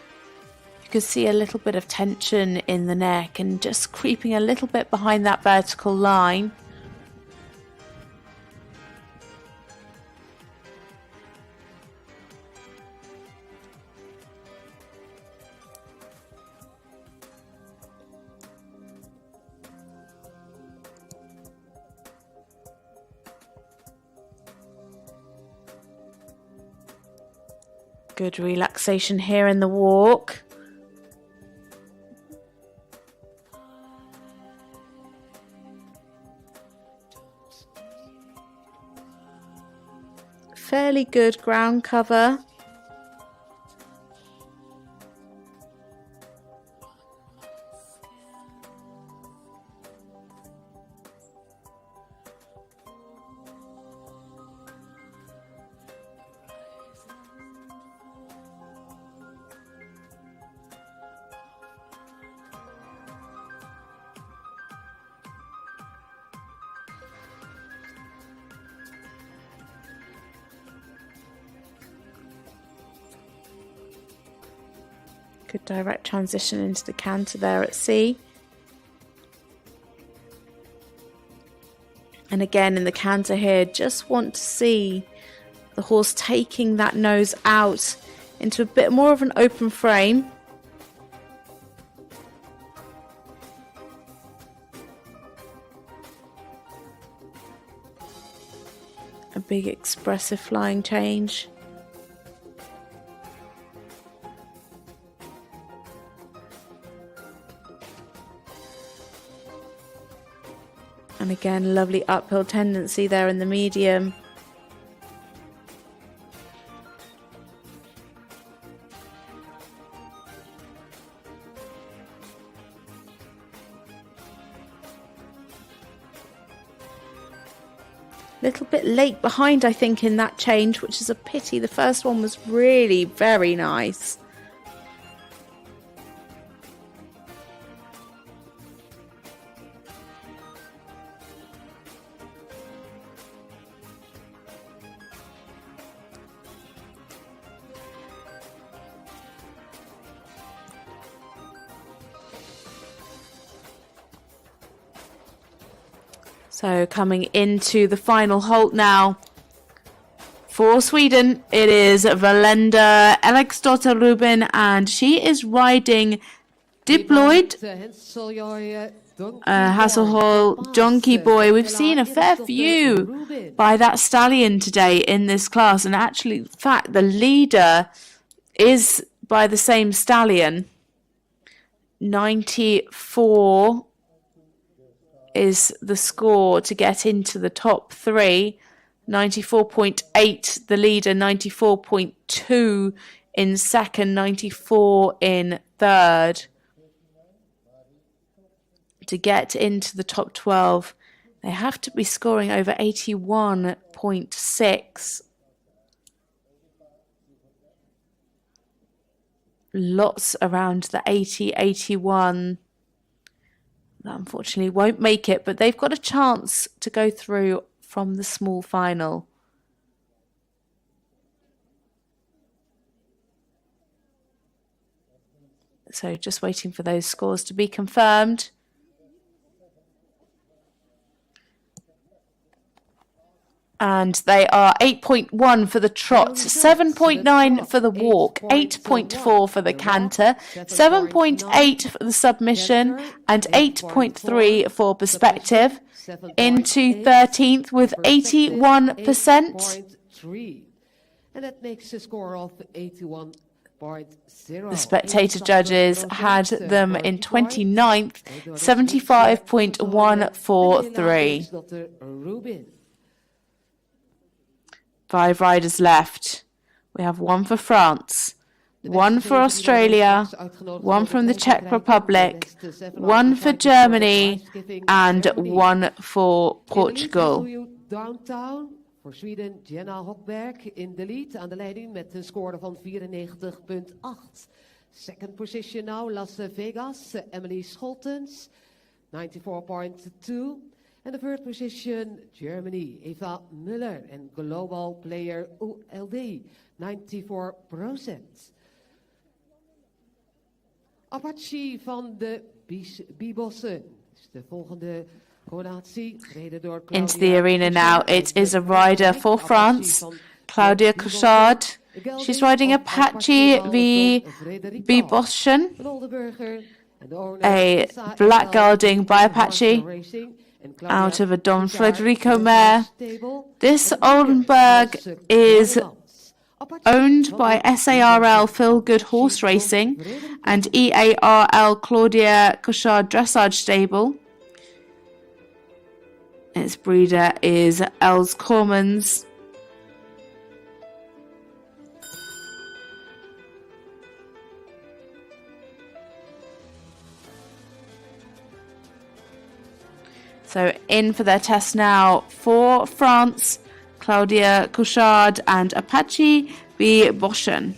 you could see a little bit of tension in the neck and just creeping a little bit behind that vertical line. Good relaxation here in the walk. Fairly good ground cover. Good direct transition into the canter there at C. And again in the canter here, just want to see the horse taking that nose out into a bit more of an open frame. A big expressive flying change. And again, lovely uphill tendency there in the medium. Little bit late behind, I think, in that change, which is a pity. The first one was really very nice. So coming into the final halt now for Sweden, it is Valenda Eriksdotter Rubin, and she is riding Diploid, Hasselhol, Donkey Boy. We've seen a fair few by that stallion today in this class, and actually, in fact, the leader is by the same stallion. 94 is the score to get into the top three. 94.8 the leader, 94.2 in second, 94 in third. To get into the top 12, they have to be scoring over 81.6. Lots around the 80, 81. That unfortunately won't make it, but they've got a chance to go through from the small final. So just waiting for those scores to be confirmed. And they are 8.1 for the trot, 7.9 for the walk, 8.4 for the canter, 7.8 for the submission, and 8.3 for perspective. Into 13th with 81%. And that makes a score of 81.0. The spectator judges had them in 29th, 75.143. 5 riders left. We have one for France, one for Australia, one from the Czech Republic, one for Germany, and one for Portugal. Downtown voor Zweden, Jenna Hockberg in de lead aan de leiding met een score van 94.8. Second position now, Las Vegas, Emily Scholtens, 94.2. And the third position, Germany, Eva Müller and global player ULD, 94%. Apache van de Bibossen is de volgende coördinatie, gereden door Claudia. Into the arena now, it is a rider for France, Claudia Couchard. She's riding Apache v Bibossen, a black gelding by Apache, out of a Don Federico mare. This Oldenburg is owned by SARL Feel Good Horse Racing and EARL Claudia Cochard Dressage Stable. Its breeder is Els Cormans. So in for their test now for France, Claudia Cochard and Apache B. Boschen.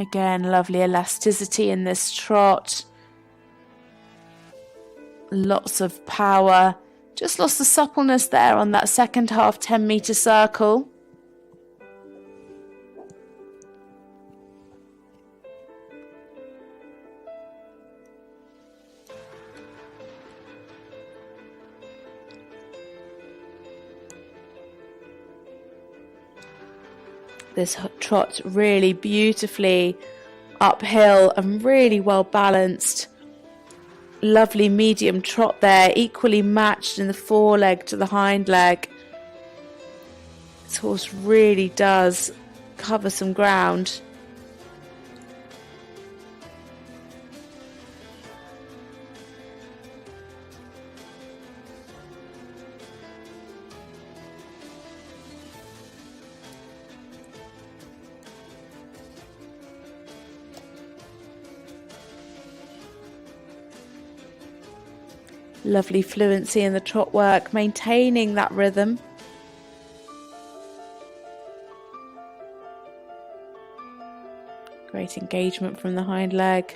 Again, lovely elasticity in this trot. Lots of power. Just lost the suppleness there on that second half 10-metre circle. This trot really beautifully uphill and really well balanced. Lovely medium trot there, equally matched in the foreleg to the hind leg. This horse really does cover some ground. Lovely fluency in the trot work, maintaining that rhythm. Great engagement from the hind leg.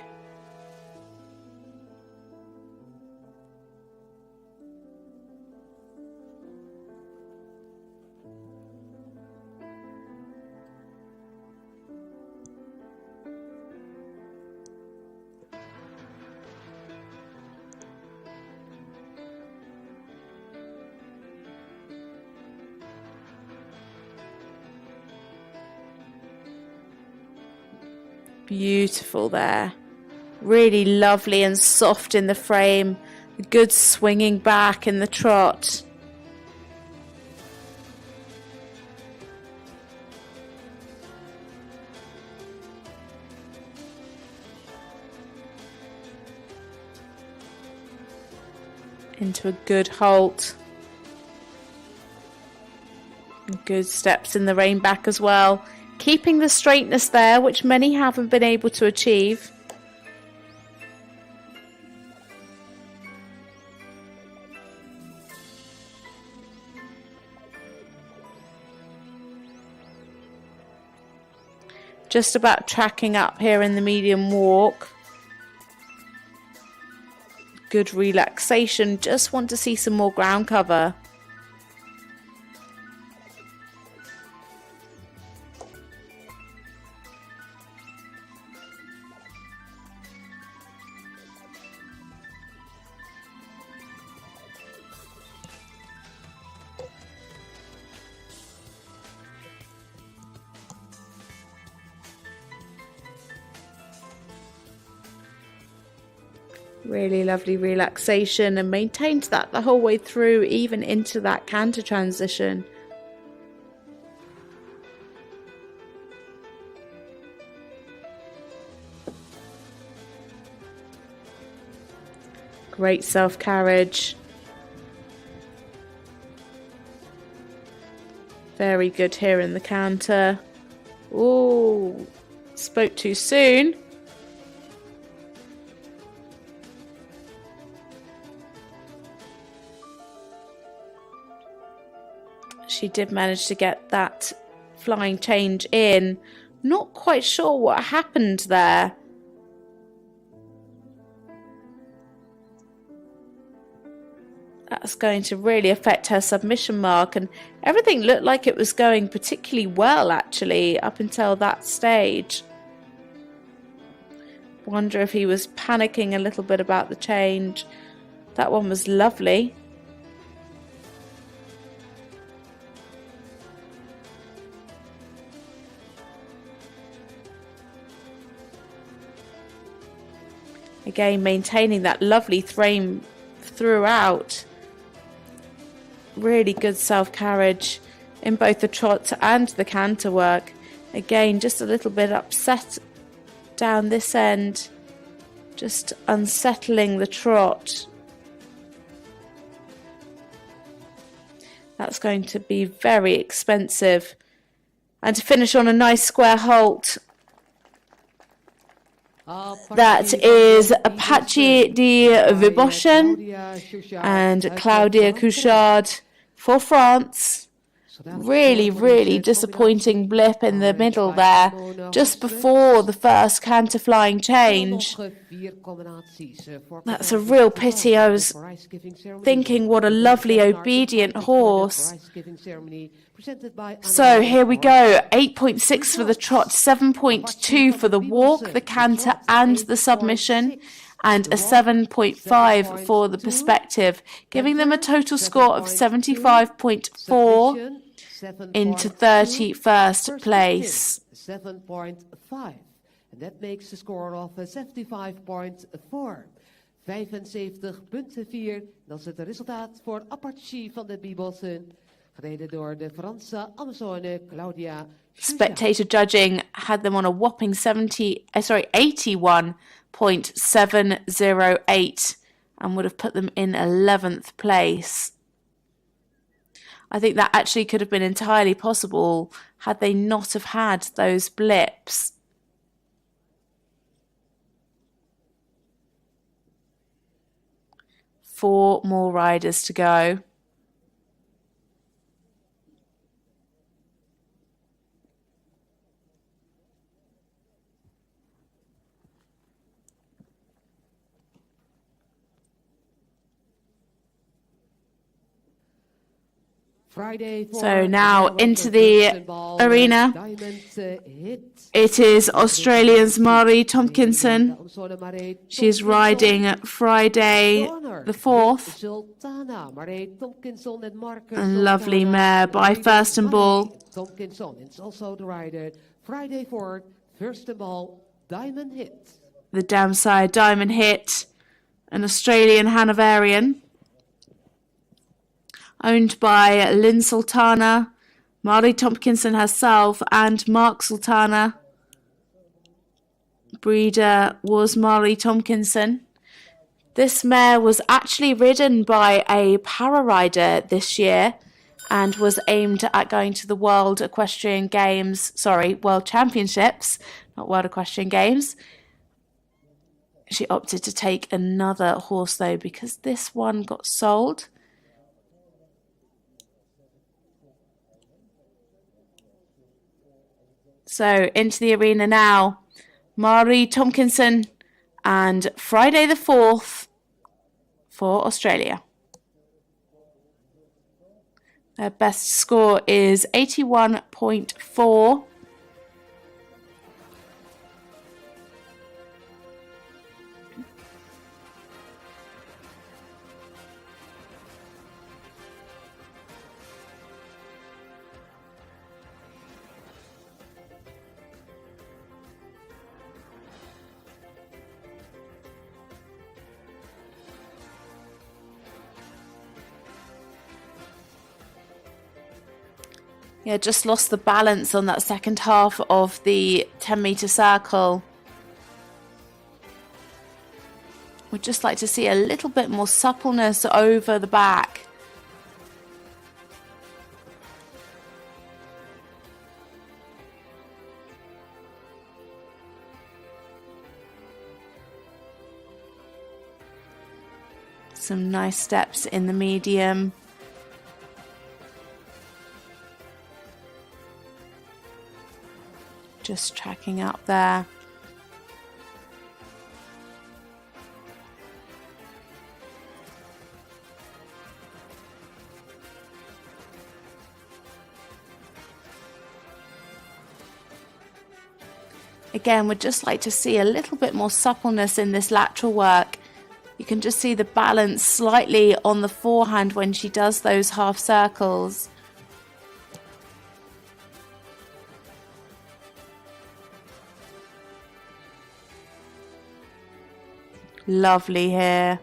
Beautiful there. Really lovely and soft in the frame. A good swinging back in the trot. Into a good halt. And good steps in the rein back as well. Keeping the straightness there, which many haven't been able to achieve. Just about tracking up here in the medium walk. Good relaxation. Just want to see some more ground cover. Really lovely relaxation, and maintained that the whole way through, even into that canter transition. Great self-carriage. Very good here in the canter. Oh, spoke too soon. She did manage to get that flying change in. Not quite sure what happened there. That's going to really affect her submission mark, and everything looked like it was going particularly well actually up until that stage. Wonder if he was panicking a little bit about the change. That one was lovely. Again, maintaining that lovely frame throughout. Really good self-carriage in both the trot and the canter work. Again, just a little bit upset down this end. Just unsettling the trot. That's going to be very expensive. And to finish on a nice square halt. That is Apache de Viboshen and Claudia Couchard for France. Really, really disappointing blip in the middle there, just before the first canter flying change. That's a real pity. I was thinking what a lovely obedient horse. So here we go, 8.6 for the trot, 7.2 for the walk, the canter and the submission, and a 7.5 for the perspective, giving them a total score of 75.4 into 31st place. 7.5. And that makes a score of 75.4. 75.4. Dat is het resultaat voor Apache van de Bibossen. Gereden door de Franse Amazone Claudia. Spectator judging had them on a whopping 81.708 and would have put them in 11th place. I think that actually could have been entirely possible had they not have had those blips. Four more riders to go. So now into the arena. It is Australian's Marie Tompkinson. She's riding Friday the 4th. A lovely mare by Furstenball. Tompkinson is also the rider. Friday 4th, Furstenball, Diamond Hit. The damsire Diamond Hit, an Australian Hanoverian. Owned by Lynn Sultana, Marie Tompkinson herself, and Mark Sultana. Breeder was Marie Tompkinson. This mare was actually ridden by a para rider this year and was aimed at going to the World Championships, not World Equestrian Games. She opted to take another horse though because this one got sold. So into the arena now, Marie Tompkinson and Friday the 4th for Australia. Their best score is 81.4. Yeah, just lost the balance on that second half of the 10-metre circle. We'd just like to see a little bit more suppleness over the back. Some nice steps in the medium. Just tracking up there. Again, would just like to see a little bit more suppleness in this lateral work. You can just see the balance slightly on the forehand when she does those half circles. Lovely here.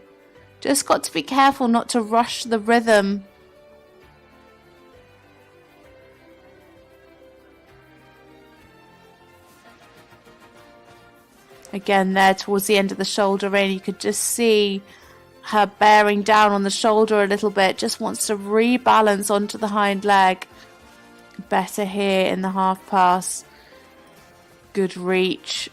Just got to be careful not to rush the rhythm. Again, there towards the end of the shoulder in, you could just see her bearing down on the shoulder a little bit. Just wants to rebalance onto the hind leg. Better here in the half pass. Good reach.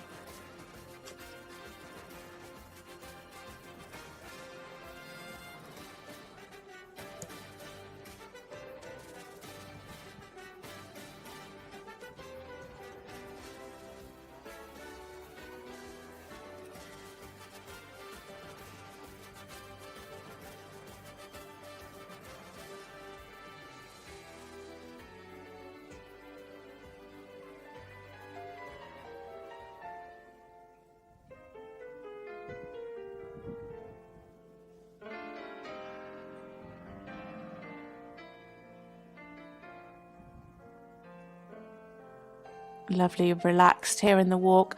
Lovely, relaxed here in the walk.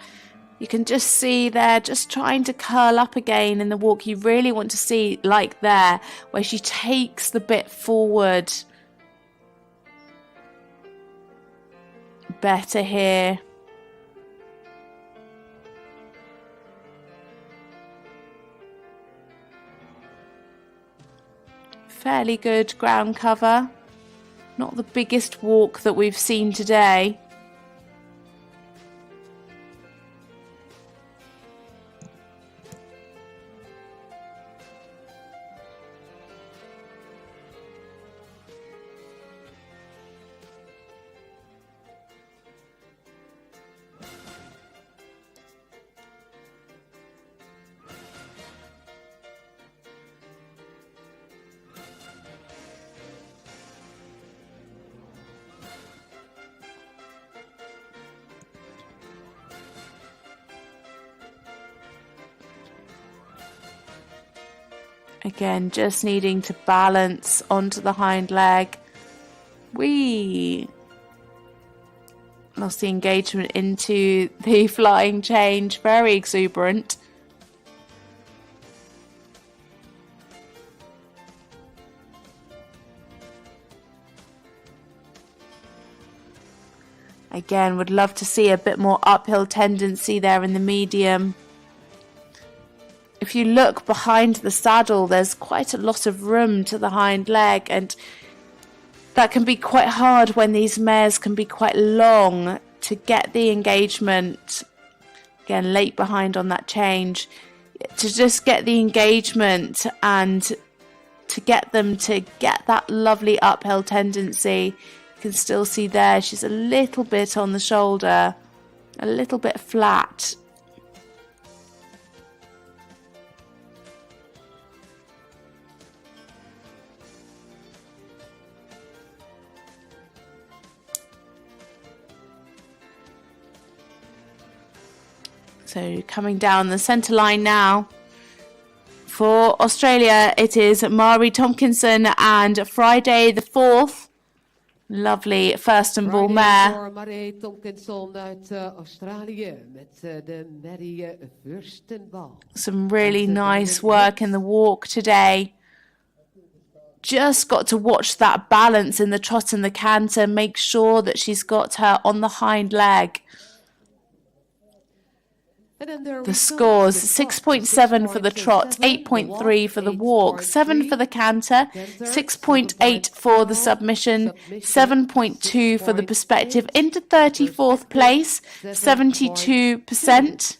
You can just see there, just trying to curl up again in the walk. You really want to see, like there, where she takes the bit forward. Better here. Fairly good ground cover. Not the biggest walk that we've seen today. Again, just needing to balance onto the hind leg. We lost the engagement into the flying change. Very exuberant. Again, would love to see a bit more uphill tendency there in the medium. If you look behind the saddle, there's quite a lot of room to the hind leg, and that can be quite hard when these mares can be quite long to get the engagement. Again, late behind on that change. To just get the engagement and to get them to get that lovely uphill tendency. You can still see there, she's a little bit on the shoulder, a little bit flat. So coming down the centre line now. For Australia, it is Mari Tompkinson and Friday the 4th. Lovely Furstenball mare. Voor Mari Tompkinson uit Australië met de Mary Furstenball. Some really nice work in the walk today. Just got to watch that balance in the trot and the canter. Make sure that she's got her on the hind leg. The scores, 6.7 for the trot, 8.3 for the walk, 7 for the canter, 6.8 for the submission, 7.2 for the perspective, into 34th place, 72%.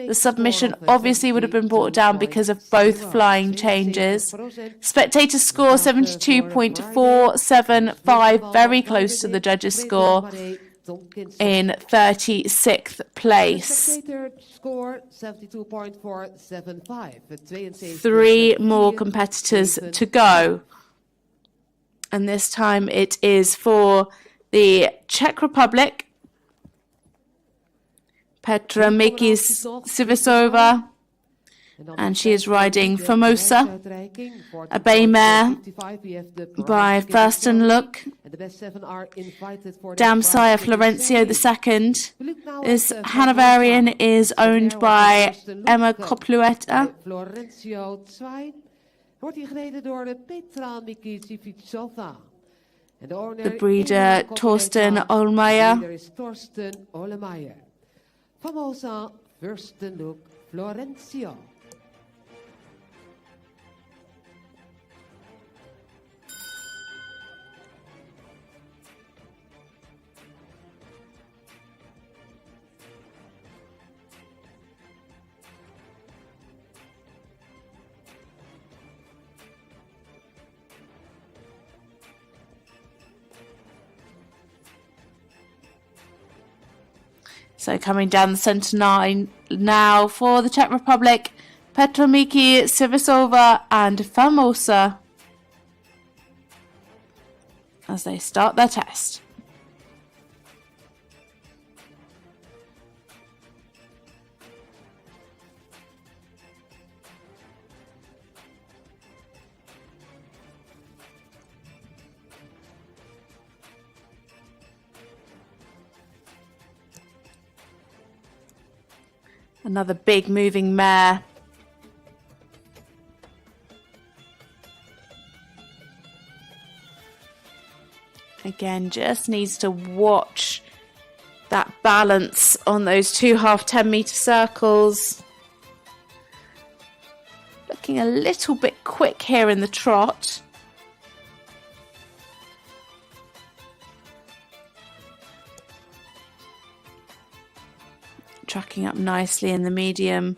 The submission obviously would have been brought down because of both flying changes. Spectator score, 72.475, very close to the judges' score. In 36th place. 3 more competitors to go. And this time it is for the Czech Republic. Petra Mikis Sivasova, and she is riding Formosa, a bay mare by Thurston Look. Damsire Florencio II. This Hanoverian is owned by Emma Koplueta. Florencio II wordt hier gereden door de Petra Mikitsivitsova. The breeder Torsten Olmeyer. Breeder is Torsten Olmeyer. Formosa, Thurston Look, Florencio. So coming down the centre line now for the Czech Republic, Petra Miki Sivasova and Formosa as they start their test. Another big moving mare. Again, just needs to watch that balance on those 2 half 10-metre circles. Looking a little bit quick here in the trot. Tracking up nicely in the medium.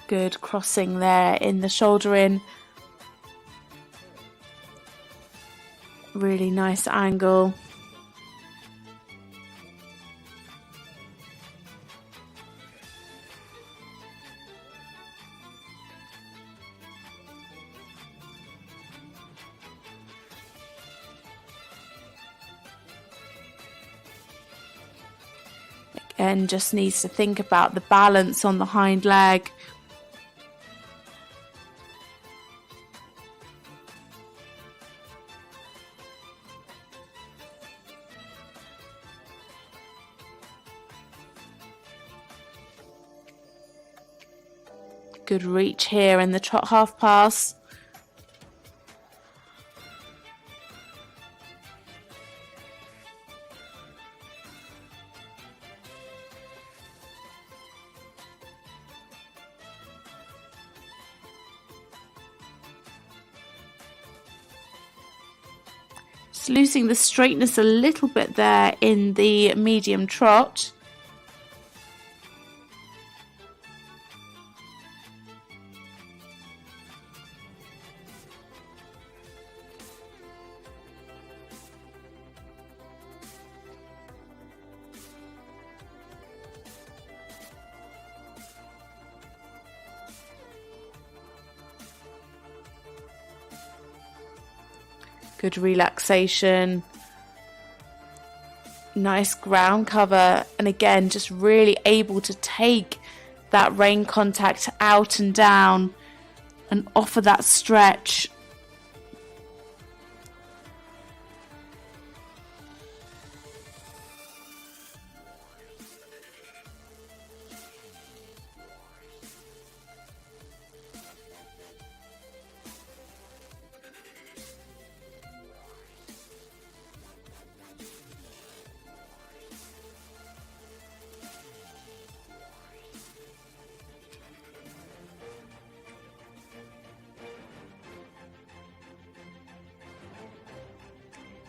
Good crossing there in the shoulder in. Really nice angle. And just needs to think about the balance on the hind leg. Good reach here in the trot half pass. Just losing the straightness a little bit there in the medium trot. Good relaxation, nice ground cover, and again just really able to take that rein contact out and down and offer that stretch.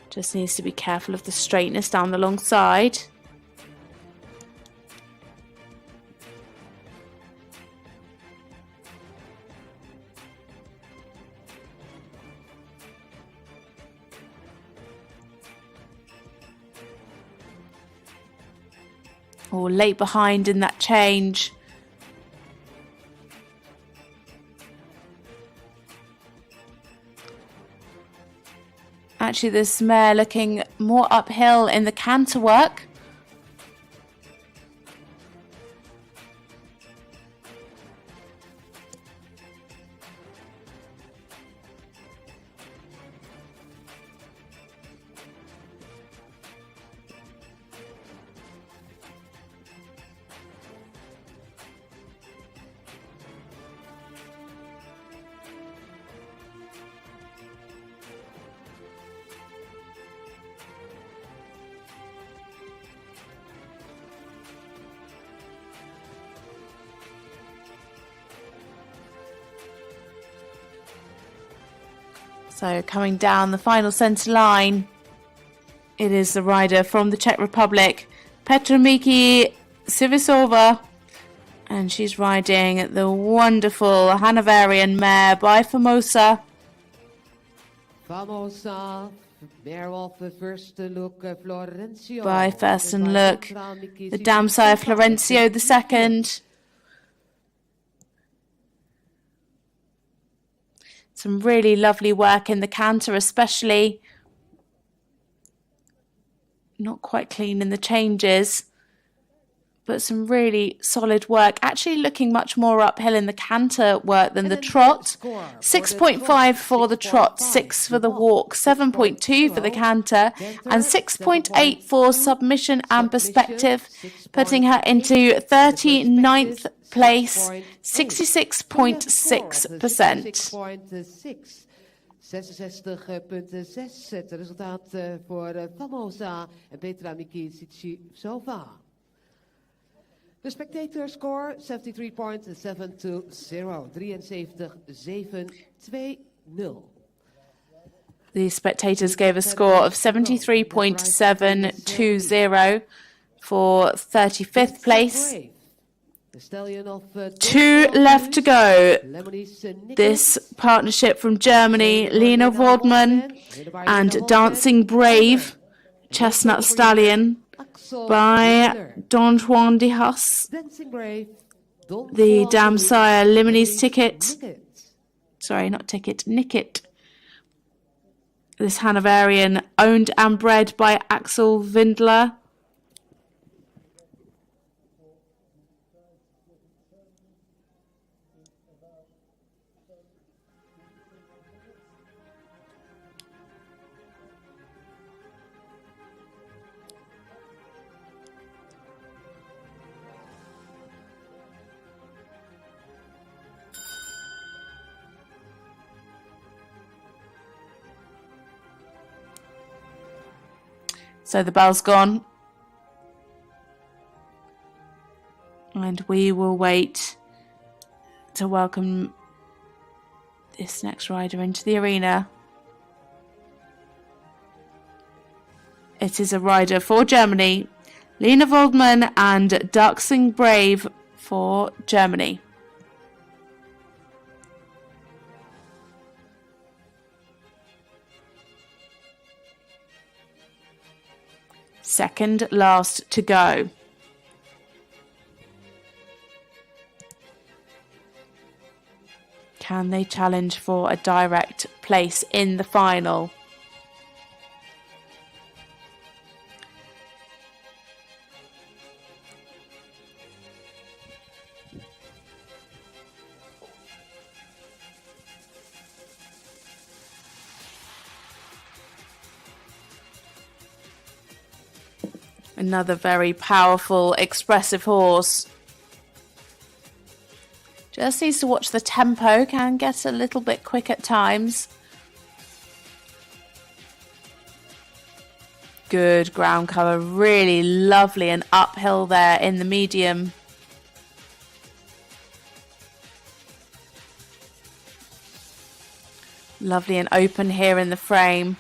Just needs to be careful of the straightness down the long side. or late behind in that change. Actually, this mare looking more uphill in the canter work. So coming down the final centre line, it is the rider from the Czech Republic, Petromiki Sivisova, and she's riding the wonderful Hanoverian mare by Famosa. Famosa, mare of the first look, Florencio. By first and look, the dam sire Florencio the second. Some really lovely work in the canter, especially. Not quite clean in the changes, but some really solid work. Actually looking much more uphill in the canter work than the trot. 6.5 for the trot, 6 for the walk, 7.2 for the canter, and 6.8 for submission and perspective, putting her into 39th place, 66.6%. 66,6. Het resultaat voor Famosa en Petra Mikisicova. De spectator score 73.720. 73.720. The spectators gave a score of 73.720 for 35th place. 2 left to go. This partnership from Germany, Lena Waldmann and Dancing Brave, Chestnut Stallion by Don Juan de Haas. The dam sire Limoni's Ticket. Sorry, not Ticket, Nicket. This Hanoverian owned and bred by Axel Windler. So the bell's gone. And we will wait to welcome this next rider into the arena. It is a rider for Germany, Lena Waldmann and Dancing Brave for Germany. Second last to go. Can they challenge for a direct place in the final? Another very powerful, expressive horse. Just needs to watch the tempo, can get a little bit quick at times. Good ground cover, really lovely and uphill there in the medium. Lovely and open here in the frame.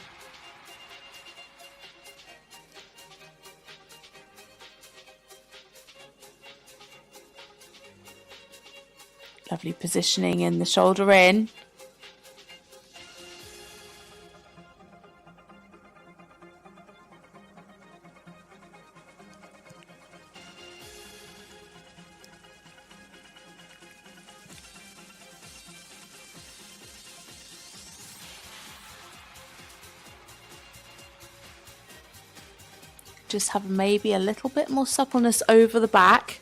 Lovely positioning in the shoulder in. just have maybe a little bit more suppleness over the back.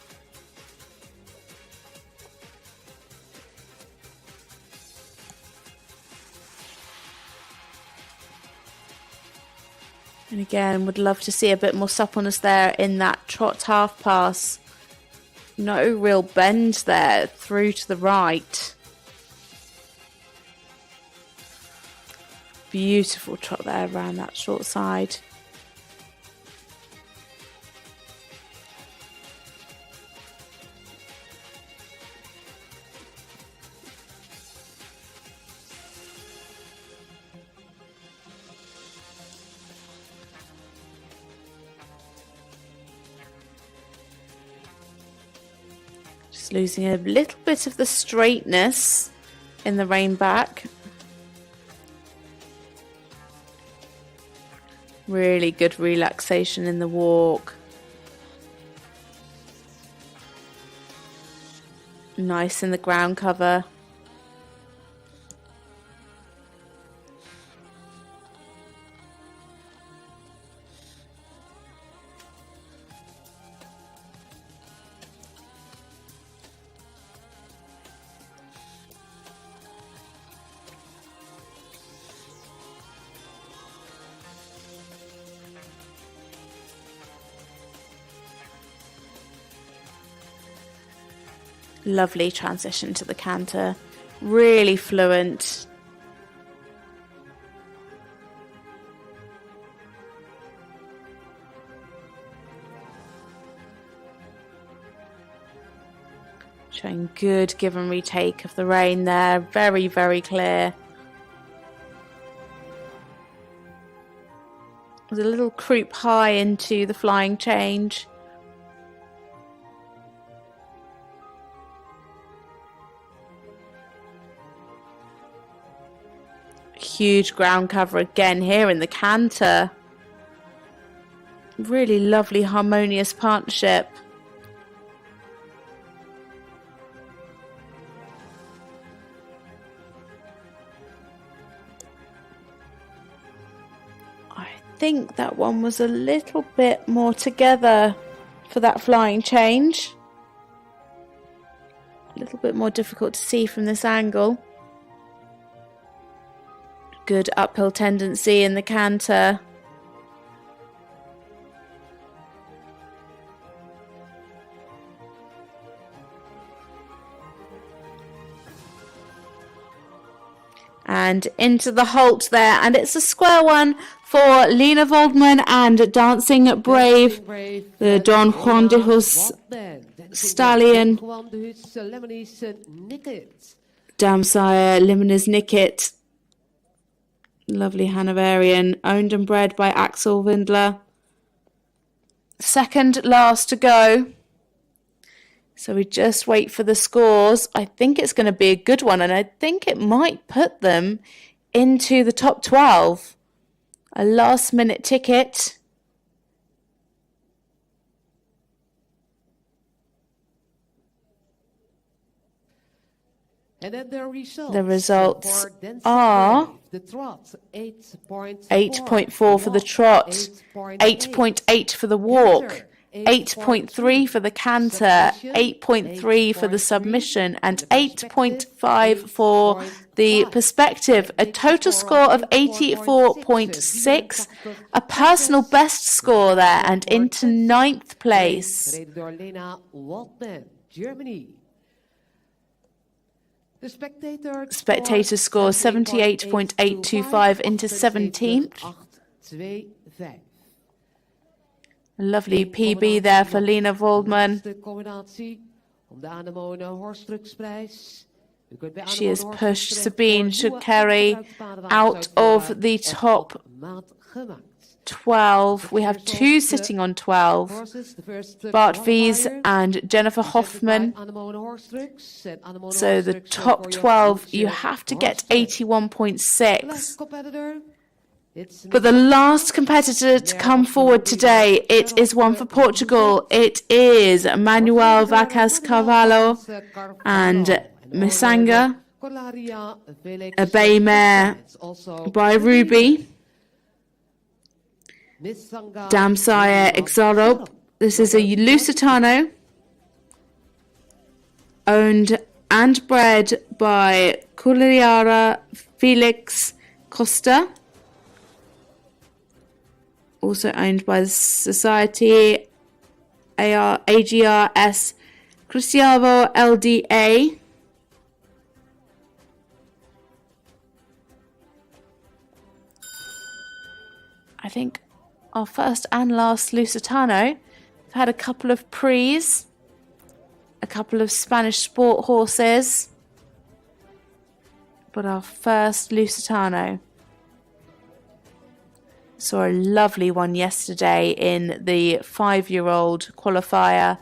And again, would love to see a bit more suppleness there in that trot half pass. No real bend there through to the right. Beautiful trot there around that short side. Just losing a little bit of the straightness in the rein back. Really good relaxation in the walk. Nice in the ground cover. Lovely transition to the canter, really fluent. Showing good give and retake of the rein there, very, very clear. There's a little croup high into the flying change. Huge ground cover again here in the canter. Really lovely harmonious partnership. I think that one was a little bit more together for that flying change. A little bit more difficult to see from this angle. Good uphill tendency in the canter. And into the halt there, and it's a square one for Lena Waldman and Dancing Brave, the Don Juan de Hus stallion. Damsire Limones Nicket. Lovely Hanoverian, owned and bred by Axel Windler. Second last to go. So we just wait for the scores. I think it's going to be a good one, and I think it might put them into the top 12. A last minute ticket. And then the results are 8.4 for the trot, 8.8 for the walk, 8.3 for the canter, 8.3 for the submission, and 8.5 for the perspective. A total score of 84.6, a personal best score there, and into 9th place. Germany. The Spectator score 78.825 into 17th. A lovely PB there for Lena Waldman. She has pushed Sabine Should-Carry out of the top 12. We have two sitting on 12. Bart Wies and Jennifer Hoffman. So the top 12, you have to get 81.6. But the last competitor to come forward today, it is one for Portugal. It is Manuel Vacas Carvalho and Misanga, a bay mare by Ruby. Damsire Exarob. This is a Lusitano, owned and bred by Culiara Felix Costa, also owned by the Society AGRS Cristiavo LDA. I think our first and last Lusitano. We've had a couple of Prix, a couple of Spanish sport horses, but our first Lusitano. Saw a lovely one yesterday in the 5-year-old qualifier.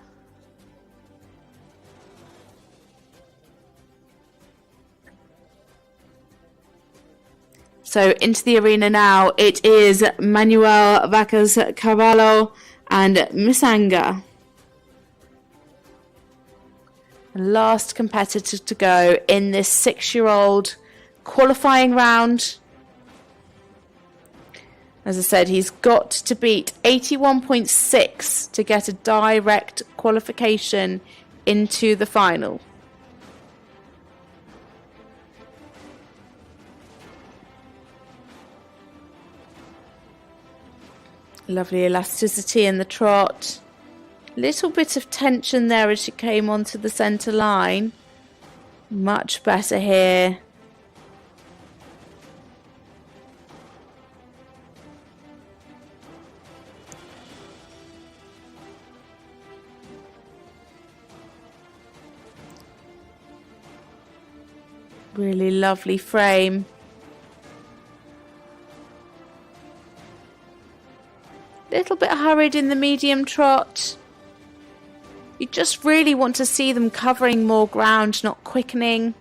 So into the arena now, it is Manuel Vacas Carvalho and Misanga. Last competitor to go in this 6-year-old qualifying round. As I said, he's got to beat 81.6 to get a direct qualification into the final. Lovely elasticity in the trot. Little bit of tension there as she came onto the centre line. Much better here. Really lovely frame. Little bit hurried in the medium trot. You just really want to see them covering more ground, not quickening.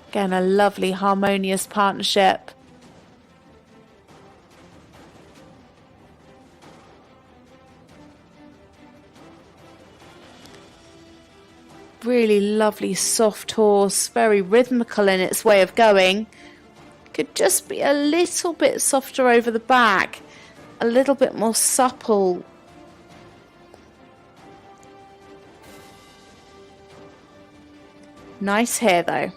Again, a lovely harmonious partnership. Really lovely soft horse, very rhythmical in its way of going. Could just be a little bit softer over the back, a little bit more supple. Nice hair though.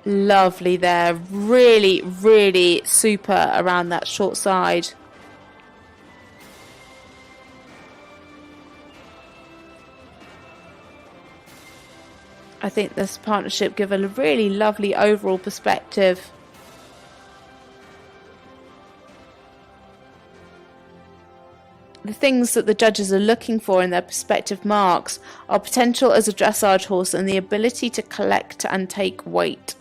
Lovely there, really, really super around that short side. I think this partnership give a really lovely overall perspective. The things that the judges are looking for in their perspective marks are potential as a dressage horse and the ability to collect and take weight.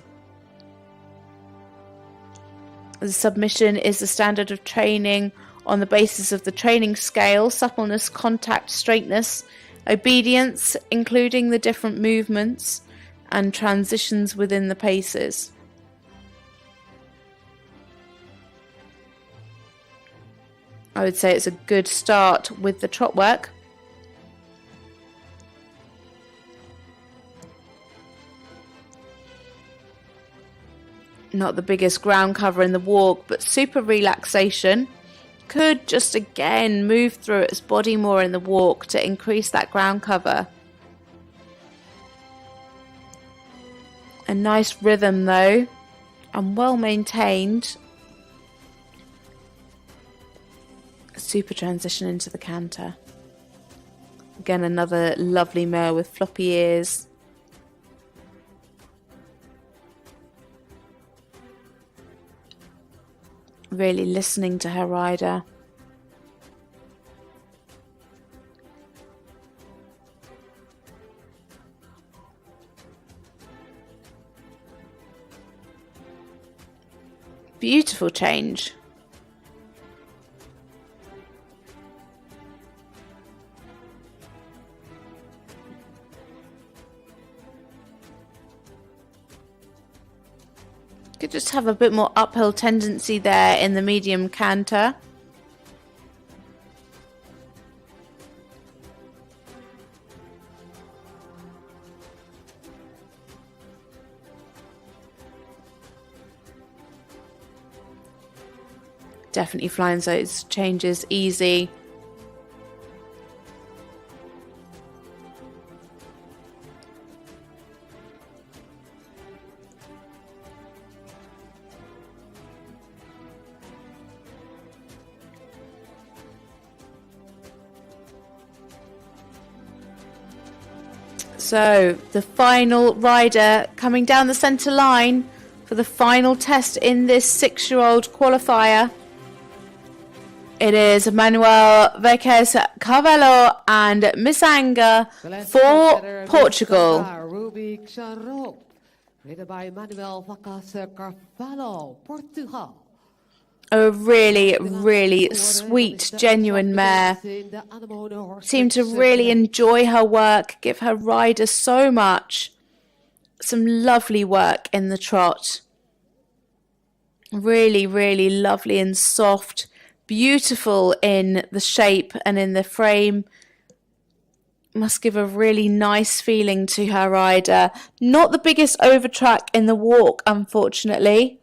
The submission is the standard of training on the basis of the training scale, suppleness, contact, straightness, obedience, including the different movements and transitions within the paces. I would say it's a good start with the trot work. Not the biggest ground cover in the walk, but super relaxation. Could just again move through its body more in the walk to increase that ground cover. A nice rhythm though, and well maintained. A super transition into the canter. Again, another lovely mare with floppy ears. Really listening to her rider. Beautiful change. Could just have a bit more uphill tendency there in the medium canter. Definitely flying those changes easy. So the final rider coming down the centre line for the final test in this 6-year-old qualifier. It is Manuel Veques Carvalho and Misanga for Portugal. Ridden by Manuel Veques Carvalho, Portugal. A really, really sweet, genuine mare. Seemed to really enjoy her work, give her rider so much. Some lovely work in the trot. Really, really lovely and soft. Beautiful in the shape and in the frame. Must give a really nice feeling to her rider. Not the biggest overtrack in the walk, unfortunately.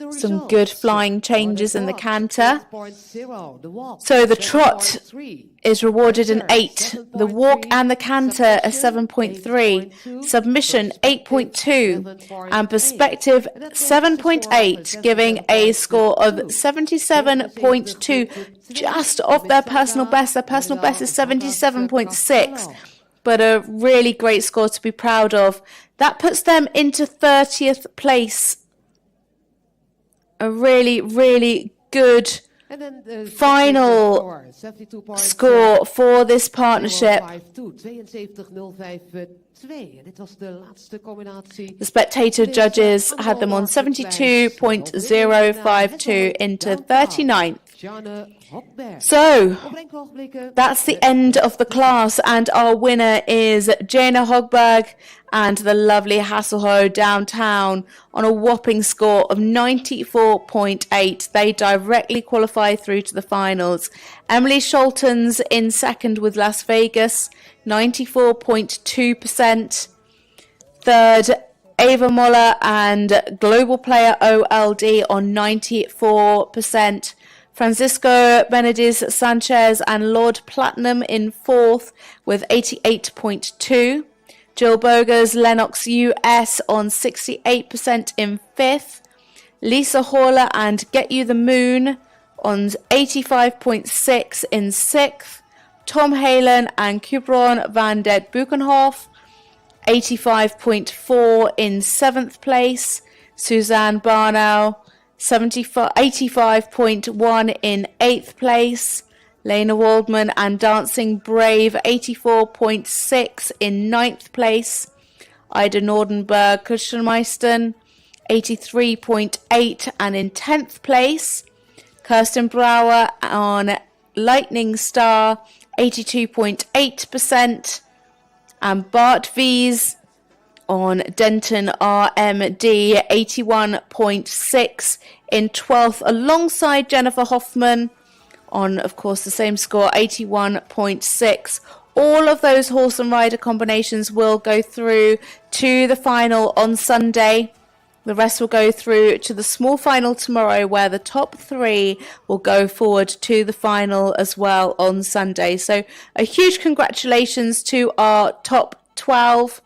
Some good flying changes in the canter. So the trot is rewarded an 8. The walk and the canter a 7.3. Submission 8.2. And perspective 7.8, giving a score of 77.2. Just off their personal best. Their personal best is 77.6. But a really great score to be proud of. That puts them into 30th place. A really, really good final score for this partnership. The spectator judges had them on 72.052 into 39th. So that's the end of the class, and our winner is Jana Hogberg and the lovely Hasselho Downtown on a whopping score of 94.8. They directly qualify through to the finals. Emily Scholtens in second with Las Vegas, 94.2%. Third, Ava Moller and Global Player OLD on 94%. Francisco Benediz Sanchez and Lord Platinum in fourth with 88.2. Jill Boger's Lennox US on 68% in fifth. Lisa Haller and Get You the Moon on 85.6 in sixth. Tom Halen and Kubron van det Buchenhof 85.4 in seventh place. Suzanne Barnow 85.1 in 8th place. Lena Waldman and Dancing Brave 84.6 in 9th place. Ida Nordenberg Kuschelmeisten 83.8 and in 10th place. Kirsten Brower on Lightning Star 82.8%. And Bart Vies on Denton RMD 81.6 in 12th, alongside Jennifer Hoffman on, of course, the same score, 81.6. All of those horse and rider combinations will go through to the final on Sunday. The rest will go through to the small final tomorrow, where the top 3 will go forward to the final as well on Sunday. So a huge congratulations to our top 12.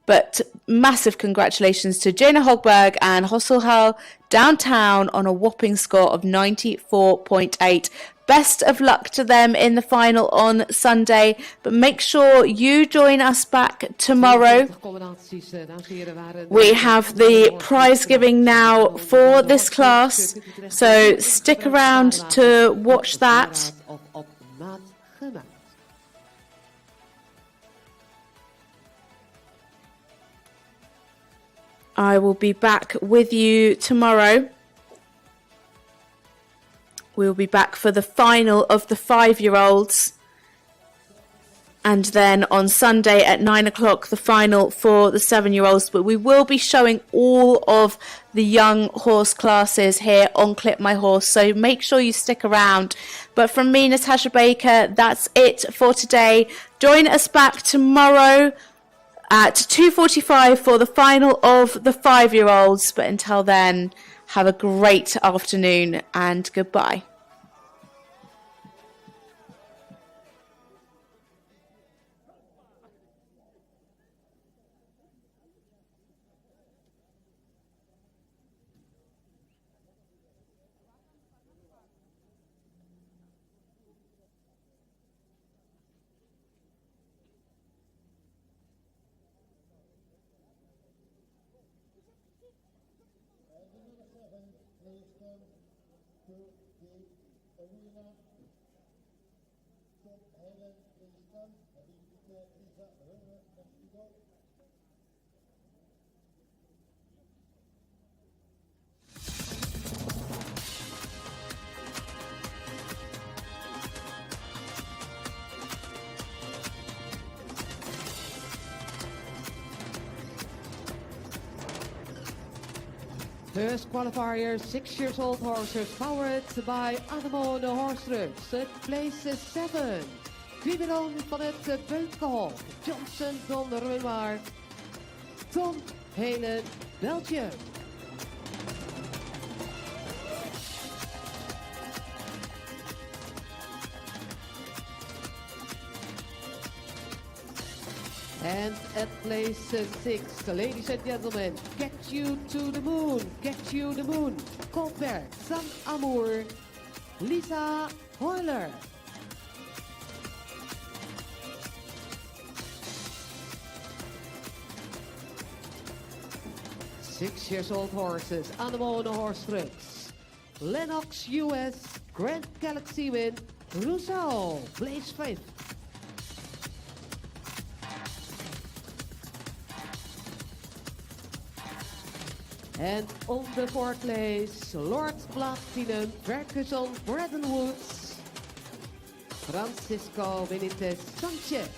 But massive congratulations to Jana Hogberg and Hasselho Downtown on a whopping score of 94.8. Best of luck to them in the final on Sunday. But make sure you join us back tomorrow. We have the prize giving now for this class. So stick around to watch that. I will be back with you tomorrow. We'll be back for the final of the 5-year-olds. And then on Sunday at 9 o'clock, the final for the 7-year-olds. But we will be showing all of the young horse classes here on Clip My Horse. So make sure you stick around. But from me, Natasha Baker, that's it for today. Join us back tomorrow at 2:45 for the final of the 5-year-olds. But until then, have a great afternoon and goodbye. First qualifier, 6-year-old horses powered by Anemone Horse Trucks. Het place is 7. Quibelon van het Beukhof. Johnson Don Ruimar. Tom Helen, Belgium. And at place 6, ladies and gentlemen, Get You to the Moon, Get You the Moon, Koldberg, San Amour, Lisa Hoyler. Six-year-old horses, Anemone Horse Trucks, Lennox US, Grand Galaxy Win, Rousseau, place 5. And on the 4th place, Lord Platinum, Ferguson, Braden Woods, Francisco Benitez Sanchez.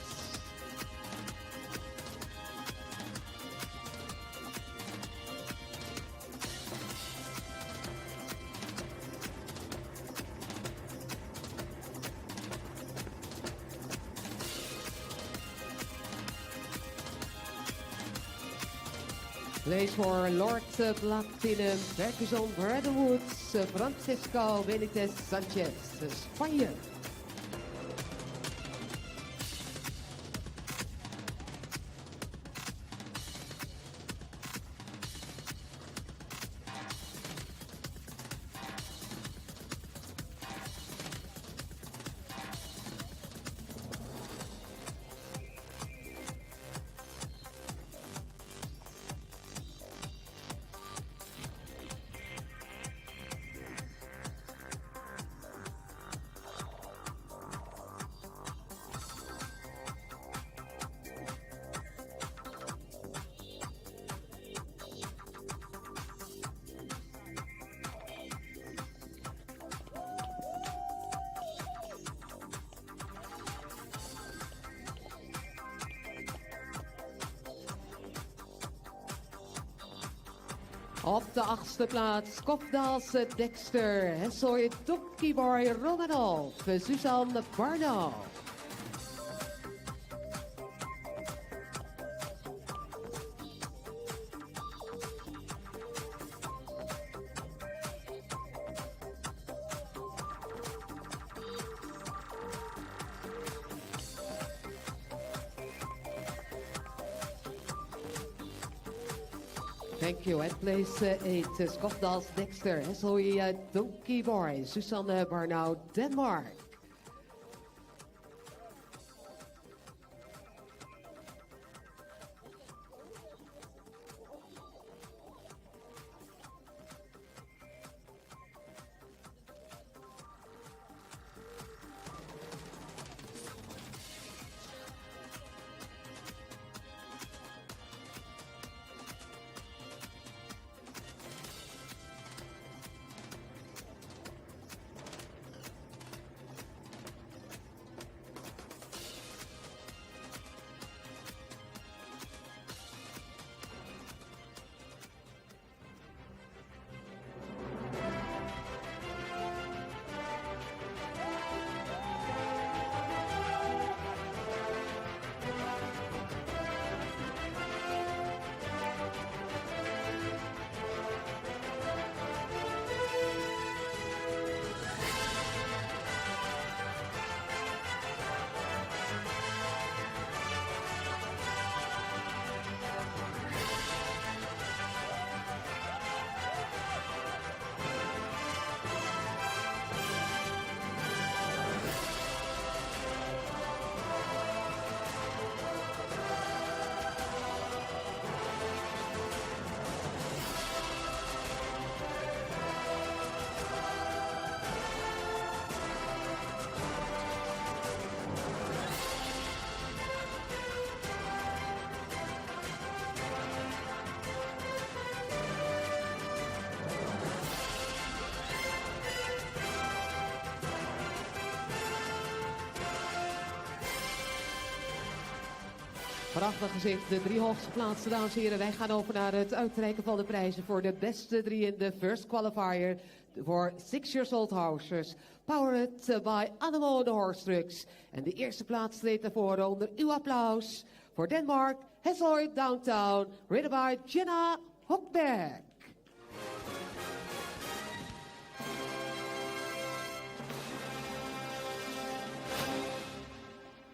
Place for Lord Platinum, Ferguson, Braden Woods, Francisco Benitez Sanchez, Spanje. Op de 8e plaats, Kopdalse Dexter, Hessoy Donkey Boy Romanov, Suzanne Barno. Thank you. At place 8, Skofdals Dexter, Hessoy Donkey Boy, Susanne Barnau, Denmark. Prachtig gezicht, de 3 hoogste plaatsen, dames en heren. Wij gaan over naar het uitreiken van de prijzen voor de beste 3 in de first qualifier voor 6-year-old horsers. Powered by Anemone Horse Trucks. En de eerste plaats treedt naar voren onder uw applaus voor Denmark, Hesloy Downtown, ridden by Jenna Hockberg.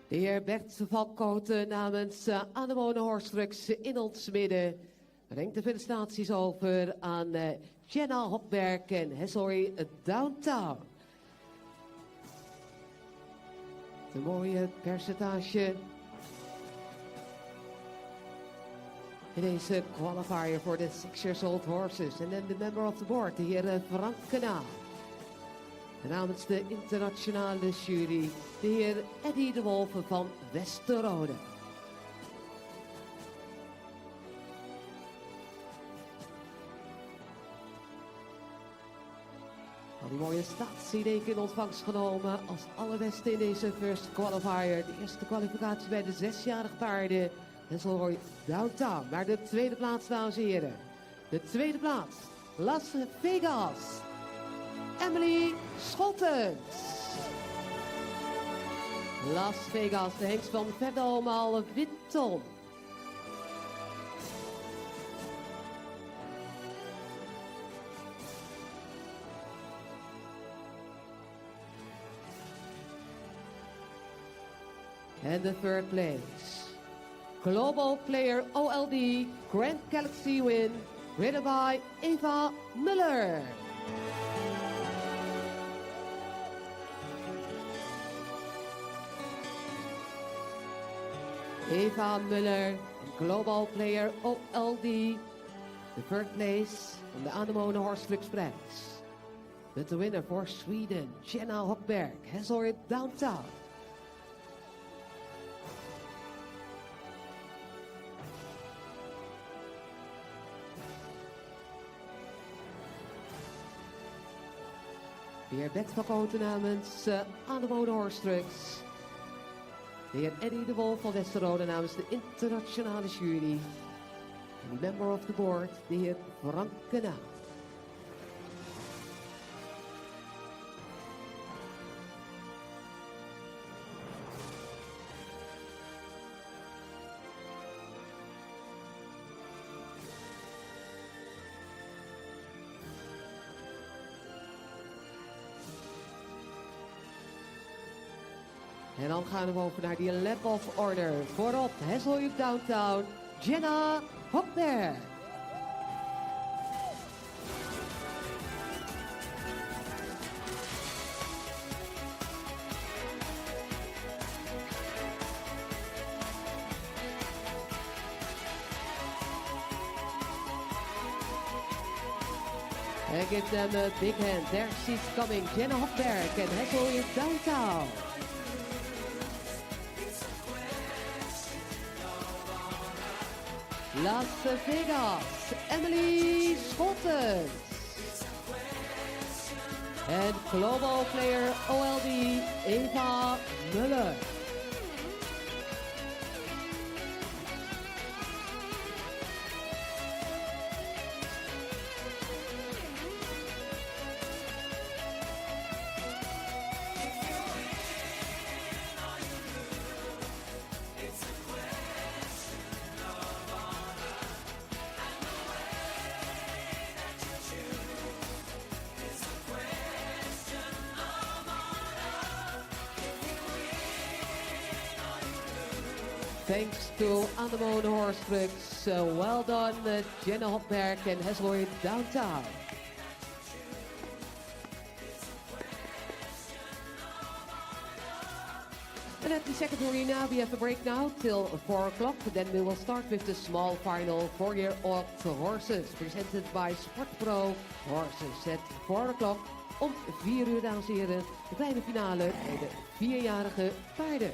De heer Bert van Kooten namens Anemone Horse Trucks in ons midden brengt de felicitaties over aan Jenna Hockberg en Hesloy Downtown. Een mooie percentage in deze qualifier voor de 6-year-old horses. En dan de member of the board, de heer Frank Kanaal. En namens de internationale jury, de heer Eddy de Wolfe van Westerrode. Al die mooie statiedeken in ontvangst genomen als allerbeste in deze first qualifier. De eerste kwalificatie bij de 6-jarige paarden. Hesloy Downtown. Maar de tweede plaats, dames en heren. De tweede plaats, Las Vegas. Emily Schottens. Las Vegas, de hengst van Verdomal Winton. And the third place, Global Player OLD Grand Galaxy win, ridden by Eva Muller. Eva Muller, Global Player OLD, the third place on the Anemone Horse Trucks Prize. But the winner for Sweden, Jenna Hockberg, Hesloy Downtown. De heer Bert van Kooten namens Anemone Horse Trucks. De heer Eddy de Wolf van Westerrode namens de internationale jury. En de member of the board, de heer Frank Kanaal. En dan gaan we over naar die lap of order. Voorop, Hesloy Downtown, Jenna Hockberg. And give them a big hand. There she's coming, Jenna Hockberg and Hesloy Downtown. Las Vegas, Emily Schottens. And Global Player OLD, Eva Muller. Thanks to Anemone Horse Trucks. Well done, Jenna Hockberg and Hesloy Downtown. And at the second arena, we have a break now till 4 o'clock. Then we will start with the small final 4-year-old horses presented by Sportpro Horses at 4 o'clock. Om 4 uur, dames en heren, de kleine finale bij de 4-jarige paarden.